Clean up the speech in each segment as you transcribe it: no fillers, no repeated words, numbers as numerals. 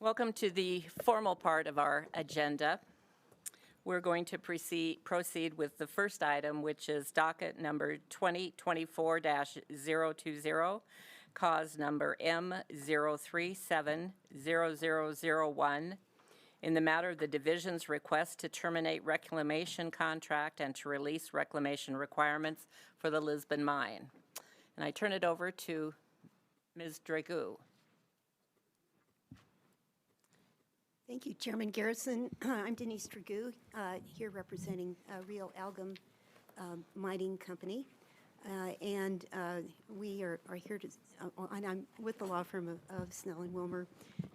Welcome to the formal part of our agenda. We're going to proceed with the first item, which is docket number 2024-020, cause number M0370001, in the matter of the division's request to terminate reclamation contract and to release reclamation requirements for the Lisbon mine. And I turn it over to Ms. Dragoo. Thank you, Chairman Garrison. I'm Denise Dragoo, here representing Rio Algum Mining Company. And we are here to, and I'm with the law firm of Snell and Wilmer,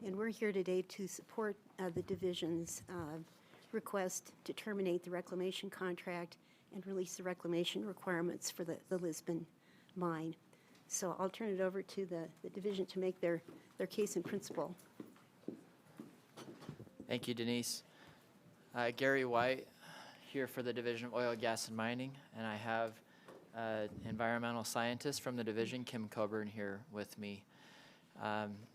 and we're here today to support the division's request to terminate the reclamation contract and release the reclamation requirements for the Lisbon mine. So I'll turn it over to the division to make their case in principle. Thank you, Denise. Gary White here for the Division of Oil, Gas, and Mining, and I have environmental scientist from the division, Kim Coburn, here with me.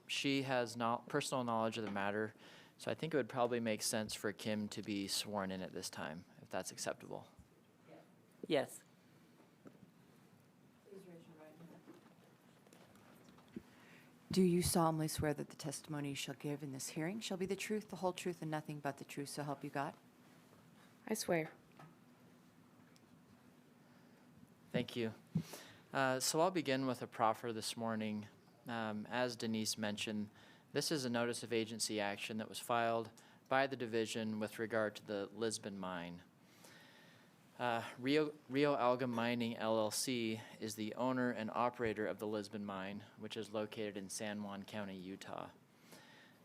She has personal knowledge of the matter, so I think it would probably make sense for Kim to be sworn in at this time, if that's acceptable. Yes. Do you solemnly swear that the testimony you shall give in this hearing shall be the truth, the whole truth, and nothing but the truth, so help you God? I swear. Thank you. So I'll begin with a proffer this morning. As Denise mentioned, this is a notice of agency action that was filed by the division with regard to the Lisbon mine. Rio Algum Mining, LLC is the owner and operator of the Lisbon mine, which is located in San Juan County, Utah.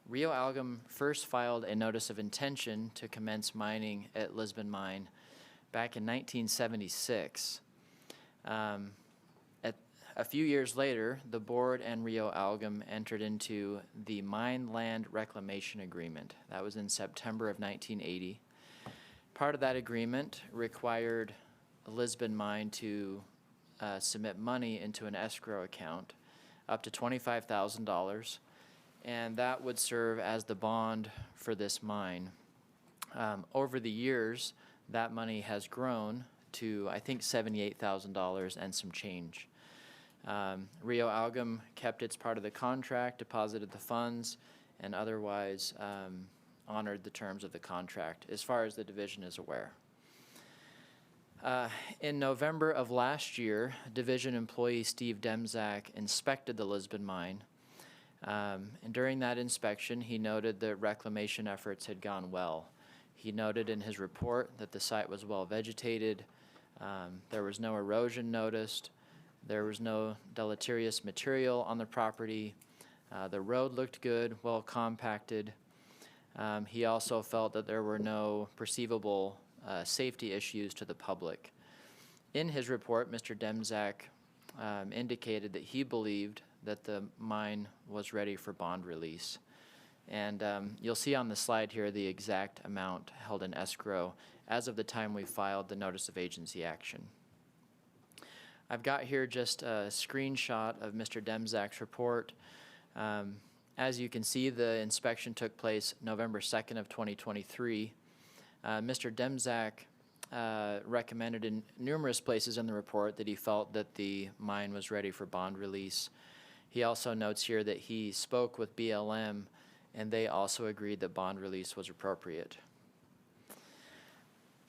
Rio Algum first filed a notice of intention to commence mining at Lisbon mine back in 1976. A few years later, the board and Rio Algum entered into the Mine Land Reclamation Agreement. That was in September of 1980. Part of that agreement required Lisbon mine to submit money into an escrow account up to $25,000, and that would serve as the bond for this mine. Over the years, that money has grown to, I think, $78,000 and some change. Rio Algum kept its part of the contract, deposited the funds, and otherwise honored the terms of the contract, as far as the division is aware. In November of last year, division employee Steve Demzak inspected the Lisbon mine, and during that inspection, he noted that reclamation efforts had gone well. He noted in his report that the site was well vegetated, there was no erosion noticed, there was no deleterious material on the property, the road looked good, well compacted. He also felt that there were no perceivable safety issues to the public. In his report, Mr. Demzak indicated that he believed that the mine was ready for bond release. And you'll see on the slide here the exact amount held in escrow as of the time we filed the notice of agency action. I've got here just a screenshot of Mr. Demzak's report. As you can see, the inspection took place November 2nd of 2023. Mr. Demzak recommended in numerous places in the report that he felt that the mine was ready for bond release. He also notes here that he spoke with BLM, and they also agreed that bond release was appropriate.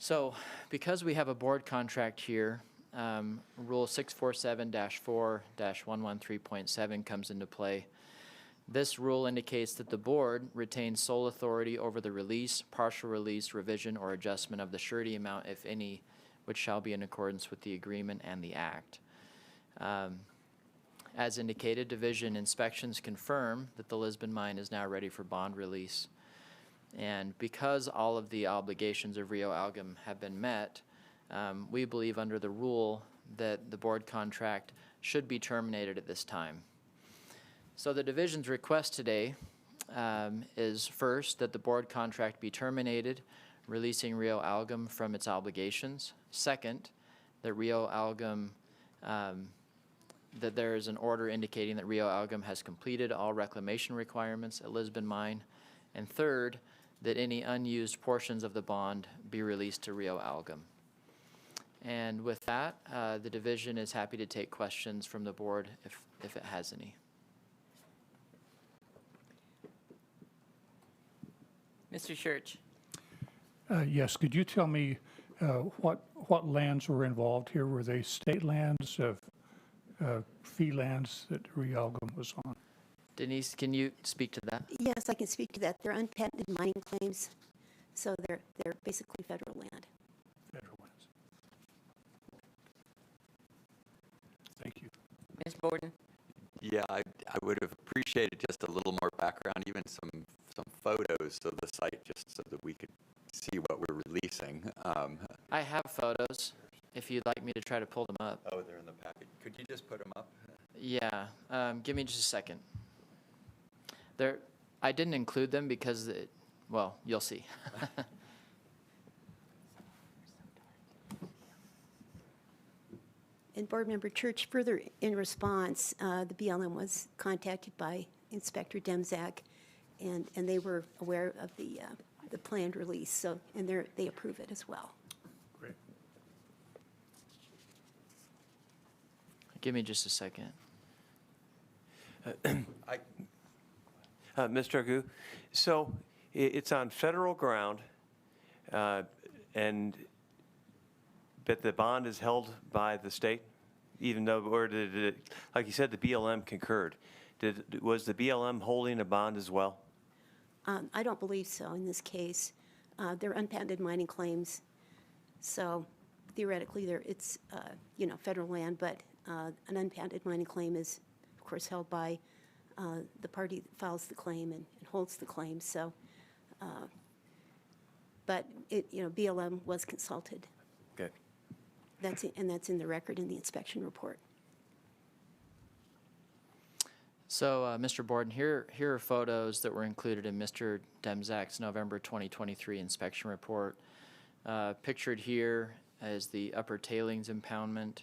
So, because we have a board contract here, Rule 647-4-113.7 comes into play. This rule indicates that the board retains sole authority over the release, partial release, revision, or adjustment of the surety amount, if any, which shall be in accordance with the agreement and the act. As indicated, division inspections confirm that the Lisbon mine is now ready for bond release. And because all of the obligations of Rio Algum have been met, we believe under the rule that the board contract should be terminated at this time. So the division's request today is first that the board contract be terminated, releasing Rio Algum from its obligations. Second, that Rio Algum that there is an order indicating that Rio Algum has completed all reclamation requirements at Lisbon Mine. And third, that any unused portions of the bond be released to Rio Algum. And with that, the division is happy to take questions from the board if it has any. Mr. Church? Yes, could you tell me what lands were involved here? Were they state lands, fee lands that Realgum was on? Denise, can you speak to that? Yes, I can speak to that. They're unpatented mining claims, so they're basically federal land. Federal lands. Thank you. Ms. Borden? Yeah, I would have appreciated just a little more background, even some photos of the site, just so that we could see what we're releasing. I have photos, if you'd like me to try to pull them up. Oh, they're in the package. Could you just put them up? Yeah, give me just a second. I didn't include them because, well, you'll see. And Board Member Church, further in response, the BLM was contacted by Inspector Demzak, and they were aware of the planned release, so, and they approve it as well. Great. Give me just a second. Mr. Agu, so it's on federal ground, but the bond is held by the state, even though, or did it, like you said, the BLM concurred. Was the BLM holding a bond as well? I don't believe so in this case. They're unpatented mining claims, so theoretically, it's federal land, but an unpatented mining claim is, of course, held by the party that files the claim and holds the claim. So, but BLM was consulted. Okay. That's in the record in the inspection report. So, Mr. Borden, here are photos that were included in Mr. Demzak's November 2023 inspection report. Pictured here is the upper tailings impoundment.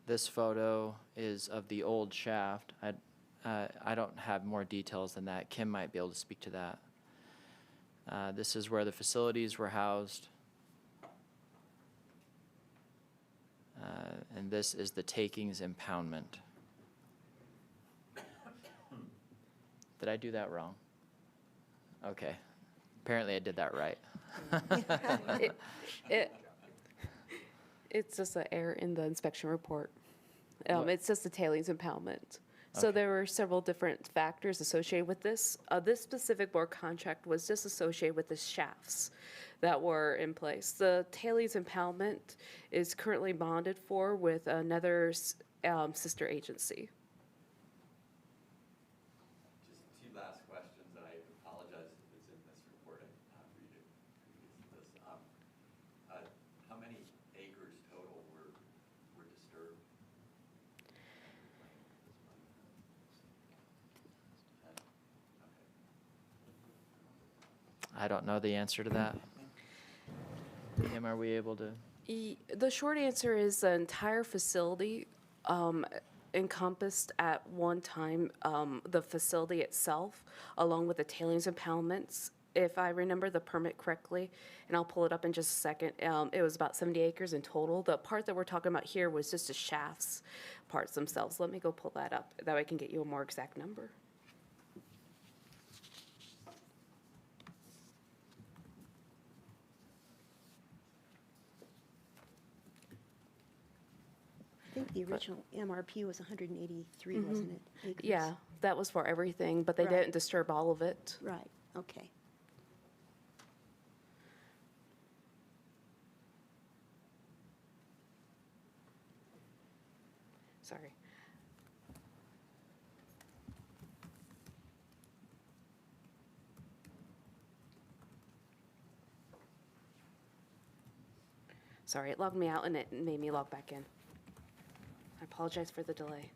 This photo is of the old shaft. I don't have more details than that. Kim might be able to speak to that. This is where the facilities were housed. And this is the takings impoundment. Did I do that wrong? Okay. Apparently I did that right. It's just an error in the inspection report. What? It's just the tailings impoundment. So Okay. there were several different factors associated with this. This specific board contract was just associated with the shafts that were in place. The tailings impoundment is currently bonded for with another sister agency. Just two last questions, and I apologize if it's in this report. I have to read it. How many acres total were disturbed? I don't know the answer to that. Kim, are we able to? The short answer is the entire facility encompassed at one time the facility itself, along with the tailings impoundments. If I remember the permit correctly, and I'll pull it up in just a second, it was about 70 acres in total. The part that we're talking about here was just the shafts parts themselves. Let me go pull that up. That way I can get you a more exact number. I think the original MRP was 183, wasn't it? Acres? Yeah, that was for everything, but they Right. didn't disturb all of it. Right, okay. Sorry. Sorry, it logged me out and it made me log back in. I apologize for the delay.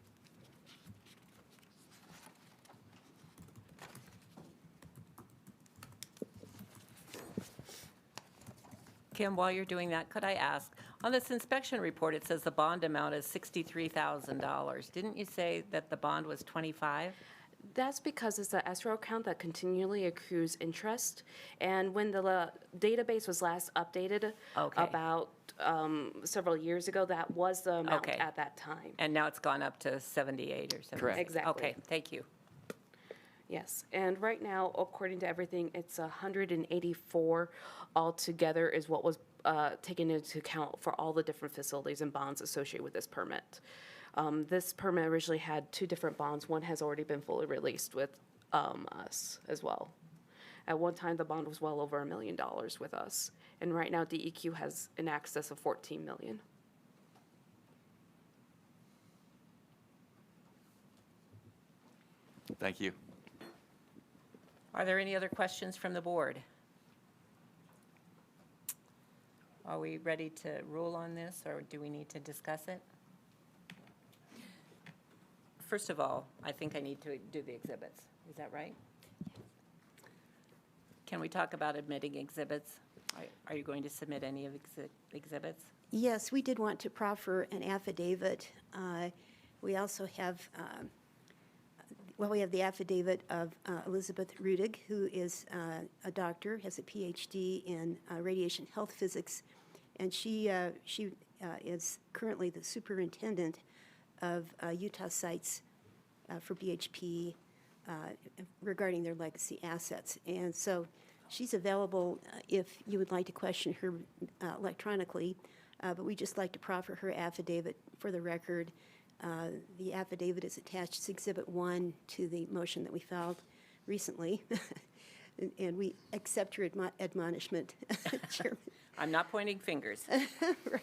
Kim, while you're doing that, could I ask, On this inspection report, it says the bond amount is $63,000. Didn't you say that the bond was 25? That's because it's an escrow account that continually accrues interest. And when the database was last updated Okay. about several years ago, that was the amount Okay. at that time. And now it's gone up to 78 or 76? Correct. Exactly. Okay, thank you. Yes, and right now, according to everything, it's 184 altogether is what was taken into account for all the different facilities and bonds associated with this permit. This permit originally had 2 different bonds. One has already been fully released with us as well. At one time, the bond was well over $1 million with us, and right now DEQ has an excess of $14 million. Thank you. Are there any other questions from the board? Are we ready to rule on this, or do we need to discuss it? First of all, I think I need to do the exhibits. Is that right? Can we talk about admitting exhibits? Are you going to submit any of exhibits? Yes, we did want to proffer an affidavit. We also have, we have the affidavit of Elizabeth Rudig, who is a doctor, has a PhD in radiation health physics, and she is currently the superintendent of Utah sites for BHP regarding their legacy assets. And so she's available if you would like to question her electronically, but we just like to proffer her affidavit for the record. The affidavit is attached as Exhibit 1 to the motion that we filed recently, and we accept your admonishment, Chairman. I'm not pointing fingers. Right.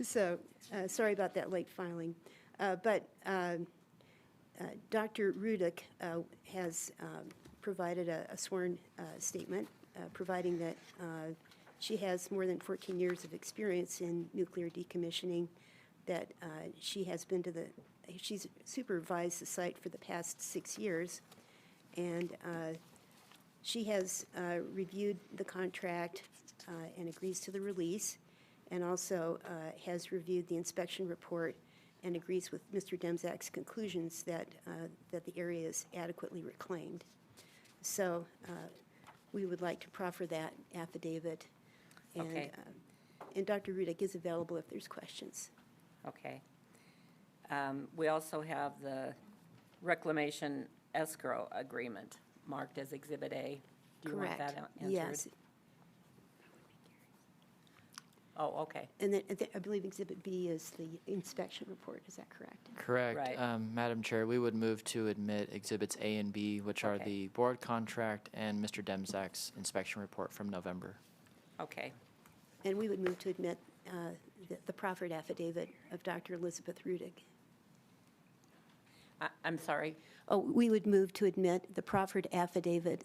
So, sorry about that late filing. But Dr. Rudick has provided a sworn statement, providing that she has more than 14 years of experience in nuclear decommissioning, that she's supervised the site for the past 6 years, and she has reviewed the contract and agrees to the release, and also has reviewed the inspection report and agrees with Mr. Demzak's conclusions that the area is adequately reclaimed. So we would like to proffer that affidavit. And, Okay. And Dr. Rudick is available if there's questions. Okay. We also have the reclamation escrow agreement marked as Exhibit A. Do you want Correct. that answered? Yes. Oh, okay. And then I believe Exhibit B is the inspection report. Is that correct? Correct. Right. Madam Chair, we would move to admit Exhibits A and B, which are Okay. the board contract and Mr. Demzak's inspection report from November. Okay. And we would move to admit the proffered affidavit of Dr. Elizabeth Rudig. I'm sorry. Oh, we would move to admit the proffered affidavit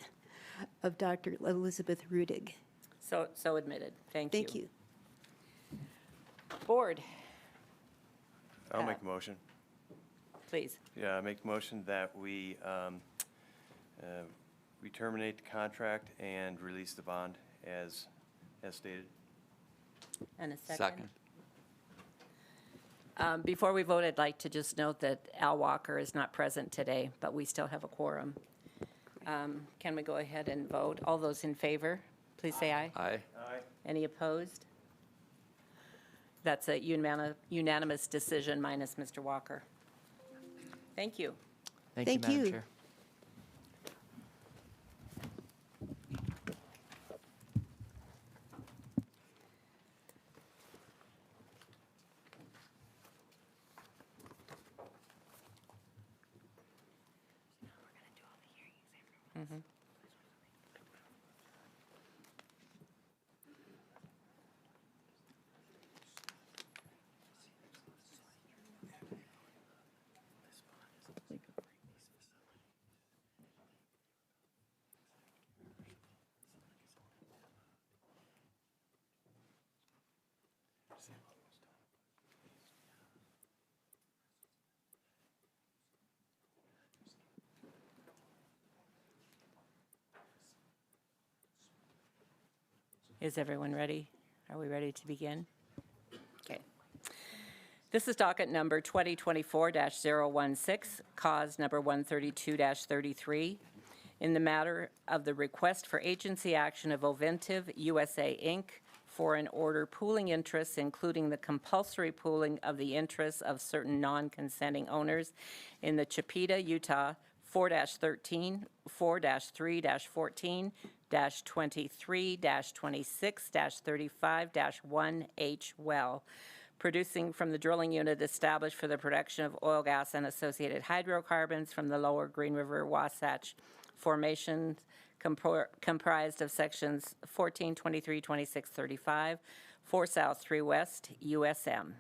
of Dr. Elizabeth Rudig. So admitted. Thank you. Thank you. Board, I'll make a motion. please. Yeah, I make a motion that we terminate the contract and release the bond as stated. And a second. Second. Before we vote, I'd like to just note that Al Walker is not present today, but we still have a quorum. Can we go ahead and vote? All those in favor, please say aye. Aye. Any opposed? That's a unanimous decision minus Mr. Walker. Thank you. Thank Thank you, Madam you. Chair. Is everyone ready? Are we ready to begin? This is docket number 2024-016, cause number 132-33, in the matter of the request for agency action of OVINTIV USA, Inc. for an order pooling interests, including the compulsory pooling of the interests of certain non-consenting owners in the Chipeta, Utah 4-13, 4-3-14, -23-26-35-1H well, producing from the drilling unit established for the production of oil, gas, and associated hydrocarbons from the lower Green River Wasatch Formation, comprised of sections 14, 23, 26, 35, 4 South, 3 West, USM.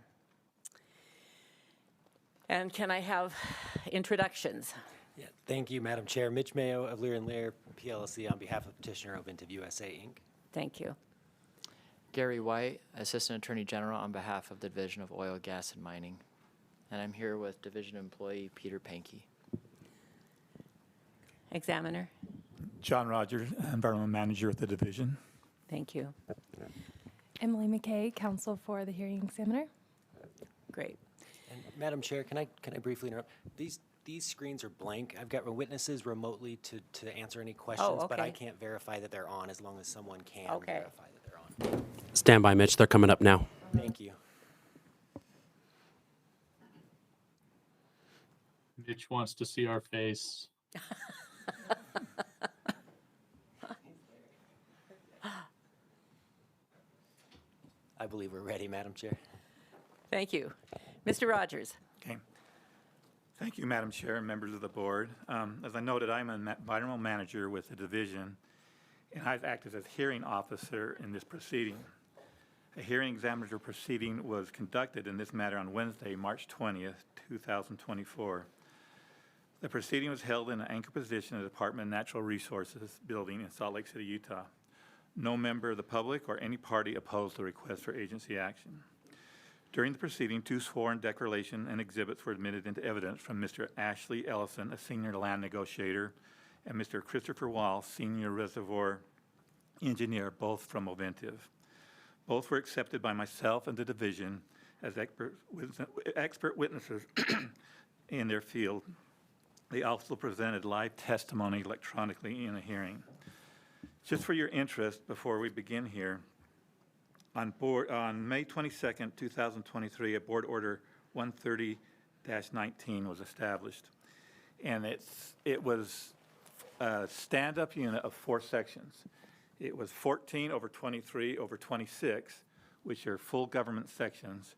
And can I have introductions? Yeah, thank you, Madam Chair. Mitch Mayo of Lear & Lear, PLLC, on behalf of petitioner OVINTIV USA, Inc. Thank you. Gary White, Assistant Attorney General on behalf of the Division of Oil, Gas, and Mining. And I'm here with Division employee Peter Pankey. Examiner? John Rogers, Environmental Manager at the division. Thank you. Emily McKay, counsel for the hearing examiner. Great. And Madam Chair, can I briefly interrupt? These screens are blank. I've got witnesses remotely to answer any questions, but I okay. can't verify that they're on as long as someone can Okay. verify that they're on. Stand by, Mitch. They're coming up now. Thank you. Mitch wants to see our face. I believe we're ready, Madam Chair. Thank you. Mr. Rogers? Okay. Thank you, Madam Chair and members of the board. As I noted, I'm an environmental manager with the division, and I've acted as hearing officer in this proceeding. A hearing examiner proceeding was conducted in this matter on Wednesday, March 20th, 2024. The proceeding was held in an anchor position at the Department of Natural Resources building in Salt Lake City, Utah. No member of the public or any party opposed the request for agency action. During the proceeding, 2 sworn declaration and exhibits were admitted into evidence from Mr. Ashley Ellison, a senior land negotiator, and Mr. Christopher Wall, senior reservoir engineer, both from OVINTIV. Both were accepted by myself and the division as expert witnesses in their field. They also presented live testimony electronically in a hearing. Just for your interest, before we begin here, on May 22nd, 2023, a board order 130-19 was established. And it was a stand-up unit of 4 sections. It was 14/23/26, which are full government sections.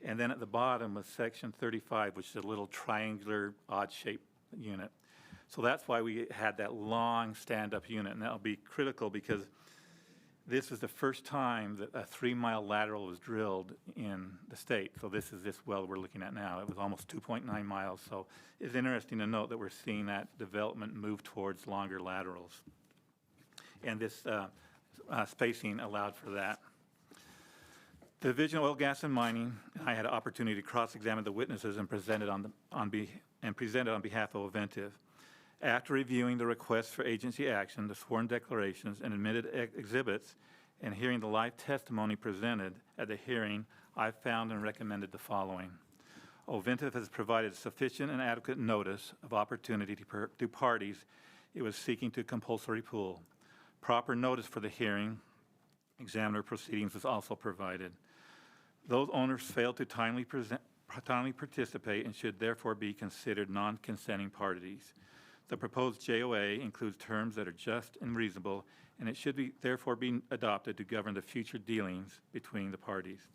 And then at the bottom was section 35, which is a little triangular, odd-shaped unit. So that's why we had that long stand-up unit, and that'll be critical because this is the first time that a 3-mile lateral was drilled in the state. So this is this well we're looking at now. It was almost 2.9 miles. So it's interesting to note that we're seeing that development move towards longer laterals. And this spacing allowed for that. The Division of Oil, Gas, and Mining, I had an opportunity to cross-examine the witnesses and presented on behalf of OVINTIV. After reviewing the requests for agency action, the sworn declarations, and admitted exhibits, and hearing the live testimony presented at the hearing, I found and recommended the following. OVINTIV has provided sufficient and adequate notice of opportunity to parties it was seeking to compulsory pool. Proper notice for the hearing examiner proceedings was also provided. Those owners failed to timely participate and should therefore be considered non-consenting parties. The proposed JOA includes terms that are just and reasonable, and it should therefore be adopted to govern the future dealings between the parties.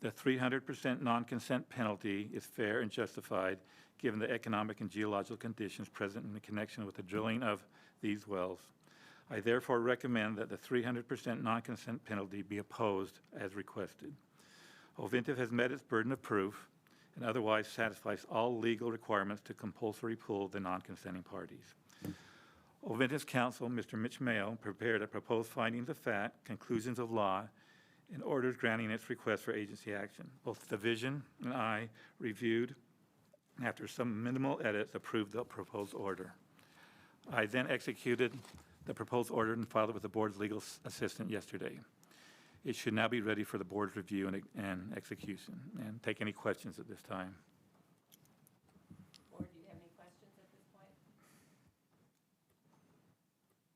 The 300% non-consent penalty is fair and justified given the economic and geological conditions present in connection with the drilling of these wells. I therefore recommend that the 300% non-consent penalty be opposed as requested. OVINTIV has met its burden of proof and otherwise satisfies all legal requirements to compulsory pool the non-consenting parties. OVINTIV's counsel, Mr. Mitch Mayo, prepared a proposed findings of fact, conclusions of law, and orders granting its request for agency action. Both the division and I reviewed, and after some minimal edits, approved the proposed order. I then executed the proposed order and filed it with the board's legal assistant yesterday. It should now be ready for the board's review and execution. And take any questions at this time. Board, do you have any questions at this point?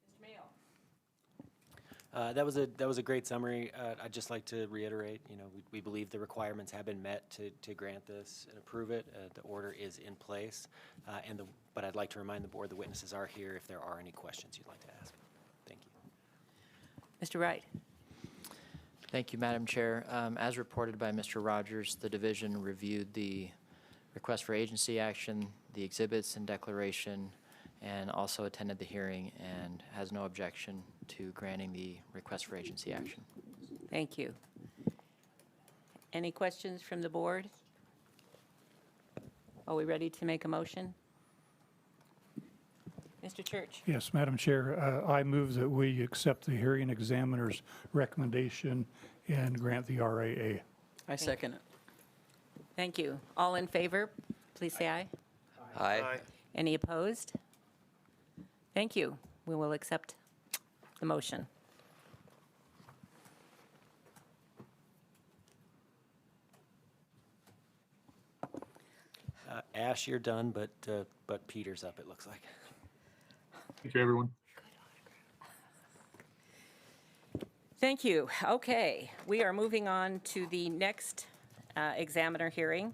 Mr. Mayo? That was a great summary. I'd just like to reiterate, we believe the requirements have been met to grant this and approve it. The order is in place, but I'd like to remind the board the witnesses are here if there are any questions you'd like to ask. Thank you. Mr. Wright? Thank you, Madam Chair. As reported by Mr. Rogers, the division reviewed the request for agency action, the exhibits and declaration, and also attended the hearing and has no objection to granting the request for agency action. Thank you. Any questions from the board? Are we ready to make a motion? Mr. Church? Yes, Madam Chair, I move that we accept the hearing examiner's recommendation and grant the RAA. I second it. Thank you. All in favor, please say aye. Aye. Any opposed? Thank you. We will accept the motion. Ash, you're done, but Peter's up, it looks like. Thank you, everyone. Thank you. Okay, we are moving on to the next examiner hearing.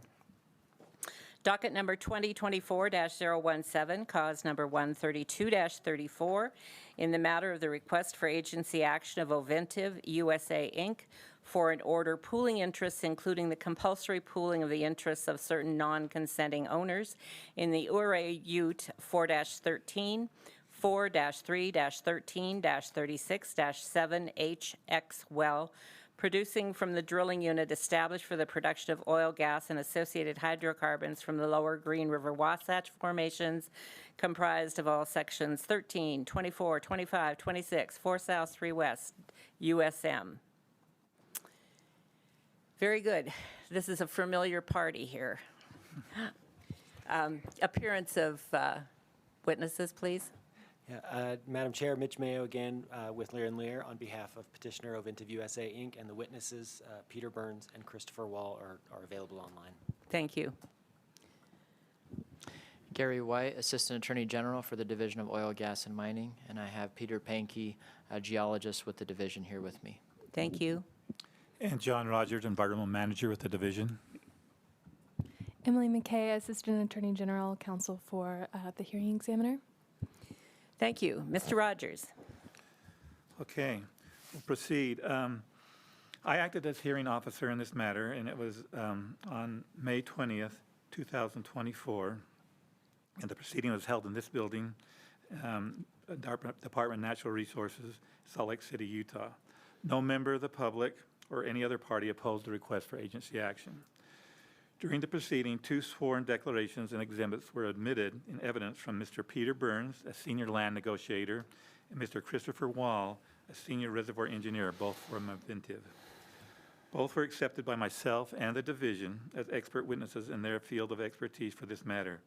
Docket number 2024-017, cause number 132-34, in the matter of the request for agency action of OVINTIV USA, Inc. for an order pooling interests, including the compulsory pooling of the interests of certain non-consenting owners in the URA Ute 4-13, 4-3-13-36-7HX well, producing from the drilling unit established for the production of oil, gas, and associated hydrocarbons from the lower Green River Wasatch formations, comprised of all sections 13, 24, 25, 26, 4 South, 3 West, USM. Very good. This is a familiar party here. Appearance of witnesses, please. Yeah, Madam Chair, Mitch Mayo again with Lear & Lear on behalf of petitioner OVINTIV USA, Inc., and the witnesses, Peter Burns and Christopher Wall, are available online. Thank you. Gary White, Assistant Attorney General for the Division of Oil, Gas, and Mining, and I have Peter Pankey, a geologist with the division, here with me. Thank you. And John Rogers, Environmental Manager with the division. Emily McKay, Assistant Attorney General, Counsel for the hearing examiner. Thank you. Mr. Rogers. Okay, we'll proceed. I acted as hearing officer in this matter, and it was on May 20th, 2024. And the proceeding was held in this building, Department of Natural Resources, Salt Lake City, Utah. No member of the public or any other party opposed the request for agency action. During the proceeding, 2 sworn declarations and exhibits were admitted in evidence from Mr. Peter Burns, a senior land negotiator, and Mr. Christopher Wall, a senior reservoir engineer, both from OVINTIV. Both were accepted by myself and the division as expert witnesses in their field of expertise for this matter.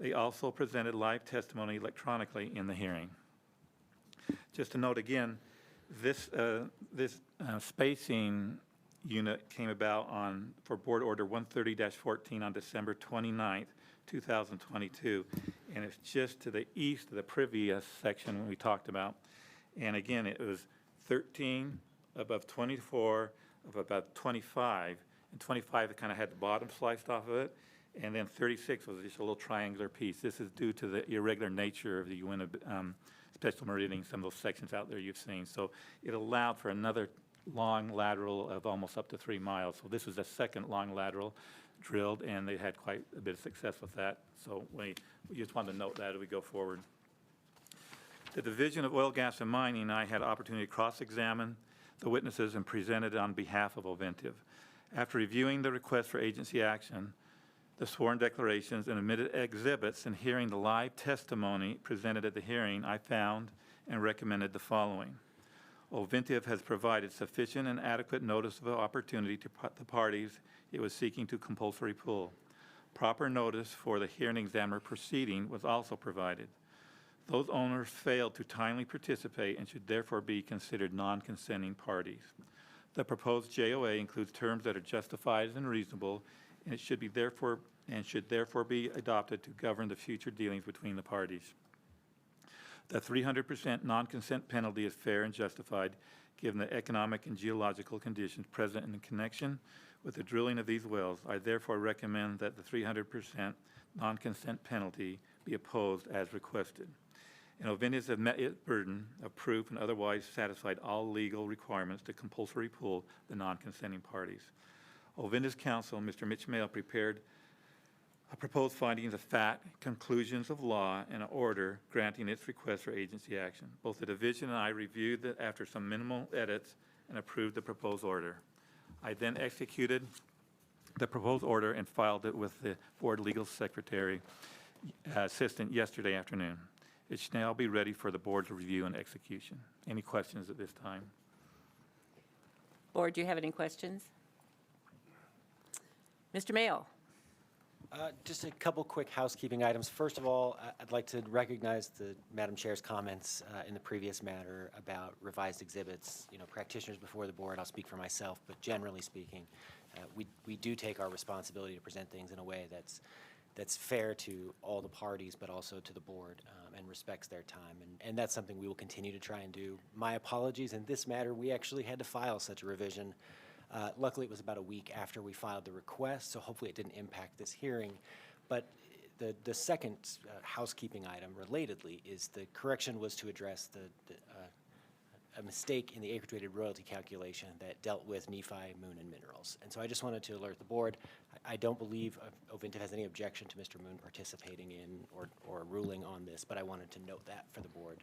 They also presented live testimony electronically in the hearing. Just to note again, this spacing unit came about for Board Order 130-14 on December 29th, 2022, and it's just to the east of the previous section we talked about. And again, it was 13 above 24 of about 25, and 25 kind of had the bottom sliced off of it, and then 36 was just a little triangular piece. This is due to the irregular nature of the Uinta special meridian, some of those sections out there you've seen. So it allowed for another long lateral of almost up to 3 miles. So this was the second long lateral drilled, and they had quite a bit of success with that. So we just wanted to note that as we go forward. The Division of Oil, Gas, and Mining and I had an opportunity to cross-examine the witnesses and presented on behalf of OVINTIV. After reviewing the request for agency action, the sworn declarations and admitted exhibits, and hearing the live testimony presented at the hearing, I found and recommended the following. OVINTIV has provided sufficient and adequate notice of opportunity to the parties it was seeking to compulsory pool. Proper notice for the hearing examiner proceeding was also provided. Those owners failed to timely participate and should therefore be considered non-consenting parties. The proposed JOA includes terms that are justified and reasonable, and it should therefore be adopted to govern the future dealings between the parties. The 300% non-consent penalty is fair and justified, given the economic and geological conditions present in connection with the drilling of these wells. I therefore recommend that the 300% non-consent penalty be opposed as requested. And Ovintiv has met its burden of proof and otherwise satisfied all legal requirements to compulsory pool the non-consenting parties. Ovintiv's counsel, Mr. Mitch Mail, prepared proposed findings of fact, conclusions of law, and an order granting its request for agency action. Both the division and I reviewed it after some minimal edits and approved the proposed order. I then executed the proposed order and filed it with the board legal secretary assistant yesterday afternoon. It should now be ready for the board's review and execution. Any questions at this time? Board, do you have any questions? Mr. Mayo. Just a couple quick housekeeping items. First of all, I'd like to recognize the Madam Chair's comments in the previous matter about revised exhibits. You know, practitioners before the board, I'll speak for myself, but generally speaking, we do take our responsibility to present things in a way that's fair to all the parties, but also to the board and respects their time. And that's something we will continue to try and do. My apologies, in this matter, we actually had to file such a revision. Luckily, it was about a week after we filed the request, so hopefully it didn't impact this hearing. But the second housekeeping item, relatedly, is the correction was to address a mistake in the acreage-weighted royalty calculation that dealt with Nephi, Moon, and Minerals. And so I just wanted to alert the board. I don't believe OVINTIV has any objection to Mr. Moon participating in or ruling on this, but I wanted to note that for the board.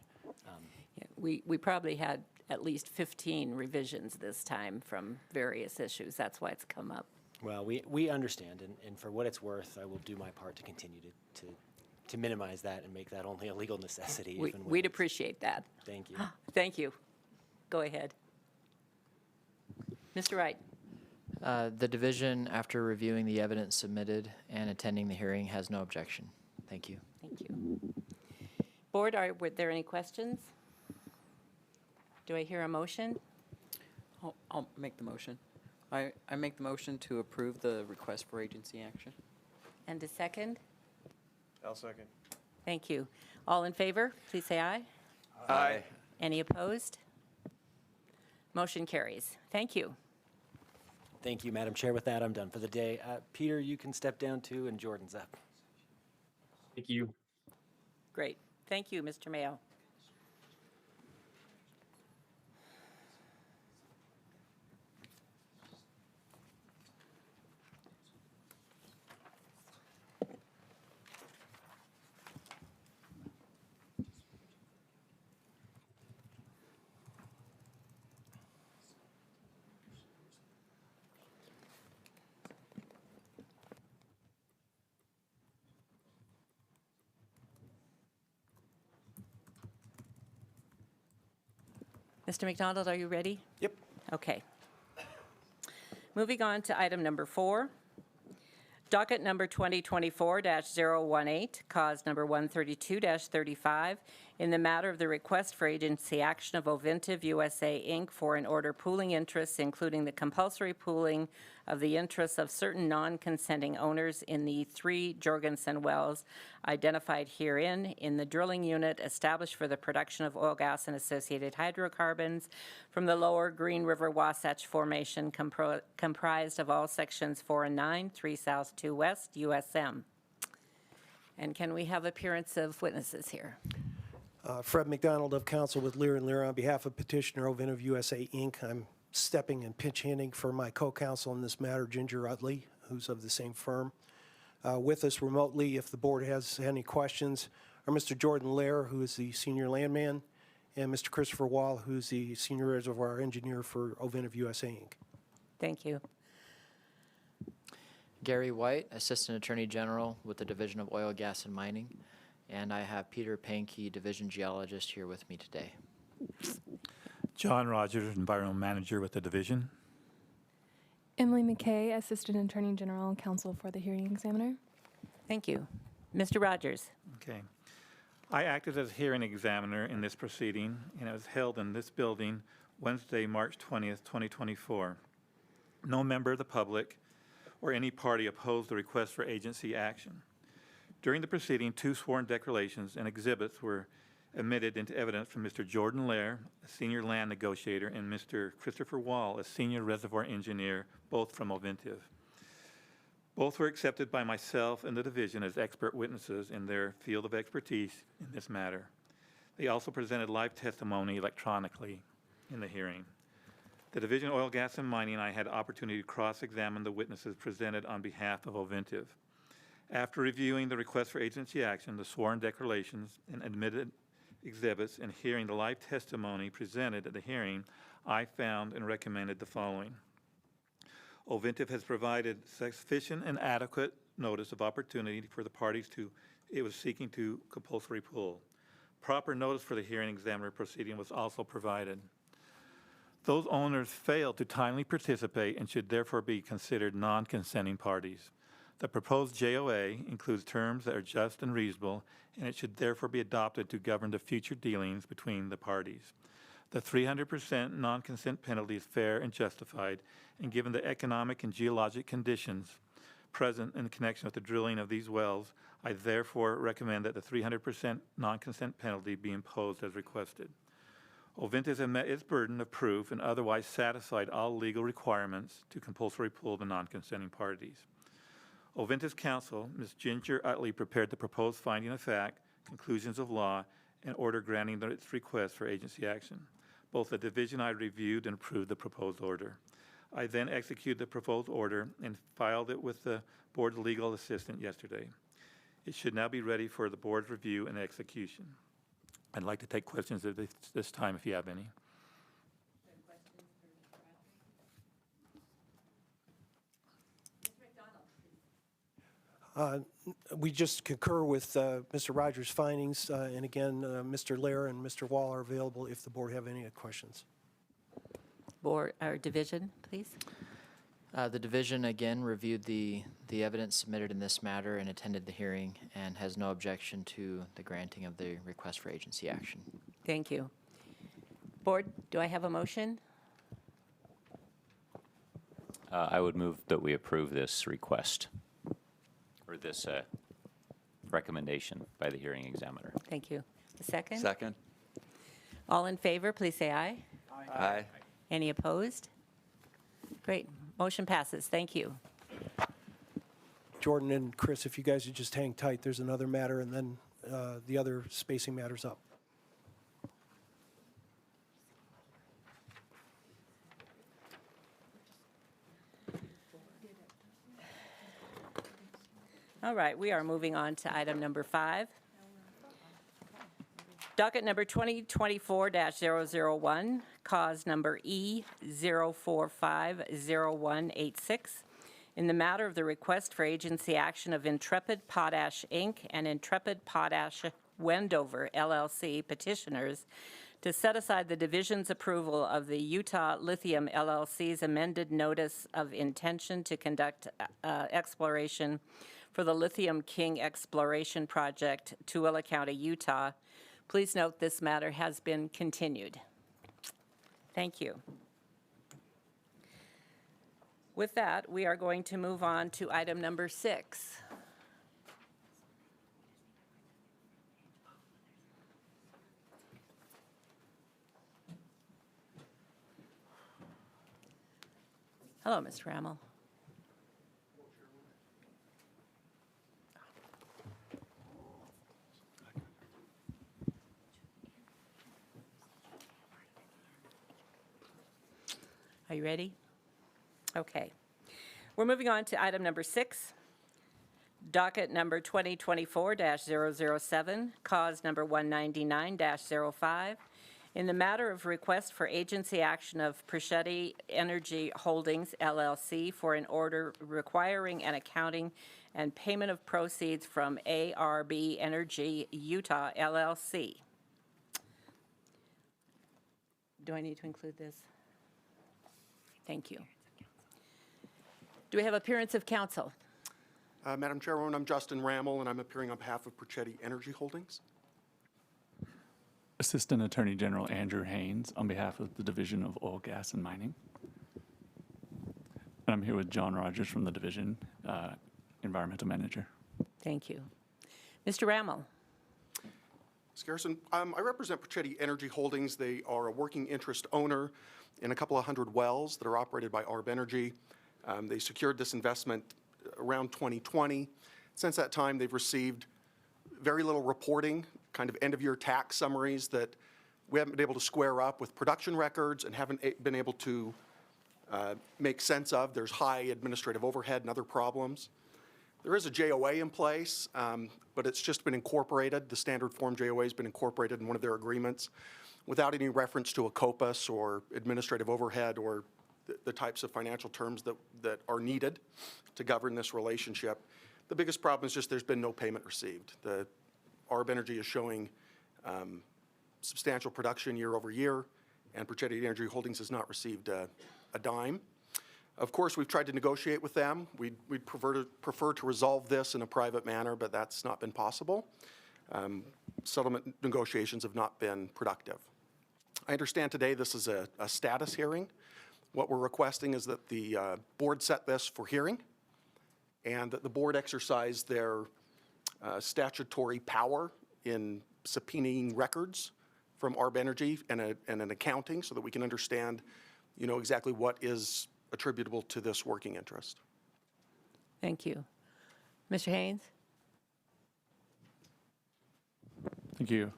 Yeah, we probably had at least 15 revisions this time from various issues. That's why it's come up. Well, we understand, and for what it's worth, I will do my part to continue to minimize that and make that only a legal necessity. We'd appreciate that. Thank you. Thank you. Go ahead. Mr. Wright. The division, after reviewing the evidence submitted and attending the hearing, has no objection. Thank you. Thank you. Board, were there any questions? Do I hear a motion? I'll make the motion. I make the motion to approve the request for agency action. And a second? I'll second. Thank you. All in favor, please say aye. Aye. Any opposed? Motion carries. Thank you. Thank you, Madam Chair. With that, I'm done for the day. Peter, you can step down too, and Jordan's up. Thank you. Great. Thank you, Mr. Mayo. Mr. McDonald, are you ready? Yep. Okay. Moving on to item number 4. Docket number 2024-018, cause number 132-35, in the matter of the request for agency action of OVINTIV USA, Inc. for an order pooling interests, including the compulsory pooling of the interests of certain non-consenting owners in the 3 Jorgensen wells identified herein in the drilling unit established for the production of oil, gas, and associated hydrocarbons from the lower Green River Wasatch Formation comprised of all sections 4 and 9, 3 South, 2 West, USM. And can we have appearance of witnesses here? Fred McDonald of Counsel with Lear & Lear on behalf of petitioner OVINTIV USA, Inc. I'm stepping and pinch hitting for my co-counsel in this matter, Ginger Utley, who's of the same firm. With us remotely, if the board has any questions, are Mr. Jordan Lair, who is the senior landman, and Mr. Christopher Wall, who's the senior reservoir engineer for OVINTIV USA, Inc. Thank you. Gary White, Assistant Attorney General with the Division of Oil, Gas, and Mining. And I have Peter Pankey, Division Geologist, here with me today. John Rogers, Environmental Manager with the division. Emily McKay, Assistant Attorney General, Counsel for the Hearing Examiner. Thank you. Mr. Rogers. Okay. I acted as hearing examiner in this proceeding, and it was held in this building Wednesday, March 20th, 2024. No member of the public or any party opposed the request for agency action. During the proceeding, 2 sworn declarations and exhibits were admitted into evidence from Mr. Jordan Lair, a senior land negotiator, and Mr. Christopher Wall, a senior reservoir engineer, both from OVINTIV. Both were accepted by myself and the division as expert witnesses in their field of expertise in this matter. They also presented live testimony electronically in the hearing. The Division of Oil, Gas, and Mining and I had opportunity to cross-examine the witnesses presented on behalf of OVINTIV. After reviewing the request for agency action, the sworn declarations, and admitted exhibits, and hearing the live testimony presented at the hearing, I found and recommended the following. OVINTIV has provided sufficient and adequate notice of opportunity for the parties it was seeking to compulsory pull. Proper notice for the hearing examiner proceeding was also provided. Those owners failed to timely participate and should therefore be considered non-consenting parties. The proposed JOA includes terms that are just and reasonable, and it should therefore be adopted to govern the future dealings between the parties. The 300% non-consent penalty is fair and justified, and given the economic and geologic conditions present in connection with the drilling of these wells, I therefore recommend that the 300% non-consent penalty be imposed as requested. OVINTIV has met its burden of proof and otherwise satisfied all legal requirements to compulsory pull the non-consenting parties. OVINTIV's counsel, Ms. Ginger Utley, prepared the proposed finding of fact, conclusions of law, and order granting its request for agency action. Both the division and I reviewed and approved the proposed order. I then executed the proposed order and filed it with the board's legal assistant yesterday. It should now be ready for the board's review and execution. I'd like to take questions at this time if you have any. We just concur with Mr. Rogers' findings, and again, Mr. Lair and Mr. Wall are available if the board have any questions. Board or division, please. The division again reviewed the evidence submitted in this matter and attended the hearing and has no objection to the granting of the request for agency action. Thank you. Board, do I have a motion? I would move that we approve this request, or this recommendation by the hearing examiner. Thank you. A second? Second. All in favor, please say aye. Aye. Any opposed? Great. Motion passes. Thank you. Jordan and Chris, if you guys would just hang tight, there's another matter, and then the other spacing matters up. All right, we are moving on to item number 5. Docket number 2024-001, cause number E0450186, in the matter of the request for agency action of Intrepid Potash, Inc. and Intrepid Potash Wendover, LLC petitioners to set aside the division's approval of the Utah Lithium LLC's amended notice of intention to conduct exploration for the Lithium King Exploration Project, Tooele County, Utah. Please note this matter has been continued. Thank you. With that, we are going to move on to item number 6. Hello, Mr. Rammel. Are you ready? Okay. We're moving on to item number 6, docket number 2024-007, cause number 199-05, in the matter of request for agency action of Prechetti Energy Holdings, LLC, for an order requiring an accounting and payment of proceeds from ARB Energy Utah, LLC. Do I need to include this? Thank you. Do we have appearance of counsel? Madam Chairwoman, I'm Justin Rammel, and I'm appearing on behalf of Prechetti Energy Holdings. Assistant Attorney General Andrew Haynes on behalf of the Division of Oil, Gas, and Mining. And I'm here with John Rogers from the division, Environmental Manager. Thank you. Mr. Rammel. Ms. Garrison, I represent Perchetti Energy Holdings. They are a working interest owner in a couple of hundred wells that are operated by ARB Energy. They secured this investment around 2020. Since that time, they've received very little reporting, kind of end-of-year tax summaries that we haven't been able to square up with production records and haven't been able to make sense of. There's high administrative overhead and other problems. There is a JOA in place, but it's just been incorporated. The standard form JOA has been incorporated in one of their agreements without any reference to a COPUS or administrative overhead or the types of financial terms that are needed to govern this relationship. The biggest problem is just there's been no payment received. The ARB Energy is showing substantial production year over year, and Perchetti Energy Holdings has not received a dime. Of course, we've tried to negotiate with them. We'd prefer to resolve this in a private manner, but that's not been possible. Settlement negotiations have not been productive. I understand today this is a status hearing. What we're requesting is that the board set this for hearing and that the board exercise their statutory power in subpoenaing records from ARB Energy and an accounting so that we can understand, exactly what is attributable to this working interest. Thank you. Mr. Haynes? Thank you.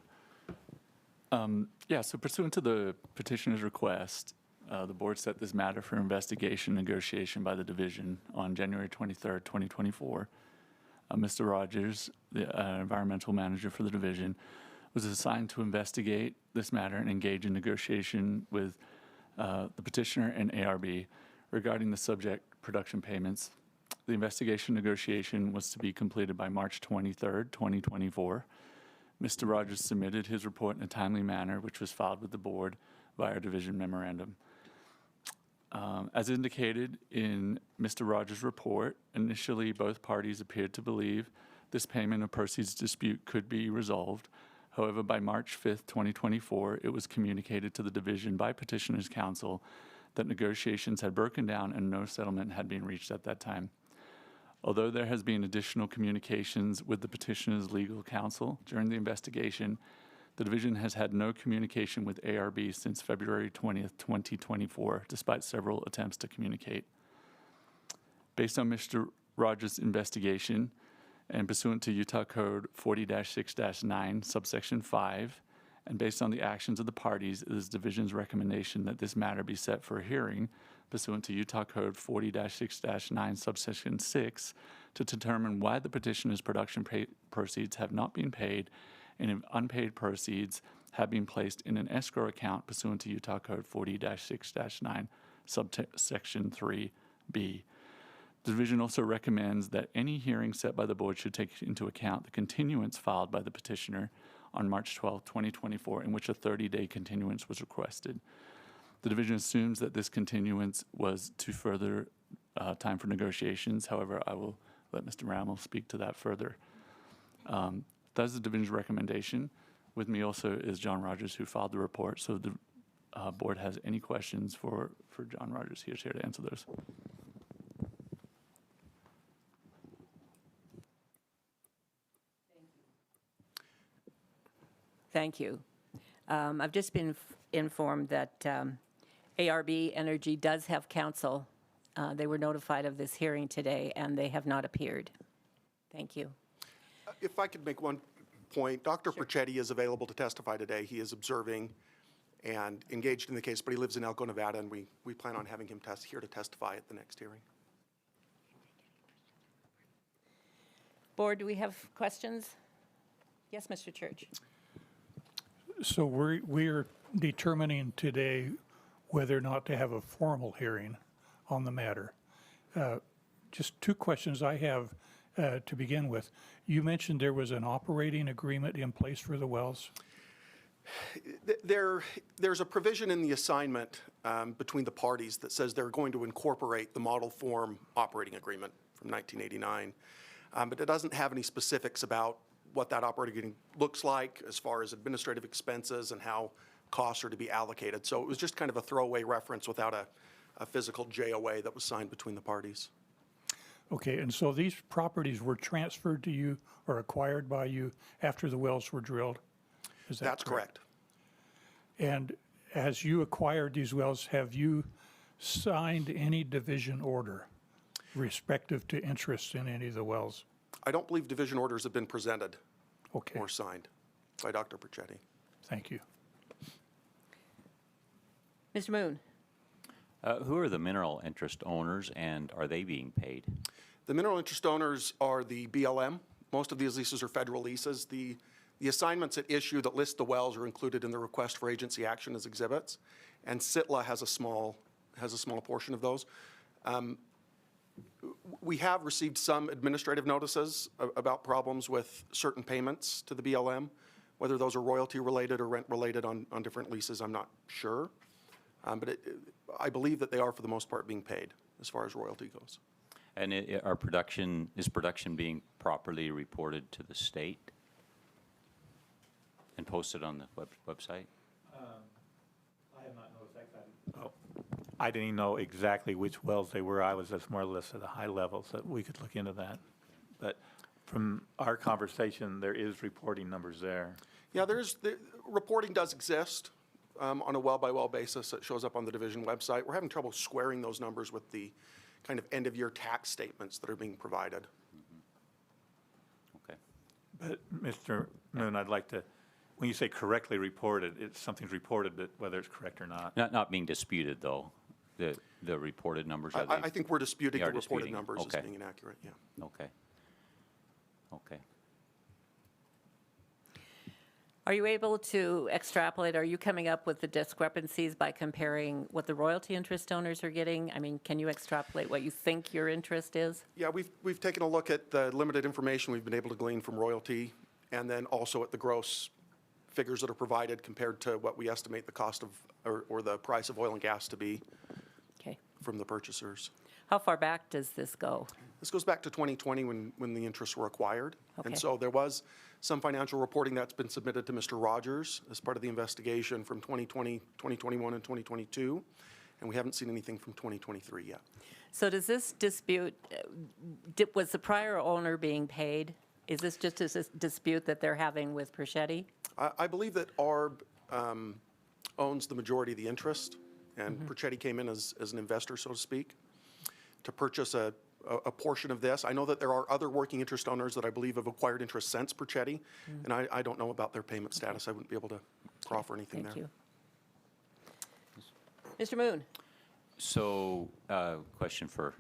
So pursuant to the petitioner's request, the board set this matter for investigation and negotiation by the division on January 23rd, 2024. Mr. Rogers, the environmental manager for the division, was assigned to investigate this matter and engage in negotiation with the petitioner and ARB regarding the subject production payments. The investigation negotiation was to be completed by March 23rd, 2024. Mr. Rogers submitted his report in a timely manner, which was filed with the board via our division memorandum. As indicated in Mr. Rogers' report, initially both parties appeared to believe this payment of proceeds dispute could be resolved. However, by March 5th, 2024, it was communicated to the division by petitioner's counsel that negotiations had broken down and no settlement had been reached at that time. Although there has been additional communications with the petitioner's legal counsel during the investigation, the division has had no communication with ARB since February 20th, 2024, despite several attempts to communicate. Based on Mr. Rogers' investigation and pursuant to Utah Code 40-6-9, subsection 5, and based on the actions of the parties, it is the division's recommendation that this matter be set for a hearing pursuant to Utah Code 40-6-9, subsection 6, to determine why the petitioner's production proceeds have not been paid and if unpaid proceeds have been placed in an escrow account pursuant to Utah Code 40-6-9, subsection 3B. The division also recommends that any hearing set by the board should take into account the continuance filed by the petitioner on March 12, 2024, in which a 30-day continuance was requested. The division assumes that this continuance was to further time for negotiations. However, I will let Mr. Rammel speak to that further. That is the division's recommendation. With me also is John Rogers, who filed the report. So the board has any questions for John Rogers, he is here to answer those. Thank you. I've just been informed that ARB Energy does have counsel. They were notified of this hearing today, and they have not appeared. Thank you. If I could make one point, Dr. Perchetti is available to testify today. He is observing and engaged in the case, but he lives in Elko, Nevada, and we plan on having him here to testify at the next hearing. Board, do we have questions? Yes, Mr. Church. So we're determining today whether or not to have a formal hearing on the matter. Just two questions I have to begin with. You mentioned there was an operating agreement in place for the wells. There's a provision in the assignment between the parties that says they're going to incorporate the model form operating agreement from 1989, but it doesn't have any specifics about what that operating looks like as far as administrative expenses and how costs are to be allocated. So it was just kind of a throwaway reference without a physical JOA that was signed between the parties. Okay, and so these properties were transferred to you or acquired by you after the wells were drilled? Is that That's correct. And as you acquired these wells, have you signed any division order respective to interest in any of the wells? I don't believe division orders have been presented Okay, or signed by Dr. Percetti. thank you. Mr. Moon? Who are the mineral interest owners, and are they being paid? The mineral interest owners are the BLM. Most of these leases are federal leases. The assignments at issue that list the wells are included in the request for agency action as exhibits, and SITLA has a small portion of those. We have received some administrative notices about problems with certain payments to the BLM. Whether those are royalty related or rent related on different leases, I'm not sure. But I believe that they are, for the most part, being paid as far as royalty goes. And is production being properly reported to the state and posted on the website? I have not noticed that. I didn't even know exactly which wells they were. I was just more or less at a high level, so we could look into that. But from our conversation, there is reporting numbers there. Yeah, reporting does exist on a well-by-well basis. It shows up on the division website. We're having trouble squaring those numbers with the kind of end-of-year tax statements that are being provided. Okay. But, Mr. Moon, I'd like to, when you say correctly reported, something's reported, but whether it's correct or not. Not being disputed, though, the reported numbers? I think we're disputing You the are reported disputing. numbers Okay. as being inaccurate, yeah. Okay. Okay. Are you able to extrapolate, are you coming up with the discrepancies by comparing what the royalty interest owners are getting? I mean, can you extrapolate what you think your interest is? Yeah, we've taken a look at the limited information we've been able to glean from royalty, and then also at the gross figures that are provided compared to what we estimate the cost of, or the price of oil and gas to be from the purchasers. How far back does this go? This goes back to 2020 when the interests were acquired. Okay. And so there was some financial reporting that's been submitted to Mr. Rogers as part of the investigation from 2020, 2021, and 2022. And we haven't seen anything from 2023 yet. So does this dispute, was the prior owner being paid? Is this just a dispute that they're having with Percetti? I believe that ARB owns the majority of the interest, and Percetti came in as an investor, so to speak, to purchase a portion of this. I know that there are other working interest owners that I believe have acquired interest since Percetti, and I don't know about their payment status. I wouldn't be able to proffer anything there. Thank you. Mr. Moon? So, question for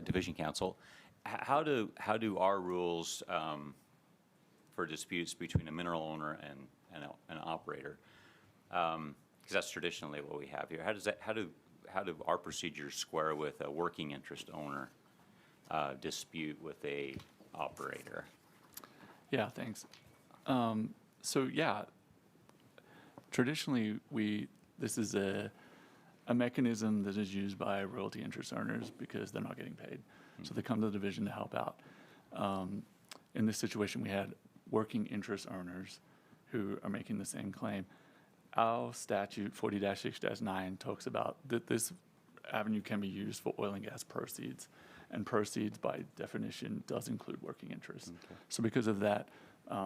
Division Counsel. How do our rules for disputes between a mineral owner and an operator, because that's traditionally what we have here, how do our procedures square with a working interest owner dispute with a operator? Yeah, thanks. So yeah, traditionally this is a mechanism that is used by royalty interest earners because they're not getting paid. So they come to the division to help out. In this situation, we had working interest earners who are making the same claim. Our statute 40-6-9 talks about that this avenue can be used for oil and gas proceeds, and proceeds by definition does include working interest. Okay. So because of that,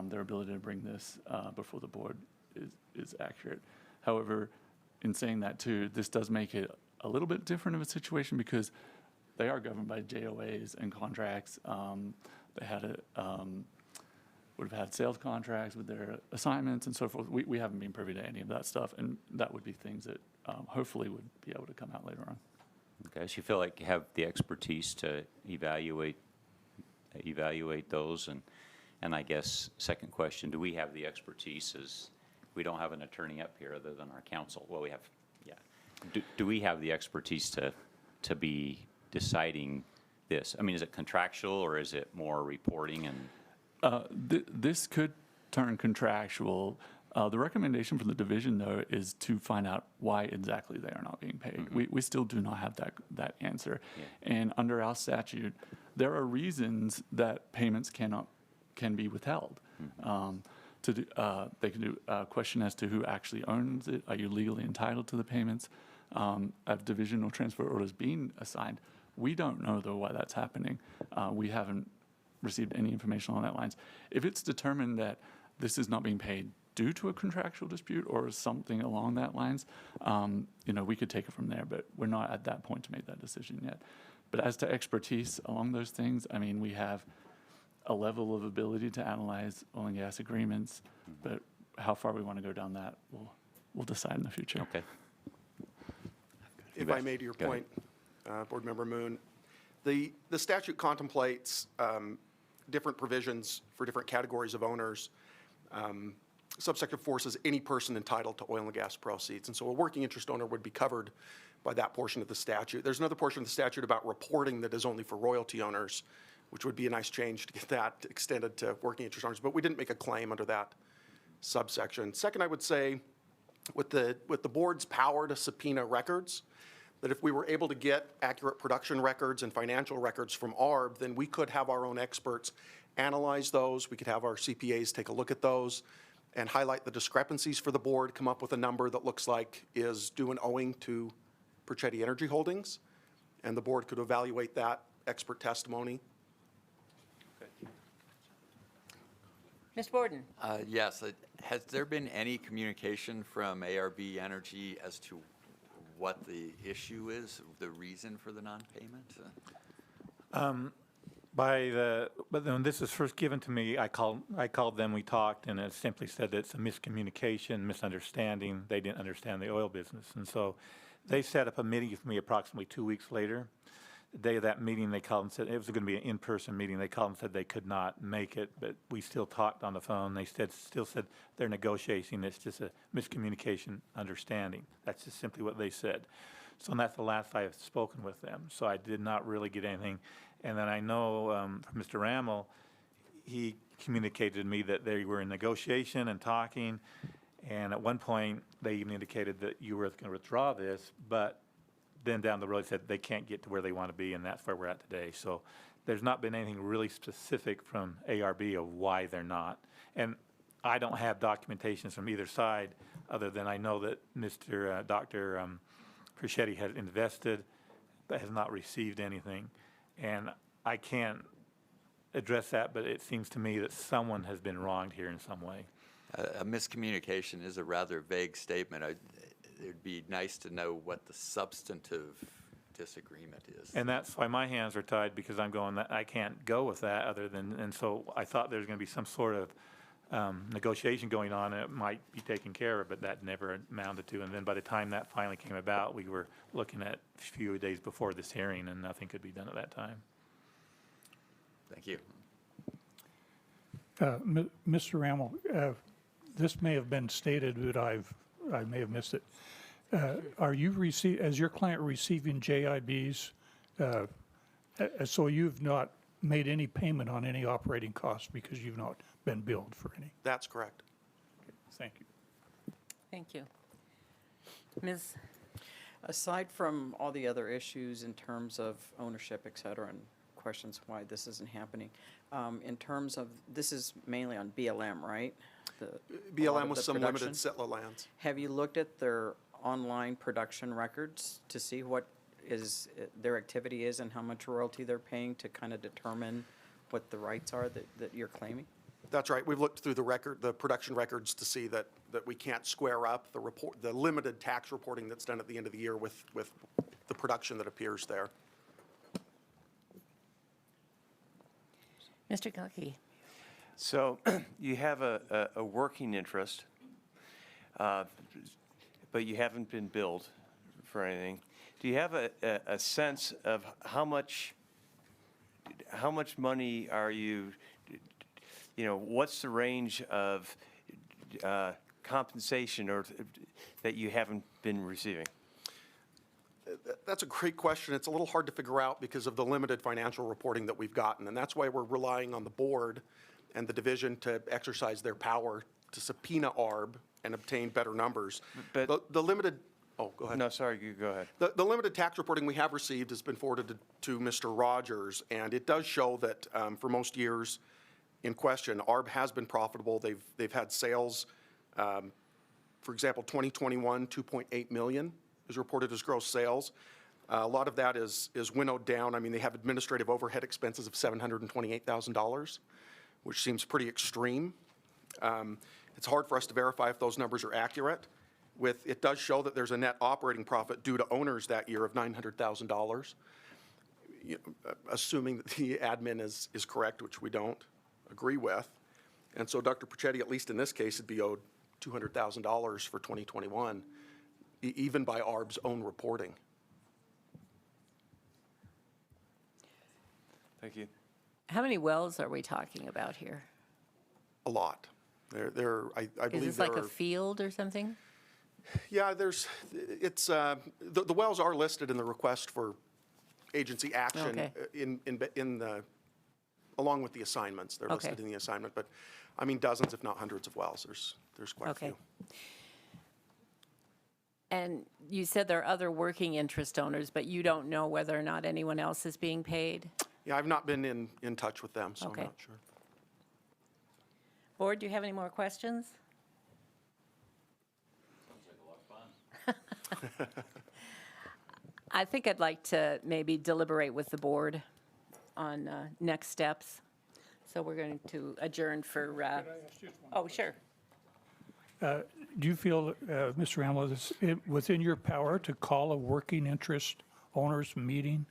their ability to bring this before the board is accurate. However, in saying that too, this does make it a little bit different of a situation because they are governed by JOAs and contracts. They had would have had sales contracts with their assignments and so forth. We haven't been privy to any of that stuff, and that would be things that hopefully would be able to come out later on. Okay, so you feel like you have the expertise to evaluate those, and I guess second question, do we have the expertise? As we don't have an attorney up here other than our counsel. Well, we have, yeah. Do we have the expertise to be deciding this? I mean, is it contractual or is it more reporting and? This could turn contractual. The recommendation from the division, though, is to find out why exactly they are not being paid. Mm-hmm. We still do not have that answer. Yeah. And under our statute, there are reasons that payments cannot can be withheld. They can do a question as to who actually owns it. Are you legally entitled to the payments? Of divisional transfer orders being assigned. We don't know, though, why that's happening. We haven't received any information on that lines. If it's determined that this is not being paid due to a contractual dispute or something along that lines, we could take it from there, but we're not at that point to make that decision yet. But as to expertise along those things, I mean, we have a level of ability to analyze oil and gas agreements, but how far we want to go down that, we'll decide in the future. Okay. If I may, to your point, Board Member Moon, the statute contemplates different provisions for different categories of owners. Subsection 4 says any person entitled to oil and gas proceeds. And so a working interest owner would be covered by that portion of the statute. There's another portion of the statute about reporting that is only for royalty owners, which would be a nice change to get that extended to working interest owners. But we didn't make a claim under that subsection. Second, I would say with the board's power to subpoena records, that if we were able to get accurate production records and financial records from ARB, then we could have our own experts analyze those. We could have our CPAs take a look at those and highlight the discrepancies for the board, come up with a number that looks like is due and owing to Perchetti Energy Holdings, and the board could evaluate that expert testimony. Mr. Borden? Yes. Has there been any communication from ARB Energy as to what the issue is, the reason for the non-payment? But when this was first given to me, I called them, we talked, and it simply said that it's a miscommunication, misunderstanding. They didn't understand the oil business. And so they set up a meeting with me approximately 2 weeks later. The day of that meeting, they called and said, it was going to be an in-person meeting. They called and said they could not make it, but we still talked on the phone. They still said they're negotiating. It's just a miscommunication understanding. That's just simply what they said. So and that's the last I have spoken with them. So I did not really get anything. And then I know from Mr. Rammel, he communicated to me that they were in negotiation and talking. And at one point, they even indicated that you were going to withdraw this, but then down the road said they can't get to where they want to be, and that's where we're at today. So there's not been anything really specific from ARB of why they're not. And I don't have documentations from either side other than I know that Dr. Perchetti has invested but has not received anything. And I can't address that, but it seems to me that someone has been wronged here in some way. A miscommunication is a rather vague statement. It'd be nice to know what the substantive disagreement is. And that's why my hands are tied, because I'm going, I can't go with that other than, and so I thought there was going to be some sort of negotiation going on, and it might be taken care of, but that never amounted to. And then by the time that finally came about, we were looking at a few days before this hearing, and nothing could be done at that time. Thank you. Mr. Rammel, this may have been stated, but I may have missed it. Are you as your client receiving JIBs? So you've not made any payment on any operating costs because you've not been billed for any? That's correct. Thank you. Thank you. Ms. Aside from all the other issues in terms of ownership, et cetera, and questions why this isn't happening, in terms of, this is mainly on BLM, right? BLM with some limited settler lands. Have you looked at their online production records to see what their activity is and how much royalty they're paying to kind of determine what the rights are that you're claiming? That's right. We've looked through the production records to see that we can't square up the limited tax reporting that's done at the end of the year with the production that appears there. Mr. Gilkey. So you have a working interest, but you haven't been billed for anything. Do you have a sense of how much money are you, what's the range of compensation or that you haven't been receiving? That's a great question. It's a little hard to figure out because of the limited financial reporting that we've gotten, and that's why we're relying on the board and the division to exercise their power to subpoena ARB and obtain better numbers. But the limited, oh, go ahead. No, sorry, you go ahead. The limited tax reporting we have received has been forwarded to Mr. Rogers, and it does show that for most years in question. ARB has been profitable. They've had sales, for example, 2021, 2.8 million is reported as gross sales. A lot of that is winnowed down. I mean, they have administrative overhead expenses of $728,000, which seems pretty extreme. It's hard for us to verify if those numbers are accurate. It does show that there's a net operating profit due to owners that year of $900,000, assuming that the admin is correct, which we don't agree with. And so Dr. Perchetti, at least in this case, would be owed $200,000 for 2021, even by ARB's own reporting. Thank you. How many wells are we talking about here? A lot. I believe Is this there like a are, field or something? yeah, the wells are listed in the request for agency action Okay. in the, along with the assignments. They're Okay. listed in the assignment, but I mean dozens, if not hundreds of wells. There's quite a Okay. few. And you said there are other working interest owners, but you don't know whether or not anyone else is being paid? Yeah, I've not been in touch with them, so Okay. I'm not sure. Board, do you have any more questions? I think I'd like to maybe deliberate with the board on next steps. So we're going to adjourn for, oh, sure. Do you feel, Mr. Amla, it's within your power to call a working interest owners meeting?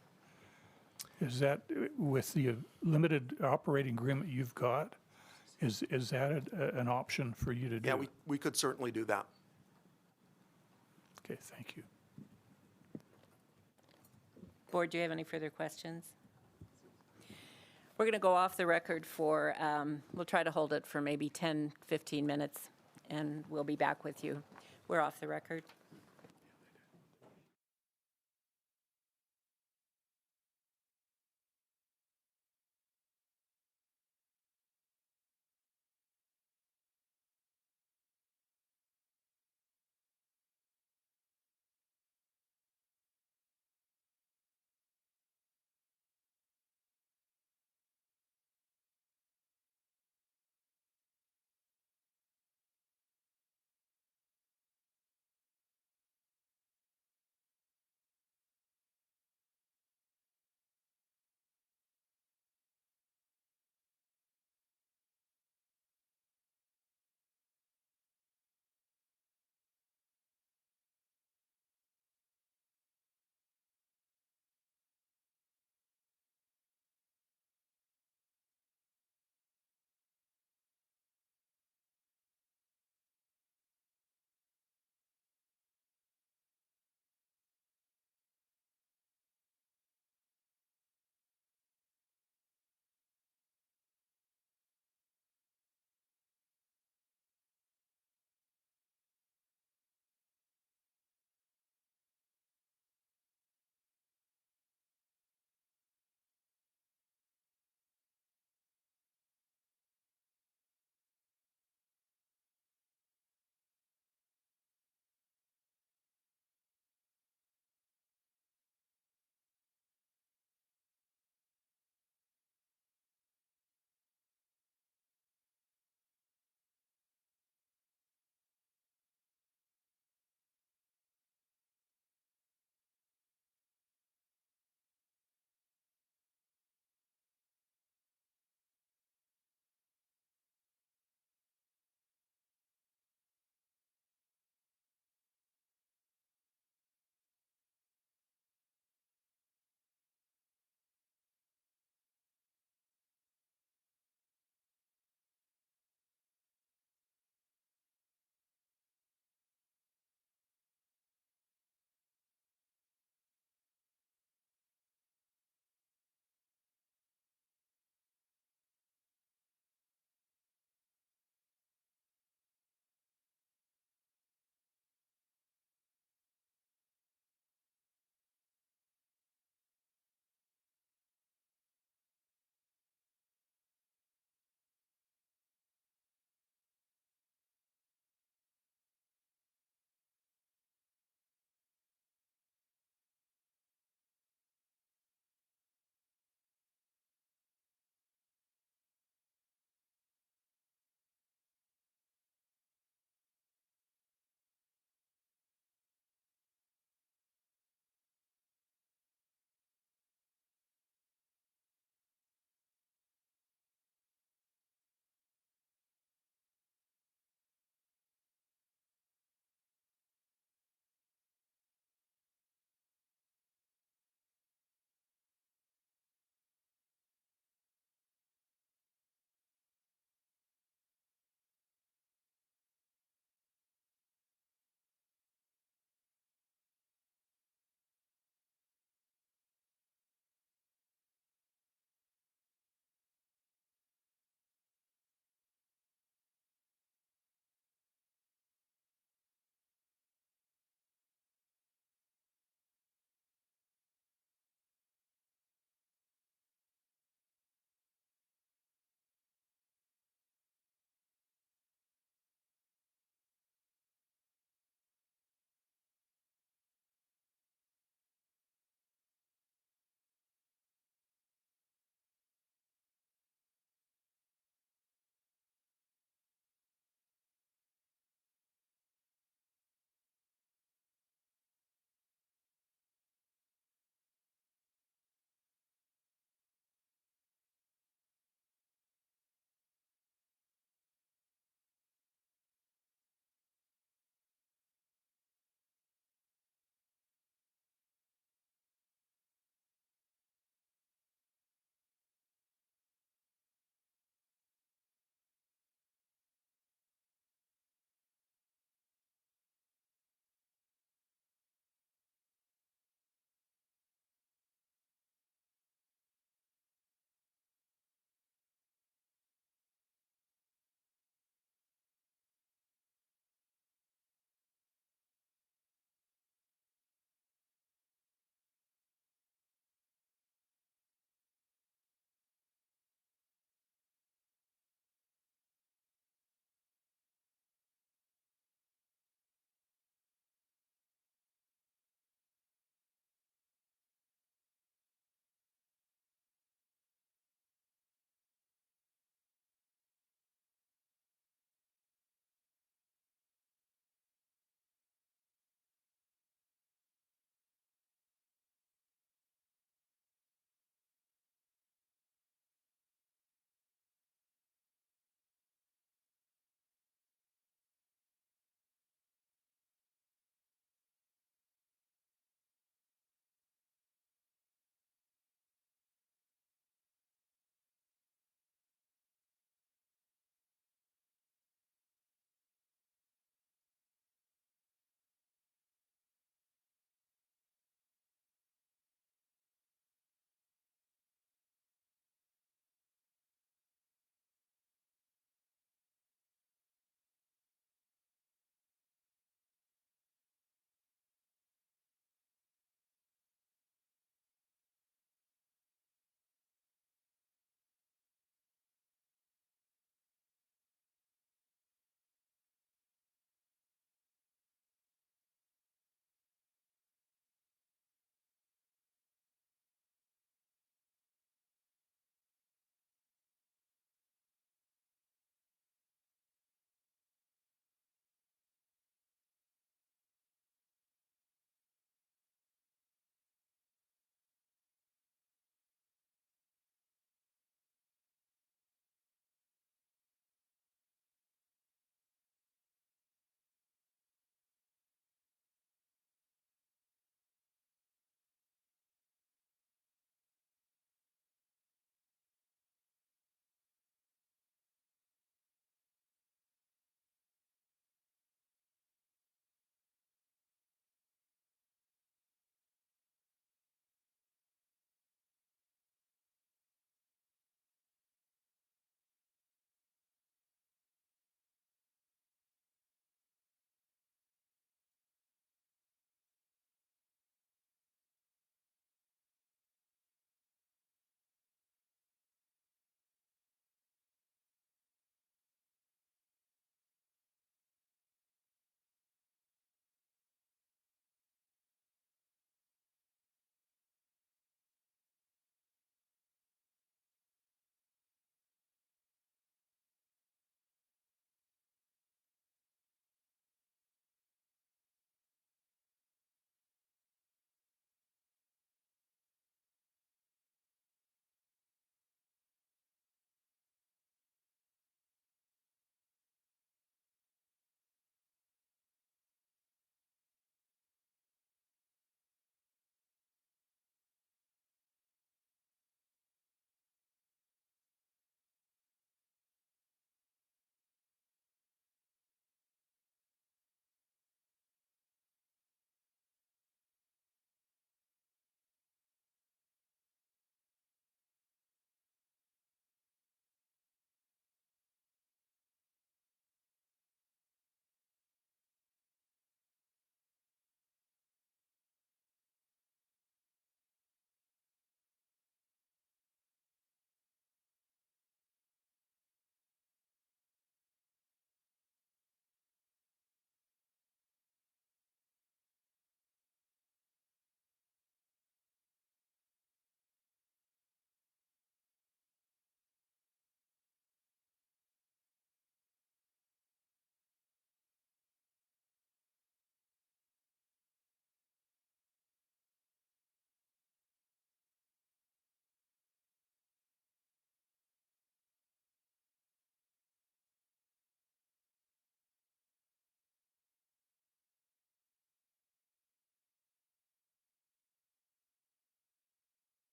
Is that, with the limited operating agreement you've got, is that an option for you to do? Yeah, we could certainly do that. Okay, thank you. Board, do you have any further questions? We're going to go off the record for, we'll try to hold it for maybe 10, 15 minutes, and we'll be back with you. We're off the record.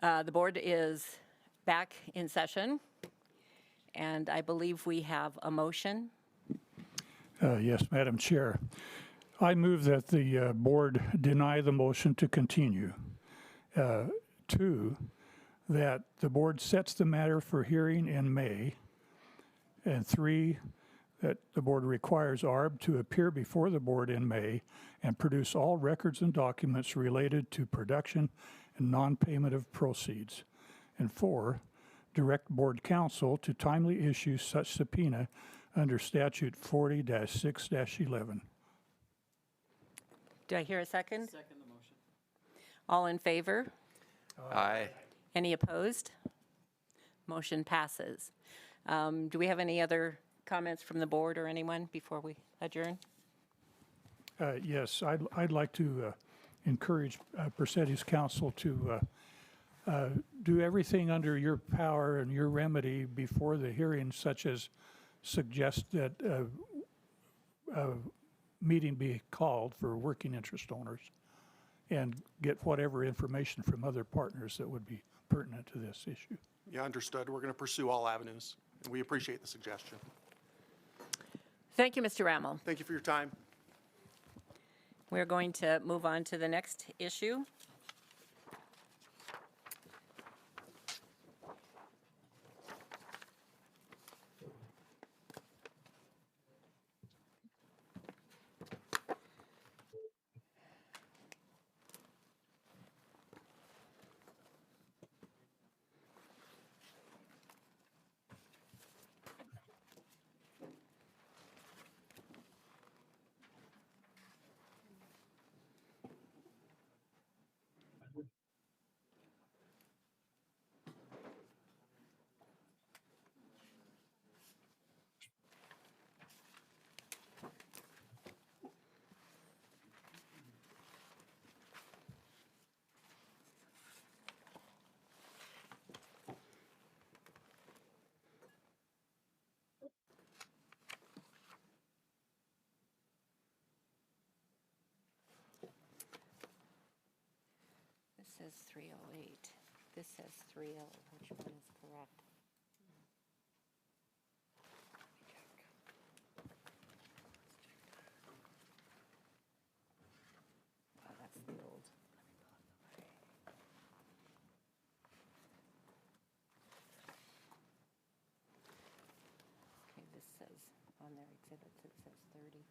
The board is back in session, and I believe we have a motion. Yes, Madam Chair. I move that the board deny the motion to continue. 2, that the board sets the matter for hearing in May. And 3, that the board requires ARB to appear before the board in May and produce all records and documents related to production and non-payment of proceeds. And 4, direct board counsel to timely issue such subpoena under statute 40-6-11. Do I hear a second? Second the motion. All in favor? Aye. Any opposed? Motion passes. Do we have any other comments from the board or anyone before we adjourn? Yes, I'd like to encourage Persetti's counsel to do everything under your power and your remedy before the hearing, such as suggest that a meeting be called for working interest owners and get whatever information from other partners that would be pertinent to this issue. Yeah, understood. We're going to pursue all avenues, and we appreciate the suggestion. Thank you, Mr. Rammel. Thank you for your time. We're going to move on to the next issue. This says 308. This says 30. Which one is correct? Oh, that's the old. Okay, this says on their exhibits, it says 30.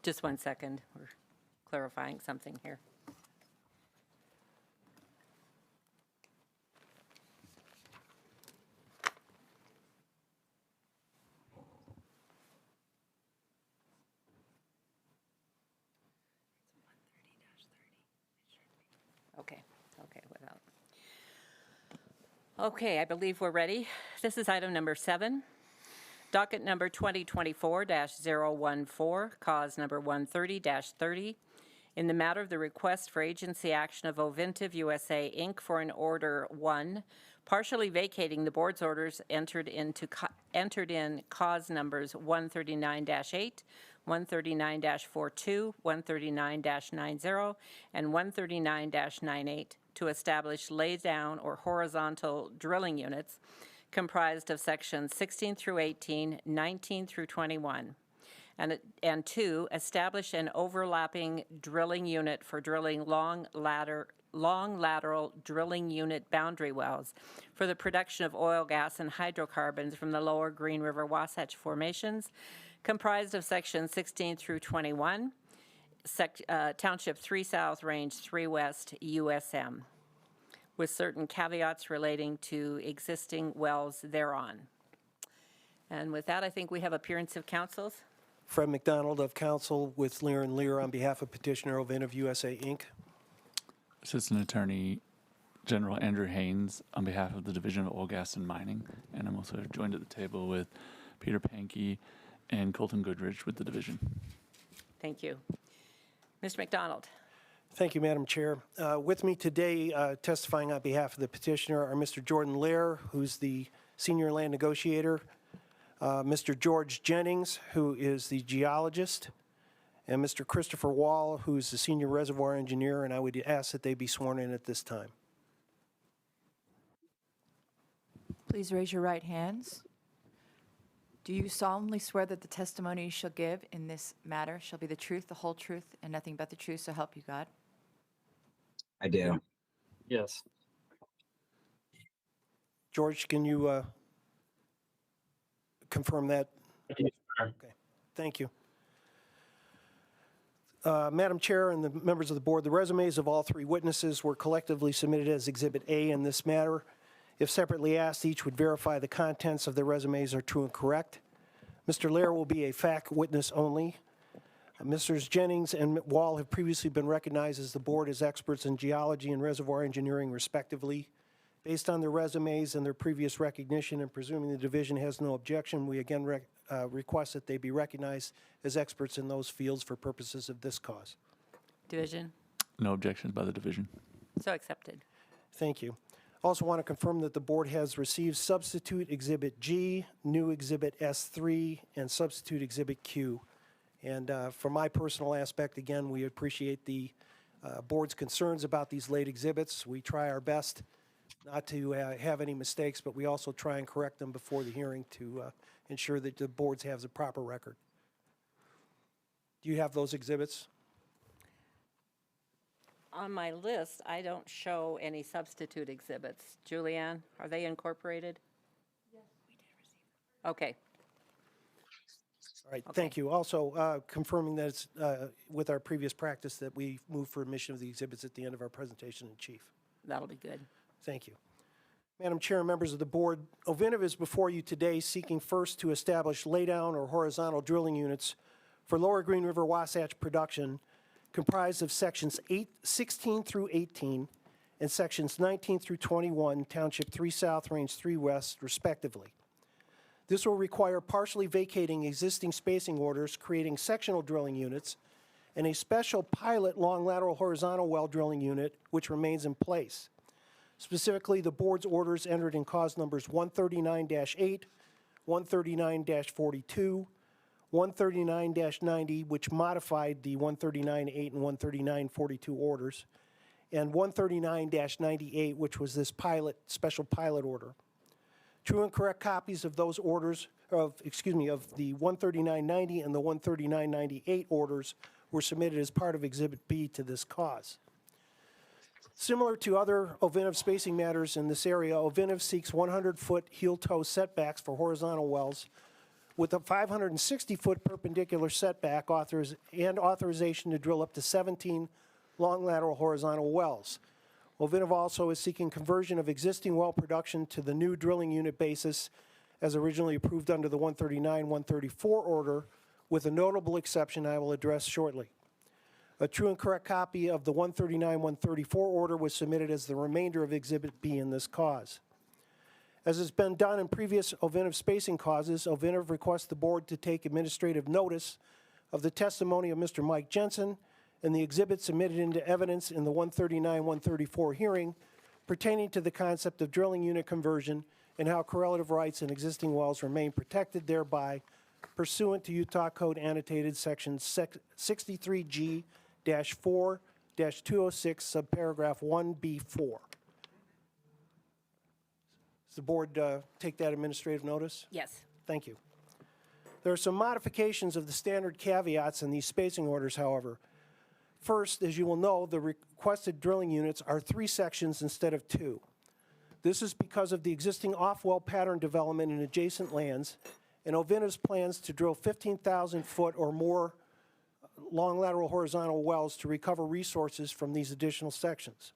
Just one second. We're clarifying something here. Okay, without. Okay, I believe we're ready. This is item number 7. Docket number 2024-014, cause number 130-30, in the matter of the request for agency action of OVINTIV USA, Inc. for an Order 1, partially vacating the board's orders entered in cause numbers 139-8, 139-42, 139-90, and 139-98 to establish lay-down or horizontal drilling units comprised of sections 16 through 18, 19 through 21. And 2, establish an overlapping drilling unit for drilling long lateral drilling unit boundary wells for the production of oil, gas, and hydrocarbons from the lower Green River Wasatch formations, comprised of sections 16 through 21, Township 3 South, Range 3 West, USM, with certain caveats relating to existing wells thereon. And with that, I think we have appearance of counsels. Fred McDonald of counsel with Lear & Lear on behalf of petitioner OVINTIV USA, Inc. Assistant Attorney General Andrew Haynes on behalf of the Division of Oil, Gas, and Mining. And I'm also joined at the table with Peter Pankey and Colton Goodrich with the division. Thank you. Mr. McDonald. Thank you, Madam Chair. With me today, testifying on behalf of the petitioner are Mr. Jordan Lear, who's the senior land negotiator, Mr. George Jennings, who is the geologist, and Mr. Christopher Wall, who's the senior reservoir engineer, and I would ask that they be sworn in at this time. Please raise your right hands. Do you solemnly swear that the testimony you shall give in this matter shall be the truth, the whole truth, and nothing but the truth, so help you God? I do. Yes. George, can you confirm that? Yes, sir. Okay, thank you. Madam Chair and the members of the board, the resumes of all three witnesses were collectively submitted as Exhibit A in this matter. If separately asked, each would verify the contents of their resumes are true and correct. Mr. Lair will be a fact witness only. Messrs. Jennings and Wall have previously been recognized as the board as experts in geology and reservoir engineering, respectively. Based on their resumes and their previous recognition, and presuming the division has no objection, we again request that they be recognized as experts in those fields for purposes of this cause. Division. No objections by the division. So accepted. Thank you. Also want to confirm that the board has received substitute Exhibit G, new Exhibit S3, and substitute Exhibit Q. And from my personal aspect, again, we appreciate the board's concerns about these late exhibits. We try our best not to have any mistakes, but we also try and correct them before the hearing to ensure that the boards have the proper record. Do you have those exhibits? On my list, I don't show any substitute exhibits. Julianne, are they incorporated? Yes, we did receive them. Okay. All right, thank you. Also, confirming that it's with our previous practice that we move for admission of the exhibits at the end of our presentation in chief. That'll be good. Thank you. Madam Chair and members of the board, OVINTIV is before you today seeking first to establish laydown or horizontal drilling units for Lower Green River Wasatch production comprised of sections 16 through 18 and sections 19 through 21, Township 3 South, Range 3 West, respectively. This will require partially vacating existing spacing orders, creating sectional drilling units, and a special pilot long lateral horizontal well drilling unit, which remains in place. Specifically, the board's orders entered in cause numbers 139-8, 139-42, 139-90, which modified the 139-8 and 139-42 orders, and 139-98, which was this special pilot order. True and correct copies of those orders, of the 139-90 and the 139-98 orders were submitted as part of Exhibit B to this cause. Similar to other OVINTIV spacing matters in this area, OVINTIV seeks 100-foot heel-toe setbacks for horizontal wells with a 560-foot perpendicular setback and authorization to drill up to 17 long lateral horizontal wells. OVINTIV also is seeking conversion of existing well production to the new drilling unit basis as originally approved under the 139-134 order, with a notable exception I will address shortly. A true and correct copy of the 139-134 order was submitted as the remainder of Exhibit B in this cause. As has been done in previous OVINTIV spacing causes, OVINTIV requests the board to take administrative notice of the testimony of Mr. Mike Jensen and the exhibits submitted into evidence in the 139-134 hearing pertaining to the concept of drilling unit conversion and how correlative rights in existing wells remain protected thereby pursuant to Utah Code annotated section 63G-4-206 subparagraph 1B4. Does the board take that administrative notice? Yes. Thank you. There are some modifications of the standard caveats in these spacing orders, however. First, as you will know, the requested drilling units are 3 sections instead of 2. This is because of the existing off-well pattern development in adjacent lands and OVINTIV's plans to drill 15,000-foot or more long lateral horizontal wells to recover resources from these additional sections.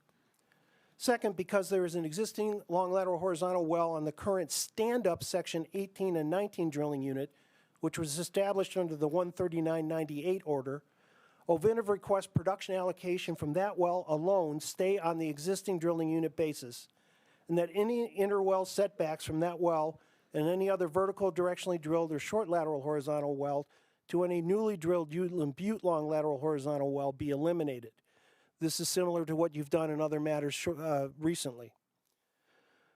Second, because there is an existing long lateral horizontal well on the current stand-up section 18 and 19 drilling unit, which was established under the 139-98 order, OVINTIV requests production allocation from that well alone stay on the existing drilling unit basis, and that any interwell setbacks from that well and any other vertical, directionally drilled, or short lateral horizontal well to any newly drilled Uteland Butte long lateral horizontal well be eliminated. This is similar to what you've done in other matters recently.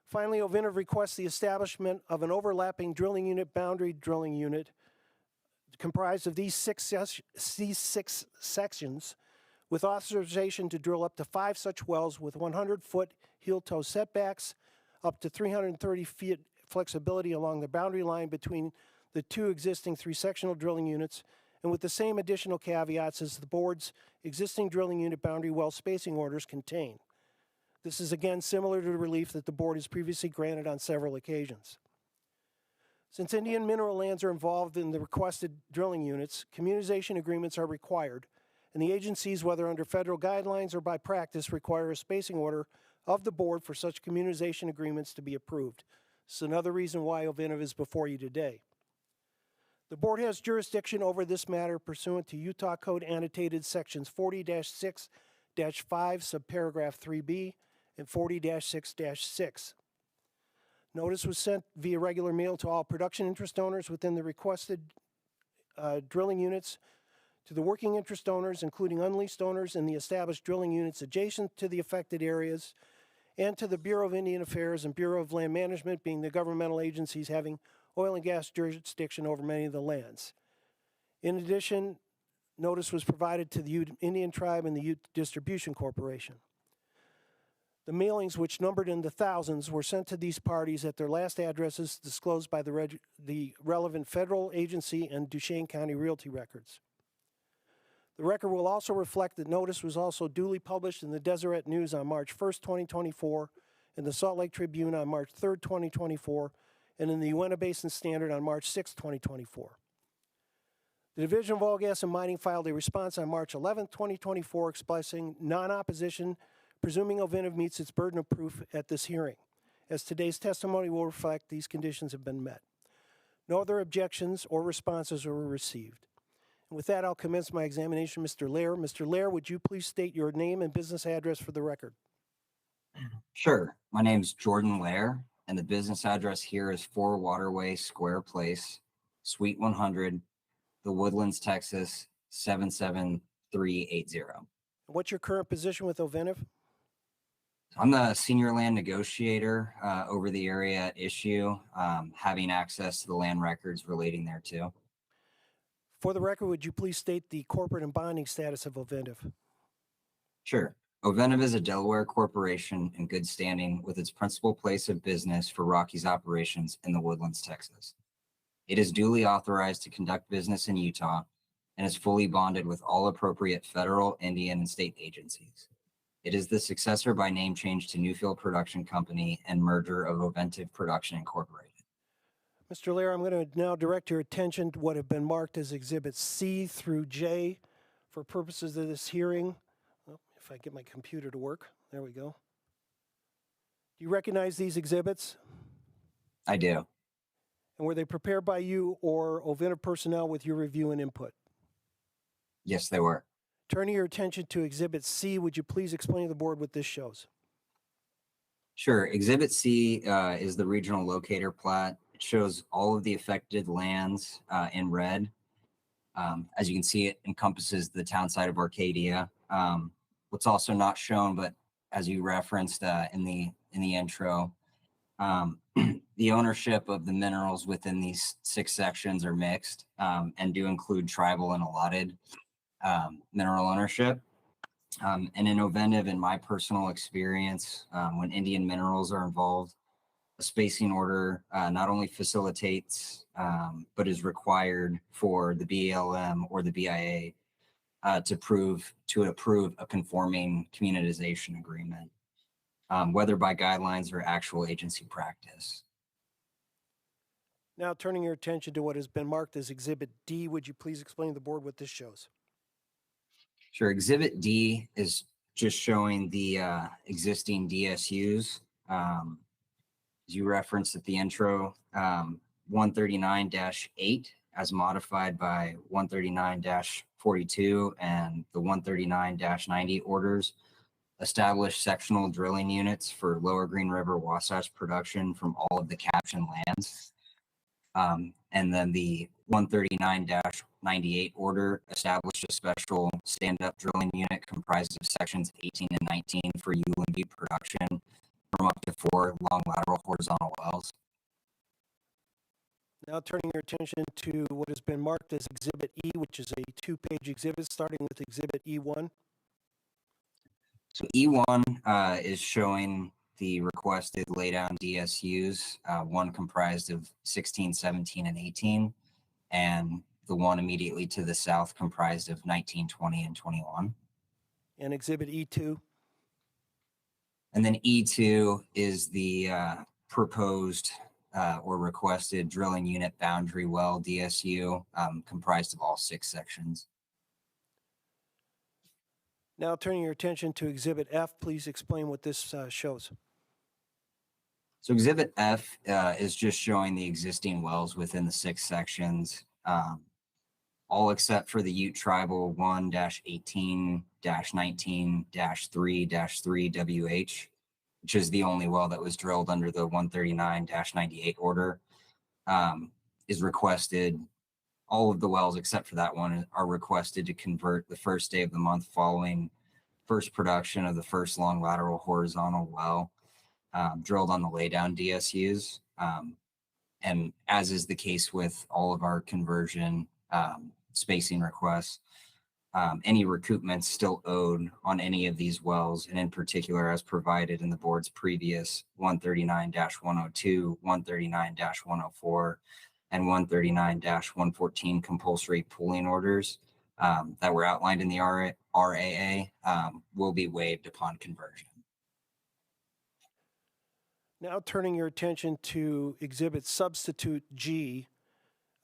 Finally, OVINTIV requests the establishment of an overlapping drilling unit boundary drilling unit comprised of these six sections with authorization to drill up to 5 such wells with 100-foot heel-toe setbacks, up to 330 feet flexibility along the boundary line between the 2 existing 3-sectional drilling units, and with the same additional caveats as the board's existing drilling unit boundary well spacing orders contain. This is again similar to the relief that the board has previously granted on several occasions. Since Indian mineral lands are involved in the requested drilling units, communization agreements are required, and the agencies, whether under federal guidelines or by practice, require a spacing order of the board for such communization agreements to be approved. This is another reason why OVINTIV is before you today. The board has jurisdiction over this matter pursuant to Utah Code annotated sections 40-6-5, subparagraph 3B, and 40-6-6. Notice was sent via regular mail to all production interest owners within the requested drilling units, to the working interest owners, including unleased owners in the established drilling units adjacent to the affected areas, and to the Bureau of Indian Affairs and Bureau of Land Management, being the governmental agencies having oil and gas jurisdiction over many of the lands. In addition, notice was provided to the Ute Indian Tribe and the Ute Distribution Corporation. The mailings, which numbered in the thousands, were sent to these parties at their last addresses disclosed by the relevant federal agency and Duchesne County Realty records. The record will also reflect that notice was also duly published in the Deseret News on March 1st, 2024, in the Salt Lake Tribune on March 3rd, 2024, and in the Uinta Basin Standard on March 6th, 2024. The Division of Oil, Gas, and Mining filed a response on March 11th, 2024, expressing non-opposition, presuming OVINTIV meets its burden of proof at this hearing. As today's testimony will reflect, these conditions have been met. No other objections or responses were received. And with that, I'll commence my examination. Mr. Lair. Mr. Lair, would you please state your name and business address for the record? Sure. My name's Jordan Lair, and the business address here is 4 Waterway Square Place, Suite 100, The Woodlands, Texas, 77380. What's your current position with OVINTIV? I'm the senior land negotiator over the area at issue, having access to the land records relating thereto. For the record, would you please state the corporate and bonding status of OVINTIV? Sure. OVINTIV is a Delaware corporation in good standing with its principal place of business for Rockies operations in the Woodlands, Texas. It is duly authorized to conduct business in Utah and is fully bonded with all appropriate federal, Indian, and state agencies. It is the successor by name change to Newfield Production Company and merger of OVINTIV Production Incorporated. Mr. Lair, I'm going to now direct your attention to what have been marked as Exhibits C through J for purposes of this hearing. Well, if I get my computer to work, there we go. Do you recognize these exhibits? I do. And were they prepared by you or OVINTIV personnel with your review and input? Yes, they were. Turning your attention to Exhibit C, would you please explain to the board what this shows? Sure. Exhibit C is the regional locator plat. It shows all of the affected lands in red. As you can see, it encompasses the town site of Arcadia. What's also not shown, but as you referenced in the intro, the ownership of the minerals within these 6 sections are mixed and do include tribal and allotted mineral ownership. And in OVINTIV, in my personal experience, when Indian minerals are involved, a spacing order not only facilitates, but is required for the BLM or the BIA to approve a conforming communitization agreement, whether by guidelines or actual agency practice. Now turning your attention to what has been marked as Exhibit D, would you please explain to the board what this shows? Sure. Exhibit D is just showing the existing DSUs. As you referenced at the intro, 139-8 as modified by 139-42 and the 139-90 orders establish sectional drilling units for Lower Green River Wasatch production from all of the captioned lands. And then the 139-98 order established a special stand-up drilling unit comprised of sections 18 and 19 for ULMB production from up to 4 long lateral horizontal wells. Now turning your attention to what has been marked as Exhibit E, which is a two-page exhibit, starting with Exhibit E1. So E1 is showing the requested laydown DSUs, one comprised of 16, 17, and 18, and the one immediately to the south comprised of 19, 20, and 21. And Exhibit E2. And then E2 is the proposed or requested drilling unit boundary well DSU, comprised of all 6 sections. Now turning your attention to Exhibit F, please explain what this shows. So Exhibit F is just showing the existing wells within the 6 sections, all except for the Ute Tribal 1-18-19-3-3WH, which is the only well that was drilled under the 139-98 order, is requested. All of the wells except for that one are requested to convert the first day of the month following first production of the first long lateral horizontal well drilled on the laydown DSUs. And as is the case with all of our conversion spacing requests, any recoupments still owed on any of these wells, and in particular as provided in the board's previous 139-102, 139-104, and 139-114 compulsory pooling orders that were outlined in the RAA will be waived upon conversion. Now turning your attention to Exhibit Substitute G,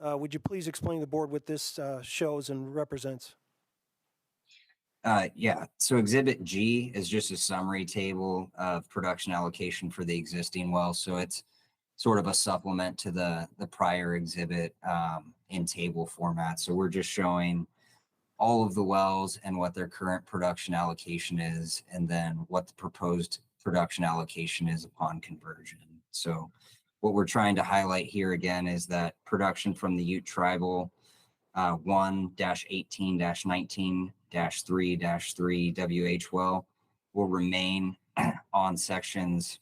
would you please explain to the board what this shows and represents? Yeah, so Exhibit G is just a summary table of production allocation for the existing well. So it's sort of a supplement to the prior exhibit in table format. So we're just showing all of the wells and what their current production allocation is, and then what the proposed production allocation is upon conversion. So what we're trying to highlight here again is that production from the Ute Tribal 1-18-19-3-3 WH will remain on sections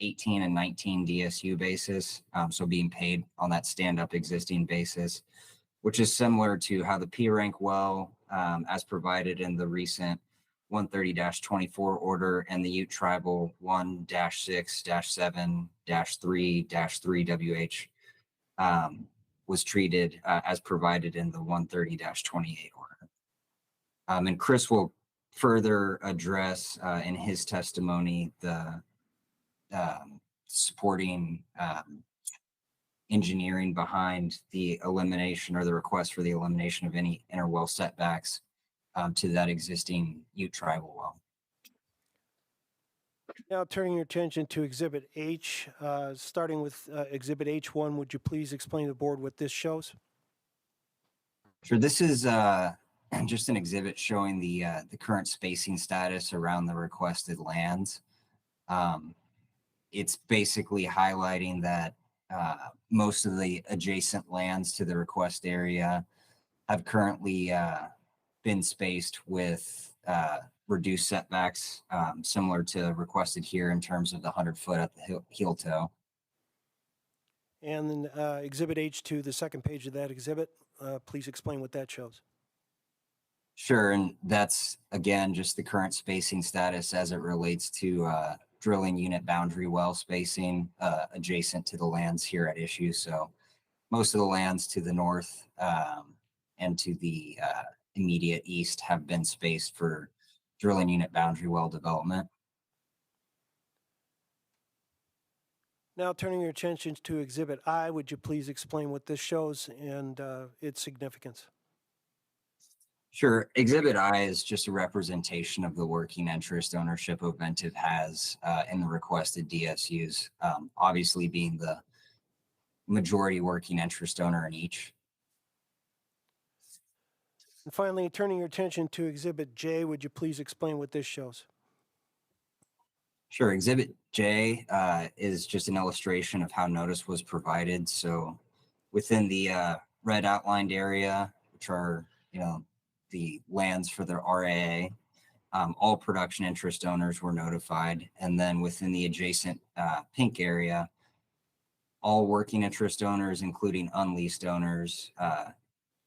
18 and 19 DSU basis, so being paid on that stand-up existing basis, which is similar to how the P rank well, as provided in the recent 130-24 order, and the Ute Tribal 1-6-7-3-3 WH was treated as provided in the 130-28 order. And Chris will further address in his testimony the supporting engineering behind the elimination or the request for the elimination of any interwell setbacks to that existing Ute Tribal well. Now turning your attention to Exhibit H, starting with Exhibit H1, would you please explain to the board what this shows? Sure, this is just an exhibit showing the current spacing status around the requested lands. It's basically highlighting that most of the adjacent lands to the request area have currently been spaced with reduced setbacks, similar to requested here in terms of the 100-foot at the heel toe. And then Exhibit H2, the second page of that exhibit, please explain what that shows. Sure, and that's, again, just the current spacing status as it relates to drilling unit boundary well spacing adjacent to the lands here at issue. So most of the lands to the north and to the immediate east have been spaced for drilling unit boundary well development. Now turning your attention to Exhibit I, would you please explain what this shows and its significance? Sure. Exhibit I is just a representation of the working interest ownership OVINTIV has in the requested DSUs, obviously being the majority working interest owner in each. And finally, turning your attention to Exhibit J, would you please explain what this shows? Sure. Exhibit J is just an illustration of how notice was provided. So within the red outlined area, which are, the lands for the RAA, all production interest owners were notified. And then within the adjacent pink area, all working interest owners, including unleased owners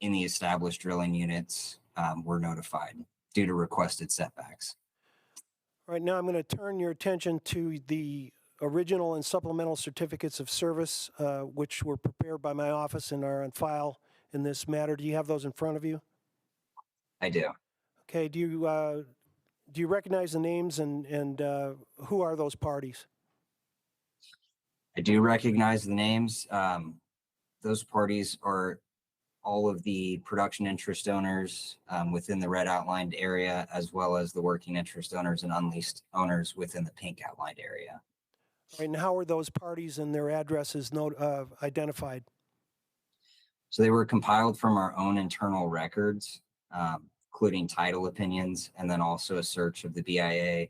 in the established drilling units, were notified due to requested setbacks. All right, now I'm going to turn your attention to the original and supplemental certificates of service, which were prepared by my office and are on file in this matter. Do you have those in front of you? I do. Okay, do you recognize the names and who are those parties? I do recognize the names. Those parties are all of the production interest owners within the red outlined area, as well as the working interest owners and unleased owners within the pink outlined area. All right, and how are those parties and their addresses identified? So they were compiled from our own internal records, including title opinions, and then also a search of the BIA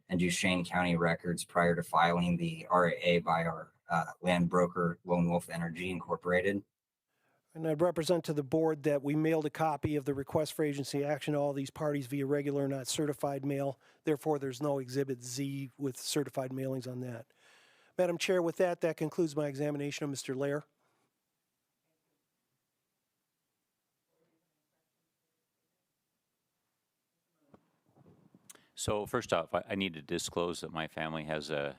and Duchesne County records prior to filing the RAA by our land broker, Lone Wolf Energy Incorporated. And I'd represent to the board that we mailed a copy of the request for agency action to all these parties via regular, not certified mail. Therefore, there's no Exhibit Z with certified mailings on that. Madam Chair, with that, that concludes my examination of Mr. Lair. So first off, I need to disclose that my family has a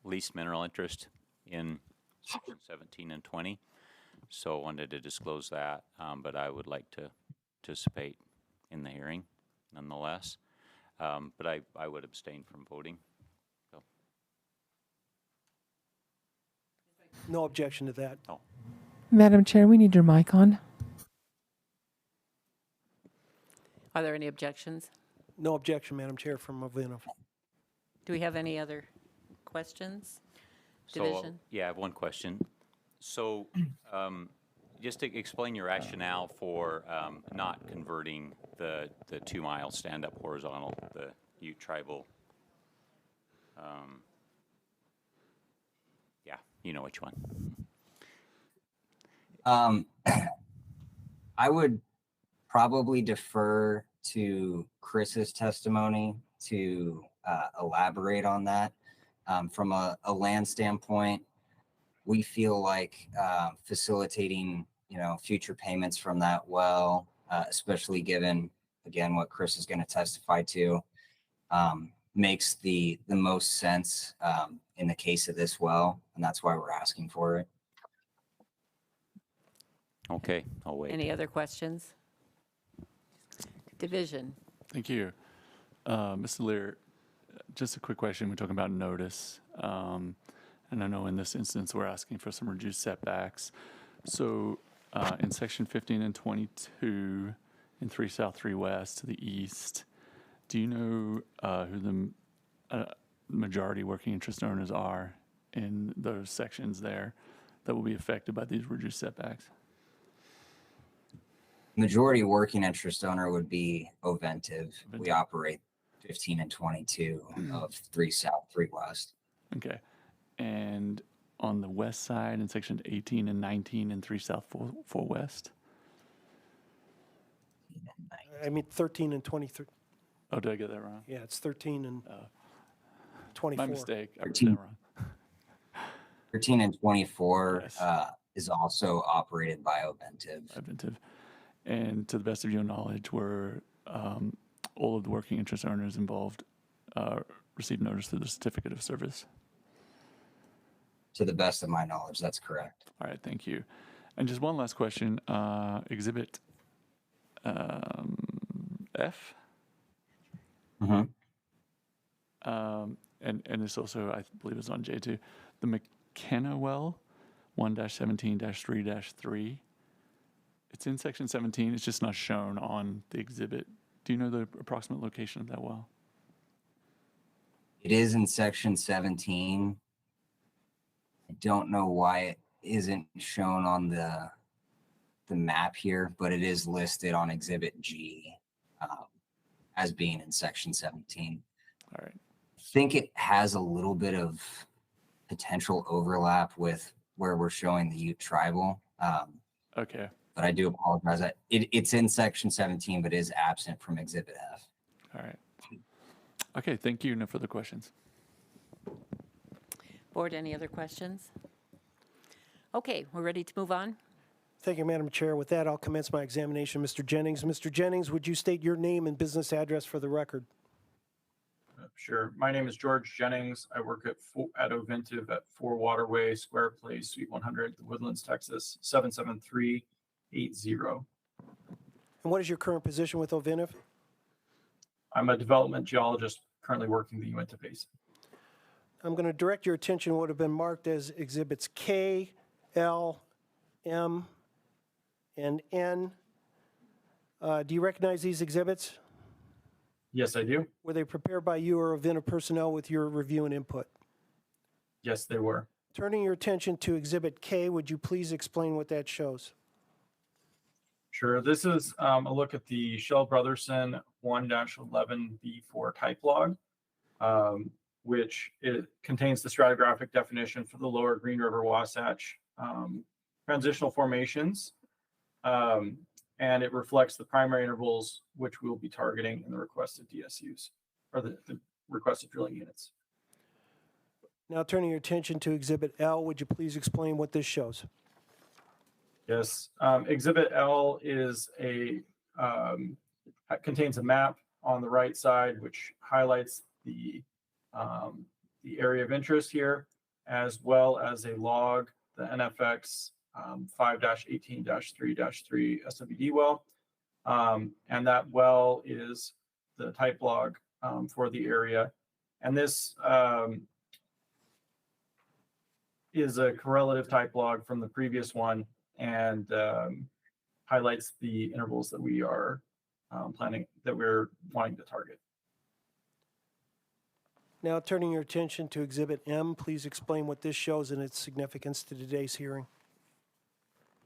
leased mineral interest in section 17 and 20. So I wanted to disclose that, but I would like to participate in the hearing nonetheless. But I would abstain from voting. So. No objection to that. Oh. Madam Chair, we need your mic on. Are there any objections? No objection, Madam Chair, from OVINTIV. Do we have any other questions? So, Division? yeah, I have one question. So just to explain your rationale for not converting the 2 mile stand-up horizontal, the Ute tribal, yeah, you know which one. I would probably defer to Chris's testimony to elaborate on that. From a land standpoint, we feel like facilitating, future payments from that well, especially given, again, what Chris is going to testify to, makes the most sense in the case of this well, and that's why we're asking for it. Okay, I'll wait. Any other questions? Division? Thank you. Mr. Lear, just a quick question. We're talking about notice. And I know in this instance, we're asking for some reduced setbacks. So in section 15 and 22, in 3 South, 3 West to the east, do you know who the majority working interest owners are in those sections there that will be affected by these reduced setbacks? Majority working interest owner would be OVINTIV. We operate 15 and 22 of 3 South, 3 West. Okay. And on the west side in section 18 and 19 and 3 South, 4 West? I mean 13 and 23. Oh, did I get that wrong? Yeah, it's 13 and 24. My mistake. I read that wrong. 13 and 24 Yes. is also operated by OVINTIV. OVINTIV. And to the best of your knowledge, were all of the working interest owners involved received notice through the certificate of service? To the best of my knowledge, that's correct. All right, thank you. And just one last question. Exhibit F? Mm-hmm. And this also, I believe, is on J2. The McKenna well, 1-17-3-3. It's in section 17. It's just not shown on the exhibit. Do you know the approximate location of that well? It is in section 17. I don't know why it isn't shown on the map here, but it is listed on Exhibit G as being in section 17. All right. I think it has a little bit of potential overlap with where we're showing the Ute tribal. Okay. But I do apologize. It's in section 17, but is absent from Exhibit F. All right. Okay, thank you. No further questions. Board, any other questions? Okay, we're ready to move on. Thank you, Madam Chair. With that, I'll commence my examination. Mr. Jennings. Mr. Jennings, would you state your name and business address for the record? Sure. My name is George Jennings. I work at OVINTIV at 4 Waterway Square Place, Suite 100, The Woodlands, Texas, 77380. And what is your current position with OVINTIV? I'm a development geologist currently working the Uinta Basin. I'm going to direct your attention to what have been marked as exhibits K, L, M, and N. Do you recognize these exhibits? Yes, I do. Were they prepared by you or OVINTIV personnel with your review and input? Yes, they were. Turning your attention to exhibit K, would you please explain what that shows? Sure. This is a look at the Shell Brotherson 1-11B4 type log, which contains the stratigraphic definition for the lower Green River Wasatch transitional formations. And it reflects the primary intervals which we'll be targeting in the requested DSUs, or the requested drilling units. Now turning your attention to exhibit L, would you please explain what this shows? Yes, exhibit L is contains a map on the right side which highlights the area of interest here, as well as a log, the NFX 5-18-3-3 SWD well. And that well is the type log for the area. And this is a correlative type log from the previous one, and highlights the intervals that we are we're wanting to target. Now turning your attention to exhibit M, please explain what this shows and its significance to today's hearing.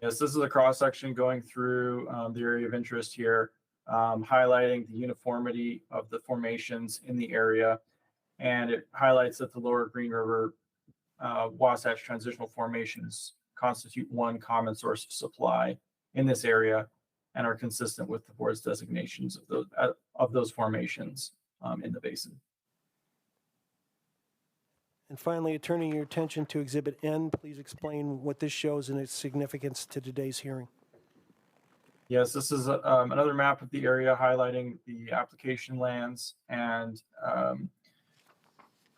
Yes, this is a cross-section going through the area of interest here, highlighting the uniformity of the formations in the area. And it highlights that the lower Green River Wasatch transitional formations constitute one common source of supply in this area and are consistent with the board's designations of those formations in the basin. And finally, turning your attention to exhibit N, please explain what this shows and its significance to today's hearing. Yes, this is another map of the area highlighting the application lands, and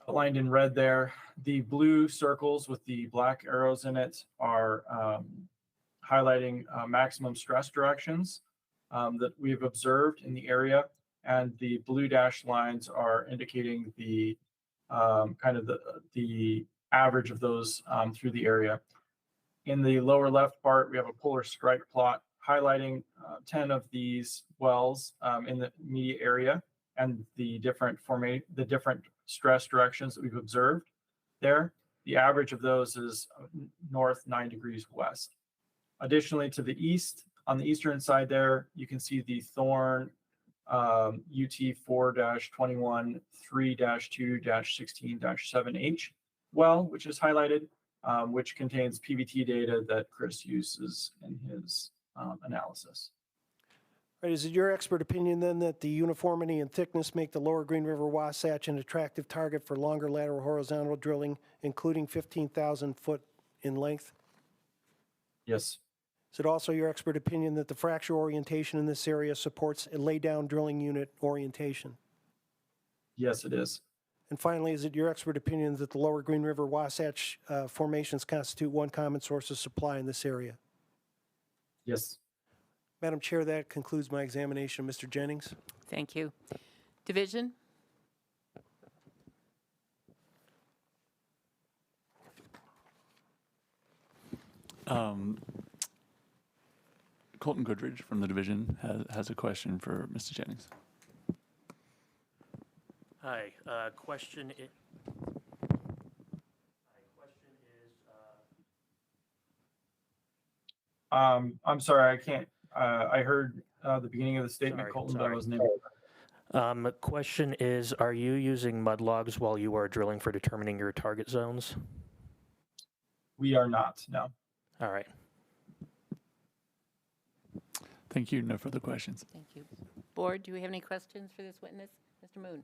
outlined in red there. The blue circles with the black arrows in it are highlighting maximum stress directions that we've observed in the area, and the blue dashed lines are indicating the kind of the average of those through the area. In the lower left part, we have a polar strike plot highlighting 10 of these wells in the immediate area, and the different stress directions that we've observed there. The average of those is north 9 degrees west. Additionally, to the east, on the eastern side there, you can see the Thorn UT 4-21 3-2-16-7H well, which is highlighted, which contains PVT data that Chris uses in his analysis. Right, is it your expert opinion then that the uniformity and thickness make the lower Green River Wasatch an attractive target for longer lateral horizontal drilling, including 15,000 foot in length? Yes. Is it also your expert opinion that the fracture orientation in this area supports a lay-down drilling unit orientation? Yes, it is. And finally, is it your expert opinion that the lower Green River Wasatch formations constitute one common source of supply in this area? Yes. Madam Chair, that concludes my examination of Mr. Jennings. Thank you. Division? Colton Goodridge from the division has a question for Mr. Jennings. Hi, question is, I'm sorry, I can't, I heard the beginning of the statement, Sorry, Colton, but sorry. I wasn't able. question is, are you using mud logs while you are drilling for determining your target zones? We are not, no. All right. Thank you. No further questions. Thank you. Board, do we have any questions for this witness? Mr. Moon?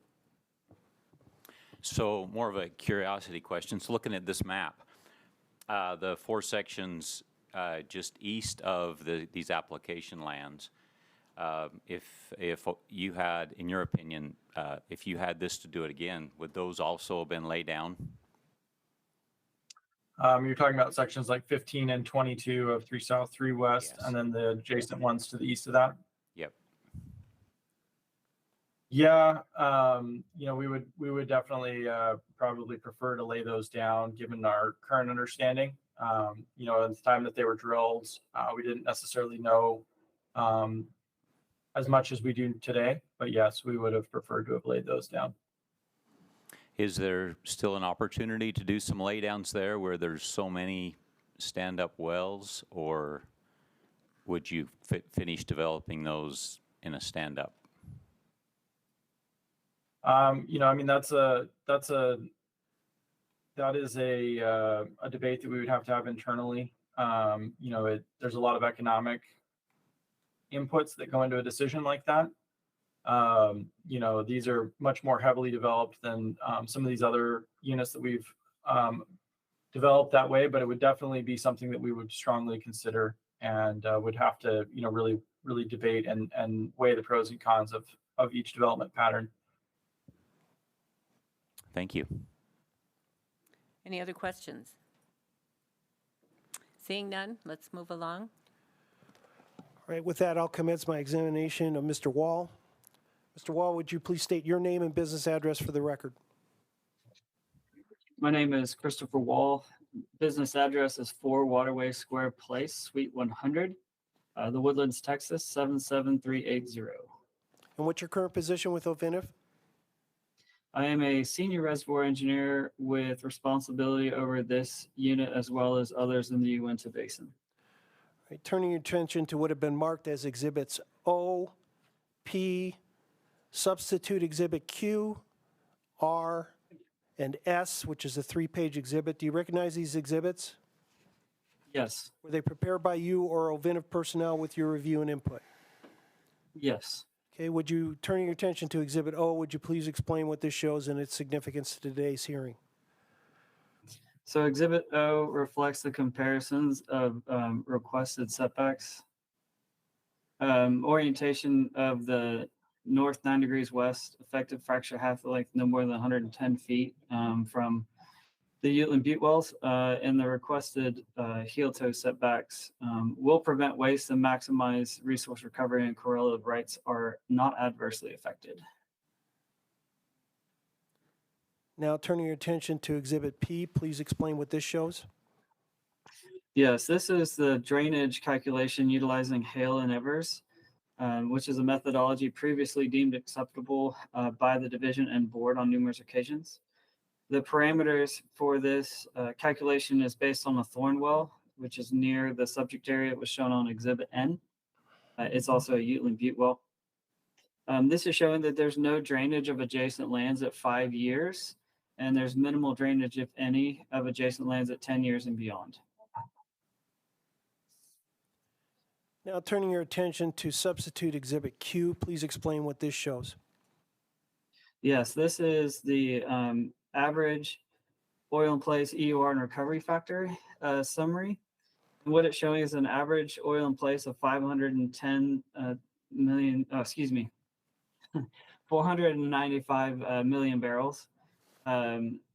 So more of a curiosity question. So looking at this map, the 4 sections just east of these application lands, if you had, in your opinion, if you had this to do it again, would those also have been laid down? You're talking about sections like 15 and 22 of 3 South, 3 West, Yes. and then the adjacent ones to the east of that? Yep. Yeah, we would definitely probably prefer to lay those down given our current understanding. At the time that they were drilled, we didn't necessarily know as much as we do today, but yes, we would have preferred to have laid those down. Is there still an opportunity to do some laydowns there where there's so many stand-up wells, or would you finish developing those in a stand-up? That is a debate that we would have to have internally. There's a lot of economic inputs that go into a decision like that. These are much more heavily developed than some of these other units that we've developed that way, but it would definitely be something that we would strongly consider and would have to, really, really debate and weigh the pros and cons of each development pattern. Thank you. Any other questions? Seeing none, let's move along. All right, with that, I'll commence my examination of Mr. Wall. Mr. Wall, would you please state your name and business address for the record? My name is Christopher Wall. Business address is 4 Waterway Square Place, Suite 100, The Woodlands, Texas, 77380. And what's your current position with OVINTIV? I am a senior reservoir engineer with responsibility over this unit as well as others in the Uinta Basin. All right, turning your attention to what have been marked as exhibits O, P, substitute exhibit Q, R, and S, which is a 3-page exhibit. Do you recognize these exhibits? Yes. Were they prepared by you or OVINTIV personnel with your review and input? Yes. Okay, would you, turning your attention to exhibit O, would you please explain what this shows and its significance to today's hearing? So Exhibit O reflects the comparisons of requested setbacks. Orientation of the north 9 degrees west, effective fracture half length no more than 110 feet from the Uteland Butte wells, and the requested heel toe setbacks will prevent waste and maximize resource recovery, and correlative rights are not adversely affected. Now turning your attention to exhibit P, please explain what this shows. Yes, this is the drainage calculation utilizing Hale and Evers, which is a methodology previously deemed acceptable by the division and board on numerous occasions. The parameters for this calculation is based on a thorn well, which is near the subject area. It was shown on Exhibit N. It's also a Uteland Butte well. This is showing that there's no drainage of adjacent lands at 5 years, and there's minimal drainage, if any, of adjacent lands at 10 years and beyond. Now turning your attention to substitute exhibit Q, please explain what this shows. Yes, this is the average oil in place EUR and recovery factor summary. And what it's showing is an average oil in place of 495 million barrels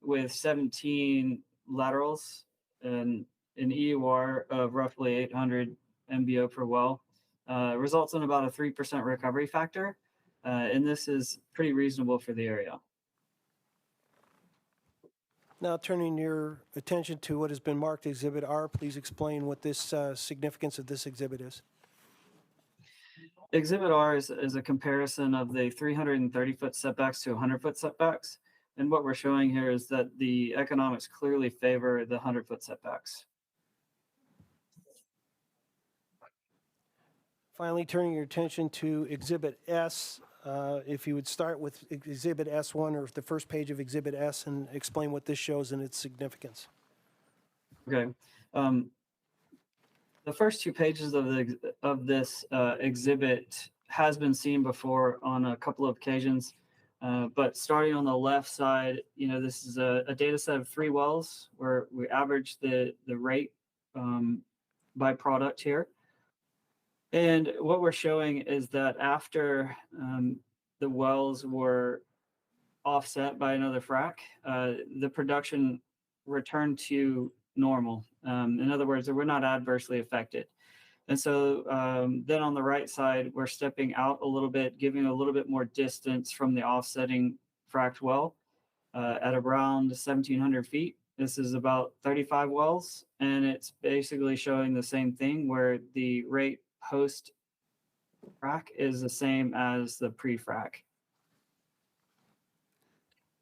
with 17 laterals and an EUR of roughly 800 MBO per well. Results in about a 3% recovery factor. And this is pretty reasonable for the area. Now turning your attention to what has been marked exhibit R, please explain what this significance of this exhibit is. Exhibit R is a comparison of the 330-foot setbacks to 100-foot setbacks. And what we're showing here is that the economics clearly favor the 100-foot setbacks. Finally, turning your attention to exhibit S, if you would start with exhibit S1 or the first page of exhibit S and explain what this shows and its significance. Okay. The first 2 pages of this exhibit has been seen before on a couple of occasions. But starting on the left side, this is a data set of 3 wells where we average the rate by product here. And what we're showing is that after the wells were offset by another frac, the production returned to normal. In other words, we're not adversely affected. And so then on the right side, we're stepping out a little bit, giving a little bit more distance from the offsetting fracked well at around 1,700 feet. This is about 35 wells, and it's basically showing the same thing where the rate post frac is the same as the pre-frac.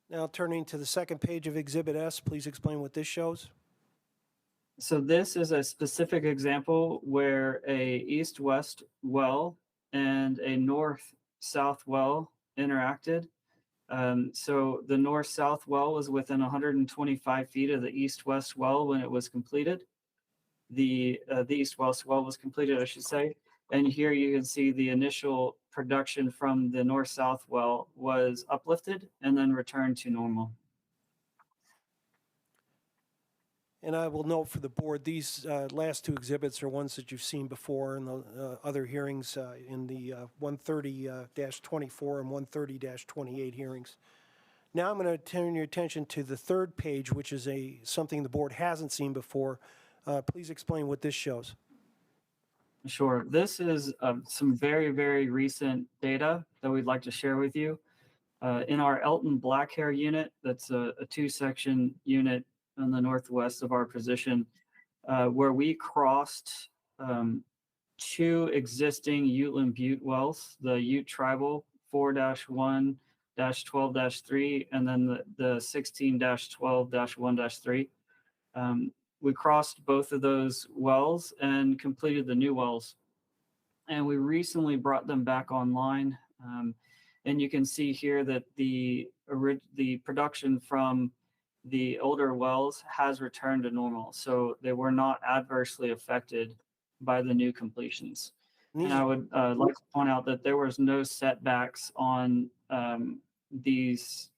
Now turning to the second page of Exhibit S, please explain what this shows. So this is a specific example where a east-west well and a north-south well interacted. So the north-south well was within 125 feet of the east-west well when it was completed. The east-west well was completed, I should say. And here you can see the initial production from the north-south well was uplifted and then returned to normal. And I will note for the board, these last 2 exhibits are ones that you've seen before in the other hearings in the 130-24 and 130-28 hearings. Now I'm going to turn your attention to the third page, which is something the board hasn't seen before. Please explain what this shows. Sure. This is some very, very recent data that we'd like to share with you. In our Elton Black Hair unit, that's a 2-section unit in the northwest of our position, where we crossed 2 existing Uteland Butte wells, the Ute Tribal 4-1-12-3, and then the 16-12-1-3. We crossed both of those wells and completed the new wells. And we recently brought them back online. And you can see here that the production from the older wells has returned to normal. So they were not adversely affected by the new completions. And I would like to point out that there was no setbacks on these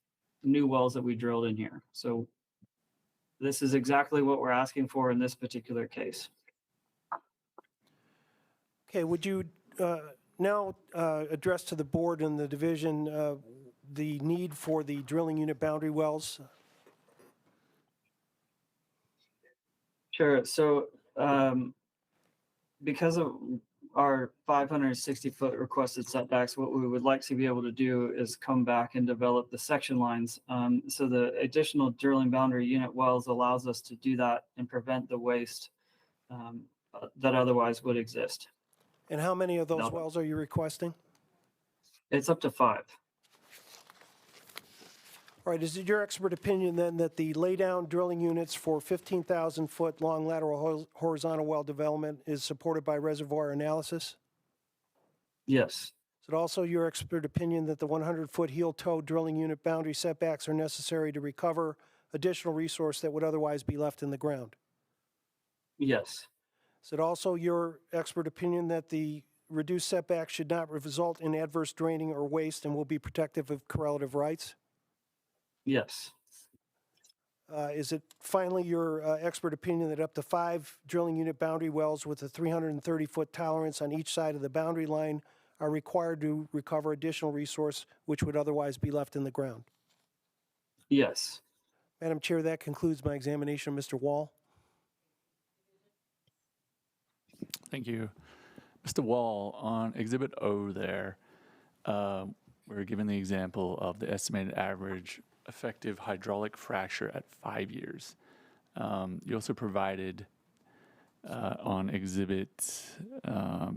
new wells that we drilled in here. So this is exactly what we're asking for in this particular case. Okay, would you now address to the board and the division the need for the drilling unit boundary wells? Sure. So because of our 560-foot requested setbacks, what we would like to be able to do is come back and develop the section lines. So the additional drilling boundary unit wells allows us to do that and prevent the waste that otherwise would exist. And how many of those wells are you requesting? It's up to 5. All right, is it your expert opinion then that the laydown drilling units for 15,000-foot long lateral horizontal well development is supported by reservoir analysis? Yes. Is it also your expert opinion that the 100-foot heel-toe drilling unit boundary setbacks are necessary to recover additional resource that would otherwise be left in the ground? Yes. Is it also your expert opinion that the reduced setbacks should not result in adverse draining or waste and will be protective of correlative rights? Yes. Is it finally your expert opinion that up to 5 drilling unit boundary wells with a 330-foot tolerance on each side of the boundary line are required to recover additional resource which would otherwise be left in the ground? Yes. Madam Chair, that concludes my examination of Mr. Wall. Thank you. Mr. Wall, on Exhibit O there, we're given the example of the estimated average effective hydraulic fracture at 5 years. You also provided on Exhibit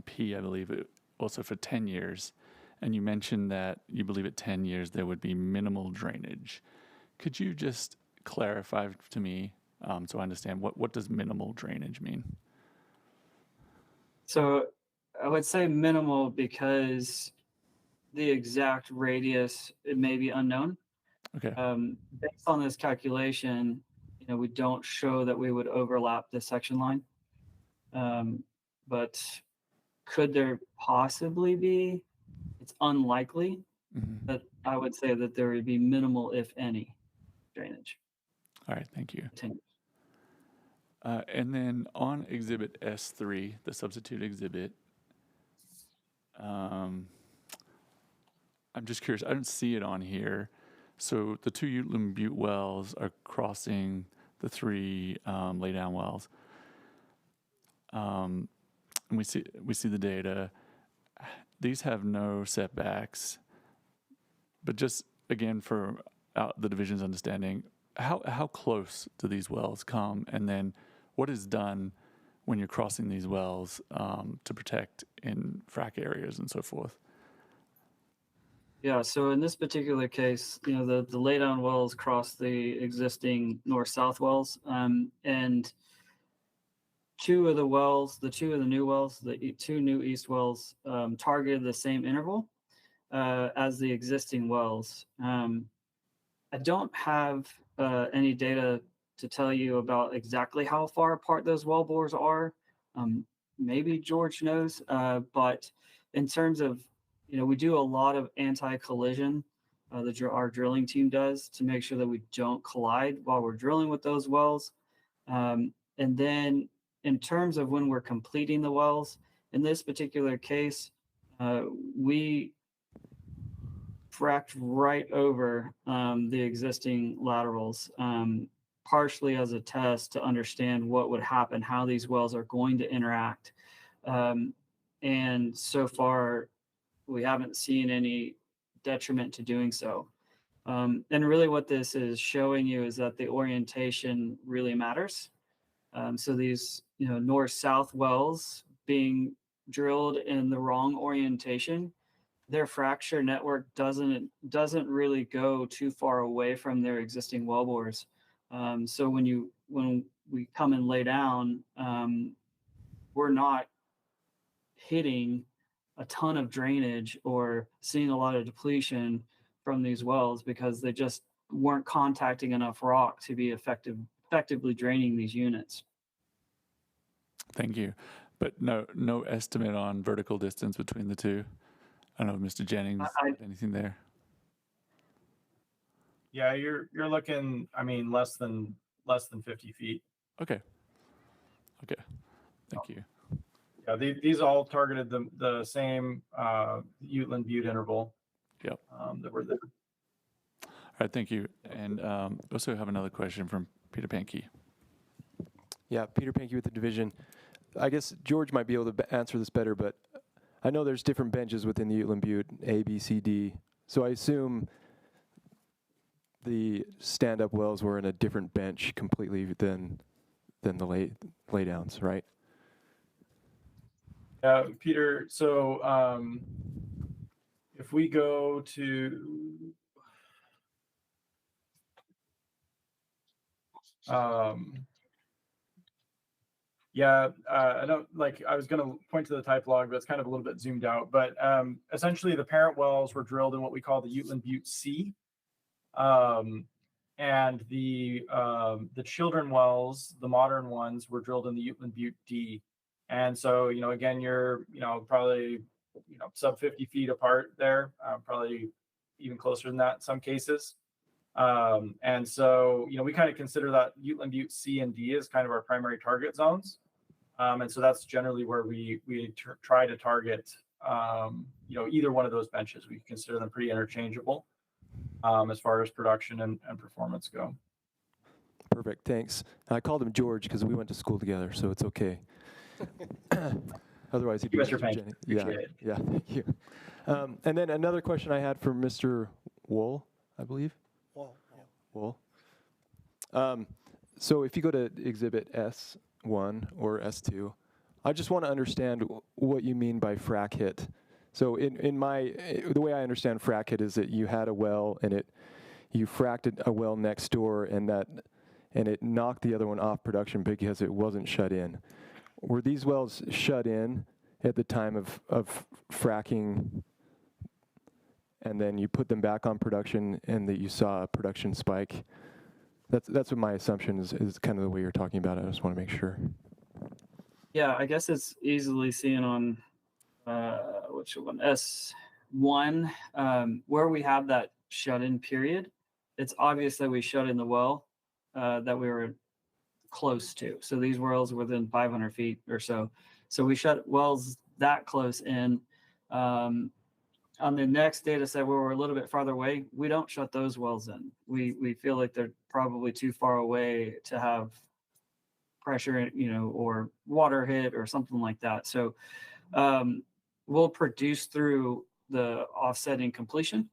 P, I believe, also for 10 years, and you mentioned that you believe at 10 years there would be minimal drainage. Could you just clarify to me so I understand what does minimal drainage mean? So I would say minimal because the exact radius, it may be unknown. Okay. Based on this calculation, we don't show that we would overlap the section line. But could there possibly be? It's unlikely, but I would say that there would be minimal, if any, drainage. All right, thank you. Continue. And then on Exhibit S3, the substitute exhibit, I'm just curious, I don't see it on here. So the 2 Uteland Butte wells are crossing the 3 laydown wells. And we see the data. These have no setbacks, but just again for the division's understanding, how close do these wells come, and then what is done when you're crossing these wells to protect in frac areas and so forth? Yeah, so in this particular case, the laydown wells cross the existing north-south wells, and 2 of the wells, the 2 of the new wells, the 2 new east wells, targeted the same interval as the existing wells. I don't have any data to tell you about exactly how far apart those well bores are. Maybe George knows, but in terms of, we do a lot of anti-collision. Our drilling team does, to make sure that we don't collide while we're drilling with those wells. And then in terms of when we're completing the wells, in this particular case, we fracked right over the existing laterals, partially as a test to understand what would happen, how these wells are going to interact. And so far, we haven't seen any detriment to doing so. And really what this is showing you is that the orientation really matters. So these, north-south wells being drilled in the wrong orientation, their fracture network doesn't really go too far away from their existing wellbores. So when we come and lay down, we're not hitting a ton of drainage or seeing a lot of depletion from these wells because they just weren't contacting enough rock to be effectively draining these units. Thank you. But no estimate on vertical distance between the 2? I don't know if Mr. Jennings had anything there. Yeah, you're looking, less than 50 feet. Okay. Thank you. Yeah, these all targeted the same Uteland Butte interval. Yep. That were there. All right, thank you. And also have another question from Peter Pankey. Yeah, Peter Pankey with the division. I guess George might be able to answer this better, but I know there's different benches within the Uteland Butte, A, B, C, D. So I assume the stand-up wells were in a different bench completely than the laydowns, right? Peter, so if we go to I don't I was going to point to the type log, but it's kind of a little bit zoomed out. But essentially, the parent wells were drilled in what we call the Uteland Butte C, and the children wells, the modern ones, were drilled in the Uteland Butte D. And so, again, you're probably sub 50 feet apart there, probably even closer than that in some cases. And so, we kind of consider that Uteland Butte C and D as kind of our primary target zones. And so that's generally where we try to target, either one of those benches. We consider them pretty interchangeable as far as production and performance go. Perfect, thanks. I called him George because we went to school together, so it's okay. Otherwise, he'd be Mr. Jennings. Yeah, thank you. And then another question I had for Mr. Wool, I believe. Wool. So if you go to Exhibit S1 or S2, I just want to understand what you mean by frac hit. So the way I understand frac hit is that you had a well and you fracked a well next door and it knocked the other one off production because it wasn't shut in. Were these wells shut in at the time of fracking, and then you put them back on production and that you saw a production spike? That's what my assumption is kind of the way you're talking about it. I just want to make sure. Yeah, I guess it's easily seen on which one? One, where we have that shut-in period, it's obvious that we shut in the well that we were close to. So these wells within 500 feet or so. So we shut wells that close in. On the next data set where we're a little bit farther away, we don't shut those wells in. We feel like they're probably too far away to have pressure, or water hit or something like that. So we'll produce through the offsetting completion.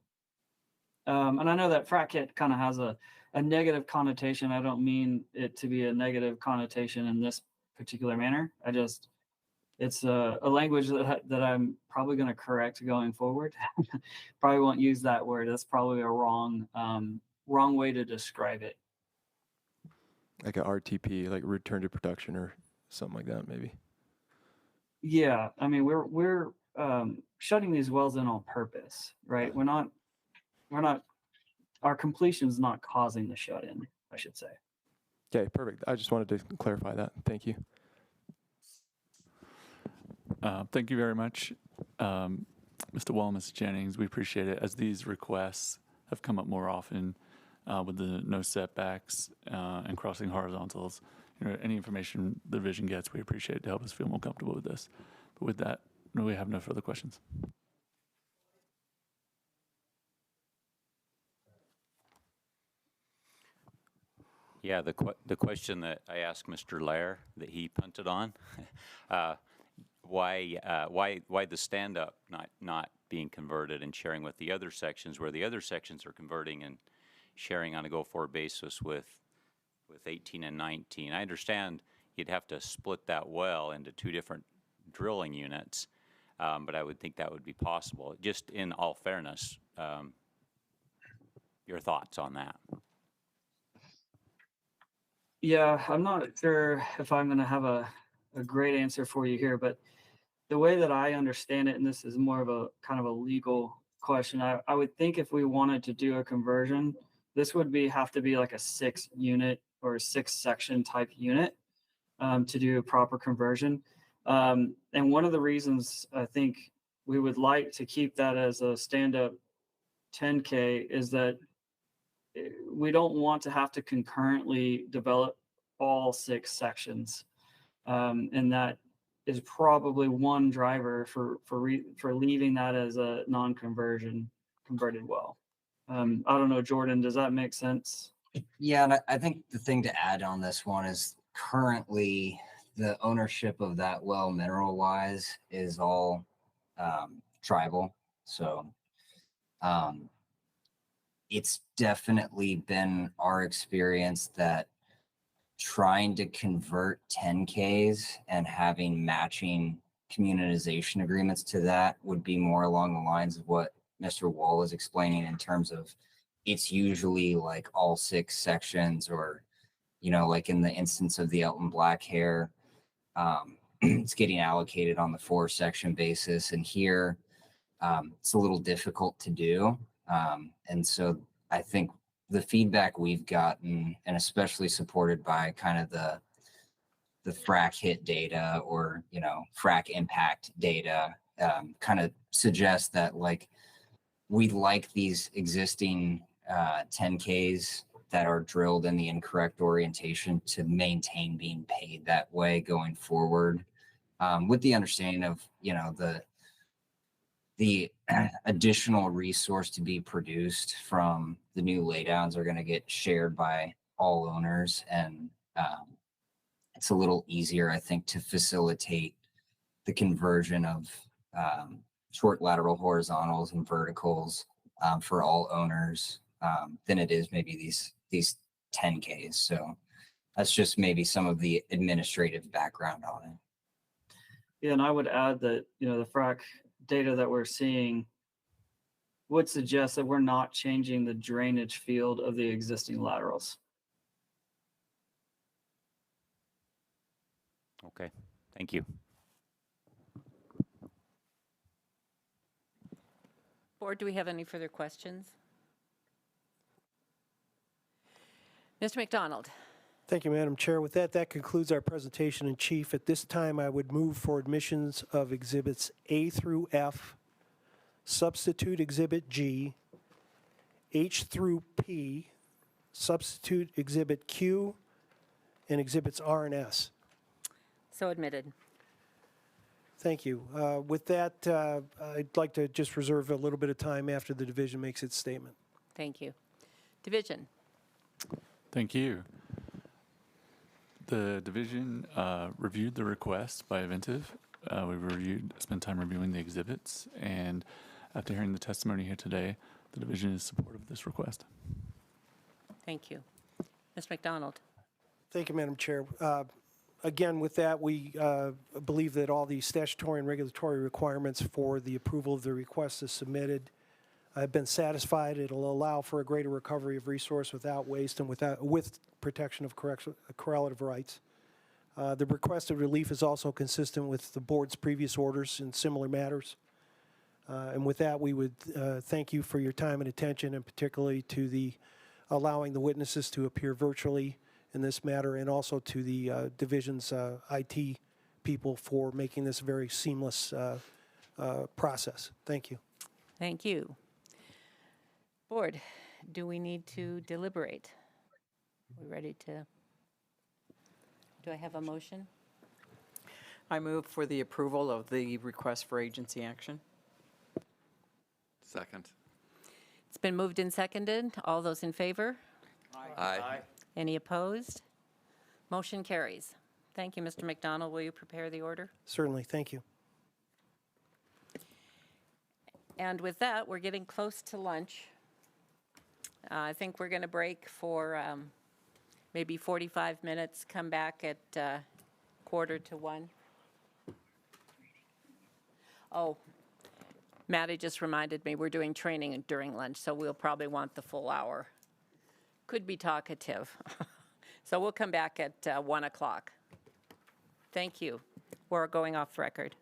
And I know that frac hit kind of has a negative connotation. I don't mean it to be a negative connotation in this particular manner. It's a language that I'm probably going to correct going forward. Probably won't use that word. That's probably a wrong way to describe it. Like a RTP, like return to production or something like that, maybe. Yeah, I mean we're shutting these wells in on purpose, right? We're not. Our completion's not causing the shut in, I should say. Okay, perfect. I just wanted to clarify that. Thank you. Thank you very much, Mr. Wall, Ms. Jennings. We appreciate it. As these requests have come up more often with the no setbacks and crossing horizontals, any information the division gets, we appreciate it to help us feel more comfortable with this. But with that, we have no further questions. Yeah, the question that I asked Mr. Lair that he punted on, why the stand-up not being converted and sharing with the other sections, where the other sections are converting and sharing on a go-forward basis with 18 and 19. I understand you'd have to split that well into two different drilling units, but I would think that would be possible. Just in all fairness, your thoughts on that? Yeah, I'm not sure if I'm going to have a great answer for you here, but the way that I understand it, and this is more of a kind of a legal question, I would think if we wanted to do a conversion, this would have to be like a 6-unit or a 6-section type unit to do a proper conversion. And one of the reasons I think we would like to keep that as a stand-up 10K is that we don't want to have to concurrently develop all 6 sections. And that is probably one driver for leaving that as a non-converted well. I don't know, Jordan, does that make sense? Yeah, and I think the thing to add on this one is currently the ownership of that well mineral-wise is all tribal. So it's definitely been our experience that trying to convert 10Ks and having matching communitization agreements to that would be more along the lines of what Mr. Wall is explaining in terms of it's usually like all 6 sections or, like in the instance of the Elton Black Hair, it's getting allocated on the 4-section basis. And here it's a little difficult to do. And so I think the feedback we've gotten, and especially supported by kind of the frac hit data or, frac impact data, kind of suggests that we like these existing 10Ks that are drilled in the incorrect orientation to maintain being paid that way going forward, with the understanding of, the additional resource to be produced from the new laydowns are going to get shared by all owners. And it's a little easier, I think, to facilitate the conversion of short lateral horizontals and verticals for all owners than it is maybe these 10Ks. So that's just maybe some of the administrative background on it. Yeah, and I would add that, the frac data that we're seeing would suggest that we're not changing the drainage field of the existing laterals. Okay, thank you. Board, do we have any further questions? Mr. McDonald. Thank you, Madam Chair. With that concludes our presentation in chief. At this time, I would move for admissions of exhibits A through F, substitute Exhibit G, H through P, substitute Exhibit Q, and Exhibits R and S. So admitted. Thank you. With that, I'd like to just reserve a little bit of time after the division makes its statement. Thank you. Division. Thank you. The division reviewed the request by OVINTIV. We spent time reviewing the exhibits, and after hearing the testimony here today, the division is supportive of this request. Thank you. Ms. McDonald. Thank you, Madam Chair. Again, with that, we believe that all the statutory and regulatory requirements for the approval of the request as submitted have been satisfied. It'll allow for a greater recovery of resource without waste and with protection of correlative rights. The requested relief is also consistent with the board's previous orders in similar matters. And with that, we would thank you for your time and attention, and particularly to the allowing the witnesses to appear virtually in this matter, and also to the division's IT people for making this a very seamless process. Thank you. Thank you. Board, do we need to deliberate? We ready to? Do I have a motion? I move for the approval of the request for agency action. Second. It's been moved and seconded. All those in favor? Aye. Any opposed? Motion carries. Thank you, Mr. McDonald. Will you prepare the order? Certainly. Thank you. And with that, we're getting close to lunch. I think we're going to break for maybe 45 minutes, come back at 12:45. Oh, Maddie just reminded me we're doing training during lunch, so we'll probably want the full hour. Could be talkative. So we'll come back at 1 o'clock. Thank you. We're going off the record.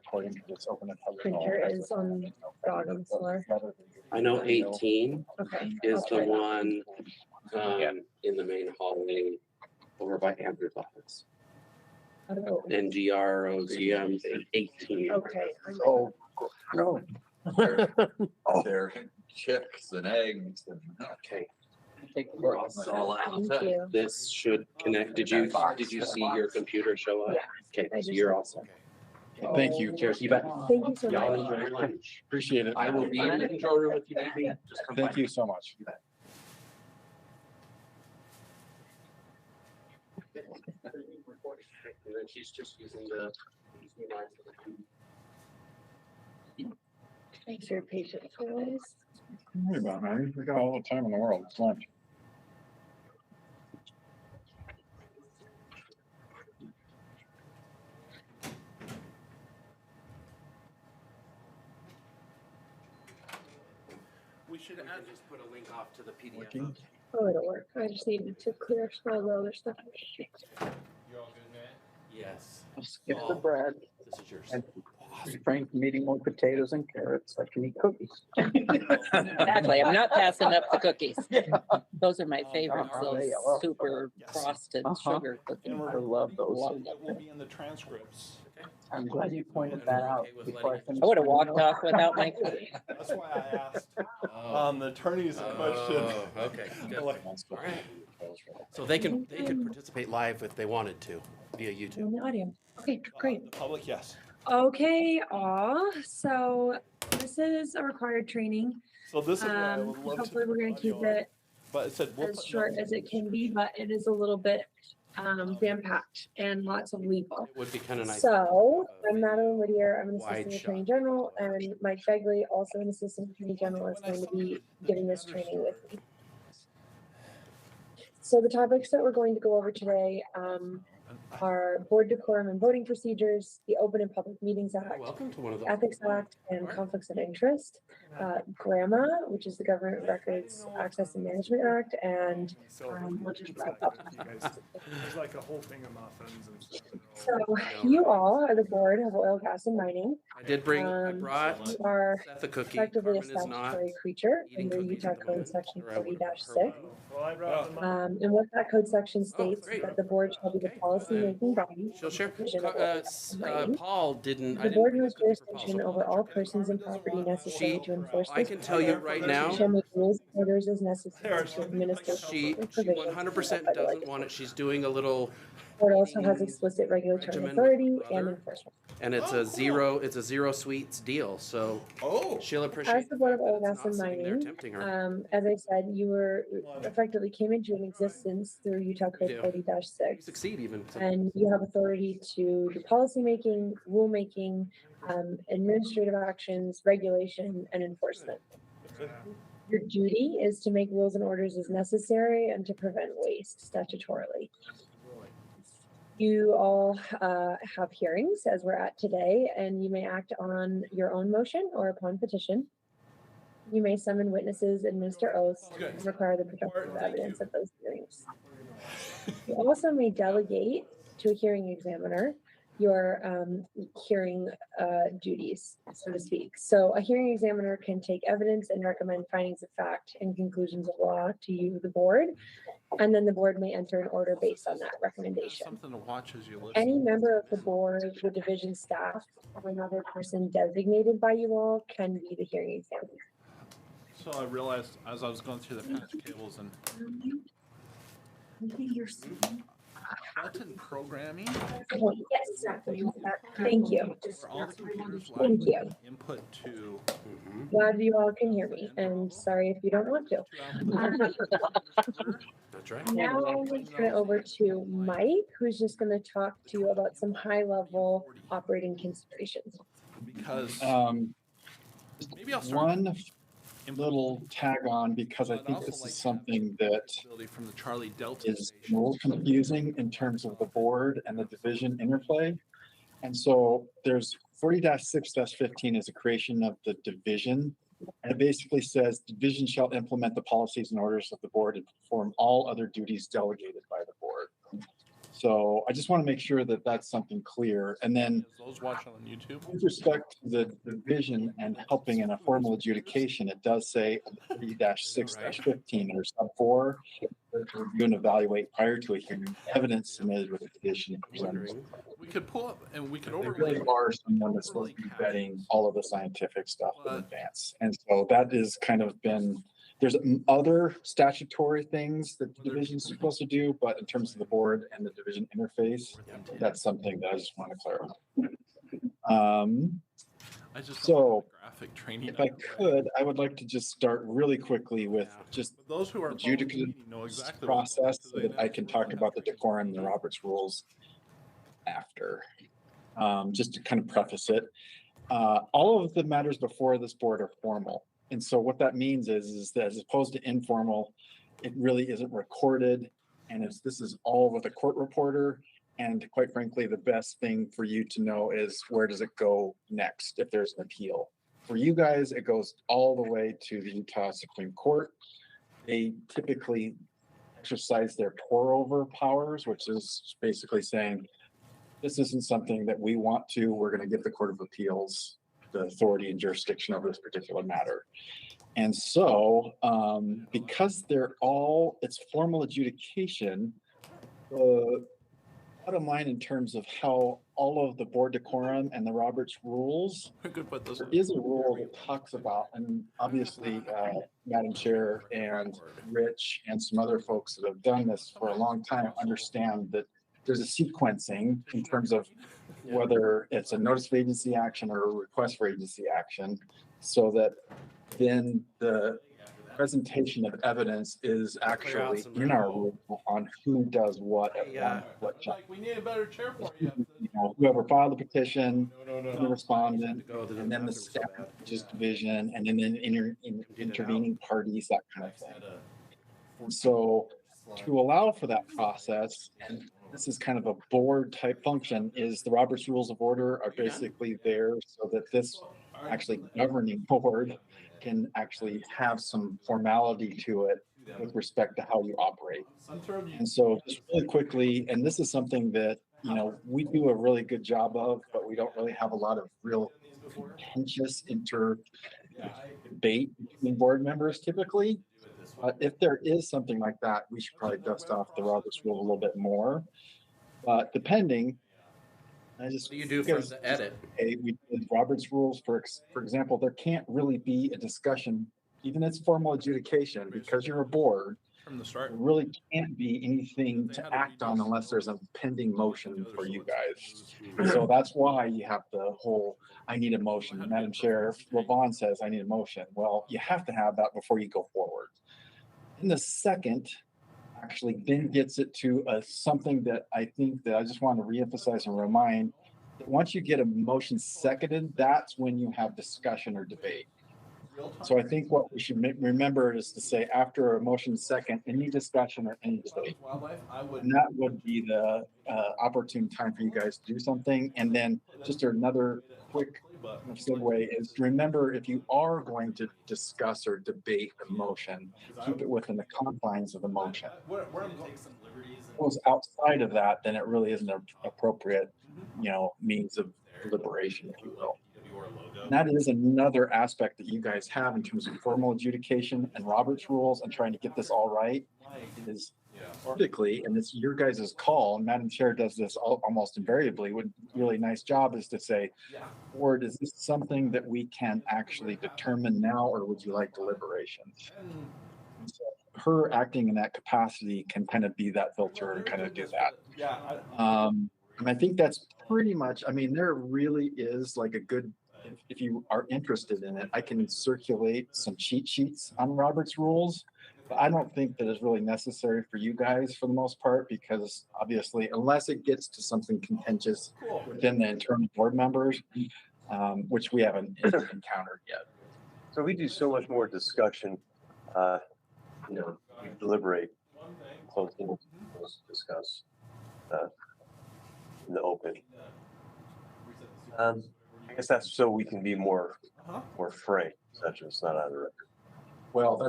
recording because it's open and public. Printer is on bottom floor. I know 18 Okay. is I'll the try that. one in the main hallway over by Andrew's office. NGROGM 18. Okay. Oh, no. They're chicks and eggs and. Okay. We're all out. Thank you. This should connect. Did you see your computer show up? Yeah. Okay, so you're all set. Thank you. Cheers. You bet. Thank you so Y'all much. enjoy your lunch. Appreciate it. I will be in the control room if you need me. Just come Thank by. you so much. And then she's just using the. Thanks for your patience, guys. Don't worry about it, man. We got all the time in the world. It's lunch. We should just put a link off to the PDF. Working. Oh, it'll work. I just needed to clear some of the other stuff. You all good, Matt? Yes. I'll skip the bread. This is yours. And refrain from eating more potatoes and carrots. I can eat cookies. Exactly. I'm not passing up the cookies. Those are my favorites, Are those they? Oh, super frosted sugar cookies. I love those. Love them. It will be in the transcripts. I'm glad you pointed that out before I finished. I would have my walked notes. off without my cookie. That's why I asked the attorney's Okay. Good. All right. So they could participate live if they wanted to via YouTube. In the audience. Okay, great. The public, yes. Okay, so this is a required training. So this is what I would love to. Hopefully we're gonna keep it But it said we'll as put short notes as it can be, but it is a little bit jam-packed and lots of legal. It would be kind of nice. So I'm Madeline Whittier. I'm an Wide assistant shot. attorney general, and Mike Begley, also an assistant attorney general, is going to be giving this training with me. So the topics that we're going to go over today are board decorum and voting procedures, the Open and Public Meetings Act, Welcome to one of the those. Ethics Act and conflicts of interest, GRAMA, which is the Government Records Access and Management Act, and we'll just wrap up. There's like a whole thing of muffins and stuff. So you all are the Board of Oil, Gas, and Mining. I did bring, I brought You are Seth a cookie. effectively a Carmen is not statutory creature eating under cookies Utah at the moment, Code Section or I would've 40-6. Well, I brought them up. And what that code section states is great. that the board shall be the policy-making body. She'll share. Division of oil, gas, and mining. Paul didn't. I The didn't board bring a has cookie for Paul, jurisdiction so over Paul all check it. persons and property necessary to enforce I this. can tell you right now, She shall make rules and orders as necessary to administer she certain provisions 100% doesn't want it. She's doing a little, The board also has explicit regulatory regimen authority with and brother. enforcement. and it's a zero sweets deal. So she'll appreciate. As the Board of that Oil, it's Gas, not and sitting there Mining, tempting her. as I said, you were effectively came into an existence through Utah Code do. 40-6. Succeed even. And you have authority to do policymaking, rulemaking, administrative actions, regulation, and enforcement. Your duty is to make rules and orders as necessary and to prevent waste statutorily. You all have hearings, as we're at today, and you may act on your own motion or upon petition. You may summon witnesses, administer oaths, and require the production of evidence at those hearings. You also may delegate to a hearing examiner your hearing duties, so to speak. So a hearing examiner can take evidence and recommend findings of fact and conclusions of law to you, the board, and then the board may enter an order based on that recommendation. Something to watch as you listen. Any member of the board, the division staff, or another person designated by you all can be the hearing examiner. So I realized as I was going through the patch cables and that's in programming. Yes, thank you. For all the computers Thank you. input to. Glad you all can hear me, and sorry if you don't want to. That's right. Now I'm going to turn it over to Mike, who's just going to talk to you about some high-level operating considerations. Because maybe I'll start one little tag on, because I think this is something that from the Charlie Delta is a little confusing in terms of the board and the division interplay. And so there's 40-6-15 is a creation of the division. And it basically says division shall implement the policies and orders of the board and perform all other duties delegated by the board. So I just want to make sure that that's something clear. And then Those watching on YouTube. with respect to the division and helping in a formal adjudication, it does say 3-6-15 or sub 4, to review and evaluate prior to a hearing, evidence submitted with the petition presented. We could pull up and we could They overlay. really are someone that's supposed to be vetting all of the scientific stuff in advance. And so that is kind of been, there's other statutory things that the division is supposed to do, but in terms of the board and the division interface, that's something that I just want to clarify. I just So graphic training. if I could, I would like to just start really quickly with just Those who are adjudicative process so that I can talk about the decorum and the Roberts rules after. Just to kind of preface it, all of the matters before this board are formal. And so what that means is that as opposed to informal, it really isn't recorded. And this is all with a court reporter. And quite frankly, the best thing for you to know is where does it go next if there's an appeal. For you guys, it goes all the way to the Utah Supreme Court. They typically exercise their pour-over powers, which is basically saying, this isn't something that we want to, we're going to give the Court of Appeals the authority and jurisdiction over this particular matter. And so, because it's formal adjudication, bottom line in terms of how all of the board decorum and the Roberts rules, there is a rule that talks about, and obviously Madam Chair and Rich and some other folks that have done this for a long time understand that there's a sequencing in terms of whether it's a notice of agency action or a request for agency action, so that then the presentation of evidence is actually in our rule on who does what at what time. We need a better chair for you. You know, whoever filed the petition, the respondent, and then the staff division, and then intervening parties, that kind of thing. And so to allow for that process, and this is kind of a board type function, is the Roberts Rules of Order are basically there so that this actually governing board can actually have some formality to it with respect to how you operate. And so just really quickly, and this is something that, you know, we do a really good job of, but we don't really have a lot of real contentious debate between board members typically. If there is something like that, we should probably dust off the Roberts Rule a little bit more. But depending, What do you do for the edit? We did Roberts Rules, for example, there can't really be a discussion, even if it's formal adjudication, because you're a board. From the start. There really can't be anything to act on unless there's a pending motion for you guys. So that's why you have the whole, I need a motion. Madam Chair, Levon says, I need a motion. Well, you have to have that before you go forward. And the second actually then gets it to something that I think that I just want to reemphasize and remind that once you get a motion seconded, that's when you have discussion or debate. So I think what we should remember is to say after a motion second, any discussion or any debate. And that would be the opportune time for you guys to do something. And then just another quick segue is to remember, if you are going to discuss or debate the motion, keep it within the confines of the motion. If it goes outside of that, then it really isn't an appropriate, means of deliberation, if you will. And that is another aspect that you guys have in terms of formal adjudication and Roberts Rules and trying to get this all right. Is typically, and it's your guys' call, and Madam Chair does this almost invariably, would really nice job is to say, Board, is this something that we can actually determine now, or would you like deliberations? And so her acting in that capacity can kind of be that filter and kind of do that. And I think that's pretty much, there really is like a good, if you are interested in it, I can circulate some cheat sheets on Robert's Rules. But I don't think that is really necessary for you guys for the most part, because obviously, unless it gets to something contentious within the internal board members, which we haven't encountered yet. So we do so much more discussion, we deliberate, close to discuss in the open. I guess that's so we can be more frank, such as not on the record. Well,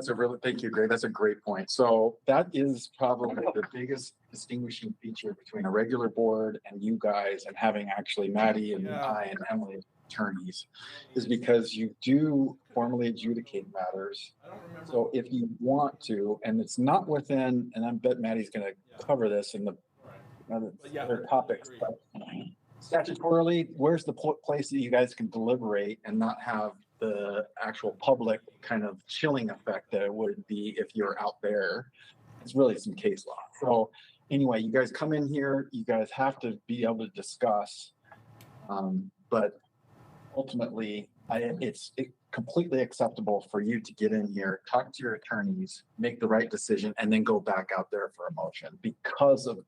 thank you, Greg. That's a great point. So that is probably the biggest distinguishing feature between a regular board and you guys and having actually Maddie and I and Emily attorneys is because you do formally adjudicate matters. So if you want to, and it's not within, and I bet Maddie's going to cover this in the other topics, but statutorily, where's the place that you guys can deliberate and not have the actual public kind of chilling effect that it would be if you're out there? It's really some case law. So anyway, you guys come in here, you guys have to be able to discuss, but ultimately it's completely acceptable for you to get in here, talk to your attorneys, make the right decision, and then go back out there for a motion because of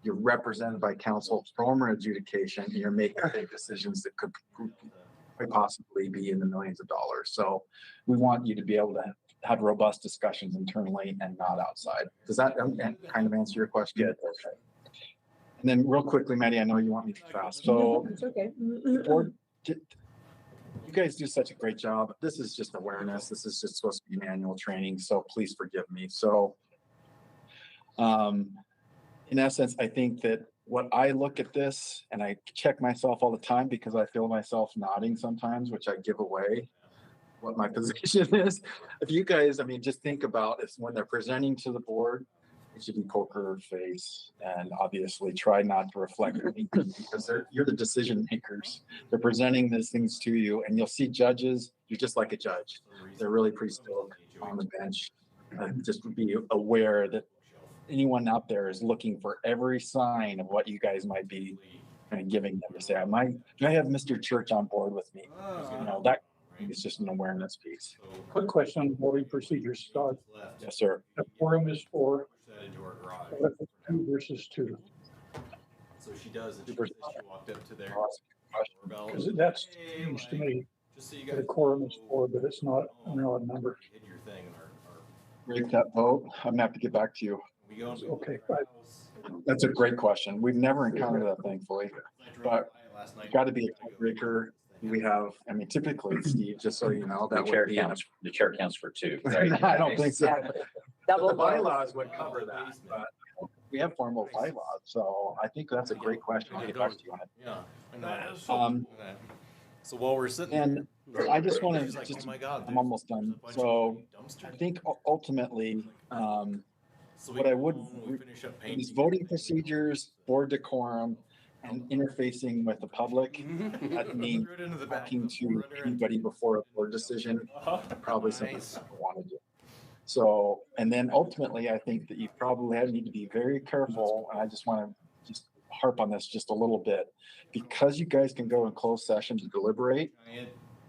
you're represented by counsel from adjudication, and you're making big decisions that could possibly be in the millions of dollars. So we want you to be able to have robust discussions internally and not outside. Does that kind of answer your question? Yeah. Okay. And then real quickly, Maddie, I know you want me to fast. So It's okay. you guys do such a great job. This is just awareness. This is just supposed to be an annual training. So please forgive me. So in essence, I think that what I look at this and I check myself all the time because I feel myself nodding sometimes, which I give away what my position is. If you guys, I mean, just think about is when they're presenting to the board, it should be poker face and obviously try not to reflect anything because you're the decision makers. They're presenting these things to you and you'll see judges, you're just like a judge. They're really pretty still on the bench. Just be aware that anyone out there is looking for every sign of what you guys might be kind of giving them to say, do I have Mr. Church on board with me? You know, that is just an awareness piece. Quick question on voting procedures, Scott. Yes, sir. The quorum is for what if it's 2 versus 2. So she does, and she walked up to their doorbell. Because that seems to me that a quorum is 4, but it's not an odd number. Hid your thing in our Break that vote. I'm gonna have to get back to you. Okay, That's a great question. We've never encountered that, thankfully, but got to be a tiebreaker. We have, I mean, typically, Steve, just so you know, that The chair counts for 2. I don't think so. Double The bylaws would cover that, but we have formal bylaws, so I think that's a great question. I'll get back to you on it. Yeah. So while we're sitting, and I just want she's to, like, oh my God, I'm almost done. So I think ultimately, what I would, these voting procedures, board decorum, and interfacing with the public, that means talking to anybody before a board decision, probably something people want to do. So, and then ultimately, I think that you probably need to be very careful, and I just want to just harp on this just a little bit. Because you guys can go in closed session to deliberate,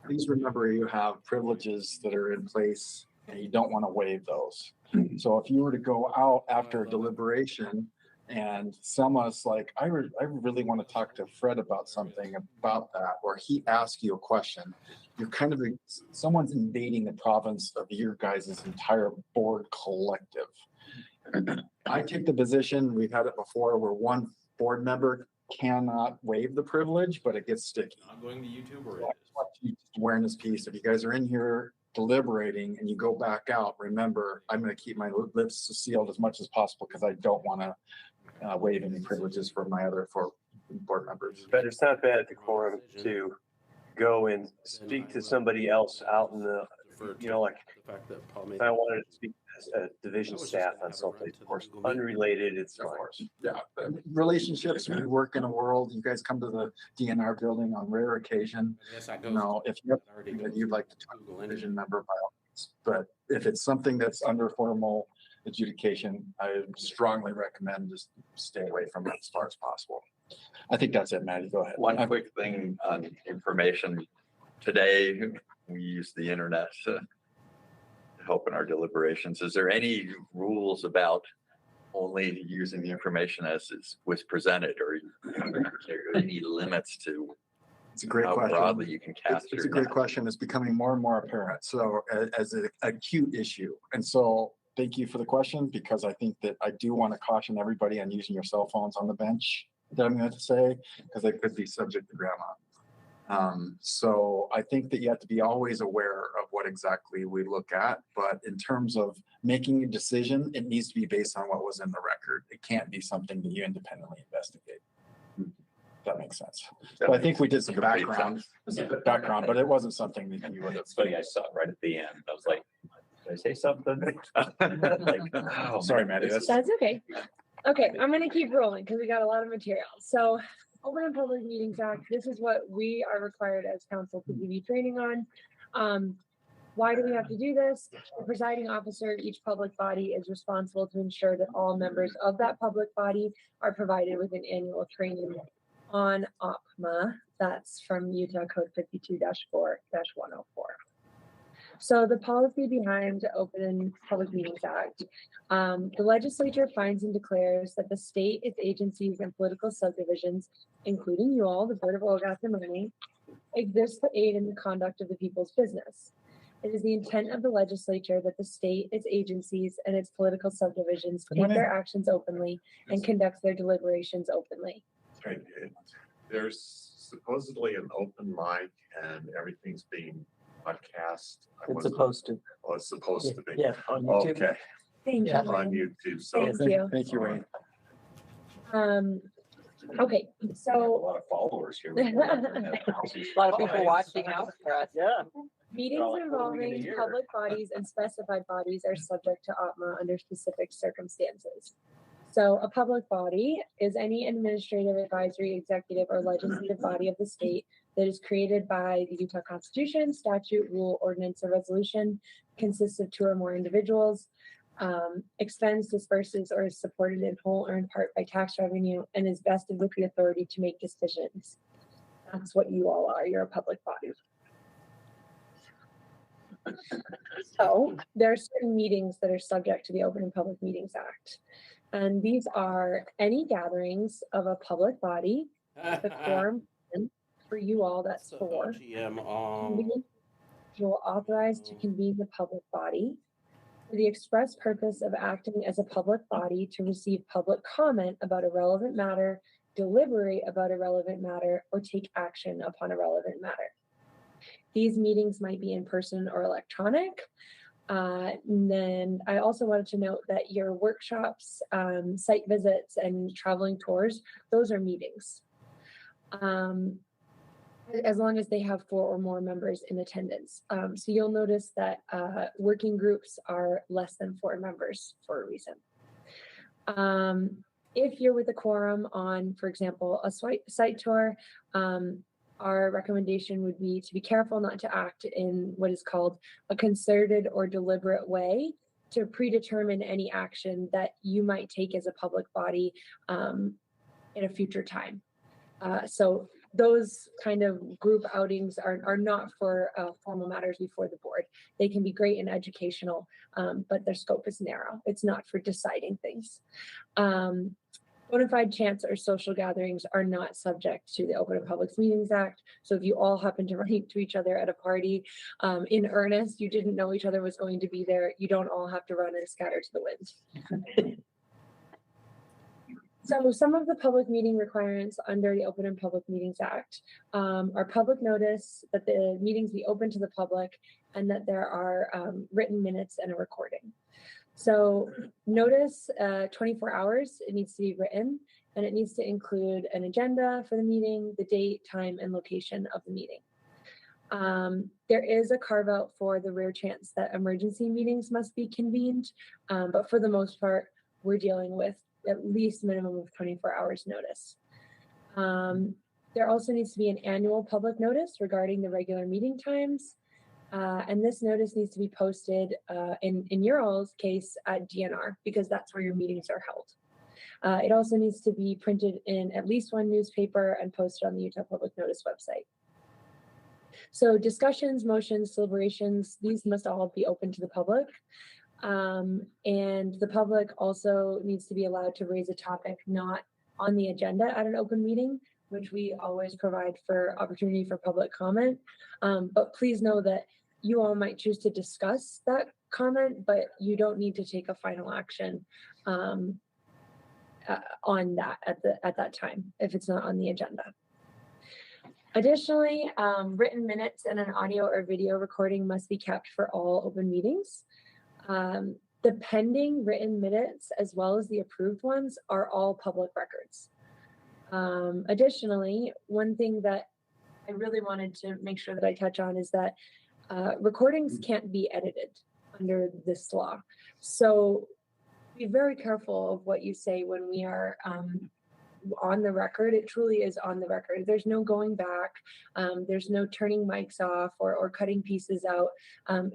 please remember you have privileges that are in place, and you don't want to waive those. So if you were to go out after a deliberation and someone's like, I really want to talk to Fred about something about that, or he asks you a question, you're kind of, someone's invading the province of your guys' entire board collective. I take the position, we've had it before, where one board member cannot waive the privilege, but it gets sticky. I'm going to YouTube or Awareness piece. If you guys are in here deliberating and you go back out, remember, I'm going to keep my lips sealed as much as possible because I don't want to waive any privileges for my other 4 board members. But it's not bad at the quorum to go and speak to somebody else out in the, you know, like if I wanted to speak as a division staff on something, of course, unrelated, it's of course. Yeah, relationships, we work in a world, you guys come to the DNR building on rare occasion. You know, if you have something that you'd like to talk to a division member, by all means. But if it's something that's under formal adjudication, I strongly recommend just stay away from it as far as possible. I think that's it, Maddie, go ahead. One quick thing on information. Today, we use the internet to help in our deliberations. Is there any rules about only using the information as was presented, or are there any limits to It's a great how question. broadly you can cast It's a your great net? question. It's becoming more and more apparent. So as an acute issue. And so thank you for the question, because I think that I do want to caution everybody on using your cell phones on the bench that I'm going to say, because they could be subject to grandma. So I think that you have to be always aware of what exactly we look at, but in terms of making a decision, it needs to be based on what was in the record. It can't be something that you independently investigate. If that makes sense. So I think we did some background, but it wasn't something that you would have. It's funny, I saw it right at the end. I was like, did I say something? Like, oh, Sorry, Maddie. That's okay. Okay, I'm gonna keep rolling because we got a lot of material. So Open and Public Meetings Act, this is what we are required as council to give you training on. Why do we have to do this? The presiding officer of each public body is responsible to ensure that all members of that public body are provided with an annual training on OPMA. That's from Utah Code 52-4-104. So the policy behind the Open and Public Meetings Act, the legislature finds and declares that the state, its agencies, and political subdivisions, including you all, the Board of Ogas and Mining, exist to aid in the conduct of the people's business. It is the intent of the legislature that the state, its agencies, and its political subdivisions take their actions openly and conduct their deliberations openly. Okay. There's supposedly an open mic and everything's being podcast. It's supposed to. Oh, it's supposed to be. Yeah, on YouTube. Okay. Thank you. On YouTube. So Thank you. Thank you, Wayne. Okay, a so lot of followers here. A lot of people watching out for us. Yeah. meetings involving public bodies and specified bodies are subject to OPMA under specific circumstances. So a public body is any administrative, advisory, executive, or legislative body of the state that is created by the Utah Constitution, statute, rule, ordinance, or resolution, consists of 2 or more individuals, expends, disperses, or is supported in whole or in part by tax revenue, and is vested with the authority to make decisions. That's what you all are. You're a public body. So there are certain meetings that are subject to the Open and Public Meetings Act. And these are any gatherings of a public body, the quorum for you all, that's 4. You'll authorize to convene the public body for the express purpose of acting as a public body to receive public comment about a relevant matter, deliberate about a relevant matter, or take action upon a relevant matter. These meetings might be in person or electronic. And then I also wanted to note that your workshops, site visits, and traveling tours, those are meetings. As long as they have 4 or more members in attendance. So you'll notice that working groups are less than 4 members for a reason. If you're with a quorum on, for example, a site tour, our recommendation would be to be careful not to act in what is called a concerted or deliberate way to predetermine any action that you might take as a public body in a future time. So those kind of group outings are not for formal matters before the board. They can be great and educational, but their scope is narrow. It's not for deciding things. Bona fide chants or social gatherings are not subject to the Open and Public Meetings Act. So if you all happen to run into each other at a party in earnest, you didn't know each other was going to be there, you don't all have to run and scatter to the wind. So some of the public meeting requirements under the Open and Public Meetings Act are public notice that the meetings be open to the public and that there are written minutes and a recording. So notice 24 hours, it needs to be written, and it needs to include an agenda for the meeting, the date, time, and location of the meeting. There is a carve out for the rare chance that emergency meetings must be convened, but for the most part, we're dealing with at least minimum of 24 hours notice. There also needs to be an annual public notice regarding the regular meeting times. And this notice needs to be posted in your all's case at DNR because that's where your meetings are held. It also needs to be printed in at least 1 newspaper and posted on the Utah Public Notice website. So discussions, motions, deliberations, these must all be open to the public. And the public also needs to be allowed to raise a topic not on the agenda at an open meeting, which we always provide for opportunity for public comment. But please know that you all might choose to discuss that comment, but you don't need to take a final action on that at that time if it's not on the agenda. Additionally, written minutes and an audio or video recording must be kept for all open meetings. The pending written minutes, as well as the approved ones, are all public records. Additionally, one thing that I really wanted to make sure that I touch on is that recordings can't be edited under this law. So be very careful of what you say when we are on the record. It truly is on the record. There's no going back. There's no turning mics off or cutting pieces out.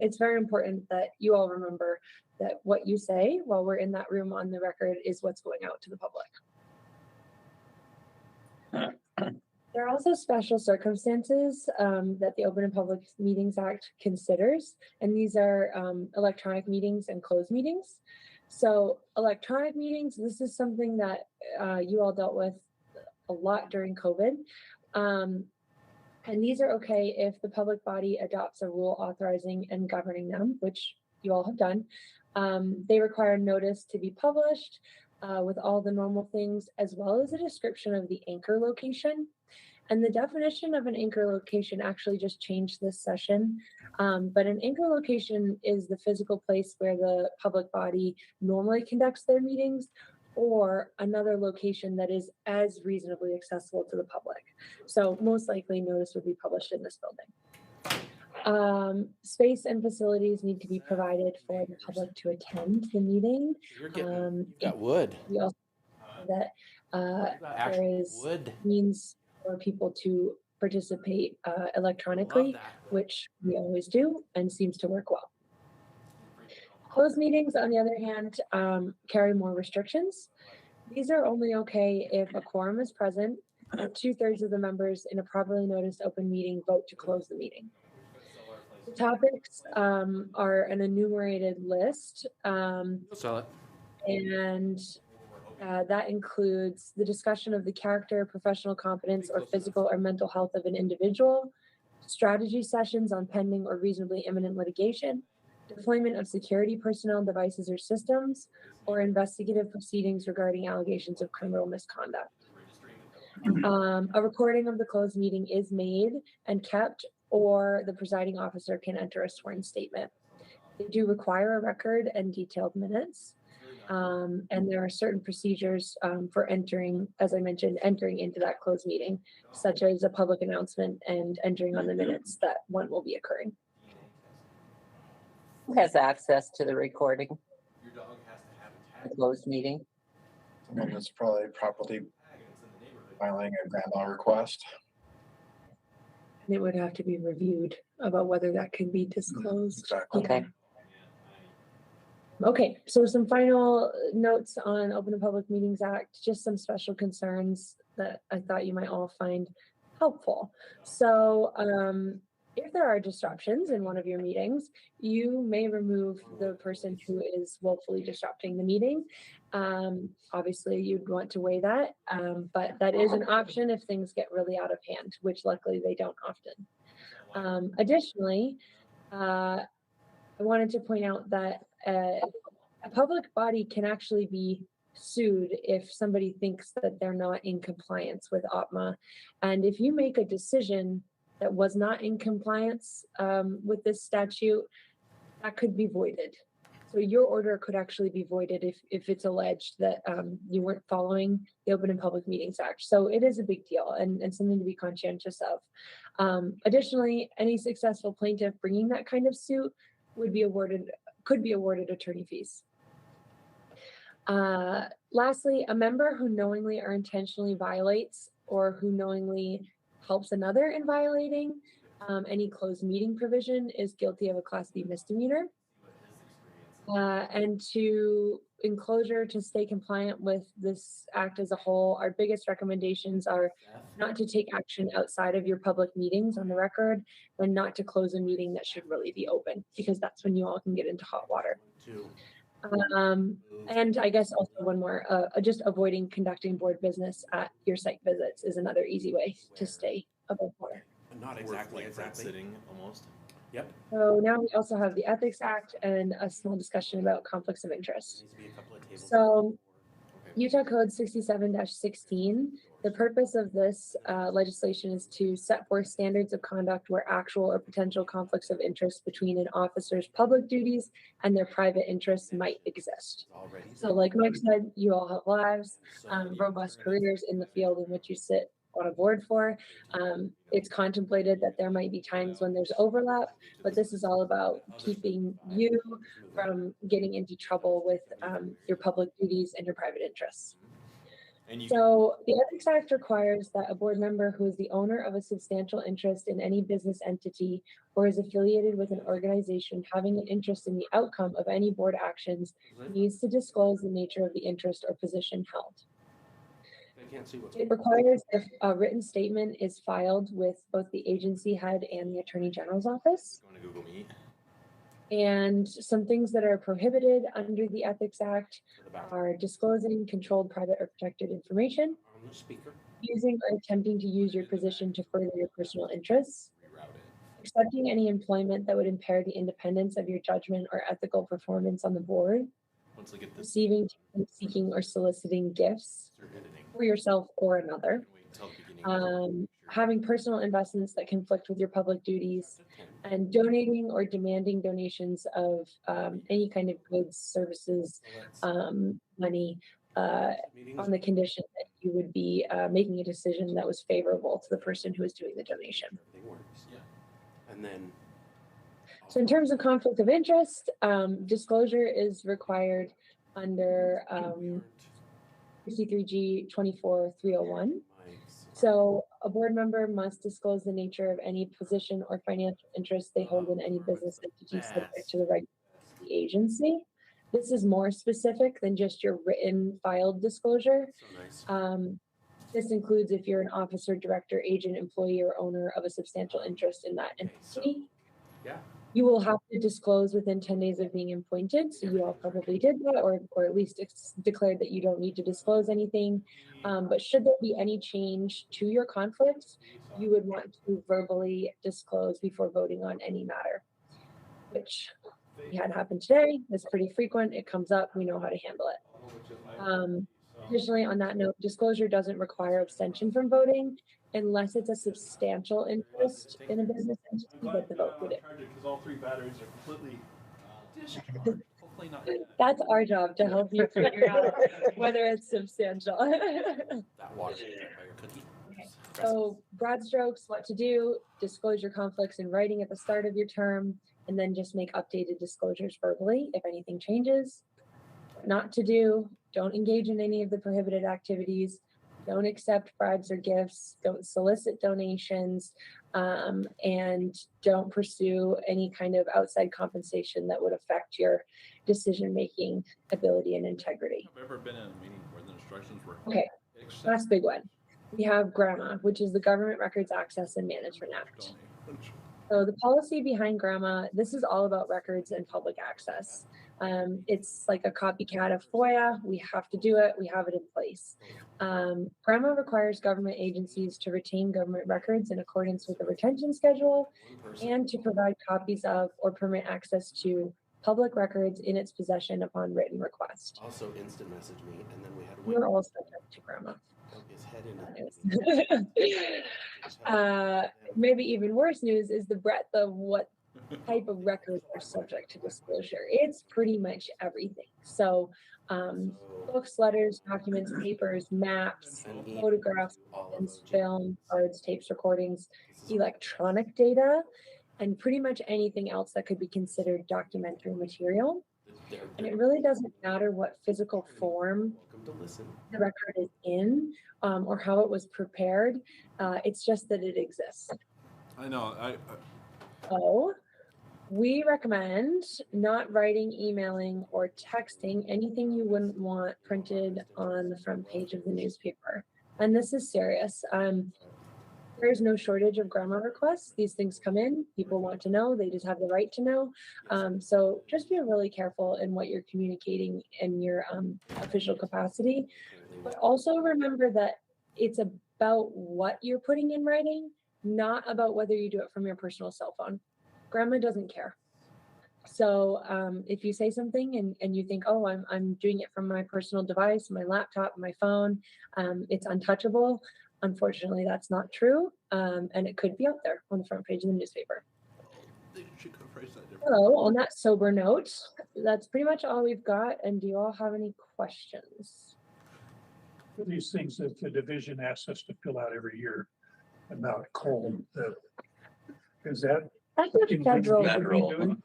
It's very important that you all remember that what you say while we're in that room on the record is what's going out to the public. There are also special circumstances that the Open and Public Meetings Act considers, and these are electronic meetings and closed meetings. So electronic meetings, this is something that you all dealt with a lot during COVID. And these are okay if the public body adopts a rule authorizing and governing them, which you all have done. They require notice to be published with all the normal things, as well as a description of the anchor location. And the definition of an anchor location actually just changed this session. But an anchor location is the physical place where the public body normally conducts their meetings, or another location that is as reasonably accessible to the public. So most likely notice would be published in this building. Space and facilities need to be provided for the public to attend the meeting. You're getting, you got wood. We also know that there is means for people to participate electronically, which we always do and seems to work well. Closed meetings, on the other hand, carry more restrictions. These are only okay if a quorum is present and 2/3 of the members in a properly noticed open meeting vote to close the meeting. The topics are an enumerated list, and that includes the discussion of the character, professional competence, or physical or mental health of an individual, strategy sessions on pending or reasonably imminent litigation, deployment of security personnel, devices, or systems, or investigative proceedings regarding allegations of criminal misconduct. A recording of the closed meeting is made and kept, or the presiding officer can enter a sworn statement. They do require a record and detailed minutes. And there are certain procedures for entering, as I mentioned, entering into that closed meeting, such as a public announcement and entering on the minutes that one will be occurring. Who has access to the recording? The closed meeting? Someone that's probably properly filing a grandma request. And it would have to be reviewed about whether that can be disclosed. Exactly. Okay. Okay, so some final notes on Open and Public Meetings Act, just some special concerns that I thought you might all find helpful. So if there are disruptions in one of your meetings, you may remove the person who is willfully disrupting the meeting. Obviously, you'd want to weigh that, but that is an option if things get really out of hand, which luckily they don't often. Additionally, I wanted to point out that a public body can actually be sued if somebody thinks that they're not in compliance with OPMA. And if you make a decision that was not in compliance with this statute, that could be voided. So your order could actually be voided if it's alleged that you weren't following the Open and Public Meetings Act. So it is a big deal and something to be conscientious of. Additionally, any successful plaintiff bringing that kind of suit could be awarded attorney fees. Lastly, a member who knowingly or intentionally violates or who knowingly helps another in violating any closed meeting provision is guilty of a Class B misdemeanor. And in closure, to stay compliant with this act as a whole, our biggest recommendations are not to take action outside of your public meetings on the record, and not to close a meeting that should really be open, because that's when you all can get into hot water. And I guess also one more, just avoiding conducting board business at your site visits is another easy way to stay above water. Not exactly. Sitting almost. Yep. So now we also have the Ethics Act and a small discussion about conflicts of interest. So Utah Code 67-16, The purpose of this legislation is to set forth standards of conduct where actual or potential conflicts of interest between an officer's public duties and their private interests might exist. So like Mike said, you all have lives, robust careers in the field in which you sit on a board for. It's contemplated that there might be times when there's overlap, but this is all about keeping you from getting into trouble with your public duties and your private interests. So the Ethics Act requires that a board member who is the owner of a substantial interest in any business entity or is affiliated with an organization having an interest in the outcome of any board actions needs to disclose the nature of the interest or position held. It requires if a written statement is filed with both the agency head and the Attorney General's office. And some things that are prohibited under the Ethics Act are disclosing controlled, private, or protected information, using or attempting to use your position to further your personal interests, accepting any employment that would impair the independence of your judgment or ethical performance on the board, receiving, seeking, or soliciting gifts for yourself or another, having personal investments that conflict with your public duties, and donating or demanding donations of any kind of goods, services, money, on the condition that you would be making a decision that was favorable to the person who is doing the donation. So in terms of conflict of interest, disclosure is required under 63G 24301. So a board member must disclose the nature of any position or financial interest they hold in any business entity subject to the regulations of the agency. This is more specific than just your written filed disclosure. This includes if you're an officer, director, agent, employee, or owner of a substantial interest in that entity. You will have to disclose within 10 days of being appointed. So you all probably did that, or at least declared that you don't need to disclose anything. But should there be any change to your conflicts, you would want to verbally disclose before voting on any matter, which we had happen today. It's pretty frequent. It comes up. We know how to handle it. Additionally, on that note, disclosure doesn't require abstention from voting unless it's a substantial interest in a business entity that the vote would in. Because all three batteries are completely hopefully not. That's our job to help you figure out whether it's substantial. That water cookie. Okay. So broad strokes, what to do, disclose your conflicts in writing at the start of your term, and then just make updated disclosures verbally if anything changes. What not to do, don't engage in any of the prohibited activities, don't accept bribes or gifts, don't solicit donations, and don't pursue any kind of outside compensation that would affect your decision-making ability and integrity. I've ever been in a meeting where the instructions were Okay, last big one. We have GRAMA, which is the Government Records Access and Management Act. So the policy behind GRAMA, this is all about records and public access. It's like a copycat of FOIA. We have to do it. We have it in place. GRAMA requires government agencies to retain government records in accordance with the retention schedule and to provide copies of or permit access to public records in its possession upon written request. Also instant message me, and then we had We're all subject to GRAMA. his head in Maybe even worse news is the breadth of what type of records are subject to disclosure. It's pretty much everything. So books, letters, documents, papers, maps, photographs, film, cards, tapes, recordings, electronic data, and pretty much anything else that could be considered documentary material. And it really doesn't matter what physical form the record is in or how it was prepared. It's just that it exists. I know. So we recommend not writing, emailing, or texting anything you wouldn't want printed on the front page of the newspaper. And this is serious. There's no shortage of GRAMA requests. These things come in. People want to know. They just have the right to know. So just be really careful in what you're communicating in your official capacity. But also remember that it's about what you're putting in writing, not about whether you do it from your personal cell phone. GRAMA doesn't care. So if you say something and you think, oh, I'm doing it from my personal device, my laptop, my phone, it's untouchable. Unfortunately, that's not true. And it could be out there on the front page of the newspaper. So on that sober note, that's pretty much all we've got. And do you all have any questions? For these things that the division asks us to fill out every year about coal, is that? That's a federal.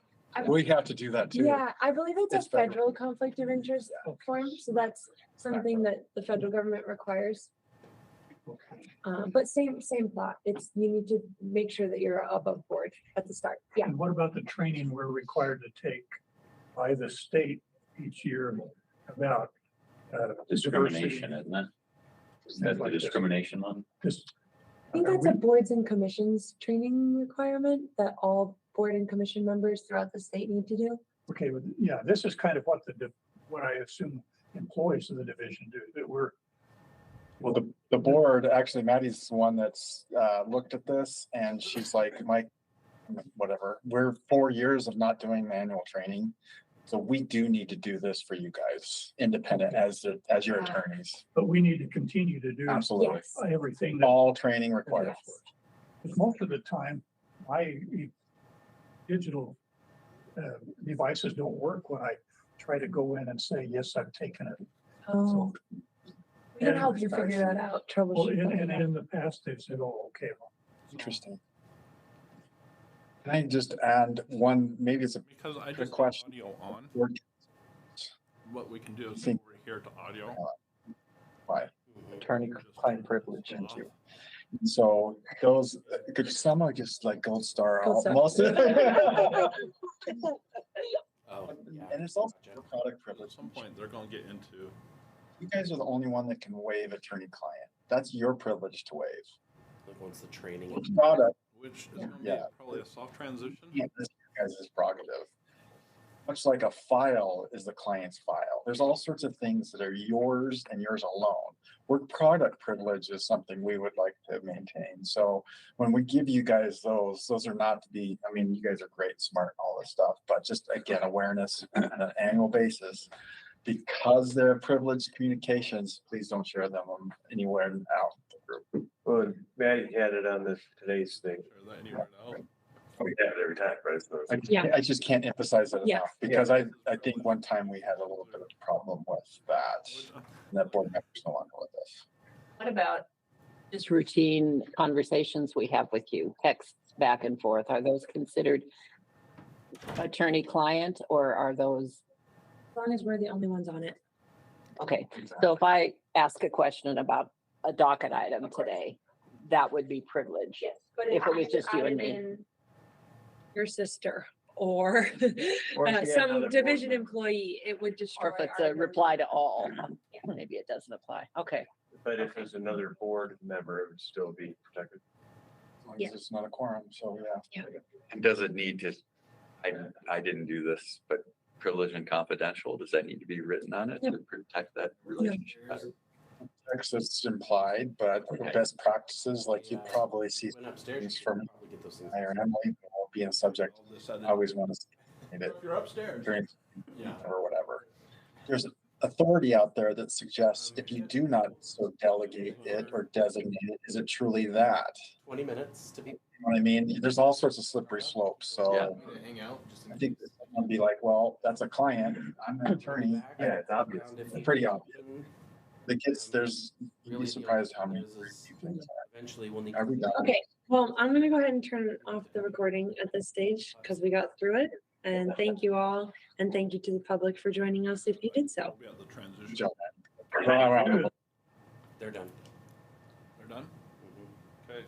We have to do that too. Yeah, I believe it's It's a federal. federal conflict of interest form, so that's something that the federal government requires. But same thought. It's, you need to make sure that you're above board at the start. Yeah. And what about the training we're required to take by the state each year about Discrimination, isn't it? Is that the discrimination one? I think that's a boards and commissions training requirement that all board and commission members throughout the state need to do. Okay, but yeah, this is kind of what what I assume employees of the division do, that we're. Well, the board, actually, Maddie's the one that's looked at this, and she's like, Mike, whatever, we're 4 years of not doing manual training. So we do need to do this for you guys, independent as your attorneys. But we need to continue to do. Absolutely. Everything. All training required. Because most of the time, my digital devices don't work when I try to go in and say, yes, I've taken it. Oh. We can help you figure that out, troubleshoot. And in the past, they've said, oh, okay. Well, interesting. Can I just add one, maybe it's a because I good just question. Audio on. What we can do is Think- over here to audio. Why? Attorney-client privilege into. So those, could someone just like gold star Gold all, star. most of it? Oh, yeah. And it's also a product At privilege. some point, they're going to get into. You guys are the only one that can waive attorney-client. That's your privilege to waive. Like once the training. Product, Which is going to be Yeah. probably a soft transition. yeah, this is your guys' prerogative. Much like a file is the client's file. There's all sorts of things that are yours and yours alone. Work product privilege is something we would like to maintain. So when we give you guys those are not to be, I mean, you guys are great, smart, all this stuff, but just again, awareness on an annual basis. Because they're privileged communications, please don't share them anywhere out the group. Well, Maddie had it on today's thing. Share that anywhere else. We have it every time, right? So I just can't emphasize it Yeah. enough because I think one time we had a little bit of a problem with that. And that board member's no longer with us. What about just routine conversations we have with you, texts back and forth? Are those considered attorney-client or are those? As long as we're the only ones on it. Okay, so if I ask a question about a docket item today, that would be privileged. Yes. But If it was just you and me. Your sister or Or if you had some another board division member. employee, it would destroy. Or if it's our a reply to all, maybe it doesn't apply. Okay. But if there's another board member, it would still be protected. As long Yeah. as it's not a quorum, so yeah. And does it need to, I didn't do this, but privilege and confidential, does that need to be written on it to protect that relationship better? Text is implied, but the best practices, like you'd probably see Went upstairs. things you from could probably get those things. Iron Emily, won't be a subject. I always want to see it If you're upstairs. during Yeah. or whatever. There's authority out there that suggests if you do not so delegate it or designate it, is it truly that? 20 minutes to be. You know what I mean? There's all sorts of slippery slopes. So Hang out. Just I think someone be like, well, that's a client. I'm an attorney. Yeah, it's obvious. It's pretty obvious. The kids, you'd be surprised how many things Eventually, when the. are we done? Okay, well, I'm gonna go ahead and turn off the recording at this stage because we got through it. And thank you all, and thank you to the public for joining us if you did so. We'll be at the transition. Good job, man. They're done. They're done? Okay.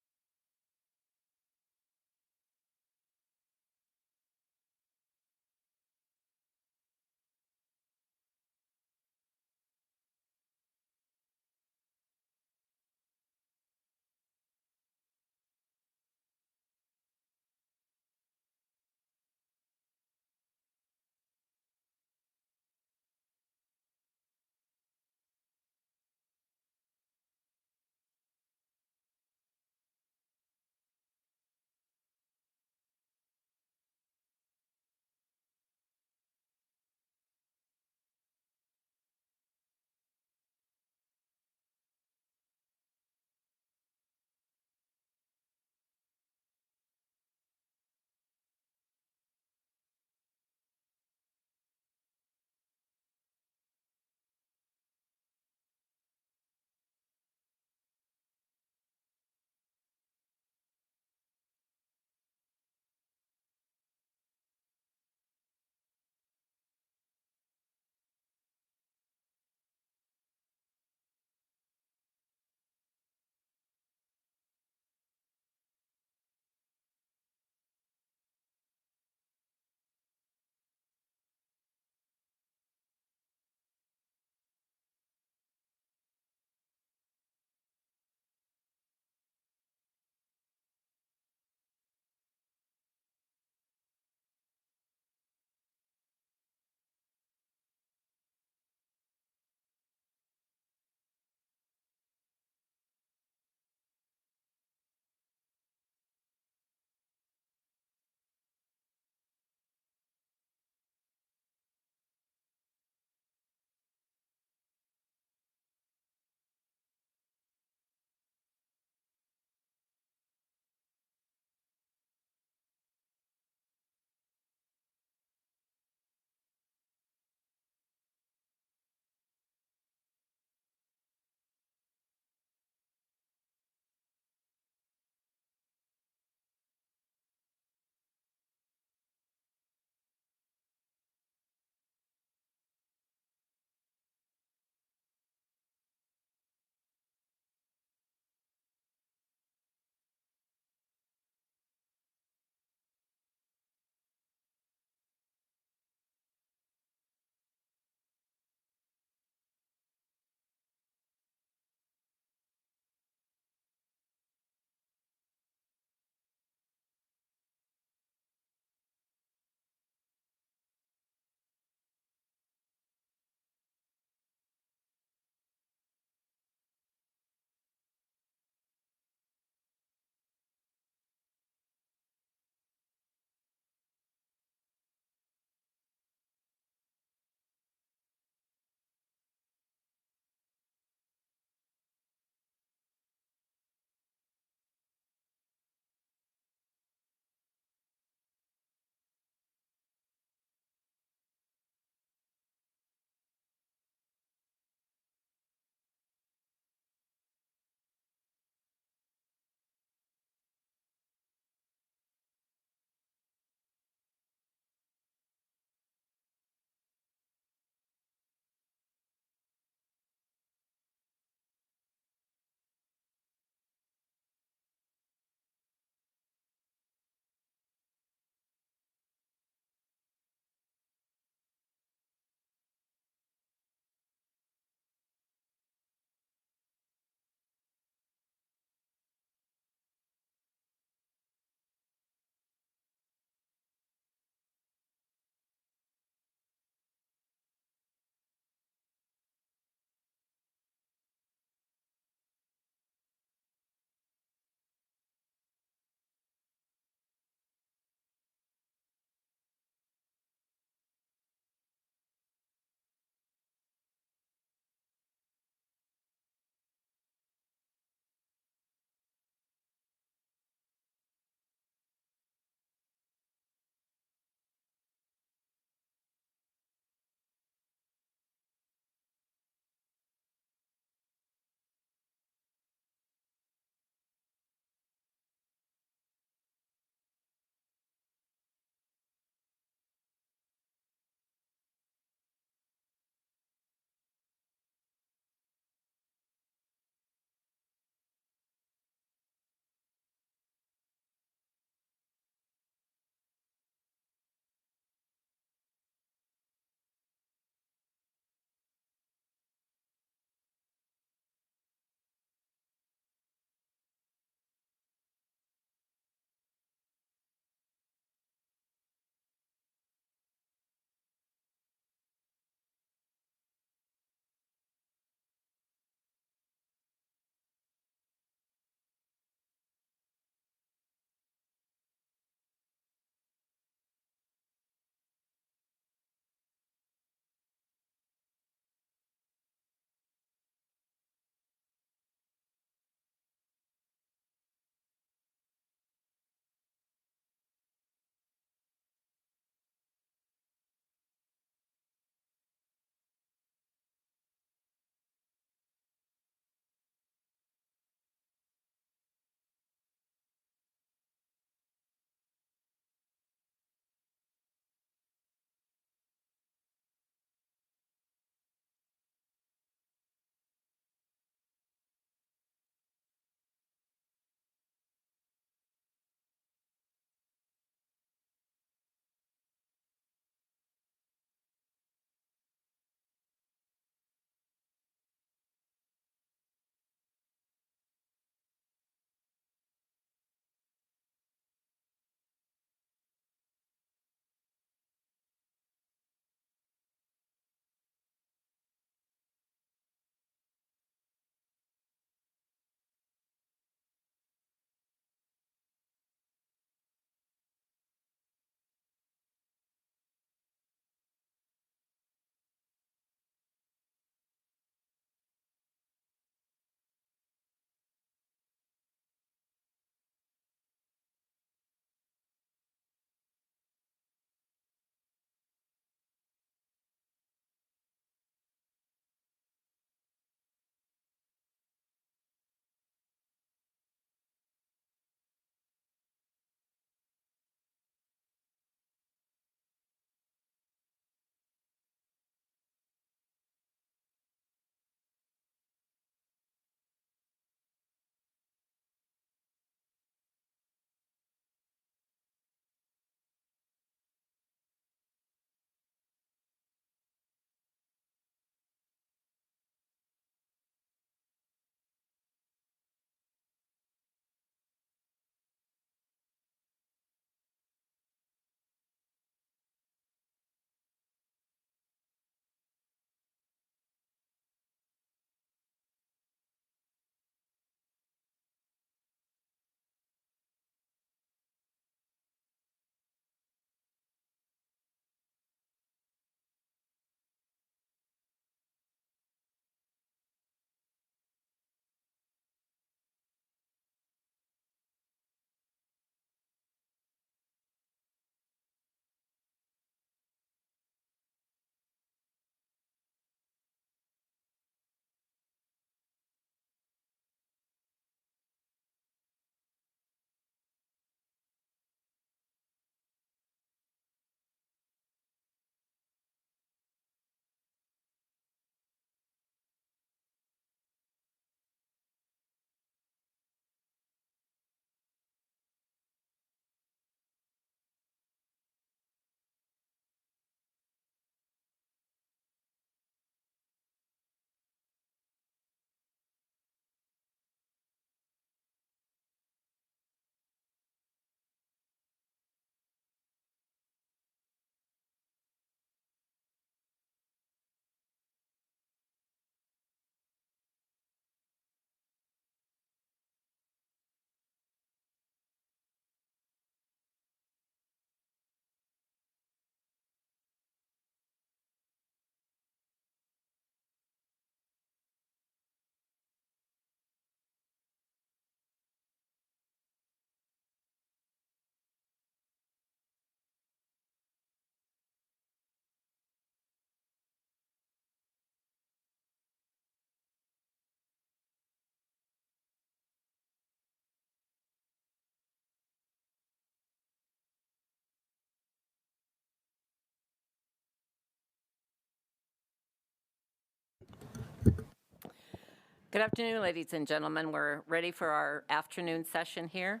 Good afternoon, ladies and gentlemen. We're ready for our afternoon session here.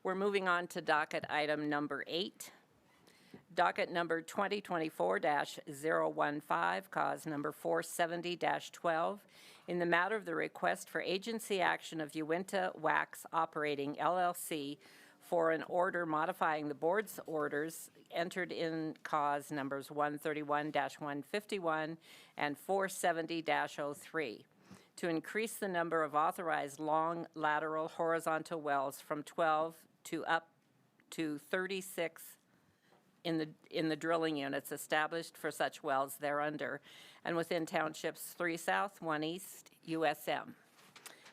We're moving on to docket item number 8. Docket number 2024-015, cause number 470-12, in the matter of the request for agency action of Uinta Wax Operating LLC for an order modifying the board's orders entered in cause numbers 131-151 and 470-03 to increase the number of authorized long lateral horizontal wells from 12 to up to 36 in the drilling units established for such wells thereunder and within townships 3 South, 1 East, USM.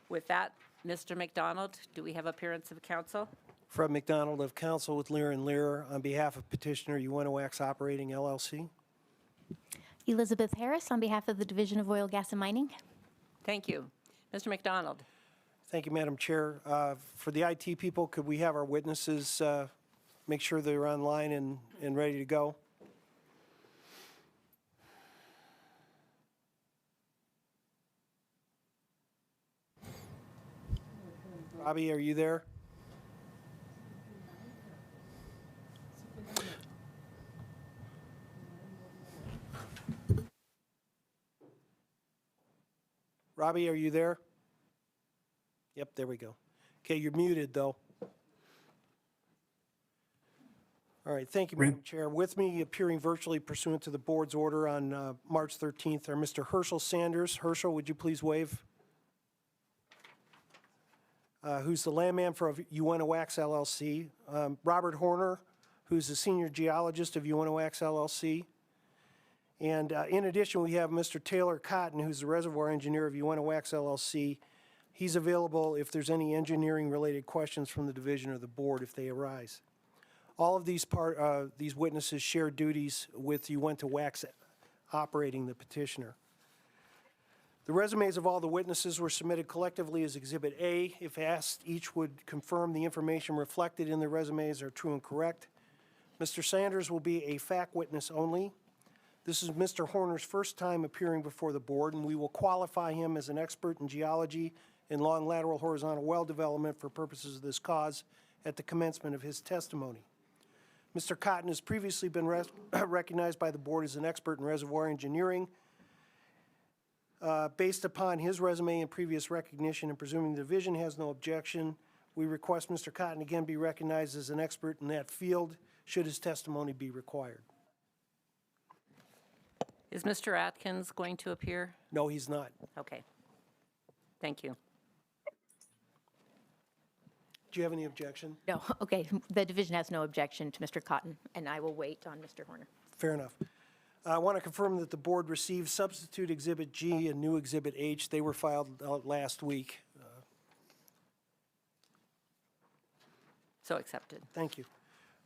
With that, Mr. McDonald, do we have appearance of counsel? Fred McDonald of counsel with Lear & Lear on behalf of petitioner Uinta Wax Operating LLC. Elizabeth Harris on behalf of the Division of Oil, Gas, and Mining. Thank you. Mr. McDonald. Thank you, Madam Chair. For the IT people, could we have our witnesses make sure they're online and ready to go? Robbie, are you there? Robbie, are you there? Yep, there we go. Okay, you're muted, though. All right, thank you, Madam Chair. With me, appearing virtually pursuant to the board's order on March 13th, are Mr. Herschel Sanders. Herschel, would you please wave? Who's the landman for Uinta Wax LLC. Robert Horner, who's the senior geologist of Uinta Wax LLC. And in addition, we have Mr. Taylor Cotton, who's the reservoir engineer of Uinta Wax LLC. He's available if there's any engineering-related questions from the division or the board if they arise. All of these witnesses share duties with Uinta Wax Operating, the petitioner. The resumes of all the witnesses were submitted collectively as Exhibit A. If asked, each would confirm the information reflected in the resumes are true and correct. Mr. Sanders will be a fact witness only. This is Mr. Horner's first time appearing before the board, and we will qualify him as an expert in geology and long lateral horizontal well development for purposes of this cause at the commencement of his testimony. Mr. Cotton has previously been recognized by the board as an expert in reservoir engineering. Based upon his resume and previous recognition, and presuming the division has no objection, we request Mr. Cotton again be recognized as an expert in that field, should his testimony be required. Is Mr. Atkins going to appear? No, he's not. Okay. Thank you. Do you have any objection? No, okay. The division has no objection to Mr. Cotton, and I will wait on Mr. Horner. Fair enough. I want to confirm that the board received substitute Exhibit G and new Exhibit H. They were filed last week. So accepted. Thank you.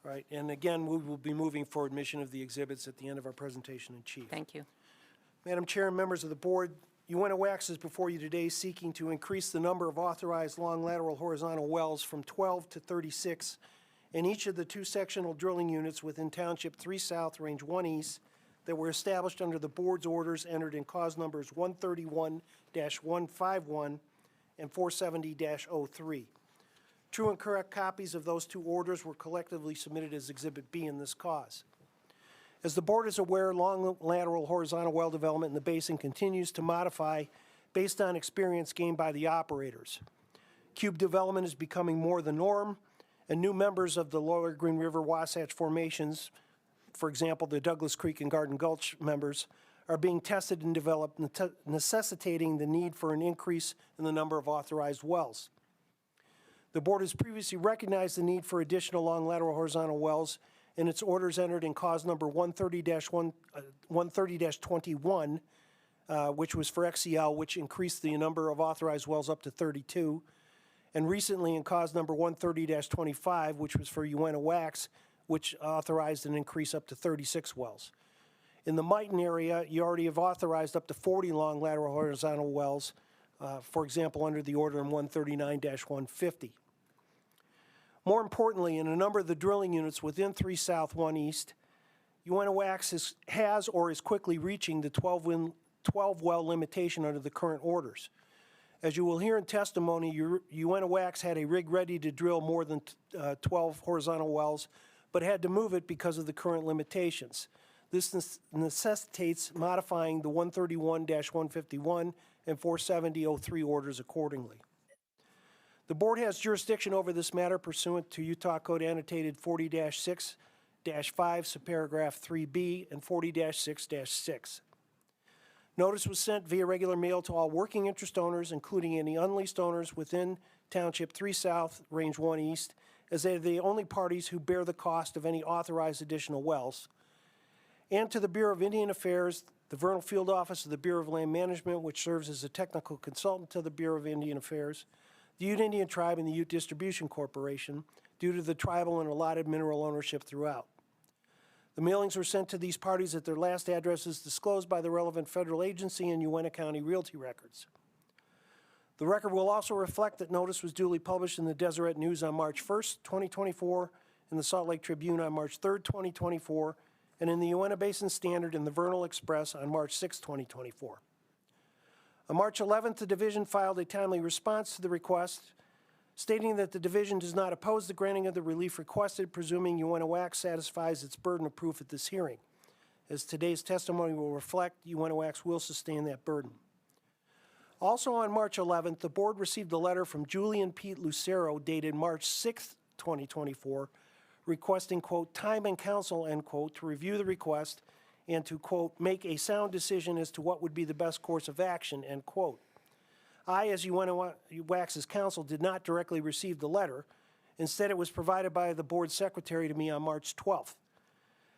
All right, and again, we will be moving for admission of the exhibits at the end of our presentation in chief. Thank you. Madam Chair and members of the board, Uinta Wax is before you today seeking to increase the number of authorized long lateral horizontal wells from 12 to 36 in each of the 2 sectional drilling units within Township 3 South, Range 1 East, that were established under the board's orders entered in cause numbers 131-151 and 470-03. True and correct copies of those 2 orders were collectively submitted as Exhibit B in this cause. As the board is aware, long lateral horizontal well development in the basin continues to modify based on experience gained by the operators. Cube development is becoming more the norm, and new members of the Lower Green River Wasatch formations, for example, the Douglas Creek and Garden Gulch members, are being tested and developed, necessitating the need for an increase in the number of authorized wells. The board has previously recognized the need for additional long lateral horizontal wells in its orders entered in cause number 130-21, which was for XCL, which increased the number of authorized wells up to 32, and recently in cause number 130-25, which was for Uinta Wax, which authorized an increase up to 36 wells. In the Mighton area, you already have authorized up to 40 long lateral horizontal wells, for example, under the order in 139-150. More importantly, in a number of the drilling units within 3 South, 1 East, Uinta Wax has or is quickly reaching the 12 well limitation under the current orders. As you will hear in testimony, Uinta Wax had a rig ready to drill more than 12 horizontal wells, but had to move it because of the current limitations. This necessitates modifying the 131-151 and 470-03 orders accordingly. The board has jurisdiction over this matter pursuant to Utah Code Annotated 40-6-5, subparagraph 3B, and 40-6-6. Notice was sent via regular mail to all working interest owners, including any unleased owners within Township 3 South, Range 1 East, as they are the only parties who bear the cost of any authorized additional wells, and to the Bureau of Indian Affairs, the Vernal Field Office of the Bureau of Land Management, which serves as a technical consultant to the Bureau of Indian Affairs, the Ute Indian Tribe, and the Ute Distribution Corporation, due to the tribal and allotted mineral ownership throughout. The mailings were sent to these parties at their last addresses disclosed by the relevant federal agency and Uinta County Realty Records. The record will also reflect that notice was duly published in the Deseret News on March 1st, 2024, in the Salt Lake Tribune on March 3rd, 2024, and in the Uinta Basin Standard and the Vernal Express on March 6, 2024. On March 11th, the division filed a timely response to the request, stating that the division does not oppose the granting of the relief requested, presuming Uinta Wax satisfies its burden of proof at this hearing. As today's testimony will reflect, Uinta Wax will sustain that burden. Also on March 11th, the board received a letter from Julie and Pete Lucero dated March 6th, 2024, requesting, quote, time and counsel, end quote, to review the request and to, quote, make a sound decision as to what would be the best course of action, end quote. I, as Uinta Wax's counsel, did not directly receive the letter. Instead, it was provided by the board secretary to me on March 12th.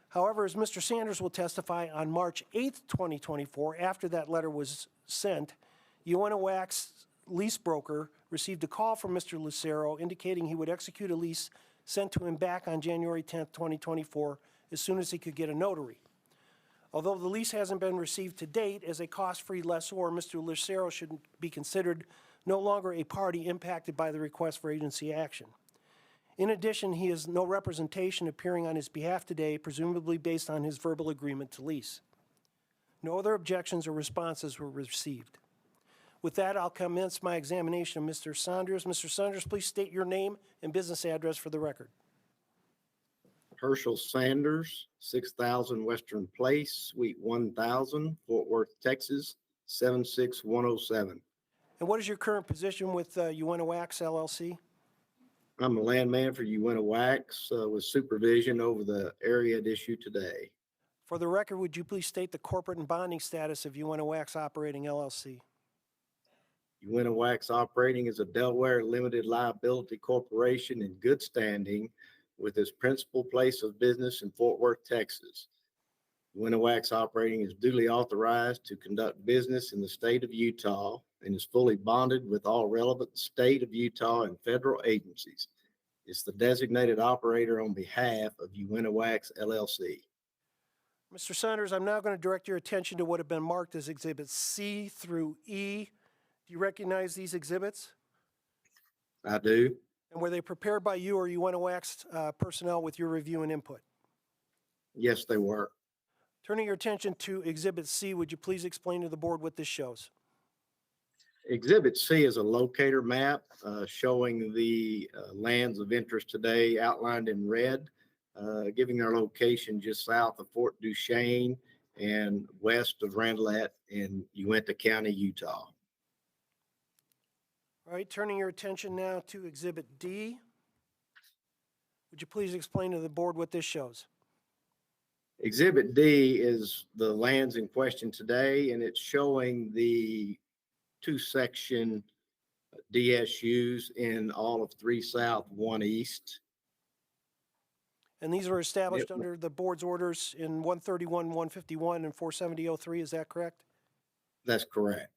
However, as Mr. Sanders will testify, on March 8th, 2024, after that letter was sent, Uinta Wax lease broker received a call from Mr. Lucero indicating he would execute a lease sent to him back on January 10th, 2024, as soon as he could get a notary. Although the lease hasn't been received to date, as a cost-free lessor, Mr. Lucero should be considered no longer a party impacted by the request for agency action. In addition, he has no representation appearing on his behalf today, presumably based on his verbal agreement to lease. No other objections or responses were received. With that, I'll commence my examination of Mr. Saunders. Mr. Saunders, please state your name and business address for the record. Herschel Sanders, 6000 Western Place, Suite 1000, Fort Worth, Texas, 76107. And what is your current position with Uinta Wax, LLC? I'm a landman for Uinta Wax with supervision over the area at issue today. For the record, would you please state the corporate and bonding status of Uinta Wax Operating, LLC? Uinta Wax Operating is a Delaware limited liability corporation in good standing with its principal place of business in Fort Worth, Texas. Uinta Wax Operating is duly authorized to conduct business in the state of Utah and is fully bonded with all relevant state of Utah and federal agencies. It's the designated operator on behalf of Uinta Wax LLC. Mr. Saunders, I'm now going to direct your attention to what have been marked as Exhibits C through E. Do you recognize these exhibits? I do. And were they prepared by you or Uinta Wax personnel with your review and input? Yes, they were. Turning your attention to Exhibit C, would you please explain to the board what this shows? Exhibit C is a locator map showing the lands of interest today outlined in red, giving their location just south of Fort Duchesne and west of Randlett in Uinta County, Utah. All right, turning your attention now to Exhibit D. Would you please explain to the board what this shows? Exhibit D is the lands in question today, and it's showing the two-section DSUs in all of 3 South, 1 East. And these were established under the board's orders in 131-151 and 470-03, is that correct? That's correct.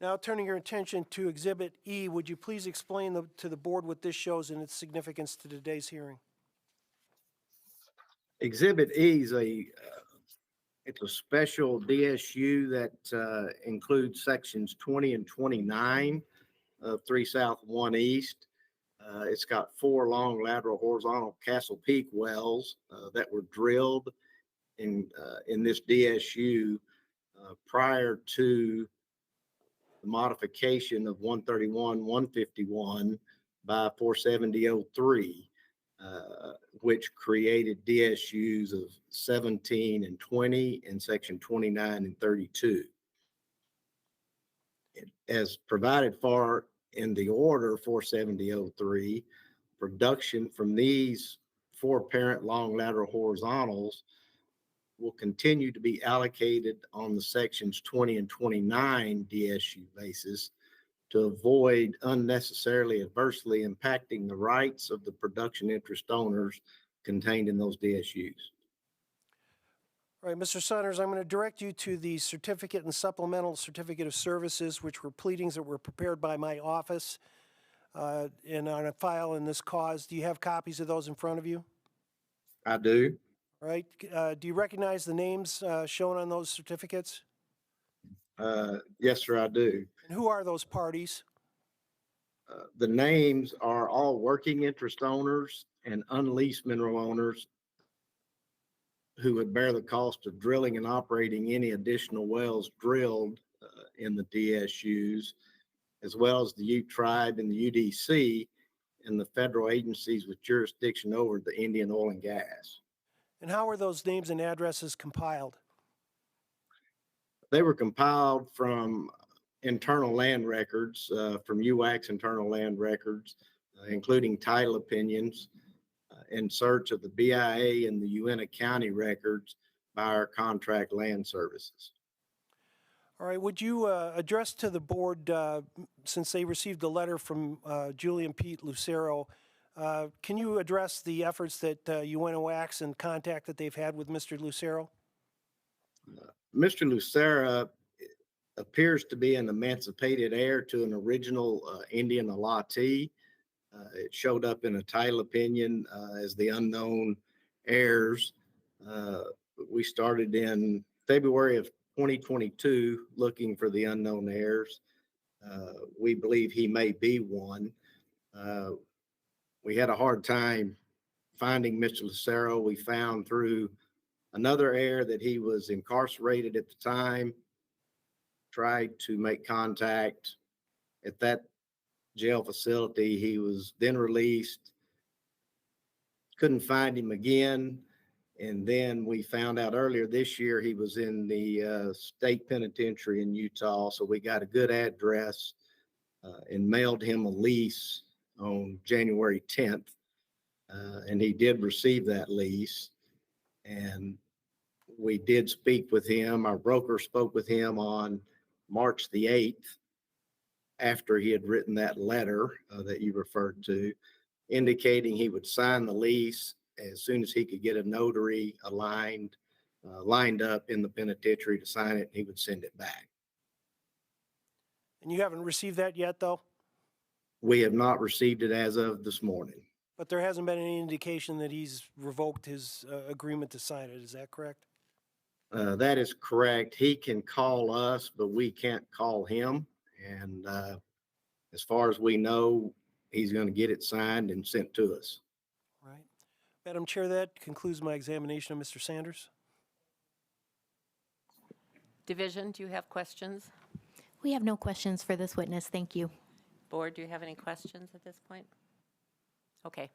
Now, turning your attention to Exhibit E, would you please explain to the board what this shows and its significance to today's hearing? Exhibit E is it's a special DSU that includes sections 20 and 29 of 3 South, 1 East. It's got 4 long lateral horizontal Castle Peak wells that were drilled in this DSU prior to the modification of 131-151 by 470-03, which created DSUs of 17 and 20 and section 29 and 32. As provided for in the order 470-03, production from these 4 parent long lateral horizontals will continue to be allocated on the sections 20 and 29 DSU basis to avoid unnecessarily adversely impacting the rights of the production interest owners contained in those DSUs. All right, Mr. Saunders, I'm going to direct you to the certificate and supplemental certificate of services, which were pleadings that were prepared by my office and on a file in this cause. Do you have copies of those in front of you? I do. All right. Do you recognize the names shown on those certificates? Yes, sir, I do. And who are those parties? The names are all working interest owners and unleased mineral owners who would bear the cost of drilling and operating any additional wells drilled in the DSUs, as well as the Ute Tribe and the UDC and the federal agencies with jurisdiction over the Indian oil and gas. And how were those names and addresses compiled? They were compiled from internal land records, from UAC's internal land records, including title opinions, in search of the BIA and the Uintah County records by our contract land services. All right, would you address to the board, since they received a letter from Julian Pete Lucero, can you address the efforts that Uintah WACS and contact that they've had with Mr. Lucero? Mr. Lucero appears to be an emancipated heir to an original Indian allotee. It showed up in a title opinion as the unknown heirs. We started in February of 2022 looking for the unknown heirs. We believe he may be one. We had a hard time finding Mr. Lucero. We found through another heir that he was incarcerated at the time, tried to make contact at that jail facility. He was then released, couldn't find him again. And then we found out earlier this year he was in the state penitentiary in Utah. So we got a good address and mailed him a lease on January 10th. And he did receive that lease. And we did speak with him. Our broker spoke with him on March the 8th after he had written that letter that you referred to, indicating he would sign the lease as soon as he could get a notary lined up in the penitentiary to sign it, and he would send it back. And you haven't received that yet, though? We have not received it as of this morning. But there hasn't been any indication that he's revoked his agreement to sign it. Is that correct? That is correct. He can call us, but we can't call him. And as far as we know, he's going to get it signed and sent to us. Right. Madam Chair, that concludes my examination of Mr. Sanders. Division, do you have questions? We have no questions for this witness. Thank you. Board, do you have any questions at this point? Okay,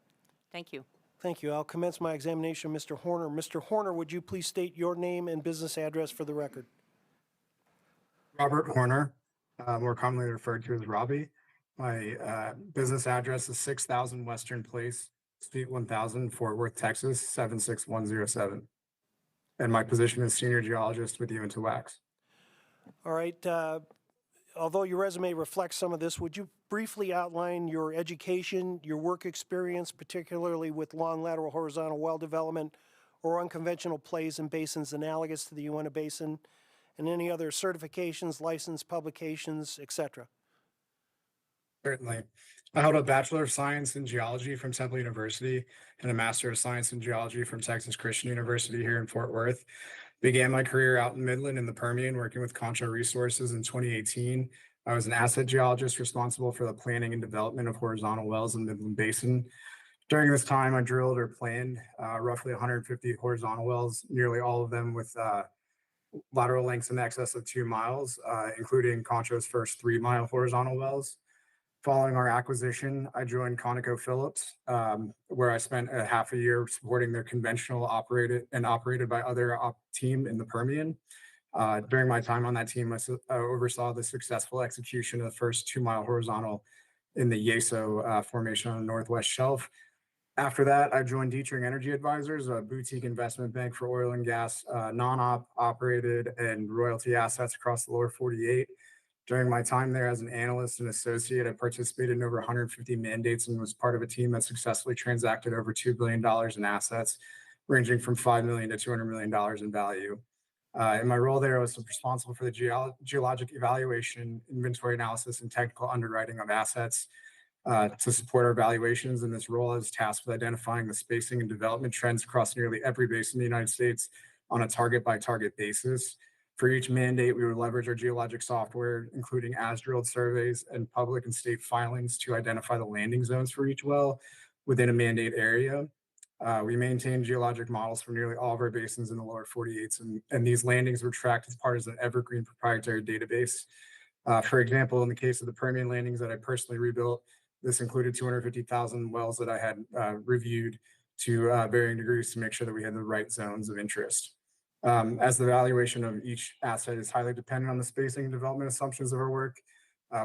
thank you. Thank you. I'll commence my examination of Mr. Horner. Mr. Horner, would you please state your name and business address for the record? Robert Horner, more commonly referred to as Robbie. My business address is 6000 Western Place, Suite 1000, Fort Worth, Texas, 76107. And my position is senior geologist with Uintah WACS. All right. Although your resume reflects some of this, would you briefly outline your education, your work experience, particularly with long lateral horizontal well development or unconventional plays and basins analogous to the Uintah Basin, and any other certifications, license, publications, etc.? Certainly. I hold a Bachelor of Science in Geology from Temple University and a Master of Science in Geology from Texas Christian University here in Fort Worth. Began my career out in Midland in the Permian working with Concho Resources in 2018. I was an asset geologist responsible for the planning and development of horizontal wells in the Midland Basin. During this time, I drilled or planned roughly 150 horizontal wells, nearly all of them with lateral lengths in excess of 2 miles, including Concho's first 3-mile horizontal wells. Following our acquisition, I joined ConocoPhillips, where I spent a half a year supporting their conventional operated by other team in the Permian. During my time on that team, I oversaw the successful execution of the first 2-mile horizontal in the Yeso formation on the Northwest Shelf. After that, I joined Dietrich Energy Advisors, a boutique investment bank for oil and gas, non-op operated and royalty assets across the lower 48. During my time there as an analyst and associate, I participated in over 150 mandates and was part of a team that successfully transacted over $2 billion in assets, ranging from $5 million to $200 million in value. In my role there, I was responsible for the geologic evaluation, inventory analysis, and technical underwriting of assets to support our valuations. In this role, I was tasked with identifying the spacing and development trends across nearly every basin in the United States on a target-by-target basis. For each mandate, we would leverage our geologic software, including as-drilled surveys and public and state filings to identify the landing zones for each well within a mandate area. We maintain geologic models for nearly all of our basins in the lower 48s, and these landings were tracked as part of an evergreen proprietary database. For example, in the case of the Permian landings that I personally rebuilt, this included 250,000 wells that I had reviewed to varying degrees to make sure that we had the right zones of interest. As the valuation of each asset is highly dependent on the spacing and development assumptions of our work,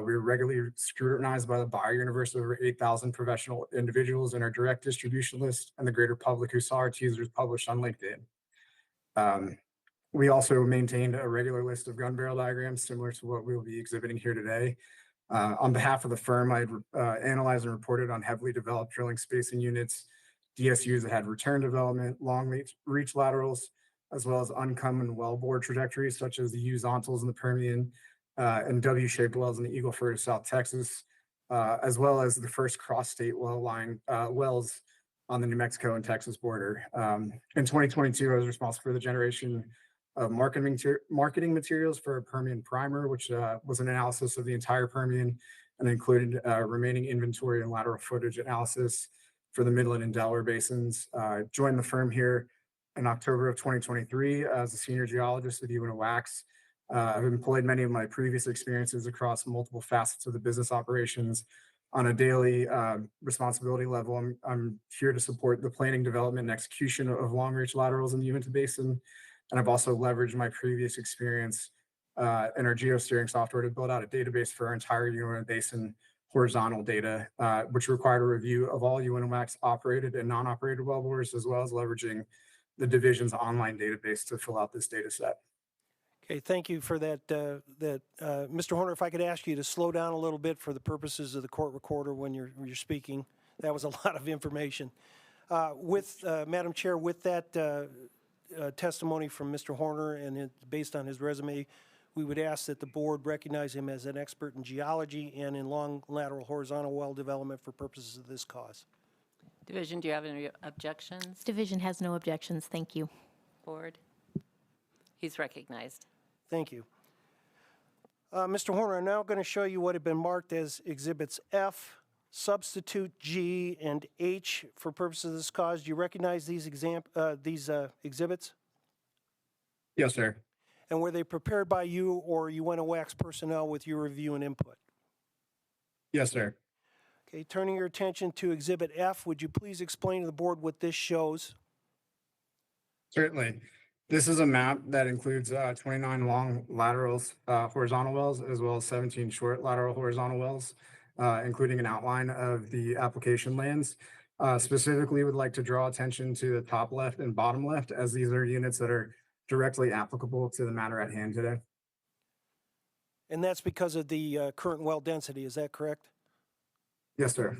we are regularly scrutinized by the buyer universe of over 8,000 professional individuals in our direct distribution list and the greater public who saw our teasers published on LinkedIn. We also maintained a regular list of gun barrel diagrams similar to what we will be exhibiting here today. On behalf of the firm, I analyzed and reported on heavily developed drilling spacing units, DSUs that had return development, long reach laterals, as well as uncommon wellbore trajectories such as the U-zontals in the Permian and W-shaped wells in the Eagle Ford of South Texas, as well as the first cross-state well line wells on the New Mexico and Texas border. In 2022, I was responsible for the generation of marketing materials for a Permian primer, which was an analysis of the entire Permian and included remaining inventory and lateral footage analysis for the Midland and Delaware basins. Joined the firm here in October of 2023 as a senior geologist with UNO Wax. I've employed many of my previous experiences across multiple facets of the business operations. On a daily responsibility level, I'm here to support the planning, development, and execution of long reach laterals in the Uinta Basin. And I've also leveraged my previous experience in our geosteering software to build out a database for our entire Uinta Basin horizontal data, which required a review of all UNO Wax operated and non-operated wellbores, as well as leveraging the division's online database to fill out this data set. Okay, thank you for that. Mr. Horner, if I could ask you to slow down a little bit for the purposes of the court recorder when you're speaking. That was a lot of information. Madam Chair, with that testimony from Mr. Horner and based on his resume, we would ask that the board recognize him as an expert in geology and in long lateral horizontal well development for purposes of this cause. Division, do you have any objections? Division has no objections. Thank you. Board? He's recognized. Thank you. Mr. Horner, I'm now going to show you what have been marked as Exhibits F, Substitute G, and H for purposes of this cause. Do you recognize these exhibits? Yes, sir. And were they prepared by you or UNO Wax personnel with your review and input? Yes, sir. Okay, turning your attention to Exhibit F, would you please explain to the board what this shows? Certainly. This is a map that includes 29 long laterals, horizontal wells, as well as 17 short lateral horizontal wells, including an outline of the application lands. Specifically, would like to draw attention to the top left and bottom left, as these are units that are directly applicable to the matter at hand today. And that's because of the current well density, is that correct? Yes, sir.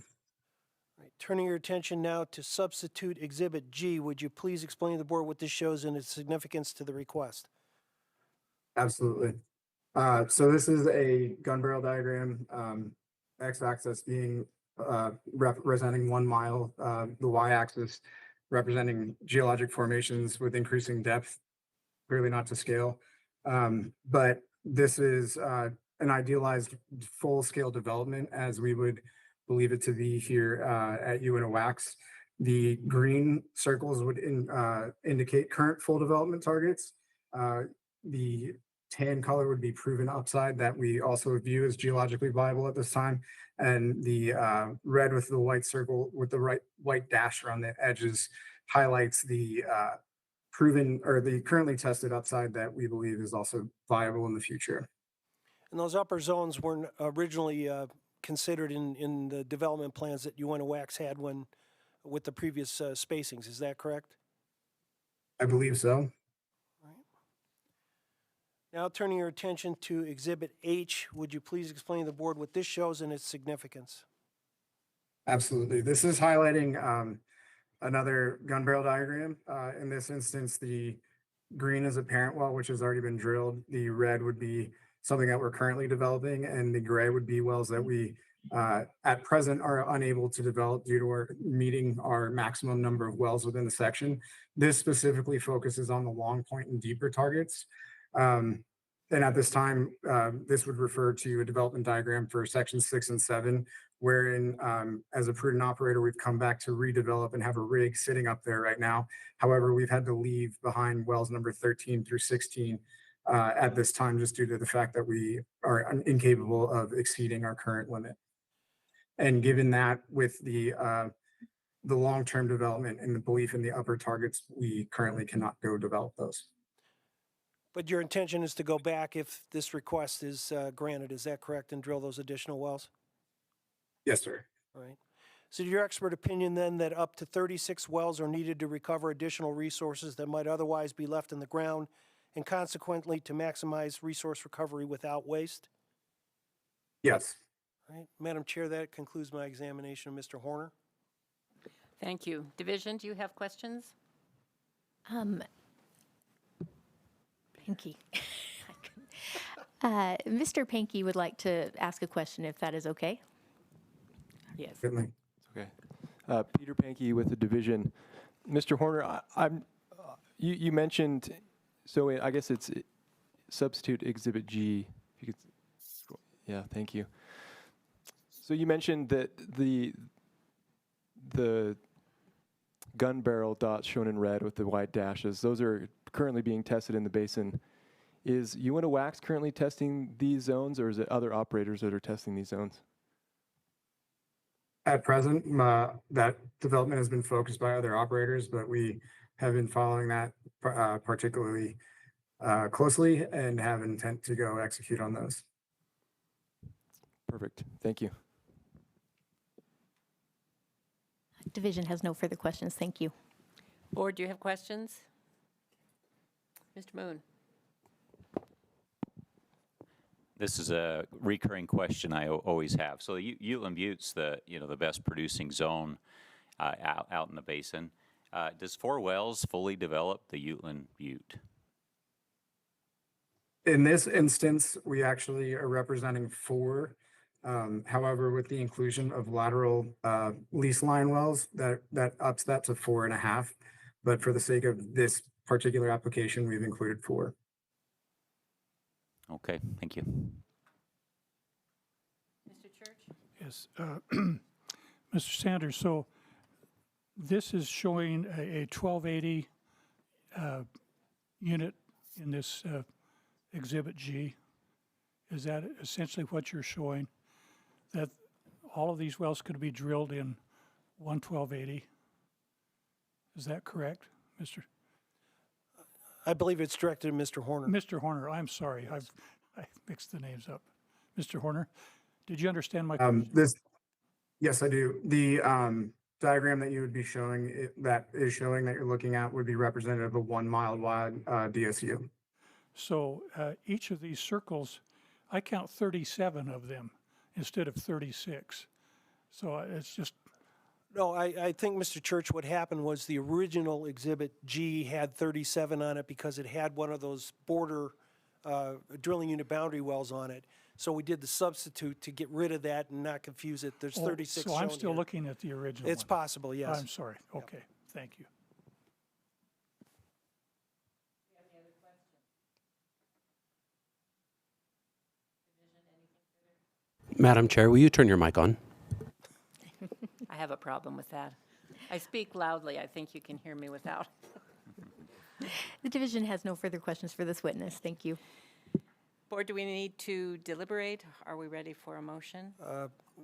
Right. Turning your attention now to Substitute Exhibit G, would you please explain to the board what this shows and its significance to the request? Absolutely. So this is a gun barrel diagram, x-axis being representing 1 mile, the y-axis representing geologic formations with increasing depth, clearly not to scale. But this is an idealized full-scale development as we would believe it to be here at UNO Wax. The green circles would indicate current full development targets. The tan color would be proven upside that we also view as geologically viable at this time. And the red with the white circle with the white dash around the edges highlights the proven or the currently tested upside that we believe is also viable in the future. And those upper zones weren't originally considered in the development plans that UNOWAX had when with the previous spacings. Is that correct? I believe so. Now turning your attention to Exhibit H, would you please explain to the board what this shows and its significance? Absolutely. This is highlighting another gun barrel diagram. In this instance, the green is a parent well, which has already been drilled. The red would be something that we're currently developing, and the gray would be wells that we at present are unable to develop due to our meeting our maximum number of wells within the section. This specifically focuses on the long point and deeper targets. And at this time, this would refer to a development diagram for sections 6 and 7, wherein as a prudent operator, we've come back to redevelop and have a rig sitting up there right now. However, we've had to leave behind wells number 13 through 16 at this time, just due to the fact that we are incapable of exceeding our current limit. And given that with the long-term development and the belief in the upper targets, we currently cannot go develop those. But your intention is to go back if this request is granted, is that correct, and drill those additional wells? Yes, sir. All right. So your expert opinion then that up to 36 wells are needed to recover additional resources that might otherwise be left in the ground and consequently to maximize resource recovery without waste? Yes. All right. Madam Chair, that concludes my examination of Mr. Horner. Thank you. Division, do you have questions? Pankey. Mr. Pankey would like to ask a question, if that is okay. Yes. Certainly. Okay. Peter Pankey with the division. Mr. Horner, you mentioned, so I guess it's substitute Exhibit G. If you could, yeah, thank you. So you mentioned that the gun barrel dots shown in red with the white dashes, those are currently being tested in the basin. Is UNOWAX currently testing these zones, or is it other operators that are testing these zones? At present, that development has been focused by other operators, but we have been following that particularly closely and have intent to go execute on those. Perfect. Thank you. Division has no further questions. Thank you. Board, do you have questions? Mr. Moon. This is a recurring question I always have. So the Uteland Butte's the best producing zone out in the basin. Does 4 wells fully develop the Uteland Butte? In this instance, we actually are representing 4. However, with the inclusion of lateral lease line wells, that ups that to 4.5. But for the sake of this particular application, we've included 4. Okay, thank you. Mr. Church? Yes. Mr. Sanders, so this is showing a 1280 unit in this Exhibit G. Is that essentially what you're showing? That all of these wells could be drilled in 11280? Is that correct, Mr.? I believe it's directed to Mr. Horner. Mr. Horner, I'm sorry. I mixed the names up. Mr. Horner, did you understand my question? Yes, I do. The diagram that you would be showing, that you're looking at, would be representative of 1 mile wide DSU. So each of these circles, I count 37 of them instead of 36. So it's just... No, I think, Mr. Church, what happened was the original Exhibit G had 37 on it because it had one of those border drilling unit boundary wells on it. So we did the substitute to get rid of that and not confuse it. There's 36 So I'm shown still here. looking at the original It's one. possible, yes. I'm sorry. Okay, thank you. Madam Chair, will you turn your mic on? I have a problem with that. I speak loudly. I think you can hear me without. The division has no further questions for this witness. Thank you. Board, do we need to deliberate? Are we ready for a motion?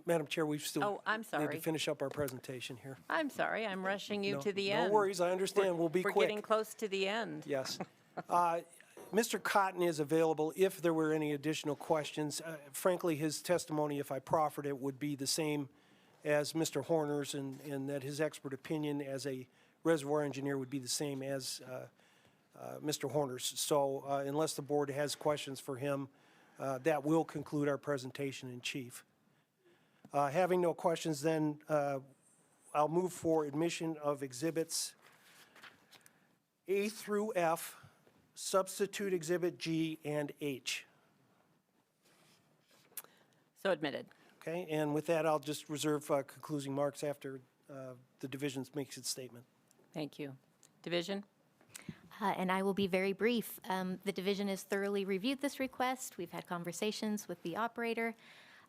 Madam Chair, we still Oh, I'm need to sorry. finish up our presentation here. I'm sorry, I'm rushing you No- to the no end. worries, I understand. We'll be We're quick. getting close to the end. Yes. Mr. Cotton is available if there were any additional questions. Frankly, his testimony, if I proffered it, would be the same as Mr. Horner's, and that his expert opinion as a reservoir engineer would be the same as Mr. Horner's. So unless the board has questions for him, that will conclude our presentation in chief. Having no questions, then I'll move for admission of exhibits A through F, substitute exhibit G and H. So admitted. Okay, and with that, I'll just reserve concluding marks after the division makes its statement. Thank you. Division? And I will be very brief. The division has thoroughly reviewed this request. We've had conversations with the operator.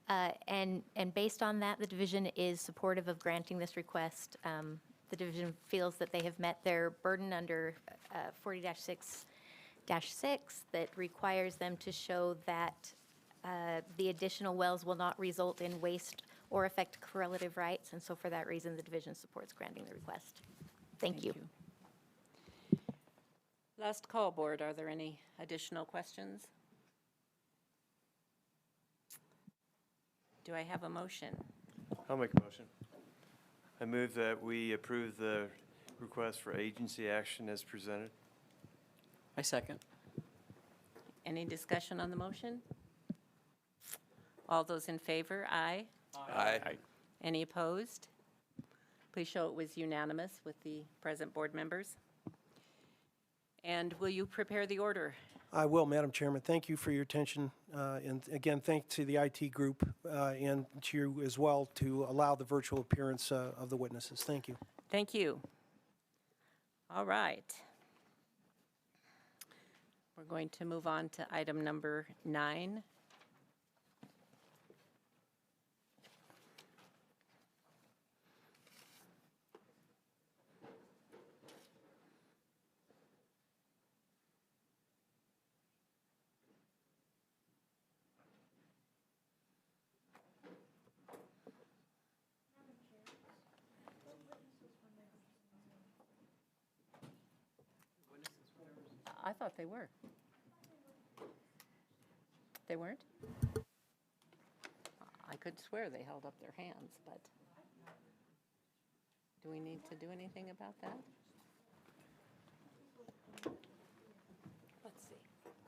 And based on that, the division is supportive of granting this request. The division feels that they have met their burden under 40-6 that requires them to show that the additional wells will not result in waste or affect correlative rights. And so for that reason, the division supports granting the request. Thank you. Last call, board. Are there any additional questions? Do I have a motion? I'll make a motion. I move that we approve the request for agency action as presented. I second. Any discussion on the motion? All those in favor, aye. Aye. Any opposed? Please show it was unanimous with the present board members. And will you prepare the order? I will, Madam Chairman. Thank you for your attention. And again, thanks to the IT group and to you as well to allow the virtual appearance of the witnesses. Thank you. Thank you. All right. We're going to move on to item number 9. I thought they were. They weren't? I could swear they held up their hands, but do we need to do anything about that? Let's see.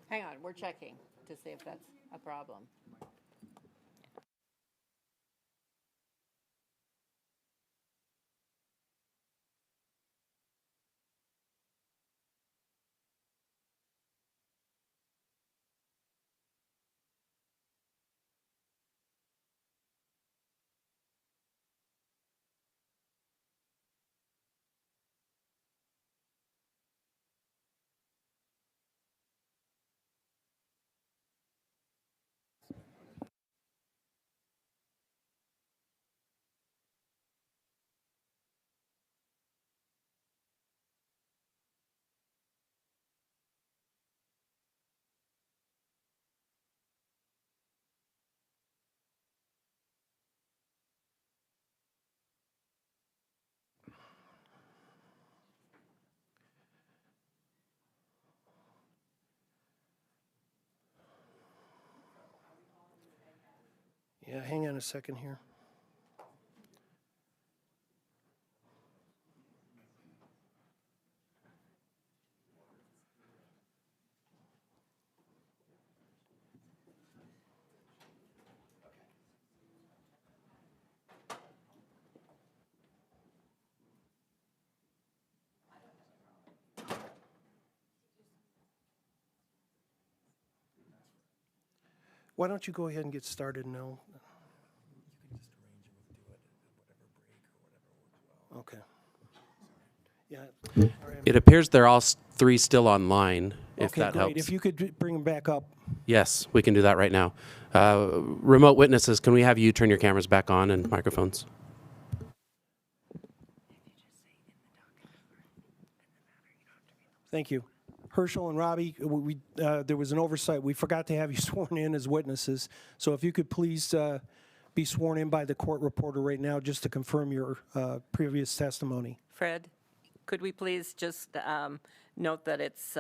Hang on, we're checking to see if that's a problem. Yeah, hang on a second here. Why don't you go ahead and get started now? Okay. Yeah. It appears they're all three still online, if Okay, that great. helps. If you could bring them back up. Yes, we can do that right now. Remote witnesses, can we have you turn your cameras back on and microphones? Thank you. Herschel and Robbie, there was an oversight. We forgot to have you sworn in as witnesses. So if you could please be sworn in by the court reporter right now just to confirm your previous testimony. Fred, could we please just note that it's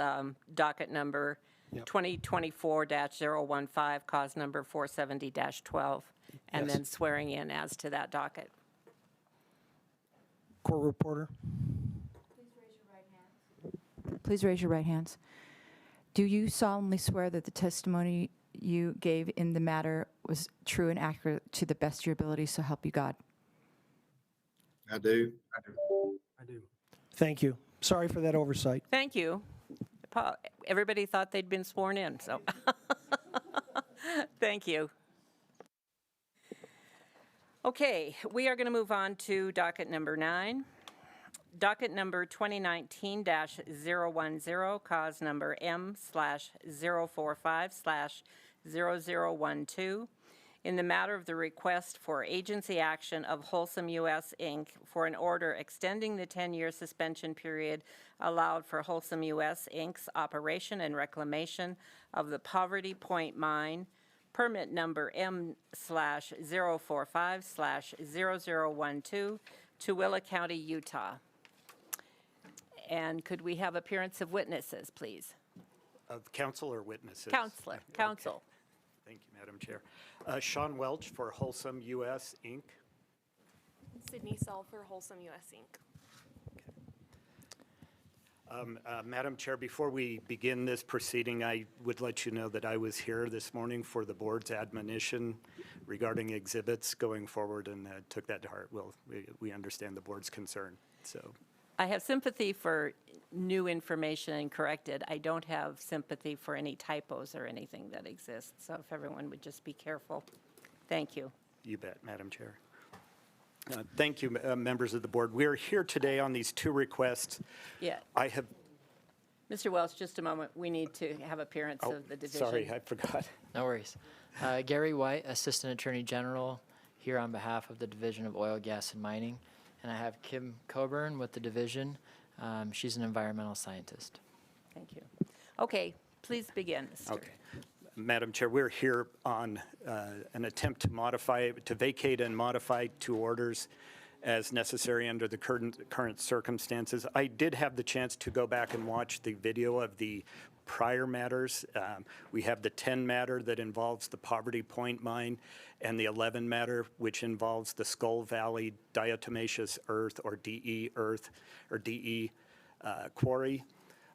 docket number 2024-015, cause number 470-12, and Yes. then swearing in as to that docket. Court reporter. Please raise your right hands. Do you solemnly swear that the testimony you gave in the matter was true and accurate to the best of your ability, so help you God? I do. I do. Thank you. Sorry for that oversight. Thank you. Everybody thought they'd been sworn in, so thank you. Okay, we are going to move on to docket number 9. Docket number 2019-010, cause number M/045/0012, in the matter of the request for agency action of Wholesome US, Inc. for an order extending the 10-year suspension period allowed for Wholesome US, Inc.'s operation and reclamation of the Poverty Point Mine, permit number M/045/0012, Tooele County, Utah. And could we have appearance of witnesses, please? Of counsel or witnesses? Counselor, counsel. Okay. Thank you, Madam Chair. Sean Welch for Wholesome US, Inc. Sydney Sell for Wholesome US, Inc. Madam Chair, before we begin this proceeding, I would let you know that I was here this morning for the board's admonition regarding exhibits going forward, and took that to heart. Well, we understand the board's concern, so. I have sympathy for new information and corrected. I don't have sympathy for any typos or anything that exists, so if everyone would just be careful. Thank you. You bet, Madam Chair. Thank you, members of the board. We're here today on these two requests. Yeah. I have. Mr. Welch, just a moment. We need to have appearance of the division. Sorry, I forgot. No worries. Gary White, Assistant Attorney General, here on behalf of the Division of Oil, Gas, and Mining. And I have Kim Coburn with the division. She's an environmental scientist. Thank you. Okay, please begin, Mr. Okay. Madam Chair, we're here on an attempt to vacate and modify two orders as necessary under the current circumstances. I did have the chance to go back and watch the video of the prior matters. We have the 10 matter that involves the Poverty Point Mine, and the 11 matter which involves the Skull Valley Diatomaceous Earth, or DE Earth, or DE quarry.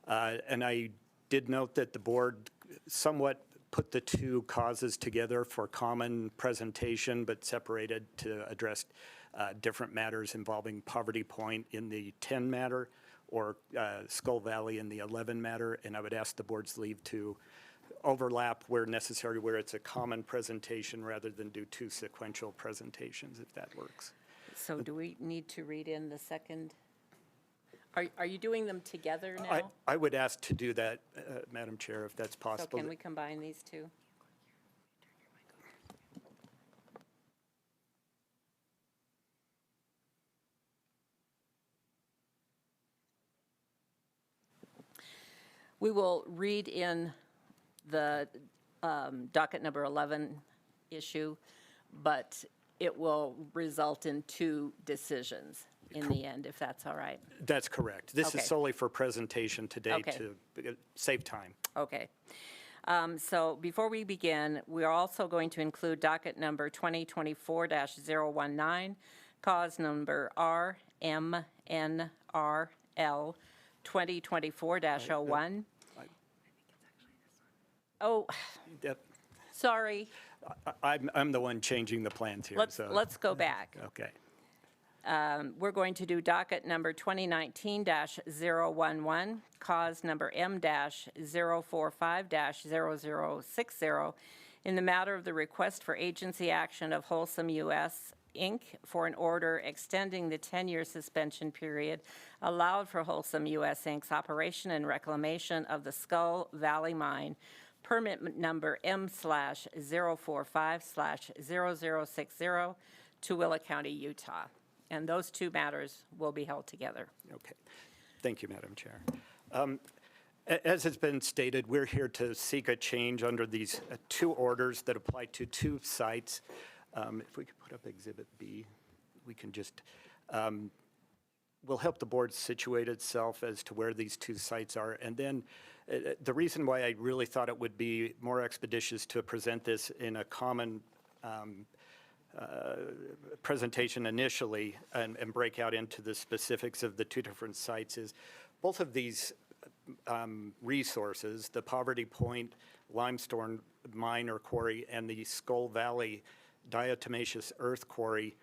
And I did note that the board somewhat put the two causes together for common presentation, but separated to address different matters involving Poverty Point in the 10 matter, or Skull Valley in the 11 matter. And I would ask the board's leave to overlap where necessary, where it's a common presentation rather than do two sequential presentations, if that works. So do we need to read in the second? Are you doing them together now? I would ask to do that, Madam Chair, if that's So possible. can we combine these two? We will read in the docket number 11 issue, but it will result in two decisions in the end, if that's all right. That's correct. This Okay. is solely for presentation today Okay. to save time. Okay. So before we begin, we are also going to include docket number 2024-019, cause number RMNRL 2024-01. Oh, Yep. sorry. I'm the one changing the plans here. Let's go back. Okay. We're going to do docket number 2019-011, cause number M-045-0060, in the matter of the request for agency action of Wholesome US, Inc. for an order extending the 10-year suspension period allowed for Wholesome US, Inc.'s operation and reclamation of the Skull Valley Mine, permit number M/045/0060, Tooele County, Utah. And those two matters will be held together. Okay. Thank you, Madam Chair. As has been stated, we're here to seek a change under these two orders that apply to two sites. If we could put up Exhibit B, we can just, we'll help the board situate itself as to where these two sites are. And then the reason why I really thought it would be more expeditious to present this in a common presentation initially and break out into the specifics of the two different sites is both of these resources, the Poverty Point limestone mine or quarry and the Skull Valley diatomaceous earth quarry,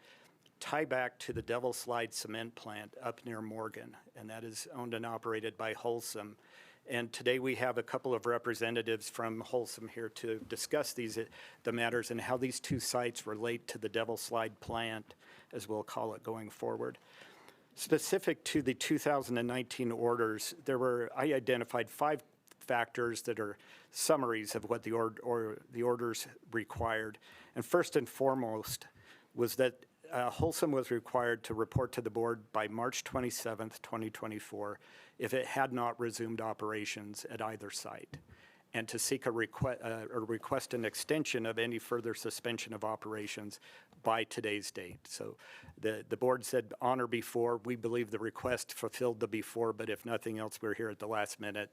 tie back to the Devil Slide cement plant up near Morgan, and that is owned and operated by Wholesome. And today we have a couple of representatives from Wholesome here to discuss the matters and how these two sites relate to the Devil Slide plant, as we'll call it going forward. Specific to the 2019 orders, I identified 5 factors that are summaries of what the orders required. And first and foremost was that Wholesome was required to report to the board by March 27th, 2024, if it had not resumed operations at either site, and to seek a request an extension of any further suspension of operations by today's date. So the board said on or before. We believe the request fulfilled the before, but if nothing else, we're here at the last minute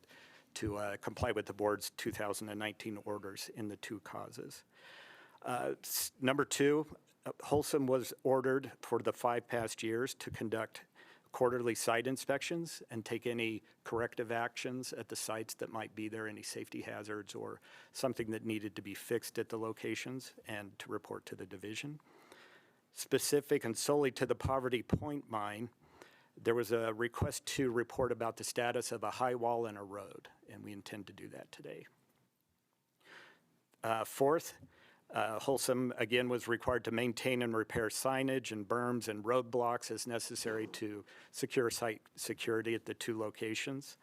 to comply with the board's 2019 orders in the two causes. Number 2, Wholesome was ordered for the 5 past years to conduct quarterly site inspections and take any corrective actions at the sites that might be there, any safety hazards or something that needed to be fixed at the locations, and to report to the division. Specific and solely to the Poverty Point mine, there was a request to report about the status of a high wall and a road, and we intend to do that today. Fourth, Wholesome, again, was required to maintain and repair signage and berms and roadblocks as necessary to secure site security at the 2 locations.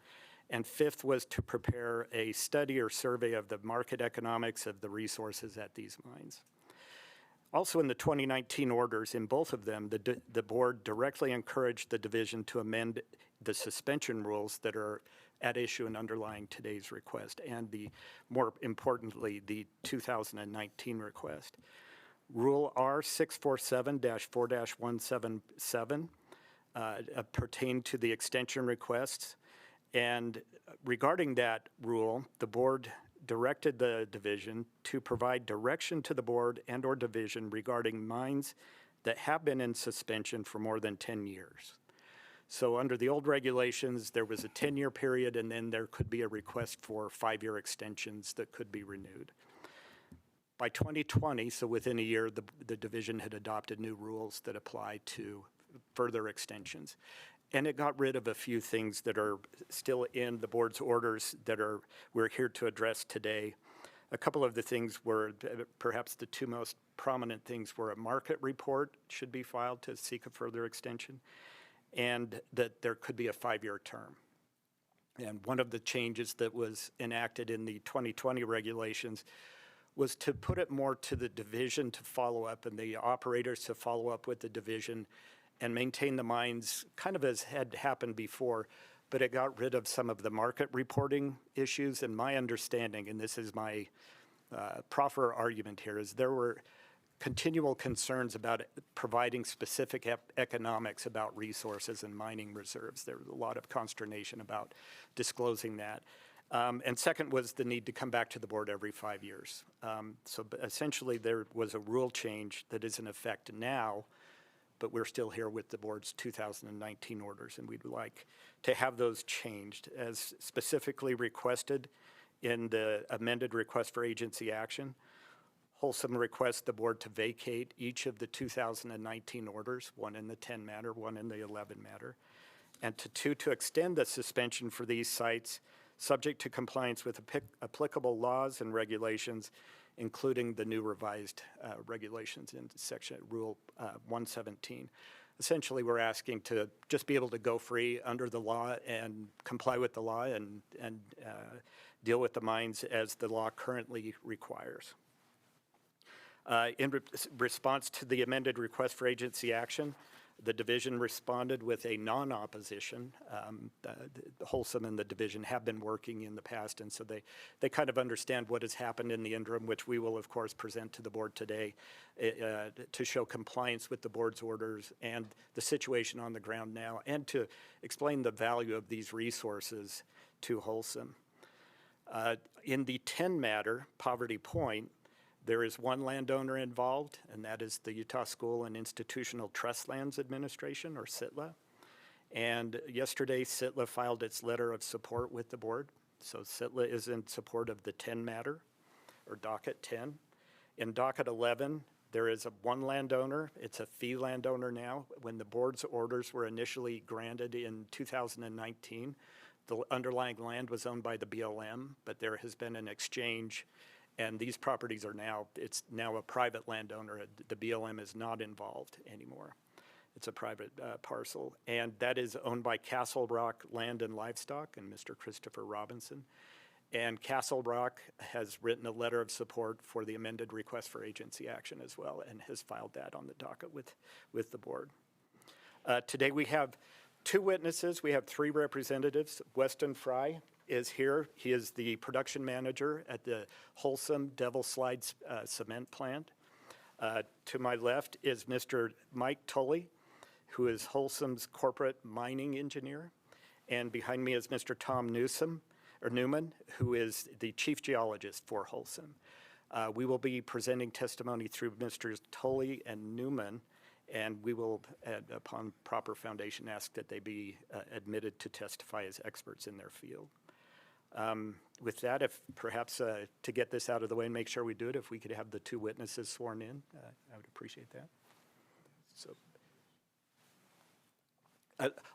And fifth was to prepare a study or survey of the market economics of the resources at these mines. Also in the 2019 orders, in both of them, the board directly encouraged the division to amend the suspension rules that are at issue and underlying today's request, and more importantly, the 2019 request. Rule R647-4-177 pertained to the extension requests, and regarding that rule, the board directed the division to provide direction to the board and or division regarding mines that have been in suspension for more than 10 years. So under the old regulations, there was a 10-year period, and then there could be a request for 5-year extensions that could be renewed. By 2020, so within a year, the division had adopted new rules that apply to further extensions. And it got rid of a few things that are still in the board's orders that we're here to address today. A couple of the things were, perhaps the 2 most prominent things were a market report should be filed to seek a further extension, and that there could be a 5-year term. And one of the changes that was enacted in the 2020 regulations was to put it more to the division to follow up and the operators to follow up with the division and maintain the mines kind of as had happened before, but it got rid of some of the market reporting issues. And my understanding, and this is my proffer argument here, is there were continual concerns about providing specific economics about resources and mining reserves. There was a lot of consternation about disclosing that. And second was the need to come back to the board every 5 years. So essentially there was a rule change that is in effect now, but we're still here with the board's 2019 orders, and we'd like to have those changed as specifically requested in the amended request for agency action. Wholesome requests the board to vacate each of the 2019 orders, one in the 10 matter, one in the 11 matter, and to extend the suspension for these sites subject to compliance with applicable laws and regulations, including the new revised regulations in section Rule 117. Essentially, we're asking to just be able to go free under the law and comply with the law and deal with the mines as the law currently requires. In response to the amended request for agency action, The division responded with a non-opposition. Wholesome and the division have been working in the past, and so they kind of understand what has happened in the interim, which we will, of course, present to the board today to show compliance with the board's orders and the situation on the ground now, and to explain the value of these resources to Wholesome. In the 10 matter, Poverty Point, there is one landowner involved, and that is the Utah School and Institutional Trust Lands Administration, or SITLA. And yesterday, SITLA filed its letter of support with the board. So SITLA is in support of the 10 matter, or docket 10. In docket 11, there is one landowner. It's a fee landowner now. When the board's orders were initially granted in 2019, the underlying land was owned by the BLM, but there has been an exchange, and these properties are now, it's now a private landowner. The BLM is not involved anymore. It's a private parcel, and that is owned by Castle Rock Land and Livestock and Mr. Christopher Robinson. And Castle Rock has written a letter of support for the amended request for agency action as well, and has filed that on the docket with the board. Today we have 2 witnesses. We have 3 representatives. Weston Fry is here. He is the production manager at the Wholesome Devil Slides cement plant. To my left is Mr. Mike Tully, who is Wholesome's corporate mining engineer. And behind me is Mr. Tom Newman, who is the chief geologist for Wholesome. We will be presenting testimony through Mr. Tully and Newman, and we will, upon proper foundation, ask that they be admitted to testify as experts in their field. With that, if perhaps to get this out of the way and make sure we do it, if we could have the 2 witnesses sworn in, I would appreciate that. So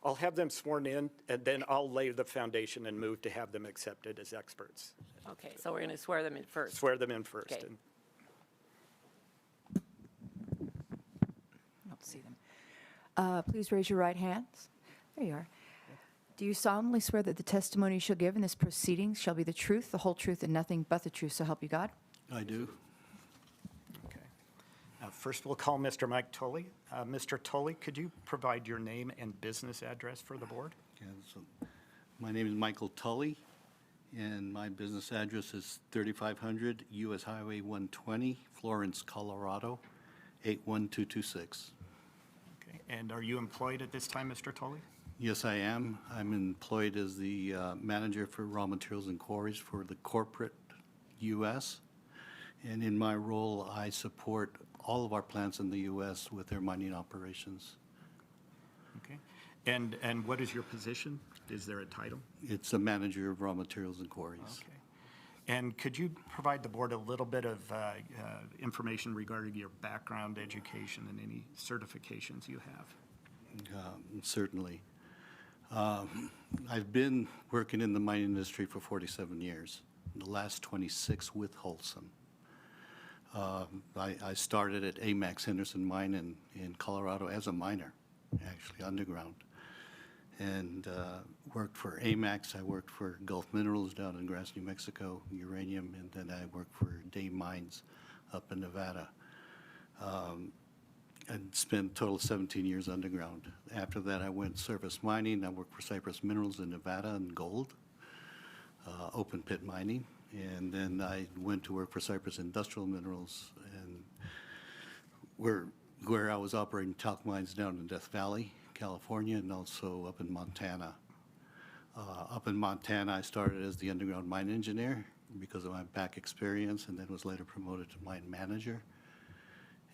I'll have them sworn in, and then I'll lay the foundation and move to have them accepted as experts. Okay, so we're going to swear them in first. Swear them in first. Okay. I don't see them. Please raise your right hands. There you are. Do you solemnly swear that the testimony you shall give in this proceedings shall be the truth, the whole truth, and nothing but the truth, so help you God? I do. Okay. First, we'll call Mr. Mike Tully. Mr. Tully, could you provide your name and business address for the board? Yeah, so my name is Michael Tully, and my business address is 3500 US Highway 120, Florence, Colorado, 81226. Okay. And are you employed at this time, Mr. Tully? Yes, I am. I'm employed as the manager for raw materials and quarries for the corporate U.S. And in my role, I support all of our plants in the U.S. with their mining operations. Okay. And what is your position? Is there a title? It's a manager of raw materials and quarries. Okay. And could you provide the board a little bit of information regarding your background, education, and any certifications you have? Certainly. I've been working in the mining industry for 47 years, the last 26 with Wholesome. I started at AMAX Henderson Mine in Colorado as a miner, actually underground, and worked for AMAX. I worked for Gulf Minerals down in Grass, New Mexico, uranium, and then I worked for Day Mines up in Nevada. And spent a total of 17 years underground. After that, I went surface mining. I worked for Cypress Minerals in Nevada and gold, open pit mining. And then I went to work for Cypress Industrial Minerals, and where I was operating talc mines down in Death Valley, California, and also up in Montana. Up in Montana, I started as the underground mine engineer because of my back experience, and then was later promoted to mine manager.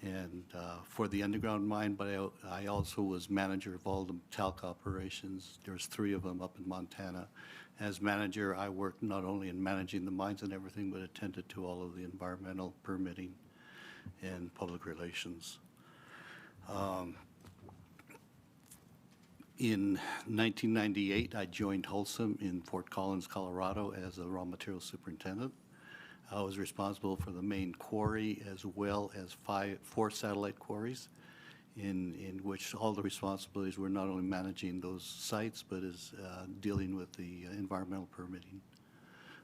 And for the underground mine, but I also was manager of all the talc operations. There's 3 of them up in Montana. As manager, I worked not only in managing the mines and everything, but attended to all of the environmental permitting and public relations. In 1998, I joined Wholesome in Fort Collins, Colorado as a raw materials superintendent. I was responsible for the main quarry as well as 4 satellite quarries in which all the responsibilities were not only managing those sites but as dealing with the environmental permitting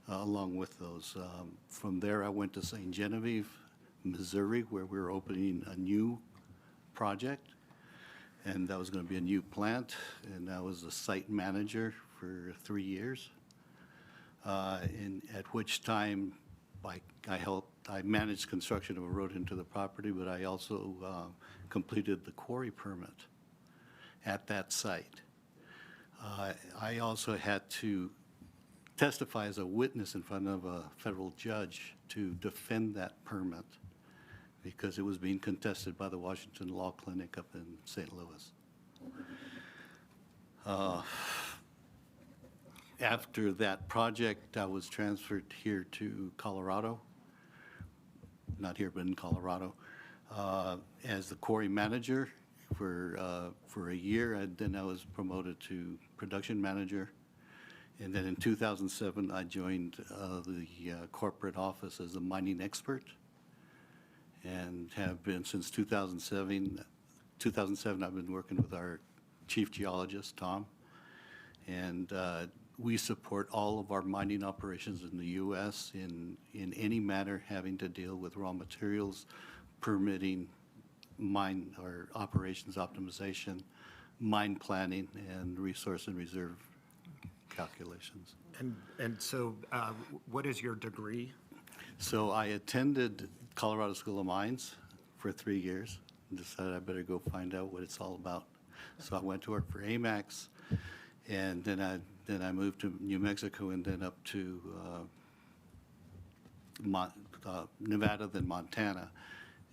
along with those. From there I went to St. Genevieve, Missouri, where we were opening a new project. And that was going to be a new plant, and I was the site manager for 3 years. At which time I managed construction of a road into the property, but I also completed the quarry permit at that site. I also had to testify as a witness in front of a federal judge to defend that permit because it was being contested by the Washington Law Clinic up in St. Louis. After that project, I was transferred here to Colorado, not here, but in Colorado, as the quarry manager for a year, and then I was promoted to production manager. And then in 2007, I joined the corporate office as a mining expert, and have been since 2007. 2007, I've been working with our chief geologist, Tom, and we support all of our mining operations in the U.S. in any matter having to deal with raw materials, permitting, mine or operations optimization, mine planning, and resource and reserve calculations. And so what is your degree? So I attended Colorado School of Mines for 3 years and decided I better go find out what it's all about. So I went to work for AMAX, and then I moved to New Mexico and then up to Nevada, then Montana.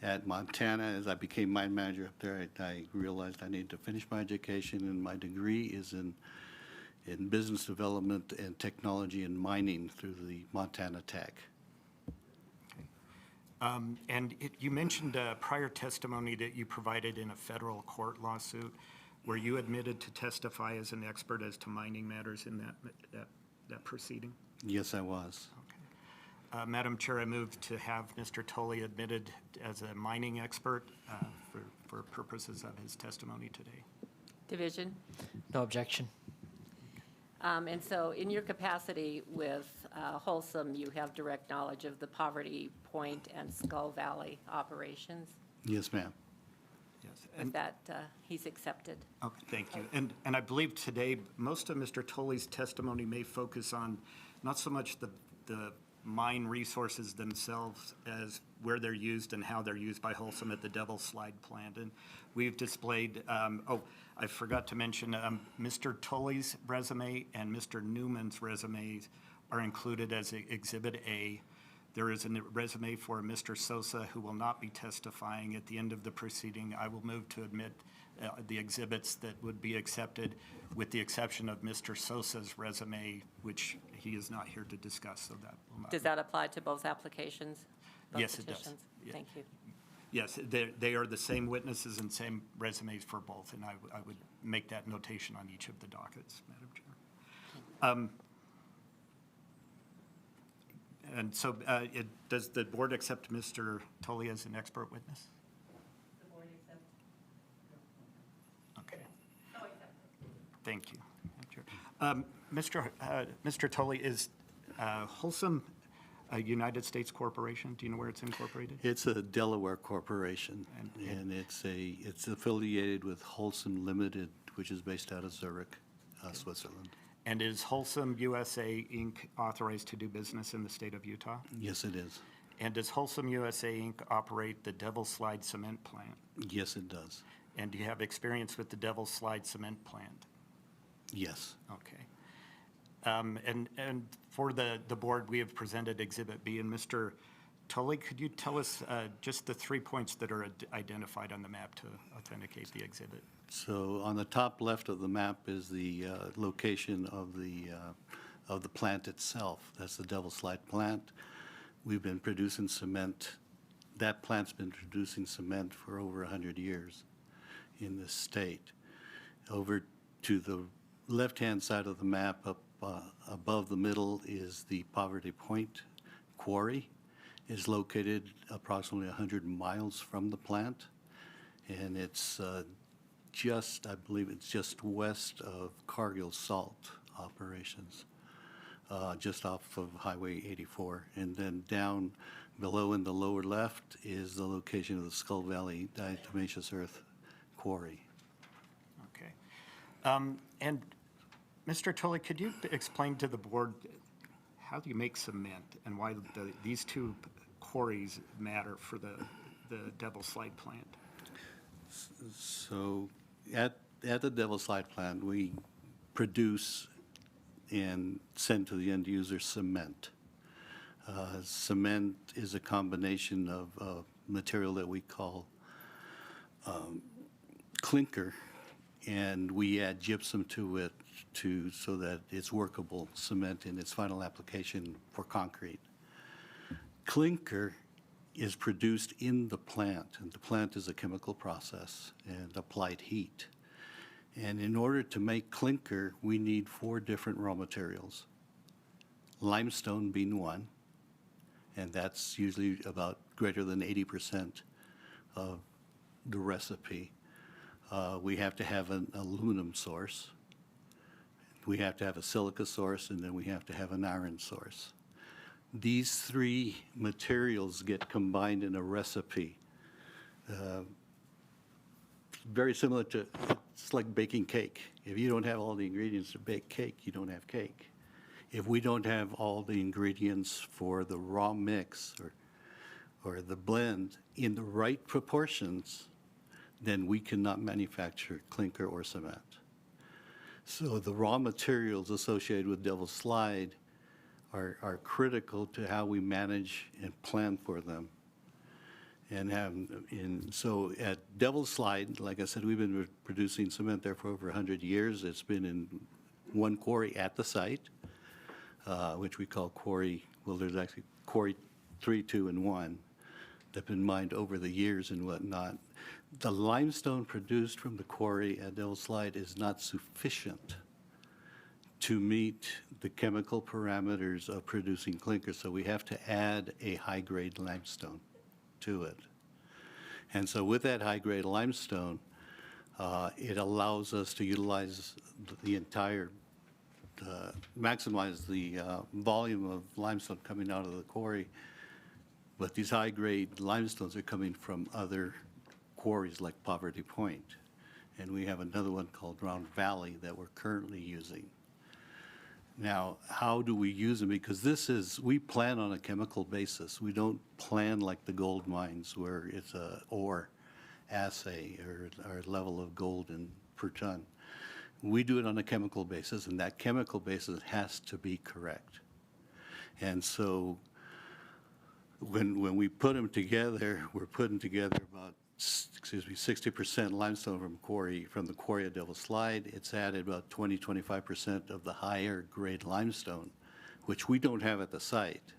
At Montana, as I became mine manager up there, I realized I needed to finish my education, and my degree is in business development and technology and mining through the Montana Tech. And you mentioned prior testimony that you provided in a federal court lawsuit. Were you admitted to testify as an expert as to mining matters in that proceeding? Yes, I was. Madam Chair, I move to have Mr. Tully admitted as a mining expert for purposes of his testimony today. Division? No objection. And so in your capacity with Wholesome, you have direct knowledge of the Poverty Point and Skull Valley operations? Yes, ma'am. Yes. With that, he's accepted. Okay, thank you. And I believe today, most of Mr. Tully's testimony may focus on not so much the mine resources themselves as where they're used and how they're used by Wholesome at the Devil's Slide plant. And we've displayed, I forgot to mention, Mr. Tully's resume and Mr. Newman's resumes are included as Exhibit A. There is a resume for Mr. Sosa, who will not be testifying at the end of the proceeding. I will move to admit the exhibits that would be accepted, with the exception of Mr. Sosa's resume, which he is not here to discuss, so that will not. Does that apply to both applications? Both Yes, it does. petitions? Yeah. Thank you. Yes, they are the same witnesses and same resumes for both, and I would make that notation on each of the dockets, Madam Chair. And so does the board accept Mr. Tully as an expert witness? The board accepts. Okay. Thank you. Mr. Tully, is Wholesome a United States corporation? Do you know where it's incorporated? It's a Delaware corporation, and it's affiliated with Wholesome Limited, which is based out of Zurich, Switzerland. And is Wholesome USA Inc. authorized to do business in the state of Utah? Yes, it is. And does Wholesome USA Inc. operate the Devil's Slide cement plant? Yes, it does. And do you have experience with the Devil's Slide cement plant? Yes. Okay. And for the board, we have presented Exhibit B. And Mr. Tully, could you tell us just the 3 points that are identified on the map to authenticate the exhibit? So on the top left of the map is the location of the plant itself. That's the Devil's Slide plant. We've been producing cement. That plant's been producing cement for over 100 years in this state. Over to the left-hand side of the map, up above the middle, is the Poverty Point quarry. It's located approximately 100 miles from the plant, and it's I believe it's just west of Cargill Salt operations, just off of Highway 84. And then down below in the lower left is the location of the Skull Valley diatomaceous earth quarry. And Mr. Tully, could you explain to the board how do you make cement and why these two quarries matter for the Devil's Slide plant? So at the Devil's Slide plant, we produce and send to the end user cement. Cement is a combination of material that we call clinker, and we add gypsum to it so that it's workable cement in its final application for concrete. Clinker is produced in the plant, and the plant is a chemical process and applied heat. And in order to make clinker, we need 4 different raw materials. Limestone being one, and that's usually about greater than 80% of the recipe. We have to have an aluminum source. We have to have a silica source, and then we have to have an iron source. These 3 materials get combined in a recipe. Very similar to, it's like baking cake. If you don't have all the ingredients to bake cake, you don't have cake. If we don't have all the ingredients for the raw mix or the blend in the right proportions, then we cannot manufacture clinker or cement. So the raw materials associated with Devil's Slide are critical to how we manage and plan for them. And so at Devil's Slide, like I said, we've been producing cement there for over 100 years. It's been in one quarry at the site, which we call quarry, well, there's actually quarry 3, 2, and 1 that have been mined over the years and whatnot. The limestone produced from the quarry at Devil's Slide is not sufficient to meet the chemical parameters of producing clinker, so we have to add a high-grade limestone to it. And so with that high-grade limestone, it allows us to utilize the entire, maximize the volume of limestone coming out of the quarry. But these high-grade limestones are coming from other quarries like Poverty Point. And we have another one called Round Valley that we're currently using. Now, how do we use them? Because we plan on a chemical basis. We don't plan like the gold mines where it's a ore assay or level of gold per ton. We do it on a chemical basis, and that chemical basis has to be correct. And so when we put them together, we're putting together about 60% limestone from the quarry at Devil's Slide. It's added about 20-25% of the higher grade limestone, which we don't have at the site.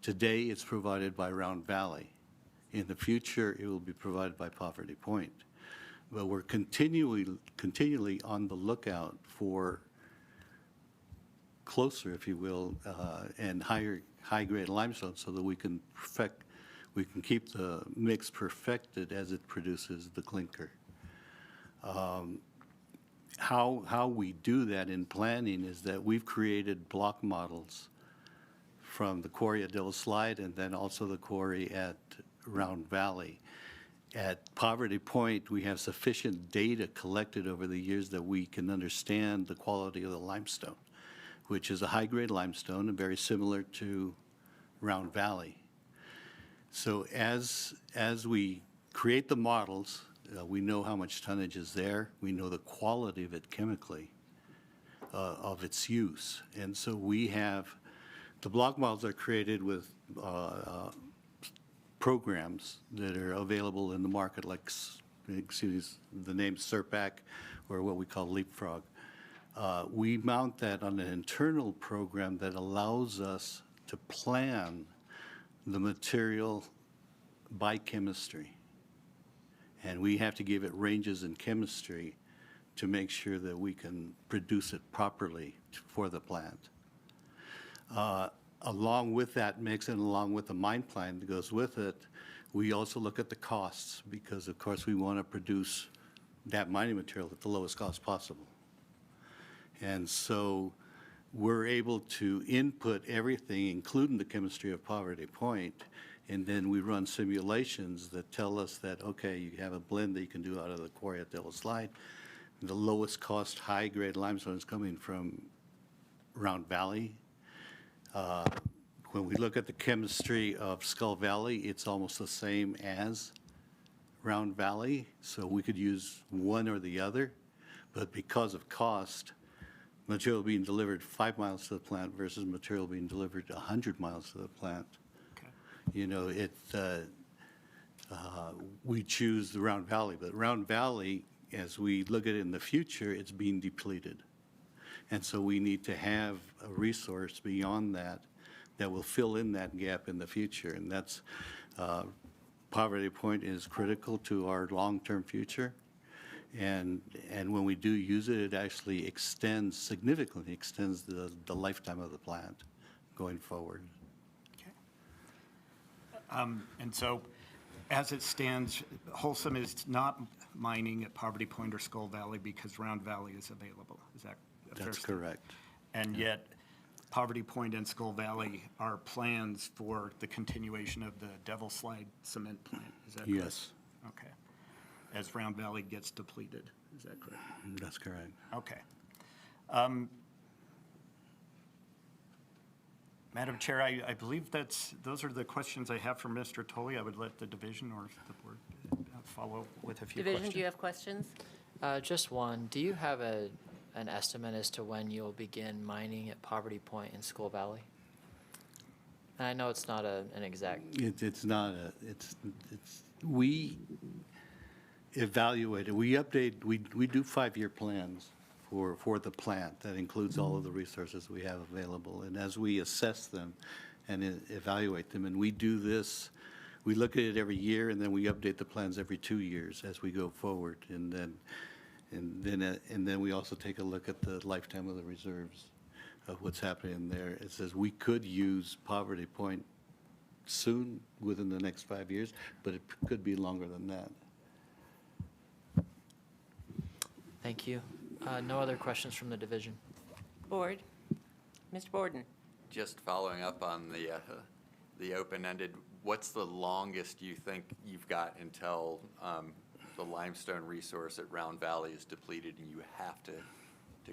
Today, it's provided by Round Valley. In the future, it will be provided by Poverty Point. But we're continually on the lookout for closer, if you will, and high-grade limestone so that we can keep the mix perfected as it produces the clinker. How we do that in planning is that we've created block models from the quarry at Devil's Slide and then also the quarry at Round Valley. At Poverty Point, we have sufficient data collected over the years that we can understand the quality of the limestone, which is a high-grade limestone and very similar to Round Valley. So as we create the models, we know how much tonnage is there. We know the quality of it chemically, of its use. And so the block models are created with programs that are available in the market, like, excuse the name SERPAC, or what we call Leapfrog. We mount that on an internal program that allows us to plan the material by chemistry. And we have to give it ranges in chemistry to make sure that we can produce it properly for the plant. Along with that mix and along with the mine plan that goes with it, we also look at the costs because, of course, we want to produce that mining material at the lowest cost possible. And so we're able to input everything, including the chemistry of Poverty Point, and then we run simulations that tell us that, okay, you have a blend that you can do out of the quarry at Devil's Slide, the lowest cost, high-grade limestone is coming from Round Valley. When we look at the chemistry of Skull Valley, it's almost the same as Round Valley, so we could use one or the other. But because of cost, material being delivered 5 miles to the plant versus material being delivered 100 miles to the plant, you know, we choose the Round Valley. But Round Valley, as we look at it in the future, it's being depleted. And so we need to have a resource beyond that that will fill in that gap in the future. And that's, Poverty Point is critical to our long-term future. And when we do use it, it actually significantly extends the lifetime of the plant going forward. And so, as it stands, Wholesome is not mining at Poverty Point or Skull Valley because Round Valley is available. Is that a fair That's statement? correct. And yet, Poverty Point and Skull Valley are plans for the continuation of the Devil Slide cement plant. Is that correct? Yes. Okay. As Round Valley gets depleted. Is that correct? That's correct. Okay. Madam Chair, I believe those are the questions I have for Mr. Tully. I would let the division or the board follow with a few questions. Division, do you have questions? Just one. Do you have an estimate as to when you'll begin mining at Poverty Point in Skull Valley? And I know it's not an exact. It's not we evaluate it. We update, we do 5-year plans for the plant. That includes all of the resources we have available. And as we assess them and evaluate them, and we do this, we look at it every year, and then we update the plans every 2 years as we go forward. And then we also take a look at the lifetime of the reserves of what's happening there. It says we could use Poverty Point soon, within the next 5 years, but it could be longer than that. Thank you. No other questions from the division. Board? Mr. Borden? Just following up on the open-ended, what's the longest you think you've got until the limestone resource at Round Valley is depleted and you have to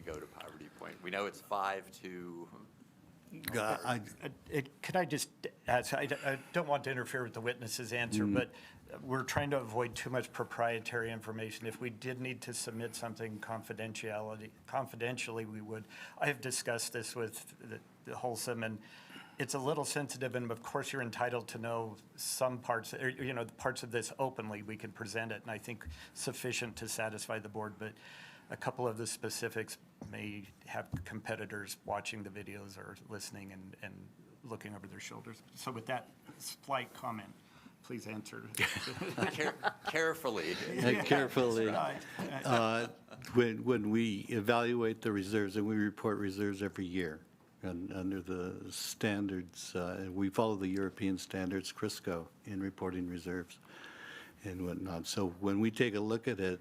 go to Poverty Point? We know it's 5 to... Could I just add, so I don't want to interfere with the witness's answer, but we're trying to avoid too much proprietary information. If we did need to submit something confidentially, we would. I have discussed this with the Wholesome, and it's a little sensitive, and of course you're entitled to know some parts, or, you know, the parts of this openly. We can present it, and I think sufficient to satisfy the board, but a couple of the specifics may have competitors watching the videos or listening and looking over their shoulders. So with that slight comment, please answer. Carefully. Carefully. Right. When we evaluate the reserves, and we report reserves every year under the standards, we follow the European standards, CRISCO, in reporting reserves and whatnot. So when we take a look at it,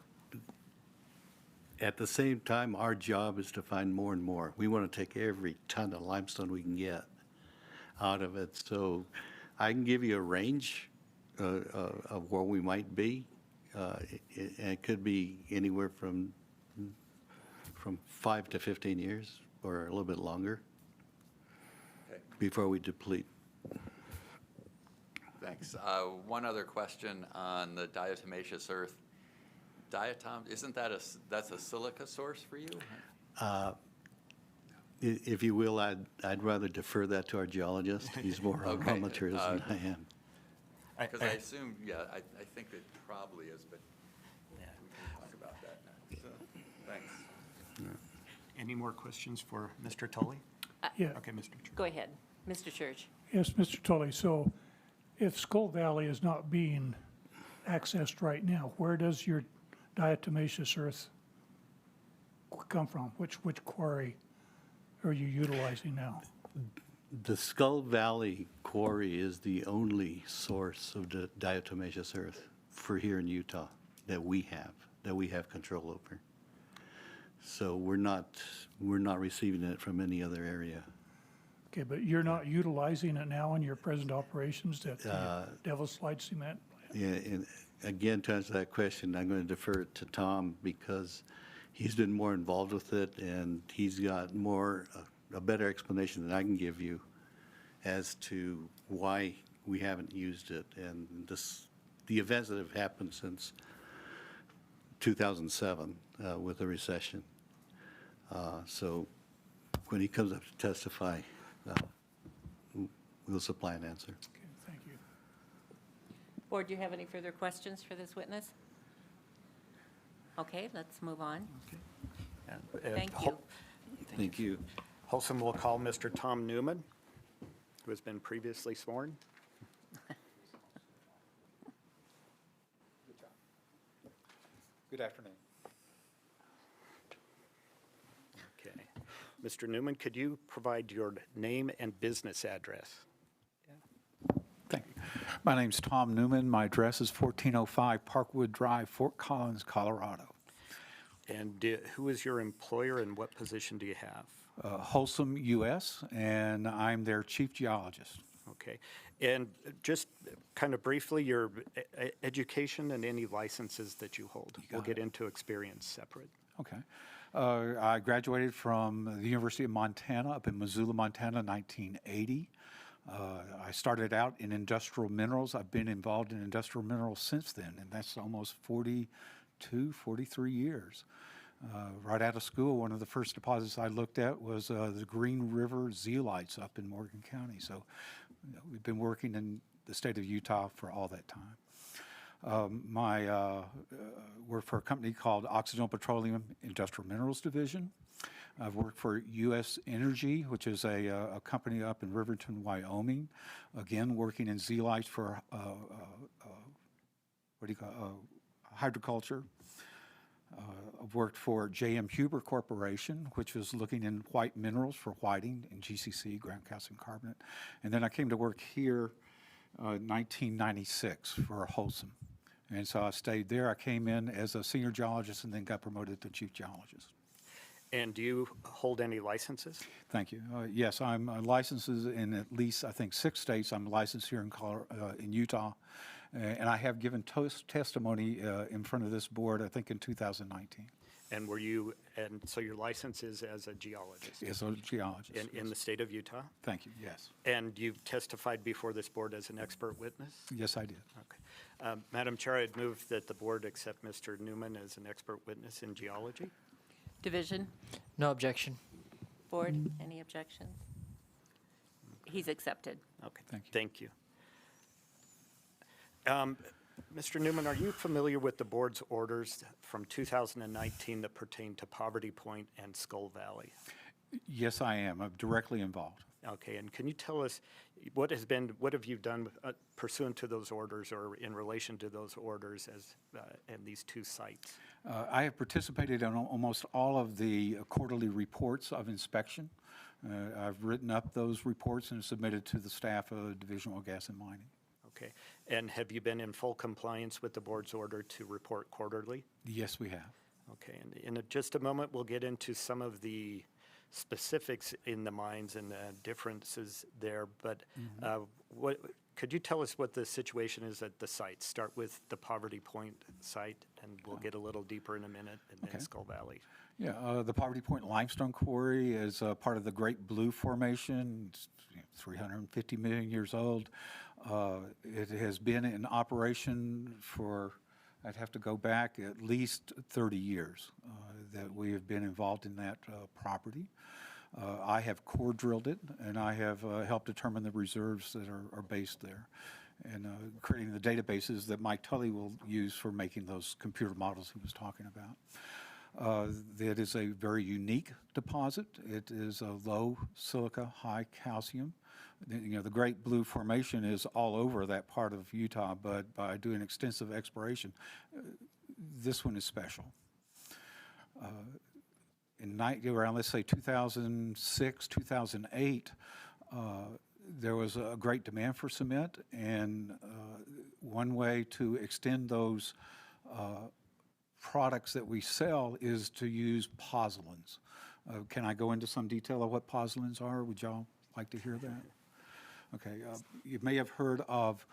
at the same time, our job is to find more and more. We want to take every ton of limestone we can get out of it. So I can give you a range of where we might be. It could be anywhere from 5 to 15 years or a little bit longer before we deplete. Thanks. One other question on the diatomaceous earth. Diatom, isn't that that's a silica source for you? If you will, I'd rather defer that to our geologist. He's more on raw materials than I am. Because I assume, I think it probably is, but we can talk about that next. So, thanks. Any more questions for Mr. Tully? Yeah. Okay, Mr. Church. Go ahead. Mr. Church? Yes, Mr. Tully. So if Skull Valley is not being accessed right now, where does your diatomaceous earth come from? Which quarry are you utilizing now? The Skull Valley quarry is the only source of the diatomaceous earth for here in Utah that we have control over. So we're not receiving it from any other area. Okay, but you're not utilizing it now in your present operations at the Devil Slide Cement? Yeah, and again, to answer that question, I'm going to defer it to Tom because he's been more involved with it, and he's got more, a better explanation than I can give you as to why we haven't used it, and the events that have happened since 2007 with the recession. So when he comes up to testify, we'll supply an answer. Okay, thank you. Board, do you have any further questions for this witness? Okay, let's move on. Thank you. Thank you. Holsom will call Mr. Tom Newman, who has been previously sworn. Good afternoon. Okay. Mr. Newman, could you provide your name and business address? Thank you. My name's Tom Newman. My address is 1405 Parkwood Drive, Fort Collins, Colorado. And who is your employer and what position do you have? Wholesome US, and I'm their chief geologist. Okay. And just kind of briefly, your education and any licenses that you hold. We'll get into experience separate. Okay. I graduated from the University of Montana up in Missoula, Montana, 1980. I started out in industrial minerals. I've been involved in industrial minerals since then, and that's almost 42, 43 years. Right out of school, one of the first deposits I looked at was the Green River zeolites up in Morgan County. So we've been working in the state of Utah for all that time. Work for a company called Occidental Petroleum Industrial Minerals Division. I've worked for U.S. Energy, which is a company up in Riverton, Wyoming. Again, working in zeolites for hydroculture. I've worked for J.M. Huber Corporation, which was looking in white minerals for whiting and GCC, ground calcium carbonate. And then I came to work here in 1996 for Wholesome. And so I stayed there. I came in as a senior geologist and then got promoted to chief geologist. And do you hold any licenses? Thank you. Yes, I'm licensed in at least, I think, 6 states. I'm licensed here in Utah. And I have given testimony in front of this board, I think, in 2019. And so your license is as a geologist? As a geologist. In the state of Utah? Thank you, yes. And you've testified before this board as an expert witness? Yes, I did. Okay. Madam Chair, I'd move that the board accept Mr. Newman as an expert witness in geology. Division? No objection. Board, any objections? He's accepted. Okay, thank you. Mr. Newman, are you familiar with the board's orders from 2019 that pertain to Poverty Point and Skull Valley? Yes, I am. I'm directly involved. Okay, and can you tell us what have you done pursuant to those orders or in relation to those orders in these 2 sites? I have participated in almost all of the quarterly reports of inspection. I've written up those reports and submitted to the staff of Division of Oil, Gas, and Mining. Okay, and have you been in full compliance with the board's order to report quarterly? Yes, we have. Okay, and in just a moment, we'll get into some of the specifics in the mines and the differences there, but could you tell us what the situation is at the sites? Start with the Poverty Point site, and we'll get a little deeper in a minute, and then Skull Valley. Yeah, the Poverty Point Limestone Quarry is part of the Great Blue Formation. It's 350 million years old. It has been in operation for, I'd have to go back, at least 30 years that we have been involved in that property. I have core drilled it, and I have helped determine the reserves that are based there, and creating the databases that Mike Tully will use for making those computer models he was talking about. It is a very unique deposit. It is a low silica, high calcium. The Great Blue Formation is all over that part of Utah, but by doing extensive exploration, this one is special. Around, let's say, 2006, 2008, there was a great demand for cement, and one way to extend those products that we sell is to use pozzolans. Can I go into some detail of what pozzolans are? Would y'all like to hear that? Okay, you may have heard of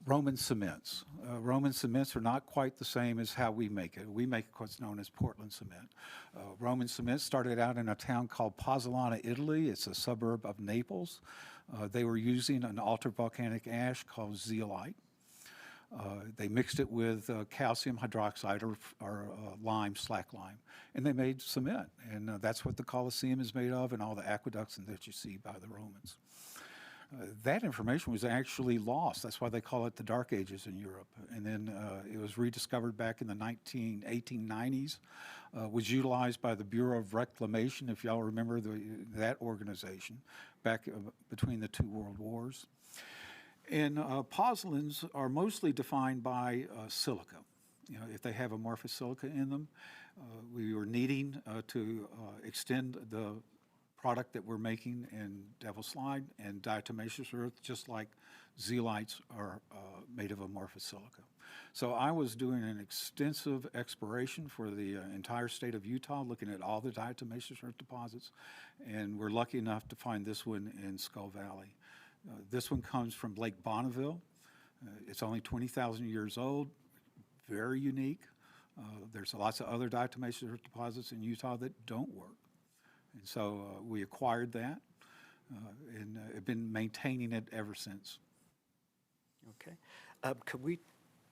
Roman cements. Roman cements are not quite the same as how we make it. We make what's known as Portland cement. Roman cement started out in a town called Pozzolana, Italy. It's a suburb of Naples. They were using an ultravolcanic ash called zeolite. They mixed it with calcium hydroxide or lime, slack lime, and they made cement. And that's what the Colosseum is made of and all the aqueducts that you see by the Romans. That information was actually lost. That's why they call it the Dark Ages in Europe. And then it was rediscovered back in the 1890s, was utilized by the Bureau of Reclamation, if y'all remember that organization, back between the two world wars. And pozzolans are mostly defined by silica. You know, if they have amorphous silica in them, we were needing to extend the product that we're making in Devil's Slide and diatomaceous earth, just like zeolites are made of amorphous silica. So I was doing an extensive exploration for the entire state of Utah, looking at all the diatomaceous earth deposits, and we're lucky enough to find this one in Skull Valley. This one comes from Lake Bonneville. It's only 20,000 years old, very unique. There's lots of other diatomaceous earth deposits in Utah that don't work. And so we acquired that and have been maintaining it ever since. Okay. Could we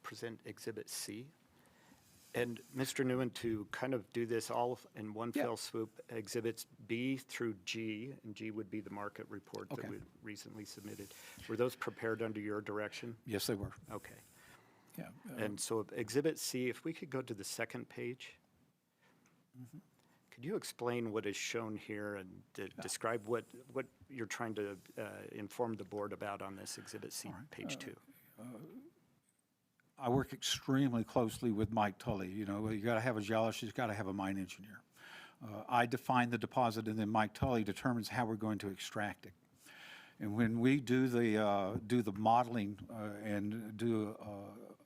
present Exhibit C? And Mr. Newman, to kind of do this all in one fell swoop, Exhibits B through G, and G would be the market report that we recently submitted. Were those prepared under your direction? Yes, they were. Okay. Yeah. And so Exhibit C, if we could go to the second page. Mm-hmm. Could you explain what is shown here and describe what you're trying to inform the board about on this Exhibit C, page 2? I work extremely closely with Mike Tully. You know, you got to have a geologist, you got to have a mine engineer. I define the deposit, and then Mike Tully determines how we're going to extract it. And when we do the modeling and do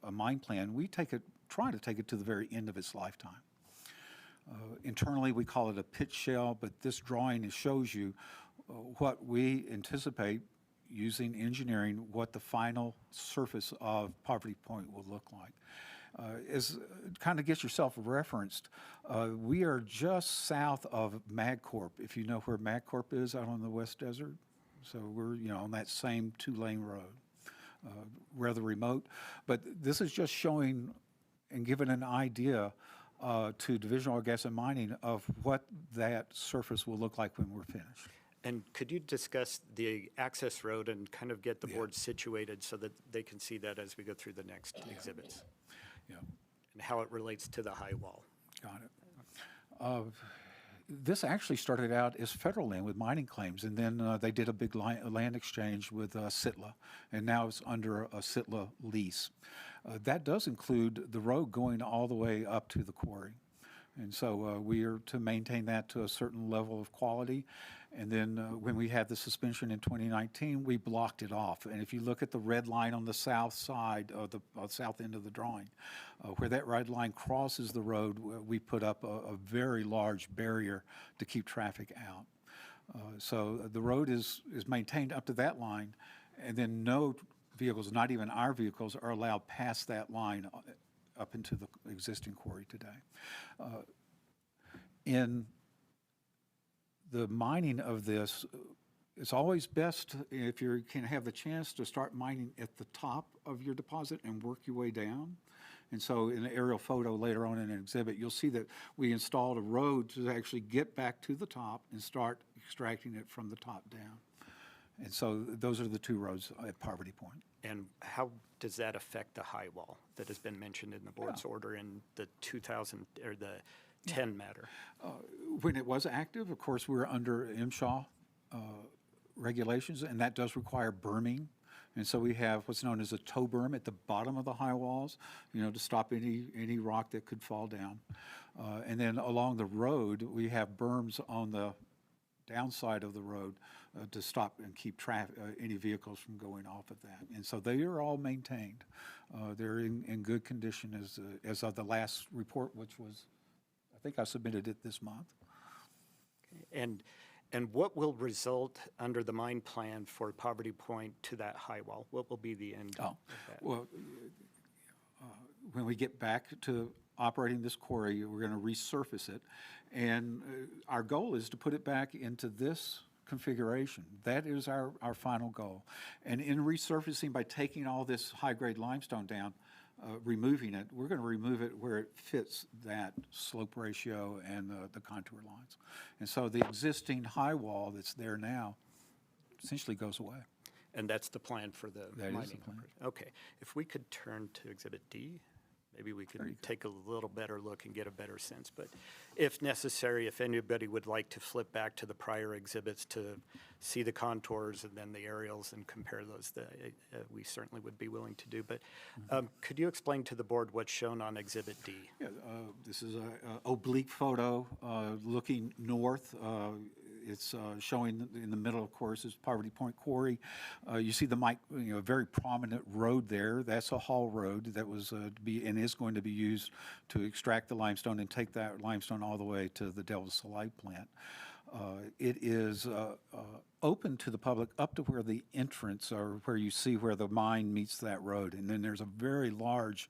a mine plan, we try to take it to the very end of its lifetime. Internally, we call it a pit shell, but this drawing shows you what we anticipate using engineering, what the final surface of Poverty Point will look like. Kind of get yourself referenced. We are just south of MagCorp, if you know where MagCorp is out on the West Desert. So we're, you know, on that same two-lane road, rather remote. But this is just showing and giving an idea to Division of Oil, Gas, and Mining of what that surface will look like when we're finished. And could you discuss the access road and kind of get the board situated so that they can see that as we go through the next exhibits? Yeah. And how it relates to the high wall. Got it. This actually started out as federal land with mining claims, and then they did a big land exchange with Sitla, and now it's under a Sitla lease. That does include the road going all the way up to the quarry. And so we are to maintain that to a certain level of quality. And then when we had the suspension in 2019, we blocked it off. And if you look at the red line on the south side of the south end of the drawing, where that red line crosses the road, we put up a very large barrier to keep traffic out. So the road is maintained up to that line, and then no vehicles, not even our vehicles, are allowed past that line up into the existing quarry today. In the mining of this, it's always best if you can have the chance to start mining at the top of your deposit and work your way down. And so in an aerial photo later on in an exhibit, you'll see that we installed a road to actually get back to the top and start extracting it from the top down. And so those are the two roads at Poverty Point. And how does that affect the high wall that has been mentioned in the board's order in the 2000 or the 10 matter? When it was active, of course, we're under MSHA regulations, and that does require berming. And so we have what's known as a toe berm at the bottom of the high walls, you know, to stop any rock that could fall down. And then along the road, we have berms on the downside of the road to stop and keep any vehicles from going off of that. And so they are all maintained. They're in good condition as of the last report, which was, I think I submitted it this month. Okay. And what will result under the mine plan for Poverty Point to that high wall? What will be the end of that? Well, when we get back to operating this quarry, we're going to resurface it. And our goal is to put it back into this configuration. That is our final goal. And in resurfacing, by taking all this high-grade limestone down, removing it, we're going to remove it where it fits that slope ratio and the contour lines. And so the existing high wall that's there now essentially goes away. And that's the plan for the That is mining the plan. operation. Okay. If we could turn to Exhibit D, maybe we could take a little better look and get a better sense. But if necessary, if anybody would like to flip back to the prior exhibits to see the contours and then the aerials and compare those, we certainly would be willing to do. But could you explain to the board what's shown on Exhibit D? Yeah, this is an oblique photo looking north. It's showing in the middle, of course, is Poverty Point Quarry. You see the very prominent road there. That's a haul road that was to be and is going to be used to extract the limestone and take that limestone all the way to the Delta Salite plant. It is open to the public up to where the entrance or where you see where the mine meets that road. And then there's a very large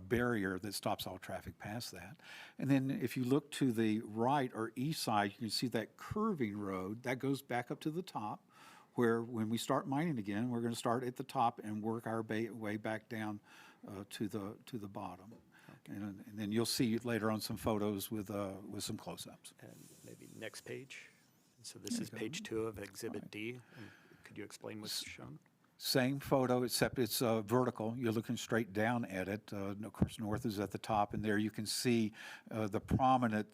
barrier that stops all traffic past that. And then if you look to the right or east side, you can see that curving road that goes back up to the top, where when we start mining again, we're going to start at the top and work our way back down to the bottom. Okay. And then you'll see later on some photos with some close-ups. And maybe next page. So this is page 2 of Exhibit D. And could you explain what's shown? Same photo, except it's vertical. You're looking straight down at it. Of course, north is at the top, and there you can see the prominent,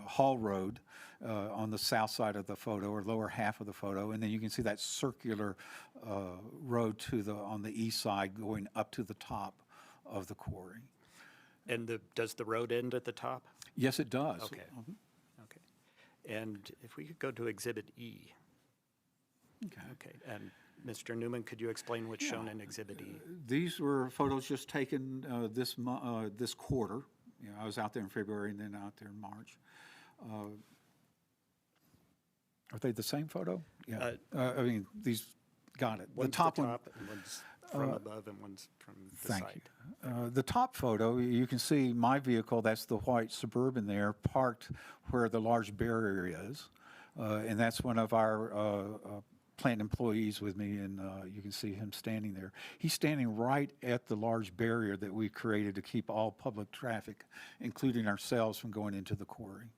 haul road on the south side of the photo, or lower half of the photo, and then you can see that circular road on the east side going up to the top of the quarry. And does the road end at the top? Yes, it does. Okay. Okay. And if we could go to Exhibit E. Okay. And Mr. Newman, could you explain what's shown in Exhibit E? These were photos just taken this quarter. I was out there in February and then out there in March. Are they the same photo? Yeah. I mean, these got it. One's the top and one. One's from above and one's from the side. Thank you. The top photo, you can see my vehicle, that's the white Suburban there, parked where the large barrier is. And that's one of our plant employees with me, and you can see him standing there. He's standing right at the large barrier that we created to keep all public traffic, including ourselves, from going into the quarry.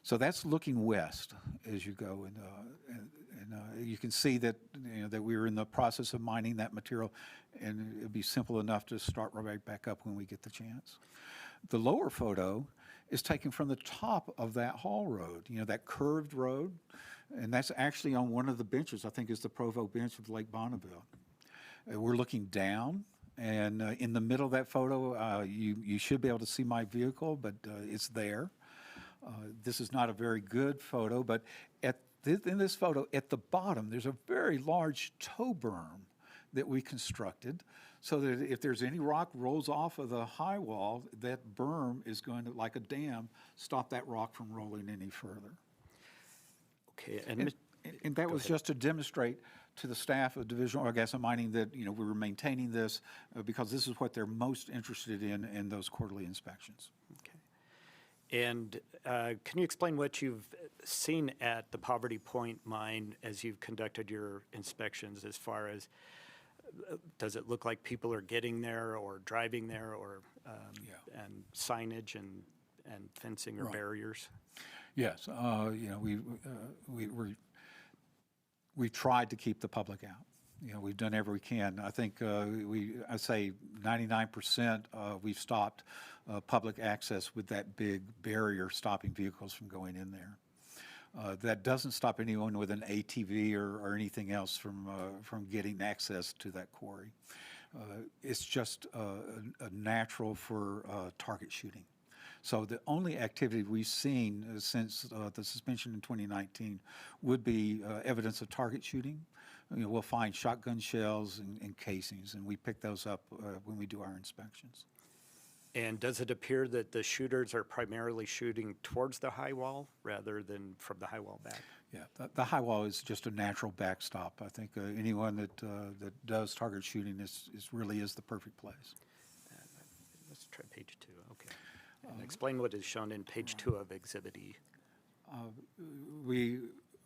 So that's looking west as you go, and you can see that that we were in the process of mining that material, and it'd be simple enough to start right back up when we get the chance. The lower photo is taken from the top of that haul road, that curved road, and that's actually on one of the benches. I think it's the Provo bench of Lake Bonneville. We're looking down, and in the middle of that photo, you should be able to see my vehicle, but it's there. This is not a very good photo, but in this photo, at the bottom, there's a very large tow berm that we constructed so that if there's any rock rolls off of the high wall, that berm is going to, like a dam, stop that rock from rolling any further. Okay, and that was just to demonstrate to the staff of Division of Oil, Gas, and Mining that we were maintaining this because this is what they're most interested in those quarterly inspections. Okay. And can you explain what you've seen at the Poverty Point mine as you've conducted your inspections, as far as does it look like people are getting there or driving there, or and signage and fencing or barriers? Yes, we tried to keep the public out. We've done everything we can. I think I say 99% we've stopped public access with that big barrier stopping vehicles from going in there. That doesn't stop anyone with an ATV or anything else from getting access to that quarry. It's just a natural for target shooting. So the only activity we've seen since the suspension in 2019 would be evidence of target shooting. We'll find shotgun shells and casings, and we pick those up when we do our inspections. And does it appear that the shooters are primarily shooting towards the high wall rather than from the high wall back? Yeah, the high wall is just a natural backstop. I think anyone that does target shooting really is the perfect place. try page 2, okay. And explain what is shown in page 2 of Exhibit E. We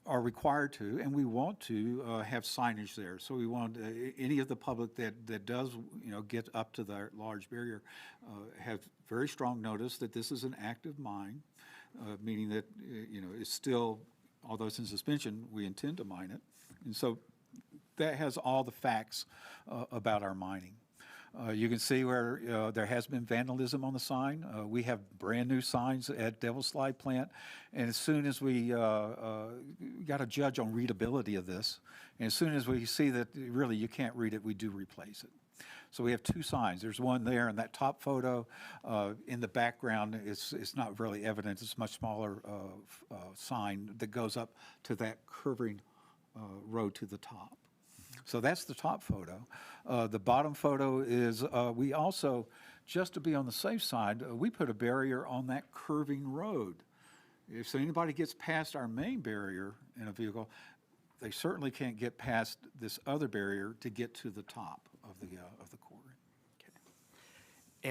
are required to, and we want to have signage there. So we want any of the public that does, get up to the large barrier, have very strong notice that this is an active mine, meaning that, it's still, although it's in suspension, we intend to mine it. And so that has all the facts about our mining. You can see where there has been vandalism on the sign. We have brand-new signs at Devil's Slide plant, and as soon as we got to judge on readability of this, and as soon as we see that really you can't read it, we do replace it. So we have 2 signs. There's one there in that top photo. In the background, it's not really evident. It's a much smaller sign that goes up to that curving road to the top. So that's the top photo. The bottom photo is, we also, just to be on the safe side, we put a barrier on that curving road. If anybody gets past our main barrier in a vehicle, they certainly can't get past this other barrier to get to the top of the quarry. Okay.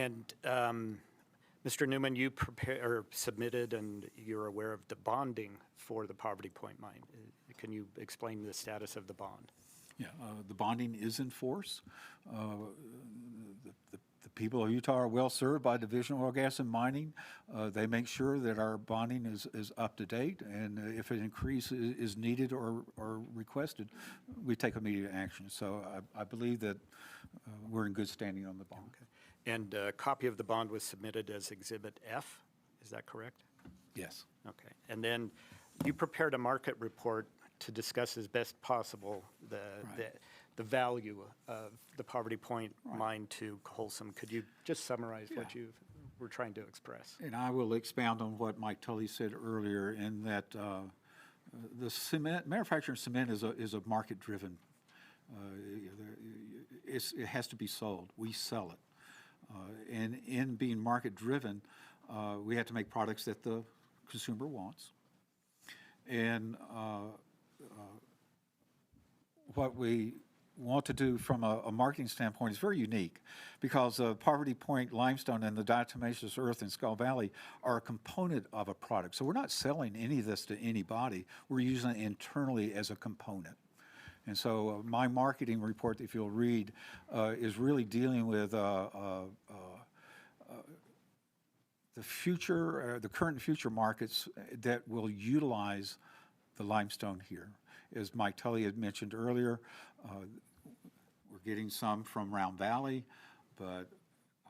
And Mr. Newman, you submitted and you're aware of the bonding for the Poverty Point mine. Can you explain the status of the bond? Yeah, the bonding is in force. The people of Utah are well served by Division of Oil, Gas, and Mining. They make sure that our bonding is up to date, and if an increase is needed or requested, we take immediate action. So I believe that we're in good standing on the bond. Okay. And a copy of the bond was submitted as Exhibit F, is that correct? Yes. Okay. And then you prepared a market report to discuss as best possible the value of the Poverty Point mine to Wholesome. Could you just summarize what you were trying to express? And I will expound on what Mike Tully said earlier in that the cement, manufacturing cement is a market-driven. It has to be sold. We sell it. And in being market-driven, we have to make products that the consumer wants. And what we want to do from a marketing standpoint is very unique because Poverty Point limestone and the diatomaceous earth in Skull Valley are a component of a product. So we're not selling any of this to anybody. We're using it internally as a component. And so my marketing report, if you'll read, is really dealing with the future, the current and future markets that will utilize the limestone here. As Mike Tully had mentioned earlier, we're getting some from Round Valley, but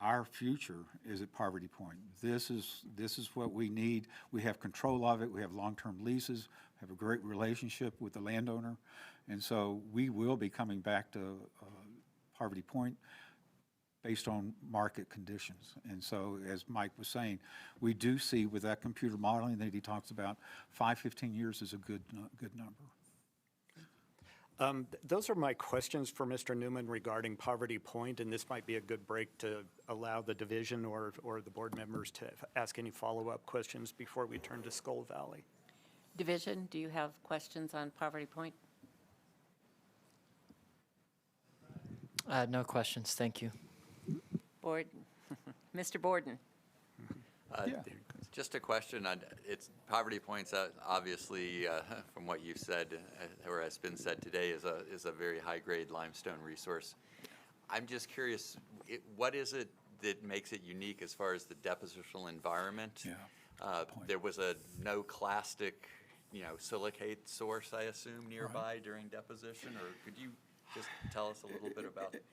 our future is at Poverty Point. This is what we need. We have control of it. We have long-term leases, have a great relationship with the landowner, and so we will be coming back to Poverty Point based on market conditions. And so, as Mike was saying, we do see with that computer modeling that he talks about, 5-15 years is a good number. Those are my questions for Mr. Newman regarding Poverty Point, and this might be a good break to allow the division or the board members to ask any follow-up questions before we turn to Skull Valley. Division, do you have questions on Poverty Point? No questions, thank you. Board, Mr. Borden. Just a question on, it's Poverty Point's obviously, from what you've said, or has been said today, is a very high-grade limestone resource. I'm just curious, what is it that makes it unique as far as the depositional environment? Yeah. There was a no-clastic, silicate source, I assume, nearby during deposition, or could you just tell us a little bit about it?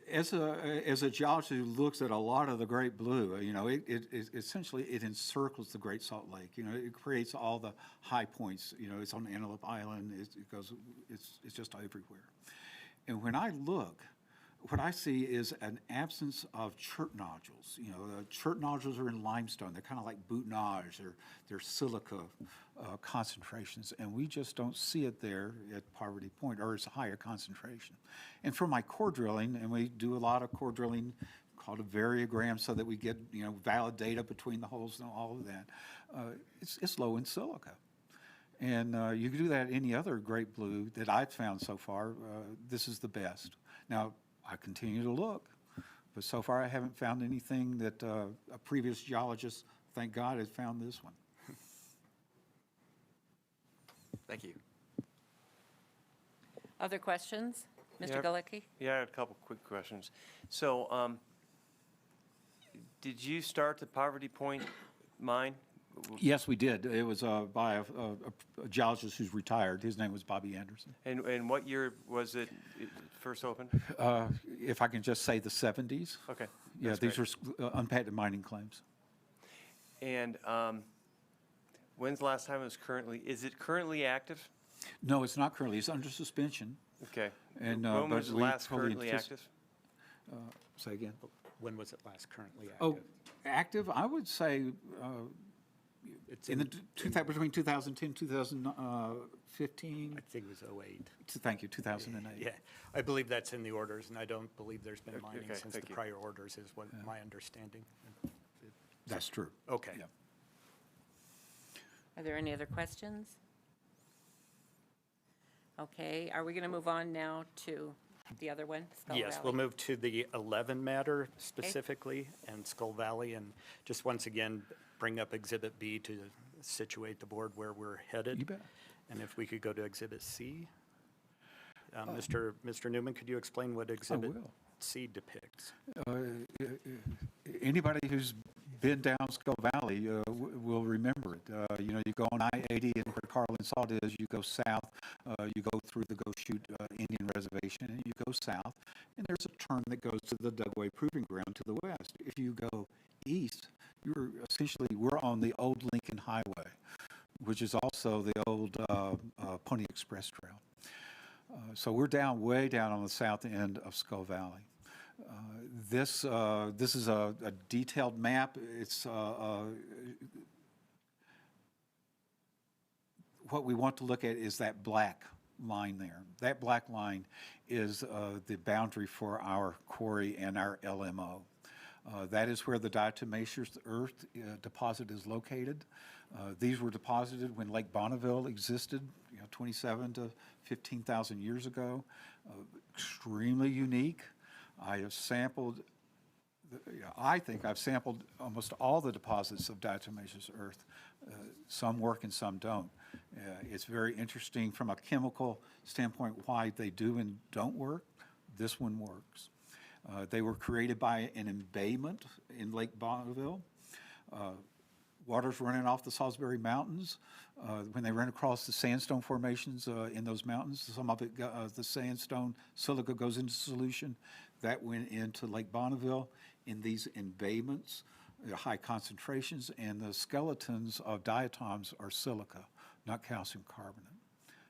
As a geologist who looks at a lot of the Great Blue, it essentially it encircles the Great Salt Lake. It creates all the high points. It's on Antelope Island. It's just everywhere. And when I look, what I see is an absence of chert nodules. The chert nodules are in limestone. They're kind of like boutonage. They're silica concentrations, and we just don't see it there at Poverty Point, or it's a higher concentration. And for my core drilling, and we do a lot of core drilling called a variogram so that we get valid data between the holes and all of that, it's low in silica. And you can do that at any other Great Blue that I've found so far. This is the best. Now, I continue to look, But so far, I haven't found anything that a previous geologist, thank God, has found this one. Thank you. Other questions? Mr. Yeah. Galecki? Yeah, I had a couple quick questions. So, did you start the Poverty Point mine? Yes, we did. It was by a geologist who's retired. His name was Bobby Anderson. And what year was it first opened? If I can just say the 70s. Okay. Yeah, that's these great. were unpatented mining claims. And when's the last time it was is it currently active? No, it's not currently. It's under suspension. Okay. And, when but was it we last fully currently antici- active? Say again. When was it last currently active? Oh, active, I would say It's in the between 2010 2015. I think it was 08. Thank you, 2008. Yeah, I believe that's in the orders, and I don't believe there's been Okay, mining since the thank you. prior orders, is what my understanding. That's true. Okay. Yeah. Are there any other questions? Okay, are we going to move on now to the other one, Skull Yes, Valley? we'll move to the 11 matter specifically, and Skull Valley, and just once again, bring up Exhibit B to situate the board where we're headed. You bet. And if we could go to Exhibit C. Mr. Newman, could you explain what Exhibit will. C depicts? Anybody who's been down Skull Valley will remember it. You know, you go on I-80 and where Carlin Salt is, you go south, you go through the Goshute Indian Reservation, and you go south, and there's a turn that goes to the Dugway Proving Ground to the west. If you go east, we're on the old Lincoln Highway, which is also the old Pony Express Trail. So we're way down on the south end of Skull Valley. This is a detailed map. It's what we want to look at is that black line there. That black line is the boundary for our quarry and our LMO. That is where the diatomaceous earth deposit is located. These were deposited when Lake Bonneville existed, 27 to 15,000 years ago. Extremely unique. I have sampled, I think I've sampled almost all the deposits of diatomaceous earth. Some work and some don't. It's very interesting from a chemical standpoint why they do and don't work. This one works. They were created by an embayment in Lake Bonneville. Water's running off the Salisbury Mountains. When they ran across the sandstone formations in those mountains, some of it, the sandstone silica goes into solution. That went into Lake Bonneville in these embayments, high concentrations, and the skeletons of diatoms are silica, not calcium carbonate.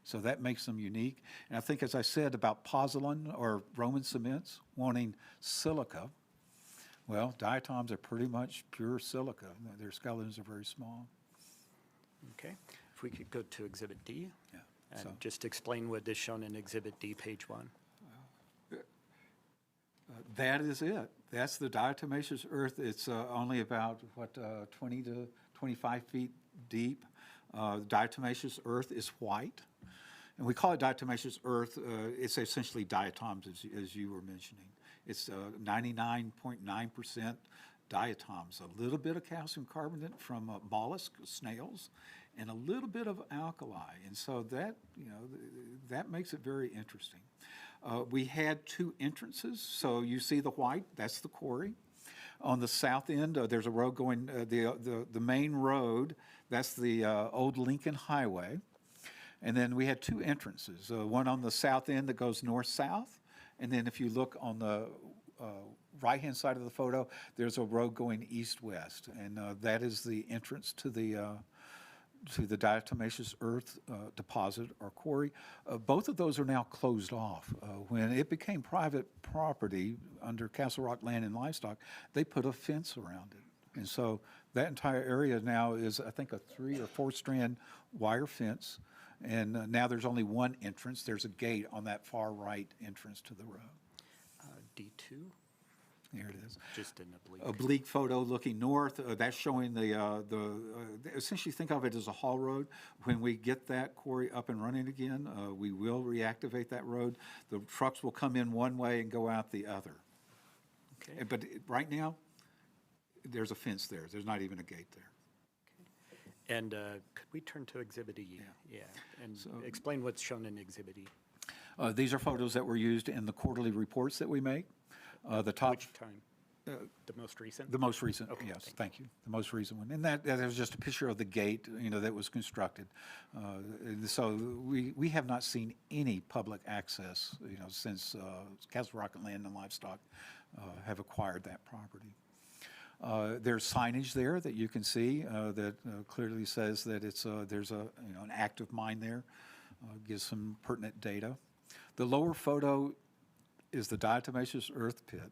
So that makes them unique. And I think, as I said about pozzolan or Roman cements wanting silica, well, diatoms are pretty much pure silica. Their skeletons are very small. Okay, if we could go to Exhibit D. Yeah. And just explain what is shown in Exhibit D, page 1. That is it. That's the diatomaceous earth. It's only about, 20 to 25 feet deep. Diatomaceous earth is white. And we call it diatomaceous earth. It's essentially diatoms, as you were mentioning. It's 99.9% diatoms, a little bit of calcium carbonate from mollusk, snails, and a little bit of alkali. And so that, that makes it very interesting. We had two entrances. So you see the white, that's the quarry. On the south end, there's a road going, the main road, that's the old Lincoln Highway. And then we had two entrances, one on the south end that goes north-south. And then if you look on the right-hand side of the photo, there's a road going east-west. And that is the entrance to the diatomaceous earth deposit or quarry. Both of those are now closed off. When it became private property under Castle Rock Land and Livestock, they put a fence around it. And so that entire area now is, I think, a 3 or 4 strand wire fence. And now there's only one entrance. There's a gate on that far right entrance to the road. D2? There it is. Just an oblique. Oblique photo looking north. That's showing essentially think of it as a haul road. When we get that quarry up and running again, we will reactivate that road. The trucks will come in one way and go out the other. Okay. But right now, there's a fence there. There's not even a gate there. And could we turn to Exhibit E? Yeah. And explain what's shown in Exhibit E. These are photos that were used in the quarterly reports that we make. The top. Which time? The most recent? The most recent, Okay, yes, thank you. The most recent one. And that was just a picture of the gate, that was constructed. And so we have not seen any public access, since Castle Rocket Land and Livestock have acquired that property. There's signage there that you can see that clearly says that there's an active mine there, gives some pertinent data. The lower photo is the diatomaceous earth pit.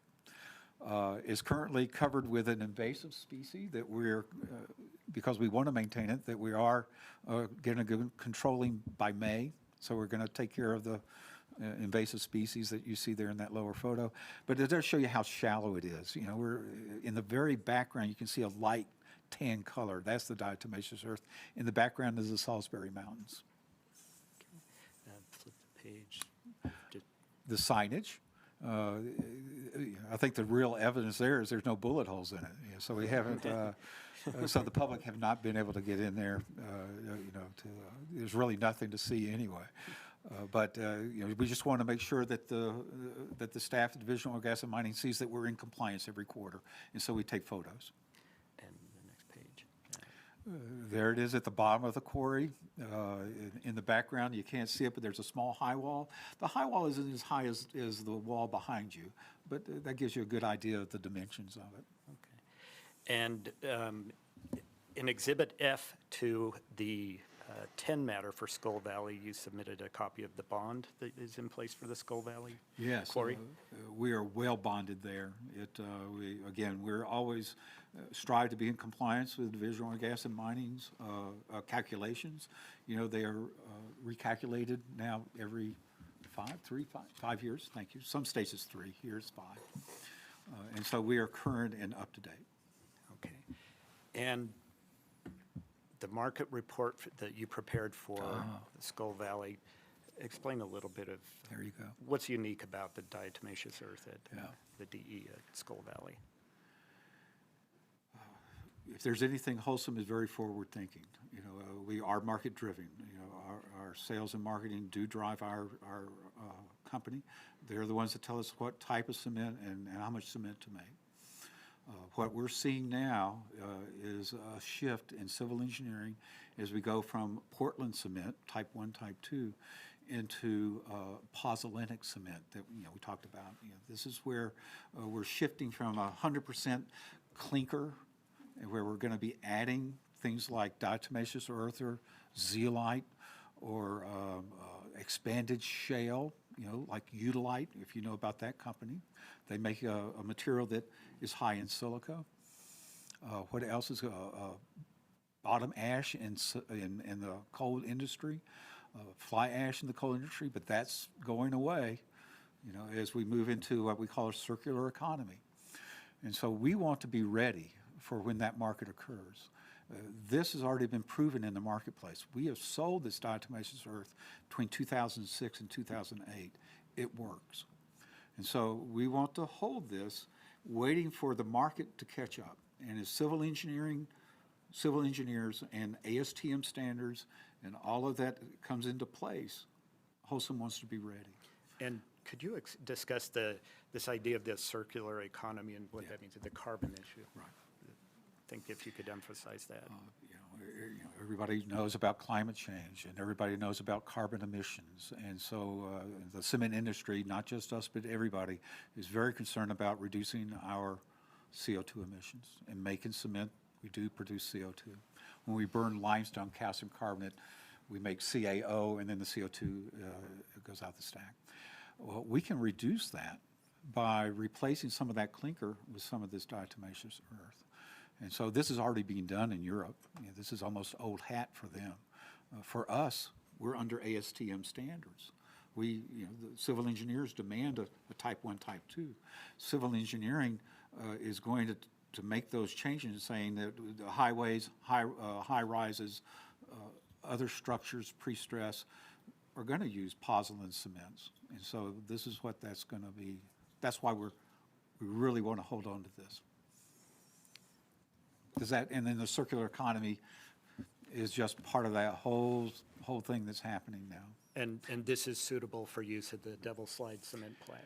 Is currently covered with an invasive species that we're, because we want to maintain it, that we are going to go controlling by May. So we're going to take care of the invasive species that you see there in that lower photo. But it does show you how shallow it is. We're in the very background, you can see a light tan color. That's the diatomaceous earth. In the background is the Salisbury Mountains. Flip the page. The signage. I think the real evidence there is there's no bullet holes in it. So we haven't, so the public have not been able to get in there, there's really nothing to see anyway. But we just want to make sure that the staff at Division of Oil, Gas, and Mining sees that we're in compliance every quarter, and so we take photos. And the next page. There it is at the bottom of the quarry. In the background, you can't see it, but there's a small high wall. The high wall isn't as high as the wall behind you, but that gives you a good idea of the dimensions of it. Okay. And in Exhibit F to the 10 matter for Skull Valley, you submitted a copy of the bond that is in place for the Skull Valley quarry? Yes, we are well bonded there. We're always strive to be in compliance with Division of Oil, Gas, and Mining's calculations. They are recalculated now every 5 years. Thank you. Some states it's 3, here it's 5. And so we are current and up to date. Okay. And the market report that you prepared for the Skull Valley, explain a little bit of there you go. What's unique about the diatomaceous earth at the DE at Skull Valley. If there's anything, Wholesome is very forward-thinking. We are market-driven. Our sales and marketing do drive our company. They're the ones that tell us what type of cement and how much cement to make. What we're seeing now is a shift in civil engineering as we go from Portland cement, type 1, type 2, into pozzolanic cement that we talked about. This is where we're shifting from 100% clinker, where we're going to be adding things like diatomaceous earth or zeolite or expanded shale, like Utilite, if you know about that company. They make a material that is high in silica. What else is bottom ash in the coal industry, fly ash in the coal industry, but that's going away, as we move into what we call a circular economy. And so we want to be ready for when that market occurs. This has already been proven in the marketplace. We have sold this diatomaceous earth between 2006 and 2008. It works. And so we want to hold this, waiting for the market to catch up. And as civil engineers and ASTM standards and all of that comes into place, Wholesome wants to be ready. And could you discuss this idea of the circular economy and what that means, the carbon issue? Right. I think if you could emphasize that. Everybody knows about climate change, and everybody knows about carbon emissions. And so the cement industry, not just us, but everybody, is very concerned about reducing our CO2 emissions. And making cement, we do produce CO2. When we burn limestone, calcium carbonate, we make CaO, and then the CO2 goes out the stack. Well, we can reduce that by replacing some of that clinker with some of this diatomaceous earth. And so this is already being done in Europe. This is almost old hat for them. For us, we're under ASTM standards. The civil engineers demand a type 1, type 2. Civil engineering is going to make those changes, saying that the highways, high rises, other structures, pre-stress, are going to use pozzolan cements. And so this is what that's going to be. That's why we're We really want to hold on to this. Does that, and then the circular economy is just part of that whole thing that's happening now. And this is suitable for use at the Devil Slide Cement Plant.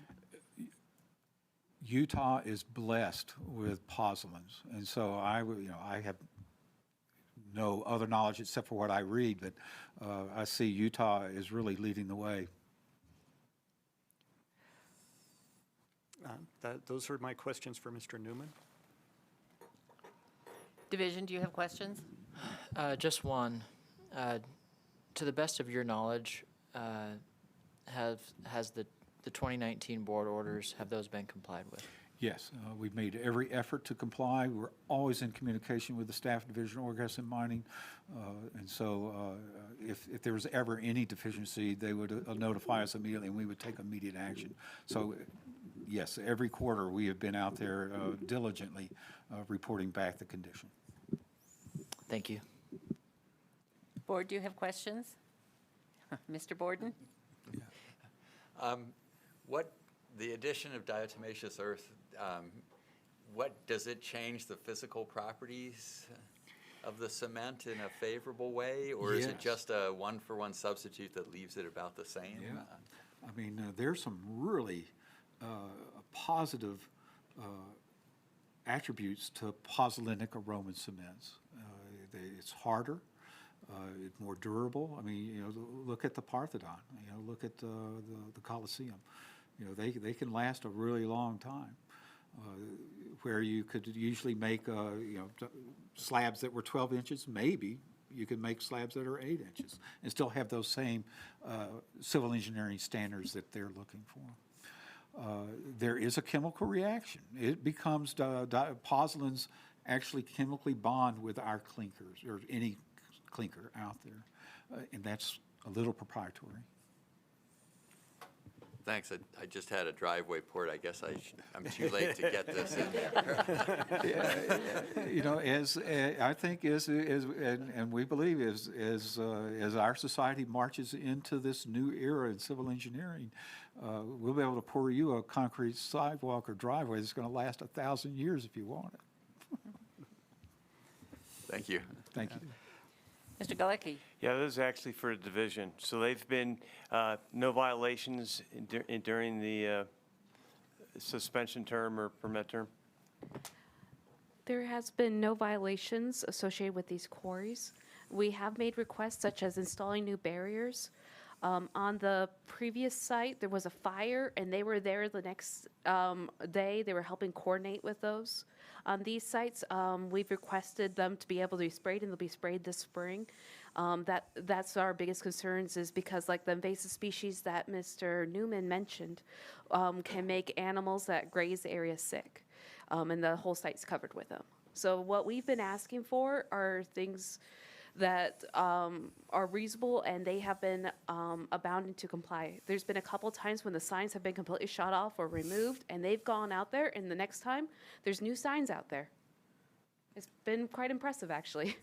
Utah is blessed with pozzolans, and so I have no other knowledge except for what I read, but I see Utah is really leading the way. Those are my questions for Mr. Newman. Division, do you have questions? Just one. To the best of your knowledge, has the 2019 board orders, have those been complied with? Yes, we've made every effort to comply. We're always in communication with the Staff Division of Oil, Gas, and Mining, and so if there was ever any deficiency, they would notify us immediately, and we would take immediate action. So, yes, every quarter we have been out there diligently reporting back the condition. Thank you. Board, do you have questions? Mr. Borden? What the addition of diatomaceous earth, what does it change the physical properties of the cement in a favorable way, or is it Yes. just a one-for-one substitute that leaves it about the same? Yeah. I mean, there's some really positive attributes to pozzolanic aroman cements. It's harder, it's more durable. I mean, look at the Parthenon. Look at the Colosseum. They can last a really long time. Where you could usually make slabs that were 12 inches, maybe you could make slabs that are 8 inches and still have those same civil engineering standards that they're looking for. There is a chemical reaction. It becomes, pozzolans actually chemically bond with our clinkers, or any clinker out there, and that's a little proprietary. Thanks. I just had a driveway port. I guess I'm too late to get this in there. As I think and we believe as our society marches into this new era in civil engineering, we'll be able to pour you a concrete sidewalk or driveway that's going to last 1,000 years if you want it. Thank you. Thank you. Mr. Galecki? Yeah, this is actually for the division. So they've been no violations during the suspension term or permit term? There has been no violations associated with these quarries. We have made requests such as installing new barriers. On the previous site, there was a fire, and they were there the next day. They were helping coordinate with those. On these sites, we've requested them to be able to be sprayed, and they'll be sprayed this spring. That's our biggest concerns, is because like the invasive species that Mr. Newman mentioned can make animals that graze the area sick, and the whole site's covered with them. So what we've been asking for are things that are reasonable, and they have been abounding to comply. There's been a couple times when the signs have been completely shot off or removed, and they've gone out there, and the next time, there's new signs out there. It's been quite impressive, actually.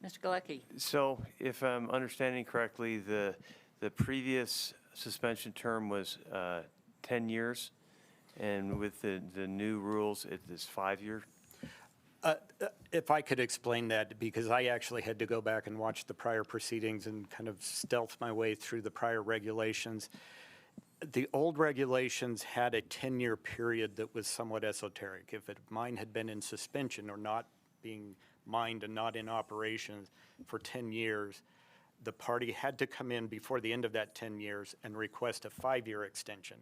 Mr. Galecki? So if I'm understanding correctly, the previous suspension term was 10 years, and with the new rules, it is 5-year. If I could explain that, because I actually had to go back and watch the prior proceedings and kind of stealth my way through the prior regulations. The old regulations had a 10-year period that was somewhat esoteric. If a mine had been in suspension or not being mined and not in operation for 10 years, the party had to come in before the end of that 10 years and request a 5-year extension.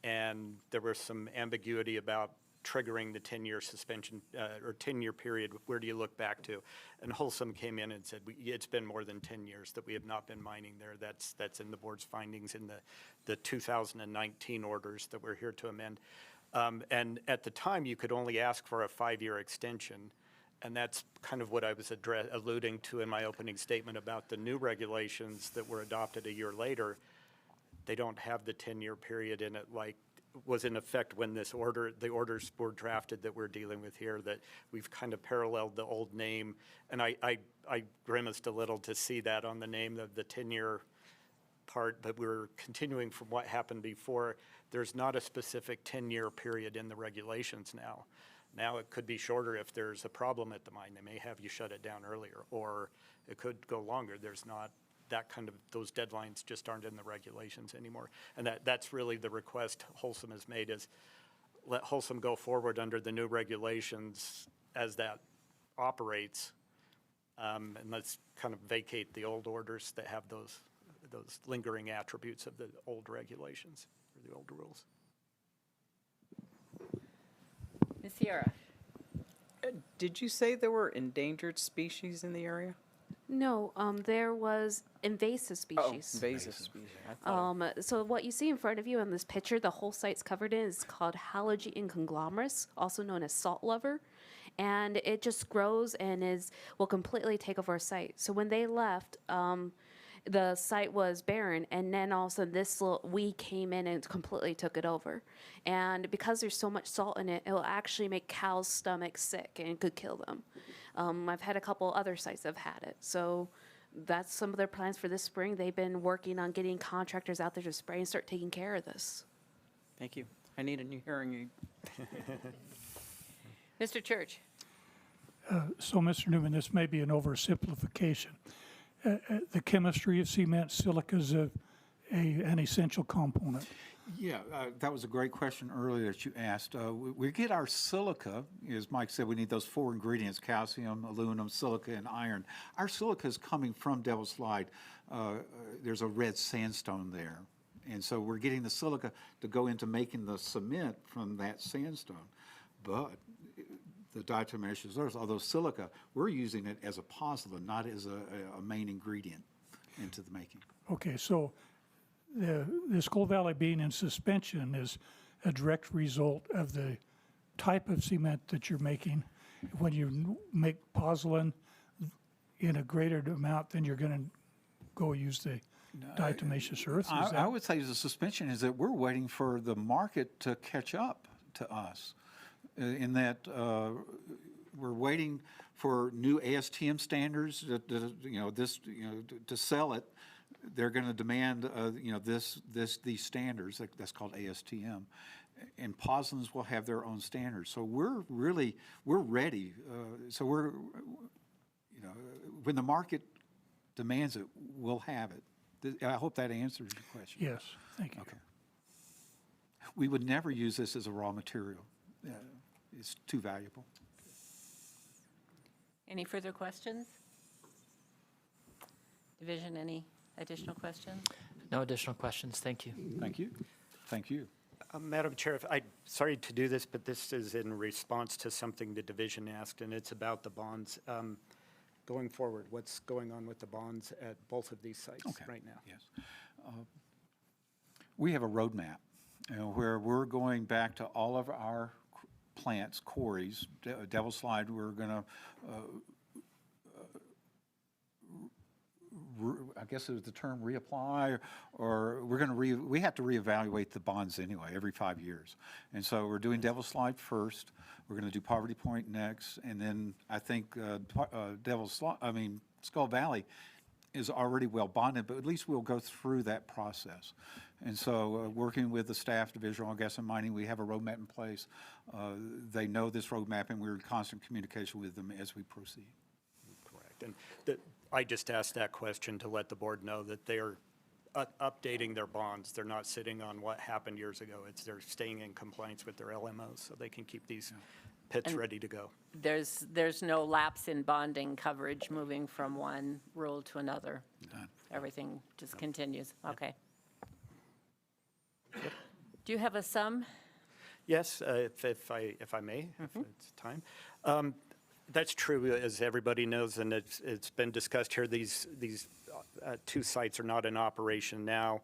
And there was some ambiguity about triggering the 10-year suspension or 10-year period. Where do you look back to? And Wholesome came in and said, it's been more than 10 years that we have not been mining there. That's in the board's findings in the 2019 orders that we're here to amend. And at the time, you could only ask for a 5-year extension. And that's kind of what I was alluding to in my opening statement about the new regulations that were adopted a year later. They don't have the 10-year period in it like was in effect when the orders were drafted that we're dealing with here, that we've kind of paralleled the old name. And I grimaced a little to see that on the name of the 10-year part, but we're continuing from what happened before. There's not a specific 10-year period in the regulations now. Now it could be shorter if there's a problem at the mine. They may have you shut it down earlier, or it could go longer. There's not that kind of, those deadlines just aren't in the regulations anymore. And that's really the request Wholesome has made, is let Wholesome go forward under the new regulations as that operates. And let's kind of vacate the old orders that have those lingering attributes of the old regulations or the old rules. Ms. Sierra? Did you say there were endangered species in the area? No, there was invasive species. Invasive species. I thought- So what you see in front of you on this picture, the whole site's covered in, is called Halogean conglomerates, also known as salt lover. And it just grows and will completely take over a site. So when they left, the site was barren, and then all of a sudden we came in and completely took it over. And because there's so much salt in it, it will actually make cows' stomachs sick and could kill them. I've had a couple other sites that have had it. So that's some of their plans for this spring. They've been working on getting contractors out there to spray and start taking care of this. Thank you. I need a new hearing aid. Mr. Church? So, Mr. Newman, this may be an oversimplification. The chemistry of cement, silica is an essential component. Yeah, that was a great question earlier that you asked. We get our silica, as Mike said, we need those 4 ingredients: calcium, aluminum, silica, and iron. Our silica is coming from Devil's Slide. There's a red sandstone there. And so we're getting the silica to go into making the cement from that sandstone. But the diatomaceous earth, although silica, we're using it as a positive, not as a main ingredient into the making. Okay, so this Skull Valley being in suspension is a direct result of the type of cement that you're making. When you make pozzolan in a greater amount, then you're going to go use the diatomaceous earth? I would say the suspension is that we're waiting for the market to catch up to us, in that we're waiting for new ASTM standards to sell it. They're going to demand these standards. That's called ASTM, and pozzolans will have their own standards. So we're ready. So when the market demands it, we'll have it. I hope that answers your question. Yes, thank you. Okay. We would never use this as a raw material. It's too valuable. Any further questions? Division, any additional questions? No additional questions. Thank you. Thank you. Thank you. Madam Chair, I'm sorry to do this, but this is in response to something the division asked, and it's about the bonds. Going forward, what's going on with the bonds at both of these sites right now? Yes. We have a roadmap where we're going back to all of our plants, quarries. Devil's Slide, we're going to, I guess it was the term reapply, or we're going to we have to reevaluate the bonds anyway every 5 years. And so we're doing Devil's Slide first. We're going to do Poverty Point next, and then I think Skull Valley is already well bonded, but at least we'll go through that process. And so working with the staff, Division of Oil, Gas, and Mining, we have a roadmap in place. They know this roadmap, and we're in constant communication with them as we proceed. Correct. And I just asked that question to let the board know that they are updating their bonds. They're not sitting on what happened years ago. They're staying in compliance with their LMOs so they can keep these pits ready to go. There's no lapse in bonding coverage moving from one rule to another. Done. Everything just continues. Okay. Do you have a sum? Yes, if I may, if it's time. That's true, as everybody knows, and it's been discussed here. These 2 sites are not in operation now,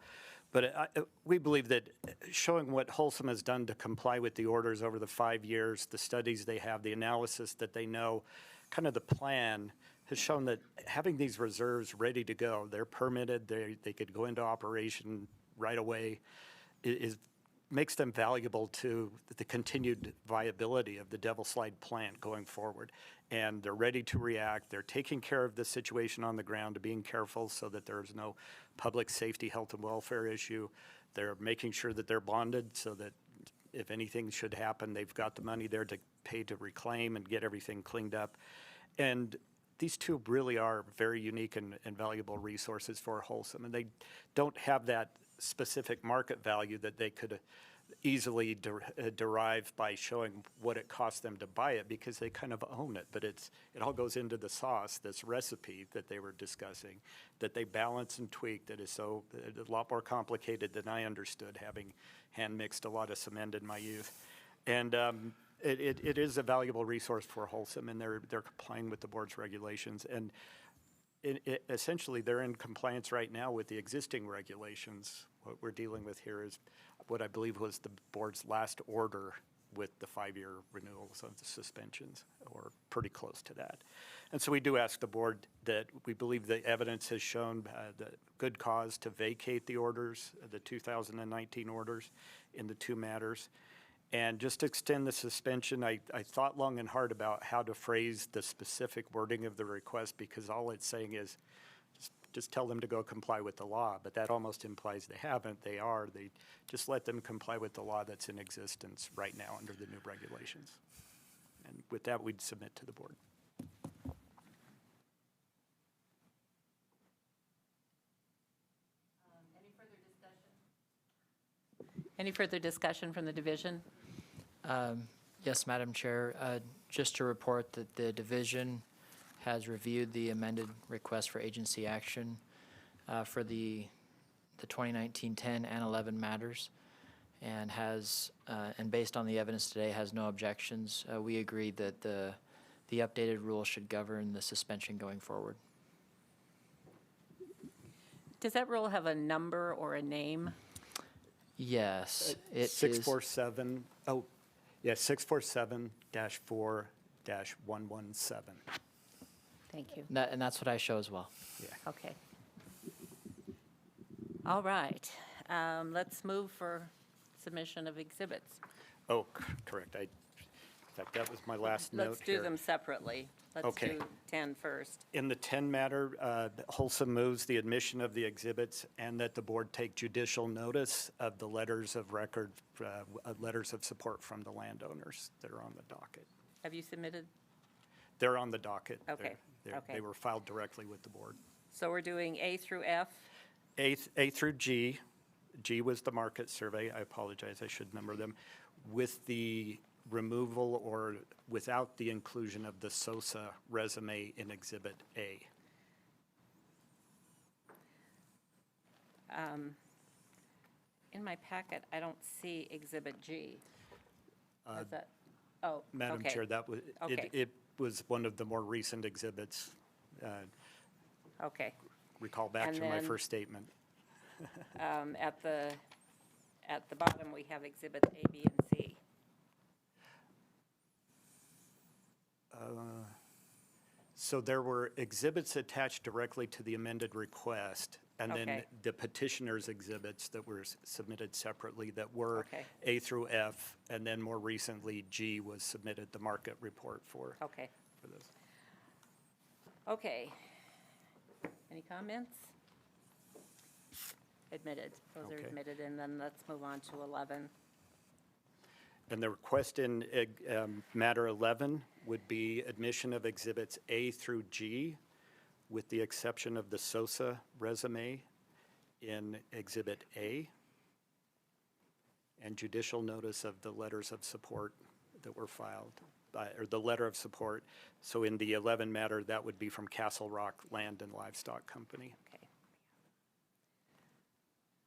but we believe that showing what Wholesome has done to comply with the orders over the 5 years, the studies they have, the analysis that they know, kind of the plan, has shown that having these reserves ready to go, they're permitted, they could go into operation right away, is makes them valuable to the continued viability of the Devil Slide plant going forward. And they're ready to react. They're taking care of the situation on the ground, being careful so that there's no public safety, health, and welfare issue. They're making sure that they're bonded so that if anything should happen, they've got the money there to pay to reclaim and get everything cleaned up. And these two really are very unique and valuable resources for Wholesome. And they don't have that specific market value that they could easily derive by showing what it costs them to buy it, because they kind of own it. But it all goes into the sauce, this recipe that they were discussing, that they balance and tweak, that is a lot more complicated than I understood, having hand mixed a lot of cement in my youth. And it is a valuable resource for Wholesome, and they're complying with the board's regulations. And essentially, they're in compliance right now with the existing regulations. What we're dealing with here is what I believe was the board's last order with the 5-year renewals of the suspensions, or pretty close to that. And so we do ask the board that we believe the evidence has shown the good cause to vacate the orders, the 2019 orders in the two matters. And just to extend the suspension, I thought long and hard about how to phrase the specific wording of the request, because all it's saying is just tell them to go comply with the law. But that almost implies they haven't. They are. They just let them comply with the law that's in existence right now under the new regulations. And with that, we'd submit to the board. Any further discussion from the division? Yes, Madam Chair. Just to report that the division has reviewed the amended request for agency action for the 2019 10 and 11 matters, and has, and based on the evidence today, has no objections. We agree that the updated rule should govern the suspension going forward. Does that rule have a number or a name? Yes, it is. 647, oh, yeah, 647-4-117. Thank you. And that's what I show as well. Yeah. Okay. All right. Let's move for submission of exhibits. Oh, correct. In fact, that was my last note Let's here. do them separately. Let's Okay. do 10 first. In the 10 matter, Wholesome moves the admission of the exhibits and that the board take judicial notice of the letters of record, letters of support from the landowners that are on the docket. Have you submitted? They're on the docket. Okay. Okay. They were filed directly with the board. So we're doing A through F? A through G. G was the market survey. I apologize, I should number them. With the removal or without the inclusion of the SOSA resume in Exhibit A. In my packet, I don't see Exhibit G. Is that, oh, Madam okay. Chair, that was, Okay. it was one of the more recent exhibits. Okay. Recall back And to my then, first statement. At the bottom, we have Exhibits A, B, and C. So there were exhibits attached directly to the amended request, and then Okay. the petitioner's exhibits that were submitted separately that were Okay. A through F, and then more recently, G was submitted the market report for. Okay. For this. Okay. Any comments? Admitted. Those are Okay. admitted, and then let's move on to 11. And the request in matter 11 would be admission of exhibits A through G, with the exception of the SOSA resume in Exhibit A, and judicial notice of the letters of support that were filed, or the letter of support. So in the 11 matter, that would be from Castle Rock Land and Livestock Company. Okay.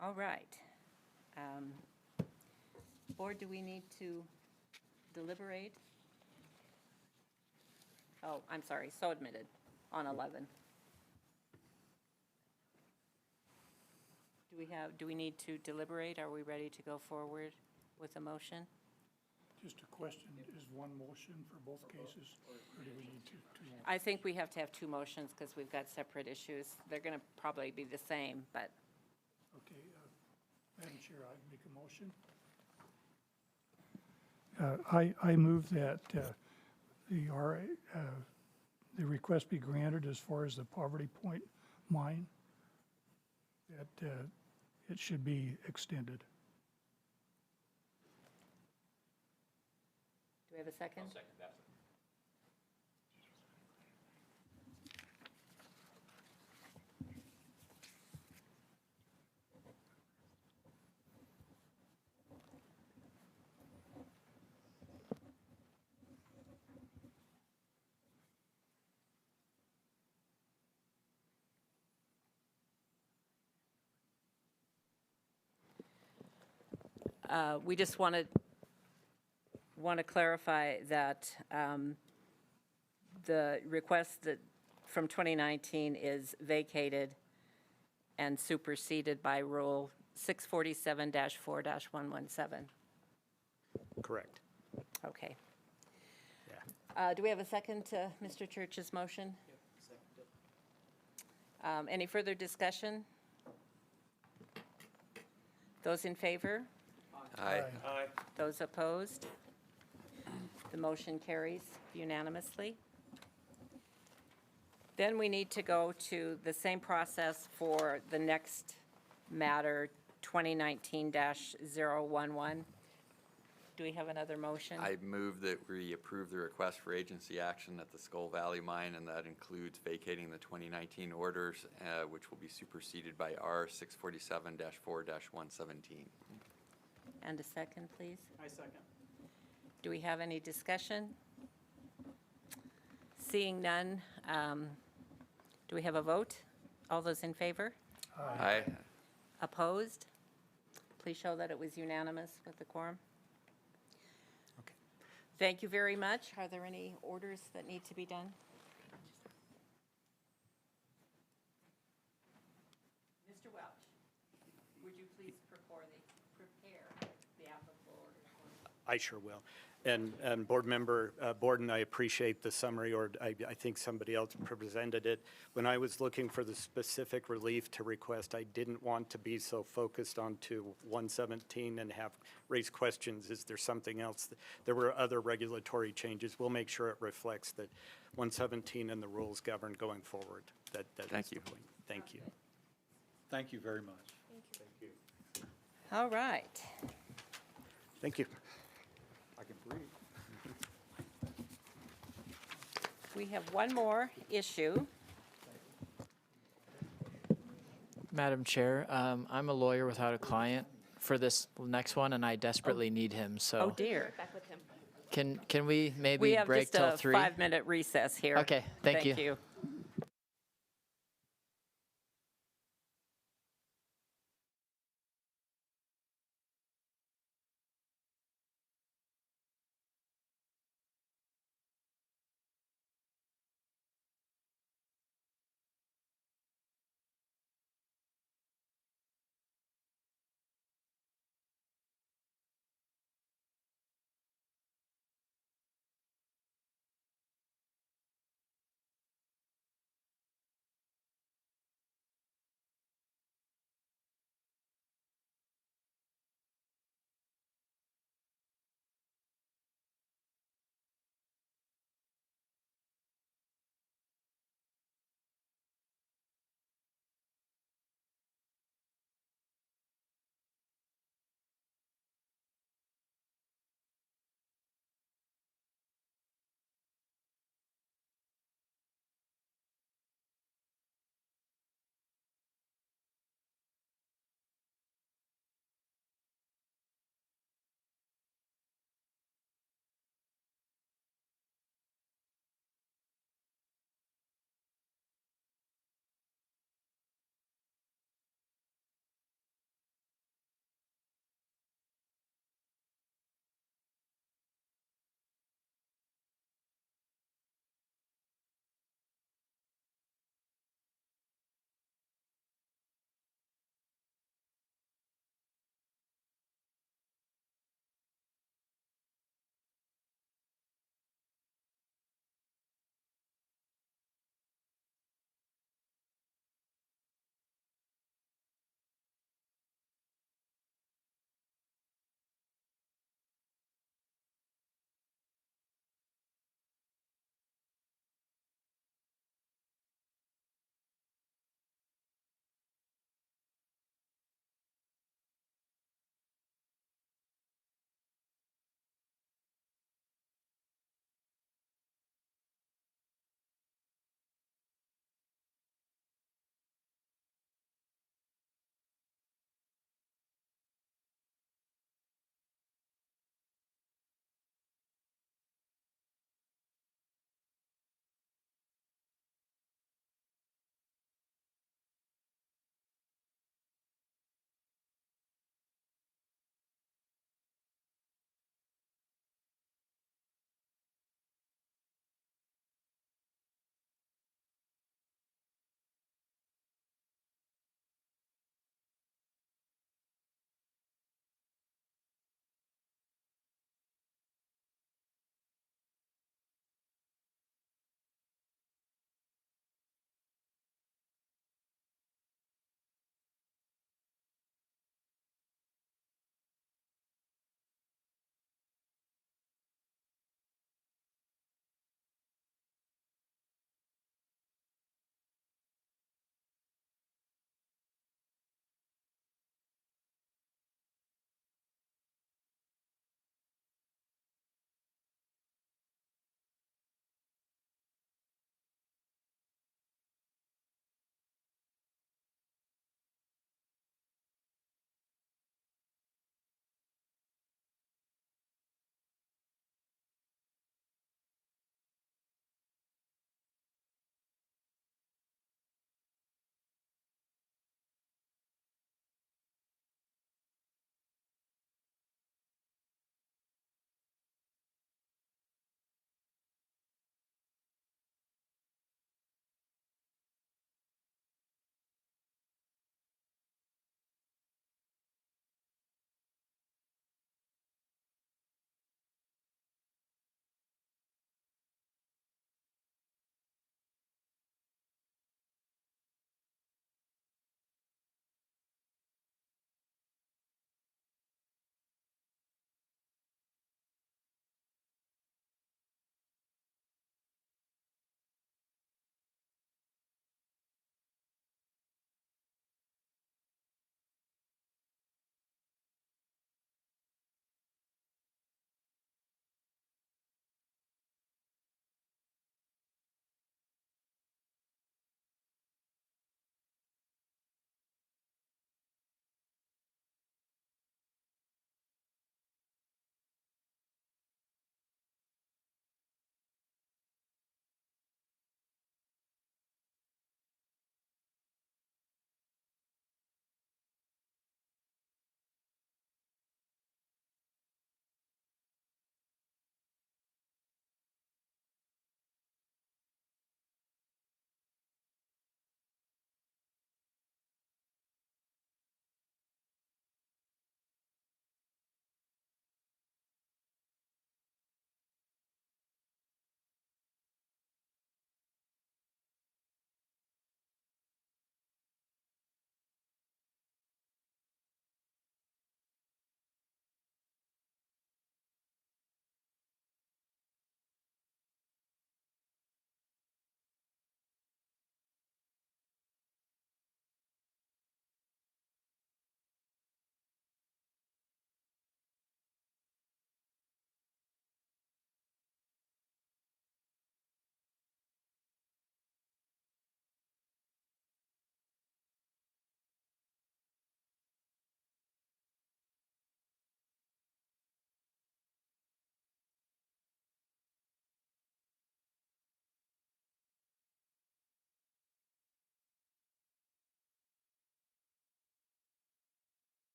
All right. Board, do we need to deliberate? Oh, I'm sorry, so admitted on 11. Do we need to deliberate? Are we ready to go forward with a motion? Just a question, is one motion for both cases, or do we need two motions? I think we have to have two motions because we've got separate issues. They're going to probably be the same, but Okay, Madam Chair, I make a motion I move that the request be granted as far as the Poverty Point mine, that it should be extended. Do we have a second? I'll second that. We just want to clarify that the request that from 2019 is vacated and superseded by Rule 647-4-117. Correct. Okay. Yeah. Do we have a second to Mr. Church's motion? Any further discussion? Those in favor? Aye. Those opposed? The motion carries unanimously. Then we need to go to the same process for the next matter, 2019-011. Do we have another motion? I move that we approve the request for agency action at the Skull Valley Mine, and that includes vacating the 2019 orders, which will be superseded by R 647-4-117. And a second, please. I second. Do we have any discussion? Seeing none, do we have a vote? All those in favor? Aye. Opposed? Please show that it was unanimous with the quorum. Okay. Thank you very much. Are there any orders that need to be done? Mr. Welch, would you please prepare the applicable orders? I sure will. And Board Member Borden, I appreciate the summary, or I think somebody else presented it. When I was looking for the specific relief to request, I didn't want to be so focused onto 117 and have raised questions. Is there something else? There were other regulatory changes. We'll make sure it reflects that 117 and the rules govern going forward. Thank you. Thank you. Thank you very much. Thank you. All right. Thank you. I can breathe. We have one more issue. Madam Chair, I'm a lawyer without a client for this next one, and I desperately need him, so. Oh, dear. Can we maybe We have break just till a 3? 5-minute recess here. Okay, thank you. Thank you.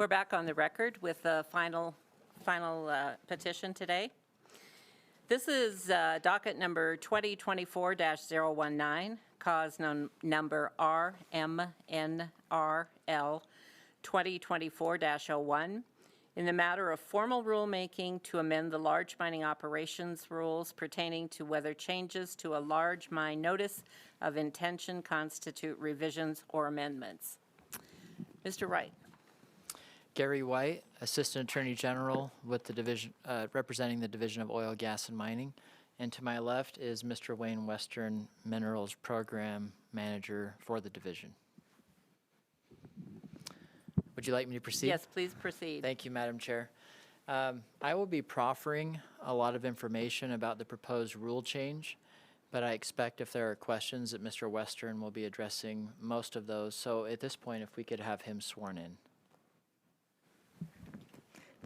We're back on the record with the final petition today. This is docket number 2024-019, cause number RMNRL 2024-01, in the matter of formal rulemaking to amend the large mining operations rules pertaining to whether changes to a large mine notice of intention constitute revisions or amendments. Mr. Wright. Gary White, Assistant Attorney General with the division, representing the Division of Oil, Gas, and Mining. And to my left is Mr. Wayne Western, Minerals Program Manager for the division. Would you like me to proceed? Yes, please proceed. Thank you, Madam Chair. I will be proffering a lot of information about the proposed rule change, but I expect if there are questions that Mr. Western will be addressing most of those. So at this point, if we could have him sworn in.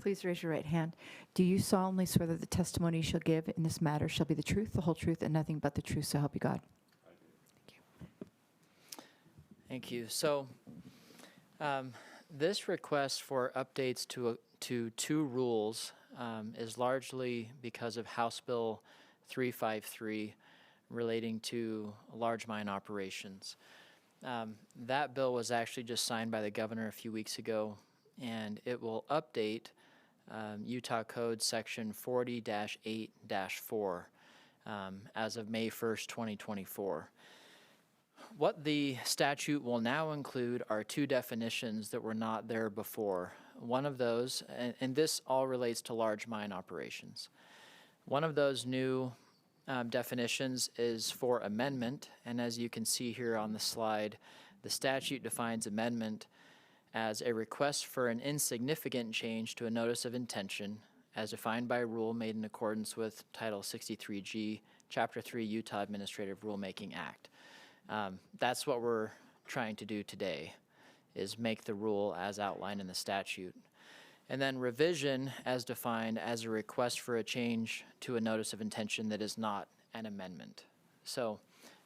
Please raise your right hand. Do you solemnly swear that the testimony you shall give in this matter shall be the truth, the whole truth, and nothing but the truth, so help you God? Thank you. So this request for updates to two rules is largely because of House Bill 353 relating to large mine operations. That bill was actually just signed by the governor a few weeks ago, and it will update Utah Code Section 40-8-4 as of May 1st, 2024. What the statute will now include are two definitions that were not there before. One of those, and this all relates to large mine operations. One of those new definitions is for amendment, and as you can see here on the slide, the statute defines amendment as a request for an insignificant change to a notice of intention as defined by a rule made in accordance with Title 63G, Chapter 3, Utah Administrative Rulemaking Act. That's what we're trying to do today, is make the rule as outlined in the statute. And then revision as defined as a request for a change to a notice of intention that is not an amendment. So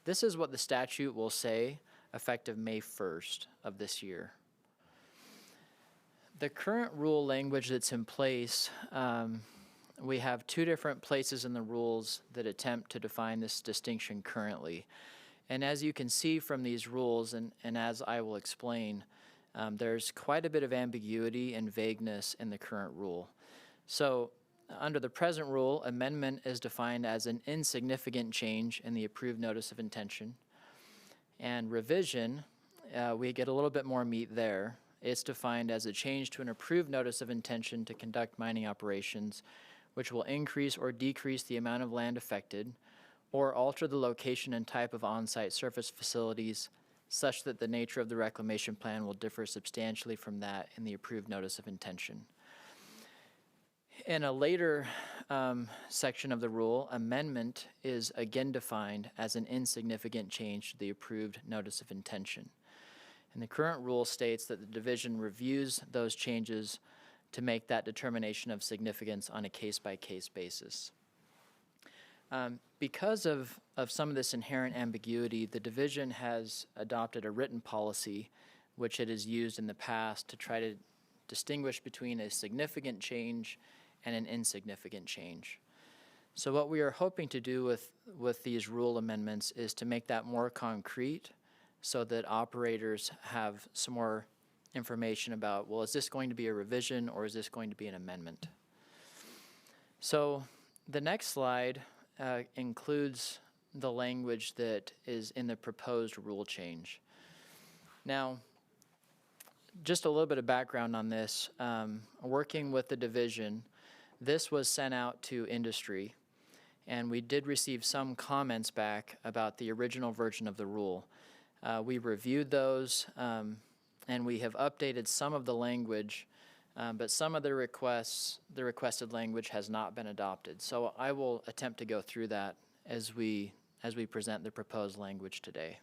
this is what the statute will say effective May 1st of this year. The current rule language that's in place, we have two different places in the rules that attempt to define this distinction currently. And as you can see from these rules, and as I will explain, there's quite a bit of ambiguity and vagueness in the current rule. So under the present rule, amendment is defined as an insignificant change in the approved notice of intention. And revision, we get a little bit more meat there. It's defined as a change to an approved notice of intention to conduct mining operations, which will increase or decrease the amount of land affected, or alter the location and type of on-site surface facilities such that the nature of the reclamation plan will differ substantially from that in the approved notice of intention. In a later section of the rule, amendment is again defined as an insignificant change to the approved notice of intention. And the current rule states that the division reviews those changes to make that determination of significance on a case-by-case basis. Because of some of this inherent ambiguity, the division has adopted a written policy, which it has used in the past to try to distinguish between a significant change and an insignificant change. So what we are hoping to do with these rule amendments is to make that more concrete so that operators have some more information about, well, is this going to be a revision or is this going to be an amendment? So the next slide includes the language that is in the proposed rule change. Now, just a little bit of background on this. Working with the division, this was sent out to industry, and we did receive some comments back about the original version of the rule. We reviewed those, and we have updated some of the language, but some of the requested language has not been adopted. So I will attempt to go through that as we present the proposed language today.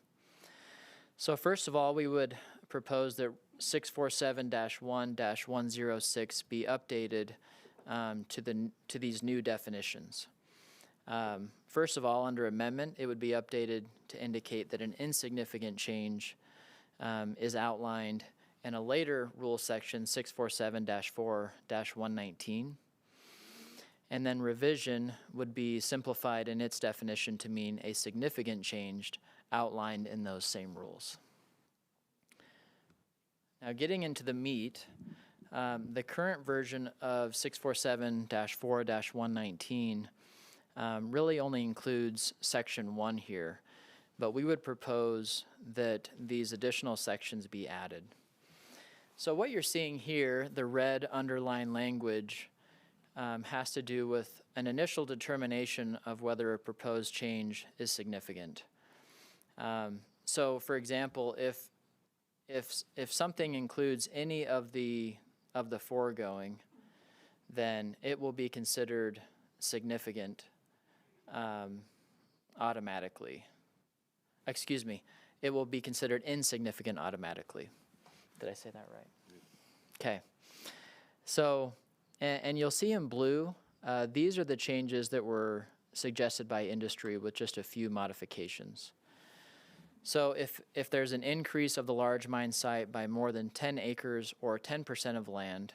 So first of all, we would propose that 647-1-106 be updated to these new definitions. First of all, under amendment, it would be updated to indicate that an insignificant change is outlined and a later rule section 647-4-119. And then revision would be simplified in its definition to mean a significant change outlined in those same rules. Now, getting into the meat, the current version of 647-4-119 really only includes section 1 here, but we would propose that these additional sections be added. So what you're seeing here, the red underlined language, has to do with an initial determination of whether a proposed change is significant. So, for example, if something includes any of the foregoing, then it will be considered significant automatically. Excuse me, it will be considered insignificant automatically. Did I say that right? Okay. So, and you'll see in blue, these are the changes that were suggested by industry with just a few modifications. So if there's an increase of the large mine site by more than 10 acres or 10% of land,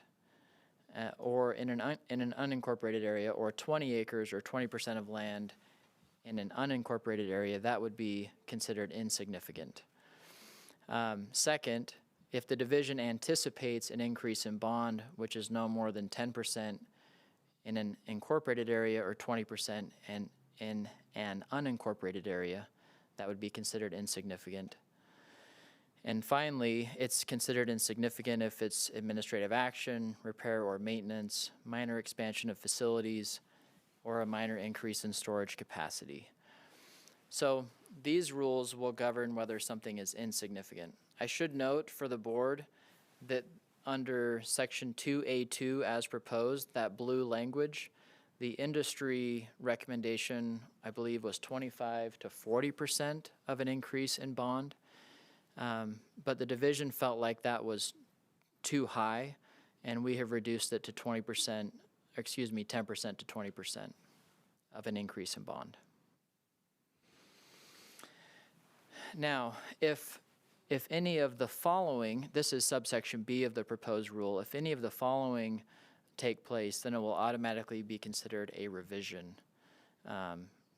or in an unincorporated area, or 20 acres or 20% of land in an unincorporated area, that would be considered insignificant. Second, if the division anticipates an increase in bond, which is no more than 10% in an incorporated area or 20% in an unincorporated area, that would be considered insignificant. And finally, it's considered insignificant if it's administrative action, repair or maintenance, minor expansion of facilities, or a minor increase in storage capacity. So these rules will govern whether something is insignificant. I should note for the board that under section 2A2 as proposed, that blue language, the industry recommendation, I believe, was 25 to 40% of an increase in bond. But the division felt like that was too high, and we have reduced it to 10% to 20% of an increase in bond. Now, if any of the following, this is subsection B of the proposed rule, if any of the following take place, then it will automatically be considered a revision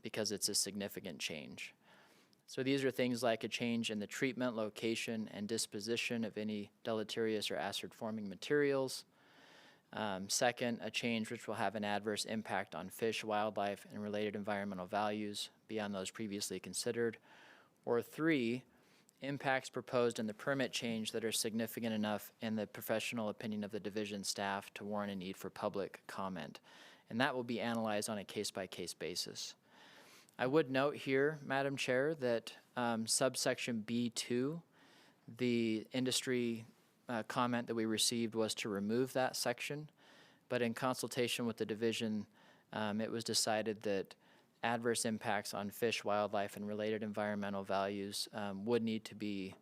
because it's a significant change. So these are things like a change in the treatment, location, and disposition of any deleterious or acid-forming materials. Second, a change which will have an adverse impact on fish, wildlife, and related environmental values beyond those previously considered. Or 3, impacts proposed in the permit change that are significant enough in the professional opinion of the division staff to warrant a need for public comment. And that will be analyzed on a case-by-case basis. I would note here, Madam Chair, that subsection B2, the industry comment that we received was to remove that section, but in consultation with the division, it was decided that adverse impacts on fish, wildlife, and related environmental values would need to be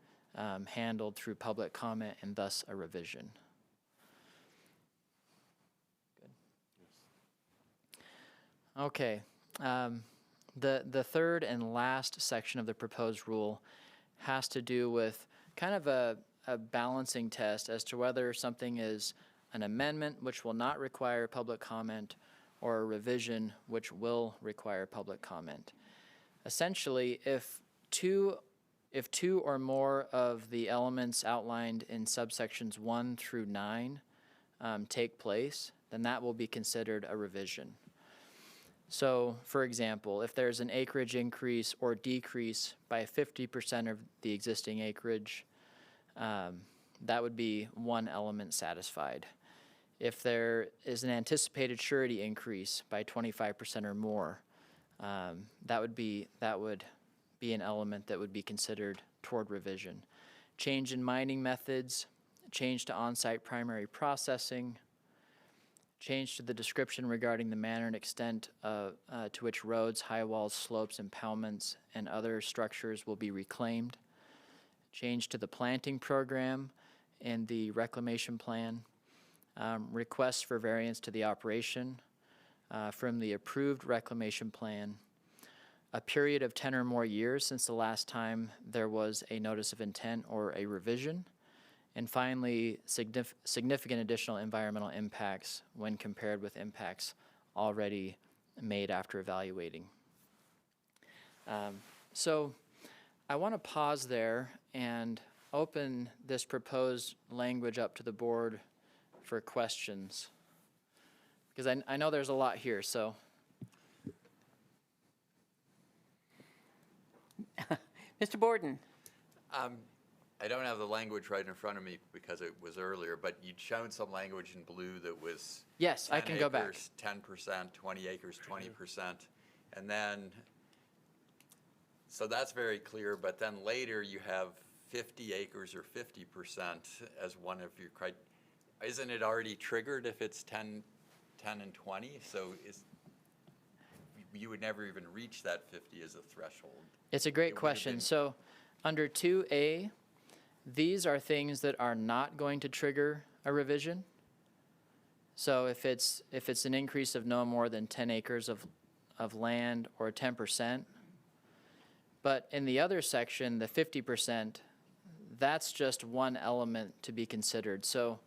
handled through public comment and thus a revision. Good. Okay. The third and last section of the proposed rule has to do with kind of a balancing test as to whether something is an amendment which will not require public comment or a revision which will require public comment. Essentially, if two or more of the elements outlined in subsections 1 through 9 take place, then that will be considered a revision. So, for example, if there's an acreage increase or decrease by 50% of the existing acreage, that would be one element satisfied. If there is an anticipated surety increase by 25% or more, that would be an element that would be considered toward revision. Change in mining methods, change to on-site primary processing, change to the description regarding the manner and extent to which roads, high walls, slopes, impoundments, and other structures will be reclaimed, change to the planting program and the reclamation plan, requests for variance to the operation from the approved reclamation plan, a period of 10 or more years since the last time there was a notice of intent or a revision, And finally, significant additional environmental impacts when compared with impacts already made after evaluating. So I want to pause there and open this proposed language up to the board for questions. Because I know there's a lot here, so. Mr. Borden. I don't have the language right in front of me because it was earlier, but you'd shown some language in blue that was Yes, I can go back. 10%, 20 acres, 20%. And then, so that's very clear, but then later you have 50 acres or 50% as one of your criteria. Isn't it already triggered if it's 10 and 20? So you would never even reach that 50 as a threshold. It's a great question. So under 2A, these are things that are not going to trigger a revision. So if it's an increase of no more than 10 acres of land or 10%, but in the other section, the 50%, that's just one element to be considered. So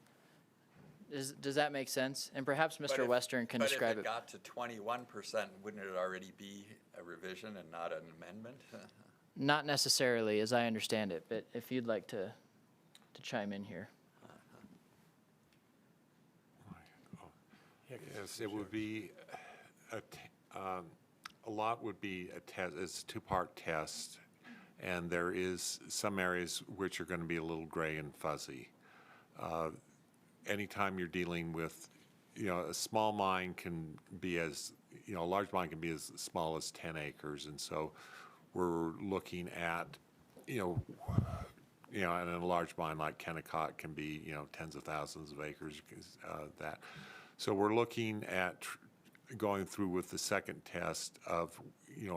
does that make sense? And perhaps Mr. Western can describe it. But if it got to 21%, wouldn't it already be a revision and not an amendment? Not necessarily, as I understand it, but if you'd like to chime in here. Yes, it would be, a lot would be a test, it's a two-part test, and there is some areas which are going to be a little gray and fuzzy. Anytime you're dealing with, a small mine can be as, a large mine can be as small as 10 acres, and so we're looking at, and a large mine like Kennecott can be, tens of thousands of acres, that. So we're looking at going through with the second test of,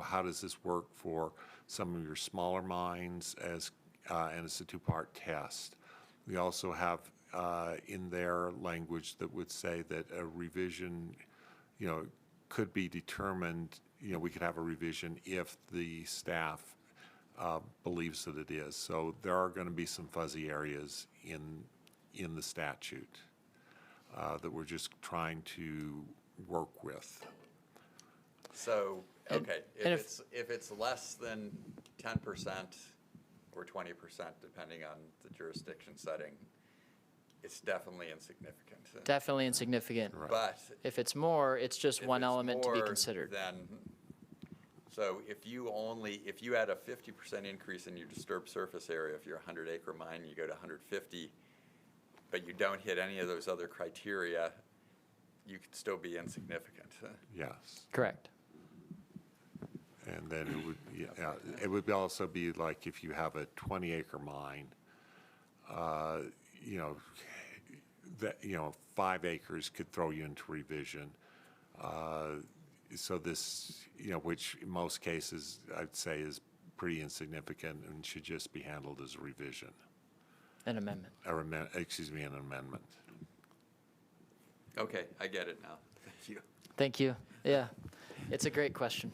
how does this work for some of your smaller mines and it's a two-part test. We also have in their language that would say that a revision, could be determined, we could have a revision if the staff believes that it is. So there are going to be some fuzzy areas in the statute that we're just trying to work with. So, okay, if it's less than 10% or 20%, depending on the jurisdiction setting, it's definitely insignificant. Definitely insignificant. Right. But if it's more, it's just one element to be considered. Then, so if you had a 50% increase in your disturbed surface area, if you're a 100-acre mine, you go to 150, but you don't hit any of those other criteria, you could still be insignificant. Yes. Correct. And then it would also be like if you have a 20-acre mine, 5 acres could throw you into revision. So this, which in most cases I'd say is pretty insignificant and should just be handled as a revision. An amendment. An amendment. Okay, I get it now. Thank you. Thank you. Yeah, it's a great question.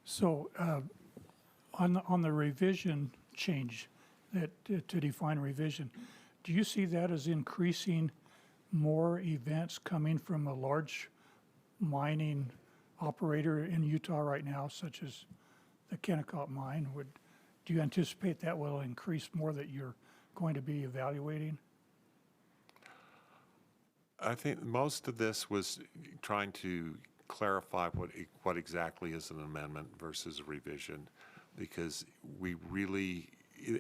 So on the revision change, that to define revision, do you see that as increasing more events coming from a large mining operator in Utah right now, such as the Kennecott mine? Do you anticipate that will increase more that you're going to be evaluating? I think most of this was trying to clarify what exactly is an amendment versus a revision, because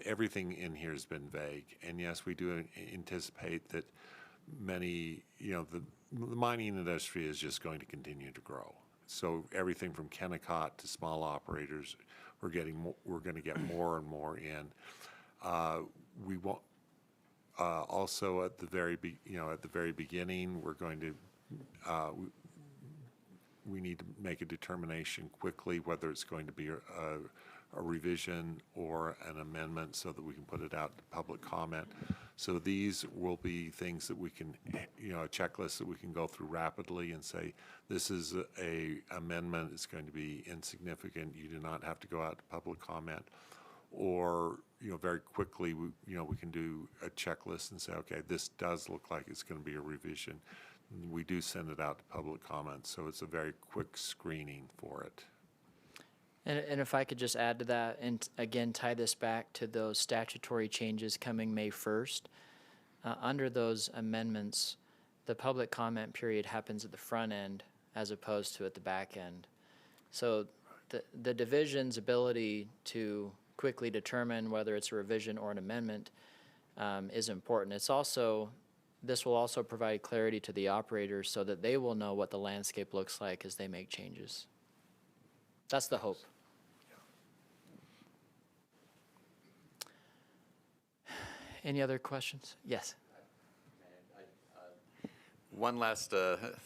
everything in here has been vague. And yes, we do anticipate that many, the mining industry is just going to continue to grow. So everything from Kennecott to small operators, we're going to get more and more in. We want also at the very beginning, we're going to we need to make a determination quickly whether it's going to be a revision or an amendment so that we can put it out to public comment. So these will be things that we can, a checklist that we can go through rapidly and say, this is a amendment, it's going to be insignificant, you do not have to go out to public comment. Or, very quickly, we can do a checklist and say, okay, this does look like it's going to be a revision. We do send it out to public comment, so it's a very quick screening for it. And if I could just add to that, and again, tie this back to those statutory changes coming May 1st, under those amendments, the public comment period happens at the front end as opposed to at the back end. So the division's ability to quickly determine whether it's a revision or an amendment is important. This will also provide clarity to the operators so that they will know what the landscape looks like as they make changes. That's the hope. Any other questions? Yes. One last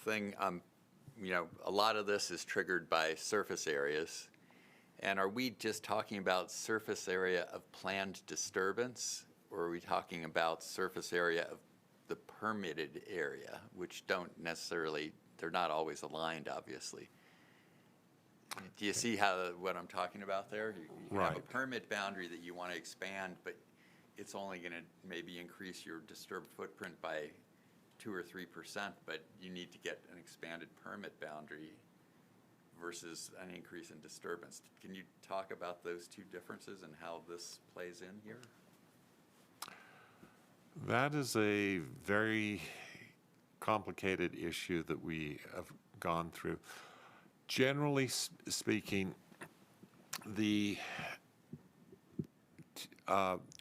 thing, a lot of this is triggered by surface areas. And are we just talking about surface area of planned disturbance, or are we talking about surface area of the permitted area, which they're not always aligned, obviously. Do you see what I'm talking about there? You have a permit boundary that you want to expand, but it's only going to maybe increase your disturbed footprint by 2 or 3%, but you need to get an expanded permit boundary versus an increase in disturbance. Can you talk about those two differences and how this plays in here? That is a very complicated issue that we have gone through. Generally speaking, we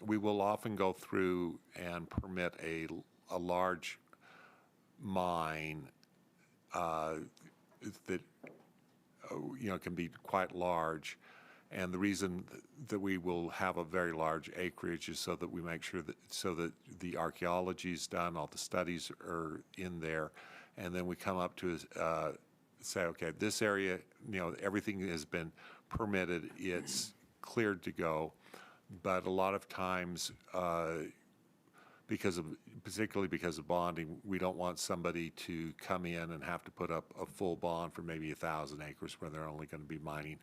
will often go through and permit a large mine that can be quite large, and the reason that we will have a very large acreage is so that we make sure that the archaeology is done, all the studies are in there, and then we come up to say, okay, this area, everything has been permitted, it's cleared to go, but a lot of times, particularly because of bonding, we don't want somebody to come in and have to put up a full bond for maybe 1,000 acres where they're only going to be mining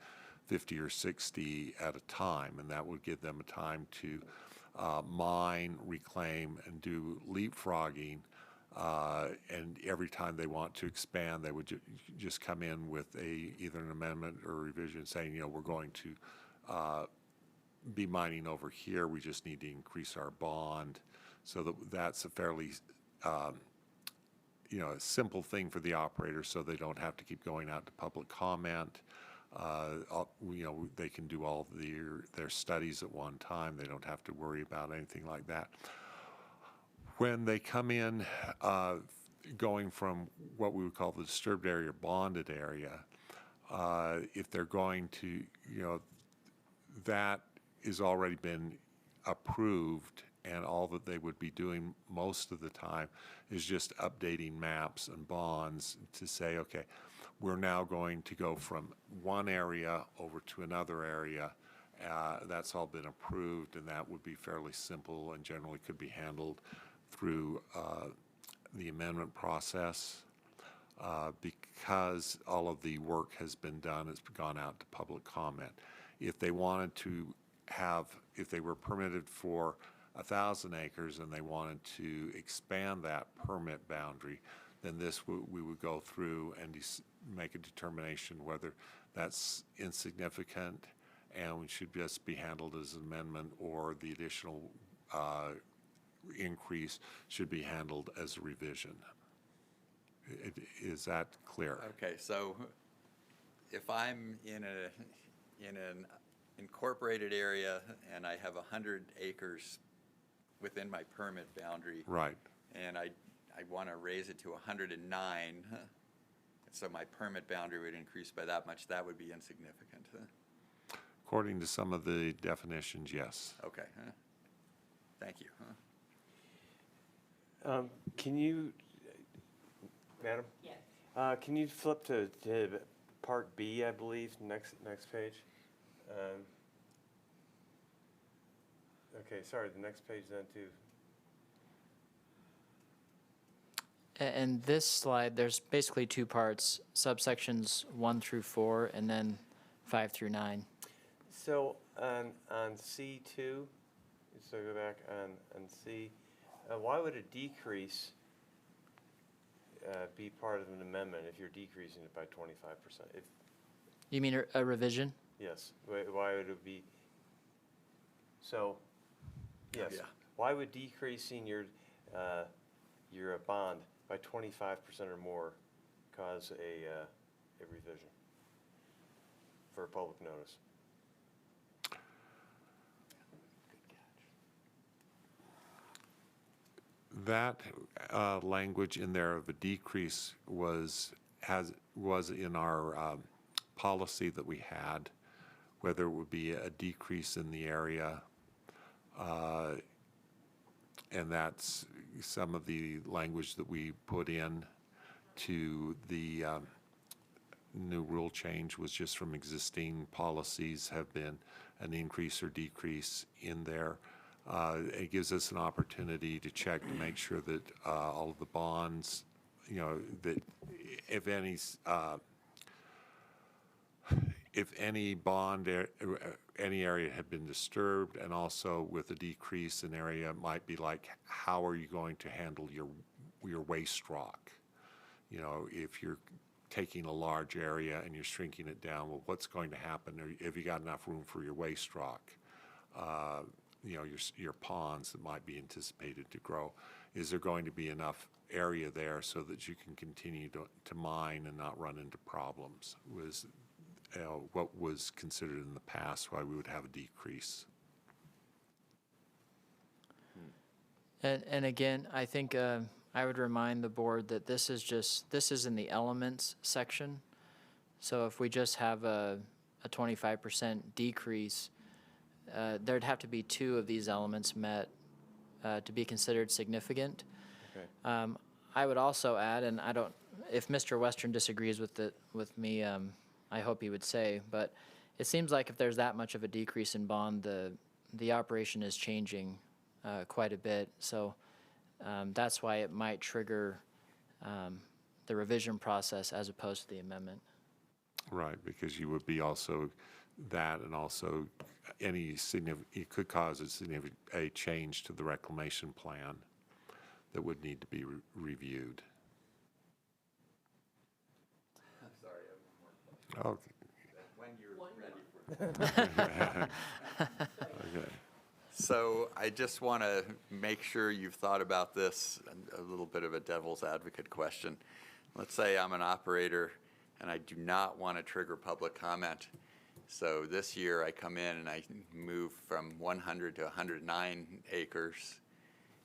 50 or 60 at a time, and that would give them a time to mine, reclaim, and do leapfrogging. And every time they want to expand, they would just come in with either an amendment or a revision saying, we're going to be mining over here. We just need to increase our bond. So that's a fairly, a simple thing for the operator, so they don't have to keep going out to public comment. They can do all their studies at one time. They don't have to worry about anything like that. When they come in, going from what we would call the disturbed area, bonded area, if they're going to, that has already been approved, and all that they would be doing most of the time is just updating maps and bonds to say, okay, we're now going to go from one area over to another area. That's all been approved, and that would be fairly simple and generally could be handled through the amendment process. Because all of the work has been done, it's gone out to public comment. If they wanted to if they were permitted for 1,000 acres and they wanted to expand that permit boundary, then we would go through and make a determination whether that's insignificant and should just be handled as an amendment, or the additional increase should be handled as a revision. Is that clear? Okay, so if I'm in an incorporated area and I have 100 acres within my permit boundary, right, and I want to raise it to 109, so my permit boundary would increase by that much, that would be insignificant. According to some of the definitions, yes. Okay. Thank you. Can you, Madam? Yes. Can you flip to Part B, I believe, next page? Okay, sorry, the next page then too. And this slide, there's basically two parts, subsections 1 through 4, and then 5 through 9. So on C2, so go back and see, why would a decrease be part of an amendment if you're decreasing it by 25%? If, You mean a revision? yes, why would it be? So, yes, Yeah. why would decreasing your bond by 25% or more cause a revision for a public notice? That language in there of a decrease was in our policy that we had, whether it would be a decrease in the area, and that's some of the language that we put in to the new rule change was just from existing policies have been an increase or decrease in there. It gives us an opportunity to check to make sure that all of the bonds, that if any bond, any area had been disturbed, and also with a decrease in area, it might be like, how are you going to handle your waste rock? If you're taking a large area and you're shrinking it down, well, what's going to happen? Have you got enough room for your waste rock? Your ponds that might be anticipated to grow. Is there going to be enough area there so that you can continue to mine and not run into problems? Was what was considered in the past why we would have a decrease. And again, I think I would remind the board that this is in the elements section. So if we just have a 25% decrease, there'd have to be two of these elements met to be considered significant. Okay. I would also add, and if Mr. Western disagrees with me, I hope he would say, but it seems like if there's that much of a decrease in bond, the operation is changing quite a bit. So that's why it might trigger the revision process as opposed to the amendment. Right, because you would be also that, and also it could cause a change to the reclamation plan that would need to be reviewed. I'm sorry, I have one more question. Okay. When you're ready for that. Okay. So I just want to make sure you've thought about this, a little bit of a devil's advocate question. Let's say I'm an operator and I do not want to trigger public comment. So this year I come in and I move from 100 to 109 acres.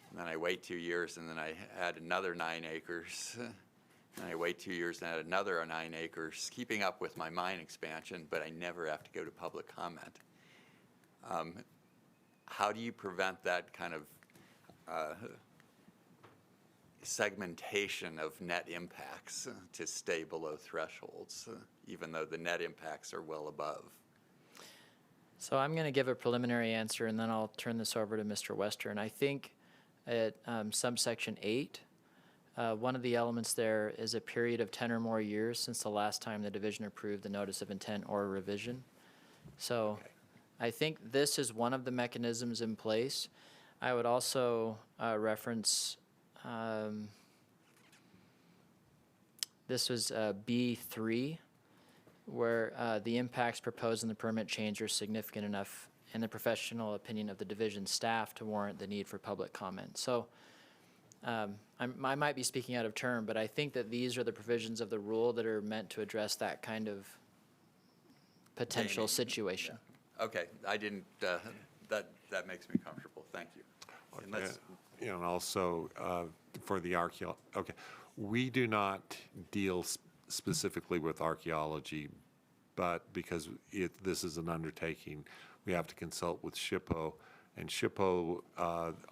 And then I wait 2 years and then I add another 9 acres. And I wait 2 years and add another 9 acres, keeping up with my mine expansion, but I never have to go to public comment. How do you prevent that kind of segmentation of net impacts to stay below thresholds, even though the net impacts are well above? So I'm going to give a preliminary answer, and then I'll turn this over to Mr. Western. I think at subsection 8, one of the elements there is a period of 10 or more years since the last time the division approved the notice of intent or revision. So okay. I think this is one of the mechanisms in place. I would also reference, this was B3, where the impacts proposed in the permit change are significant enough in the professional opinion of the division staff to warrant the need for public comment. So I might be speaking out of turn, but I think that these are the provisions of the rule that are meant to address that kind of potential situation. Yeah. Okay, I didn't, that makes me comfortable, thank you. And also for the okay, we do not deal specifically with archaeology, but because this is an undertaking, we have to consult with SHPO, and SHPO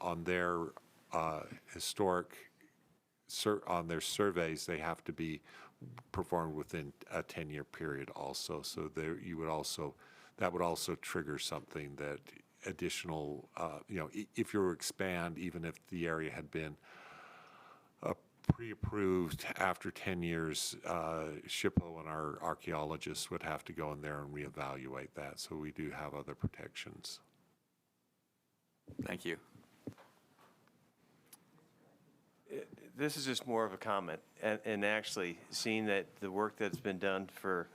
on their on their surveys, they have to be performed within a 10-year period also. So there, that would also trigger something that additional, if you expand, even if the area had been pre-approved after 10 years, SHPO and our archaeologists would have to go in there and reevaluate that. So we do have other protections. Thank you. This is just more of a comment, and actually seeing that the work that's been done for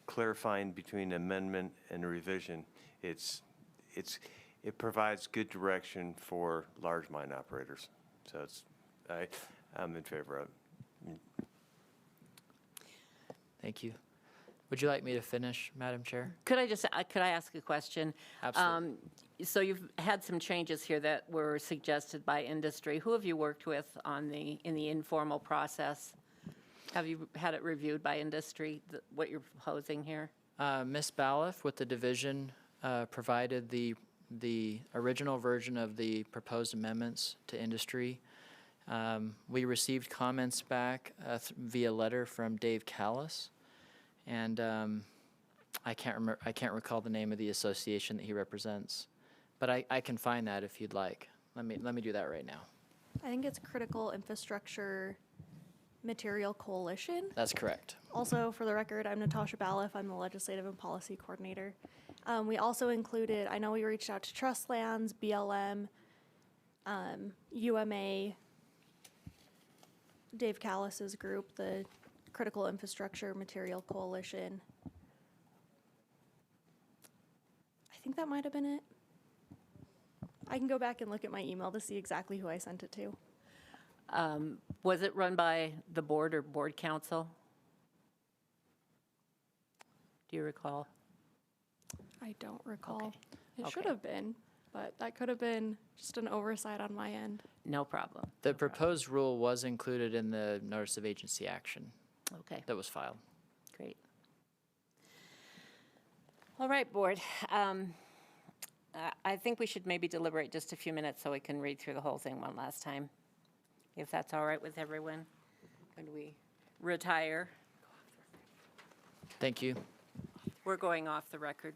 clarifying between amendment and revision, it provides good direction for large mine operators. So I'm in favor of it. Thank you. Would you like me to finish, Madam Chair? Could I ask a question? Absolutely. So you've had some changes here that were suggested by industry. Who have you worked with in the informal process? Have you had it reviewed by industry, what you're proposing here? Ms. Balliff with the division provided the original version of the proposed amendments to industry. We received comments back via letter from Dave Callis, and I can't recall the name of the association that he represents, but I can find that if you'd like. Let me do that right now. I think it's Critical Infrastructure Material Coalition. That's correct. Also, for the record, I'm Natasha Balliff. I'm the Legislative and Policy Coordinator. We also included, I know we reached out to Trust Lands, BLM, UMA, Dave Callis's group, the Critical Infrastructure Material Coalition. I think that might have been it. I can go back and look at my email to see exactly who I sent it to. Was it run by the board or board council? Do you recall? I don't recall. Okay. It should Okay. have been, but that could have been just an oversight on my end. No problem. The proposed rule was included in the notice of agency action Okay, that was filed. great. All right, board. I think we should maybe deliberate just a few minutes so we can read through the whole thing one last time, if that's all right with everyone. Could we retire? Thank you. We're going off the record.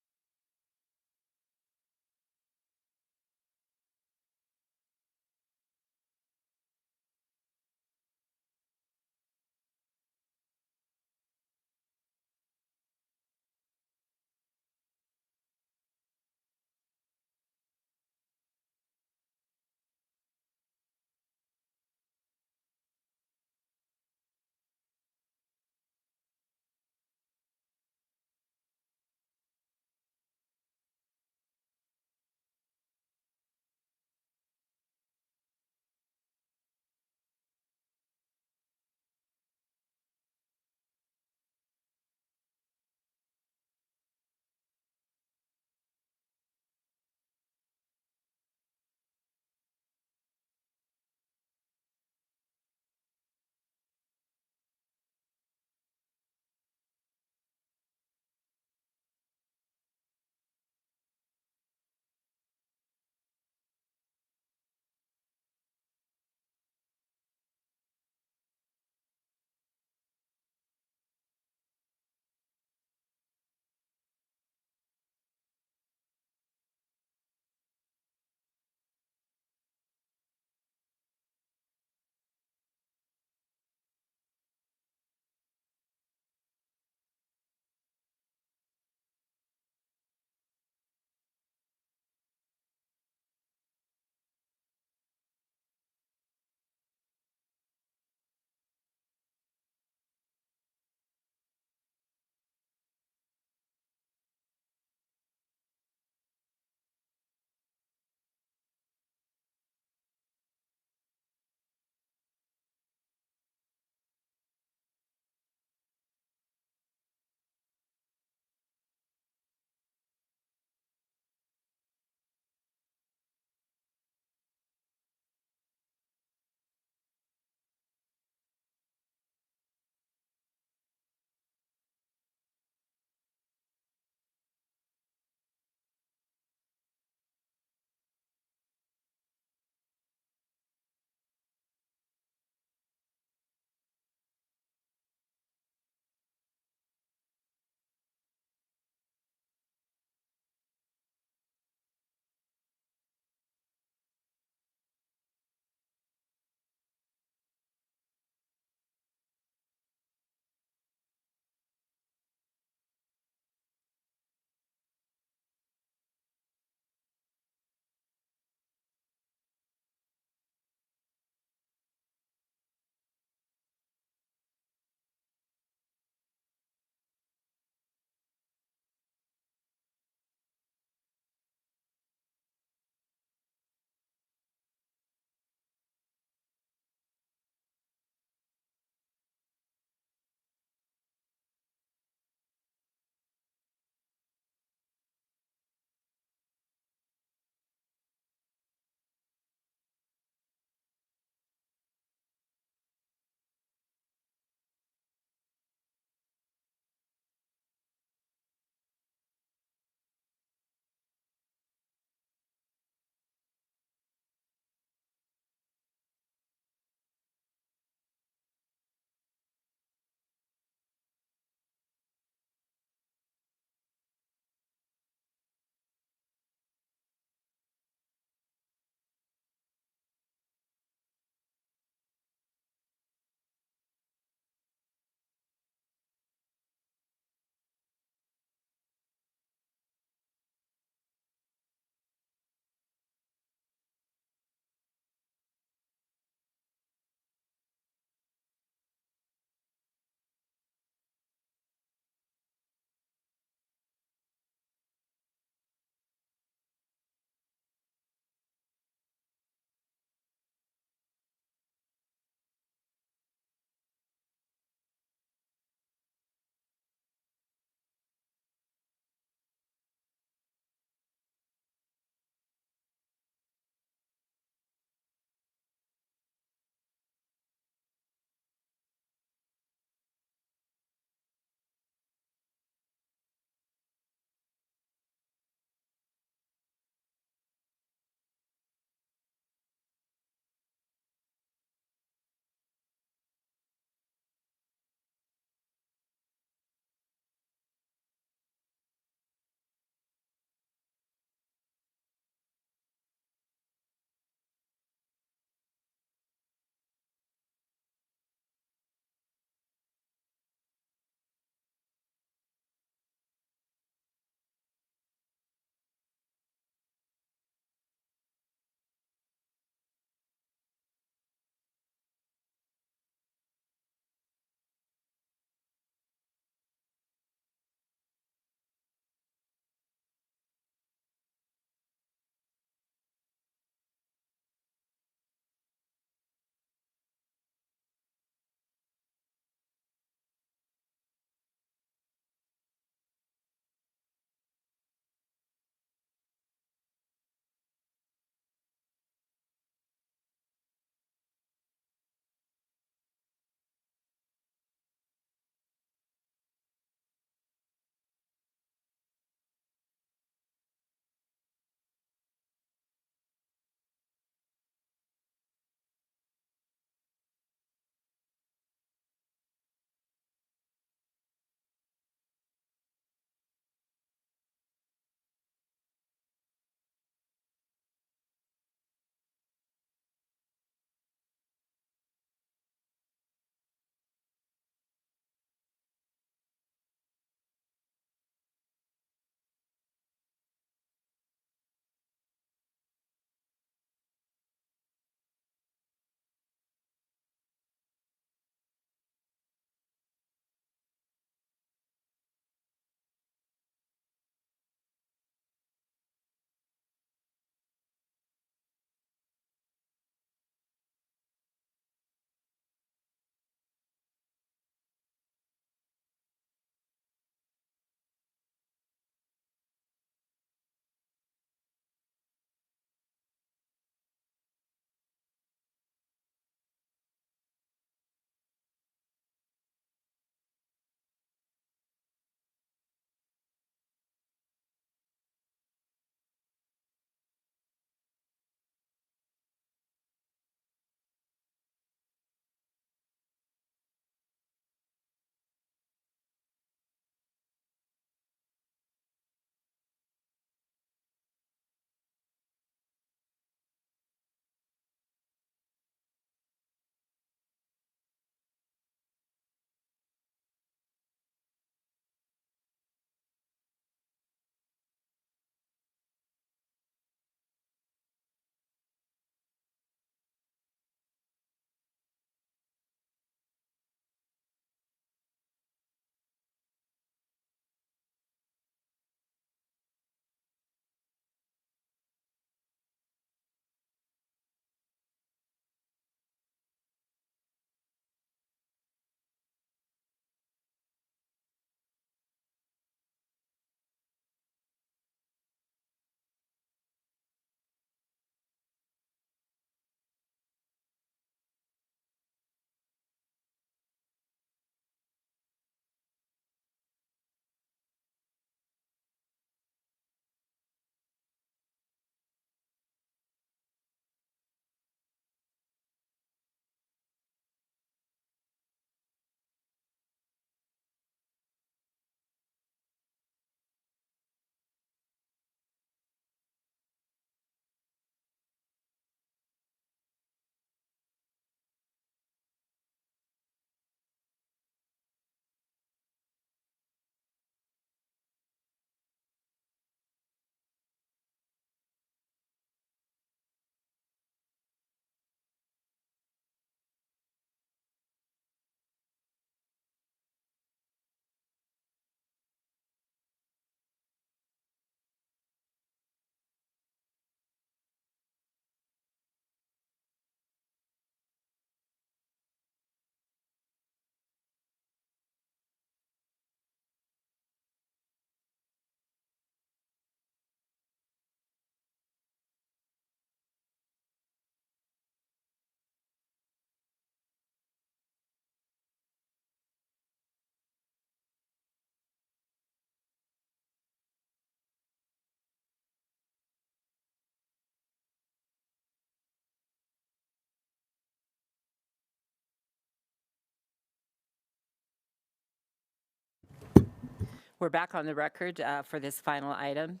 We're back on the record for this final item.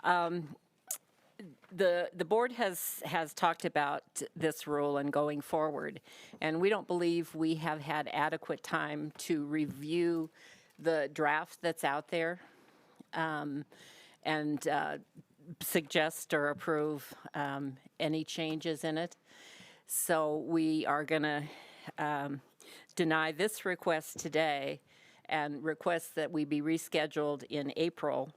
The board has talked about this rule and going forward, and we don't believe we have had adequate time to review the draft that's out there and suggest or approve any changes in it. So we are going to deny this request today and request that we be rescheduled in April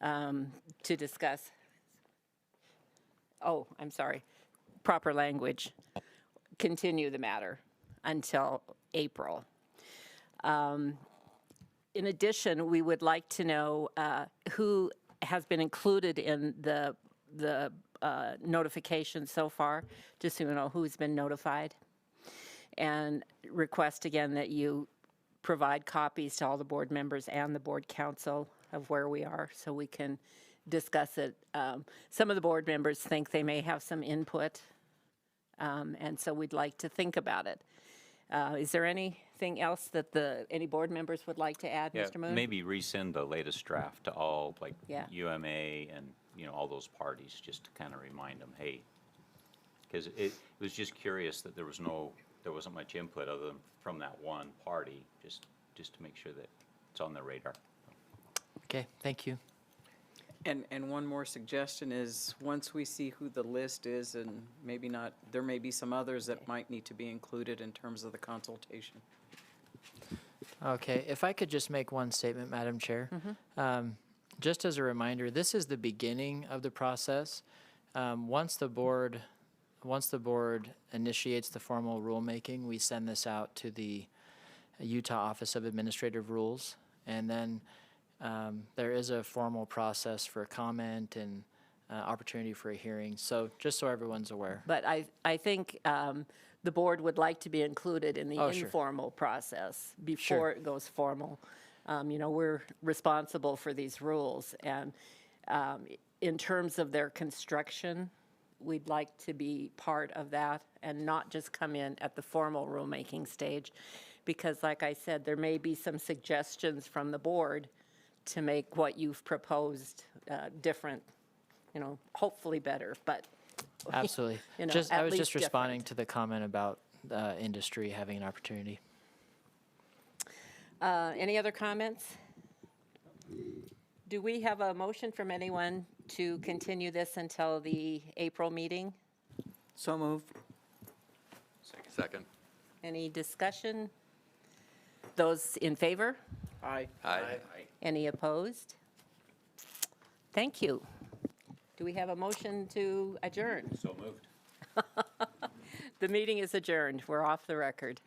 to discuss. Oh, I'm sorry, proper language. Continue the matter until April. In addition, we would like to know who has been included in the notification so far, just so you know who's been notified. And request again that you provide copies to all the board members and the board council of where we are so we can discuss it. Some of the board members think they may have some input, and so we'd like to think about it. Is there anything else that any board members would like to add, Yeah, Mr. Moon? maybe resend the latest draft to all, like Yeah. UMA and, all those parties, just to kind of remind them, hey, because it was just curious that there wasn't much input other than from that one party, just to make sure that it's on their radar. Okay, thank you. And one more suggestion is, once we see who the list is, and maybe not, there may be some others that might need to be included in terms of the consultation. Okay, if I could just make one statement, Madam Chair. Just as a reminder, this is the beginning of the process. Once the board initiates the formal rulemaking, we send this out to the Utah Office of Administrative Rules, and then there is a formal process for comment and opportunity for a hearing. So just so everyone's aware. But I think the board would like to be included in the Sure. informal process before it goes formal. We're responsible for these rules, and in terms of their construction, we'd like to be part of that and not just come in at the formal rulemaking stage, because like I said, there may be some suggestions from the board to make what you've proposed different, hopefully better, but. Absolutely. I was just responding to the comment about industry having an opportunity. Any other comments? Do we have a motion from anyone to continue this until the April meeting? So moved. Second. Any discussion? Those in favor? Aye. Aye. Any opposed? Thank you. Do we have a motion to adjourn? So moved. The meeting is adjourned. We're off the record.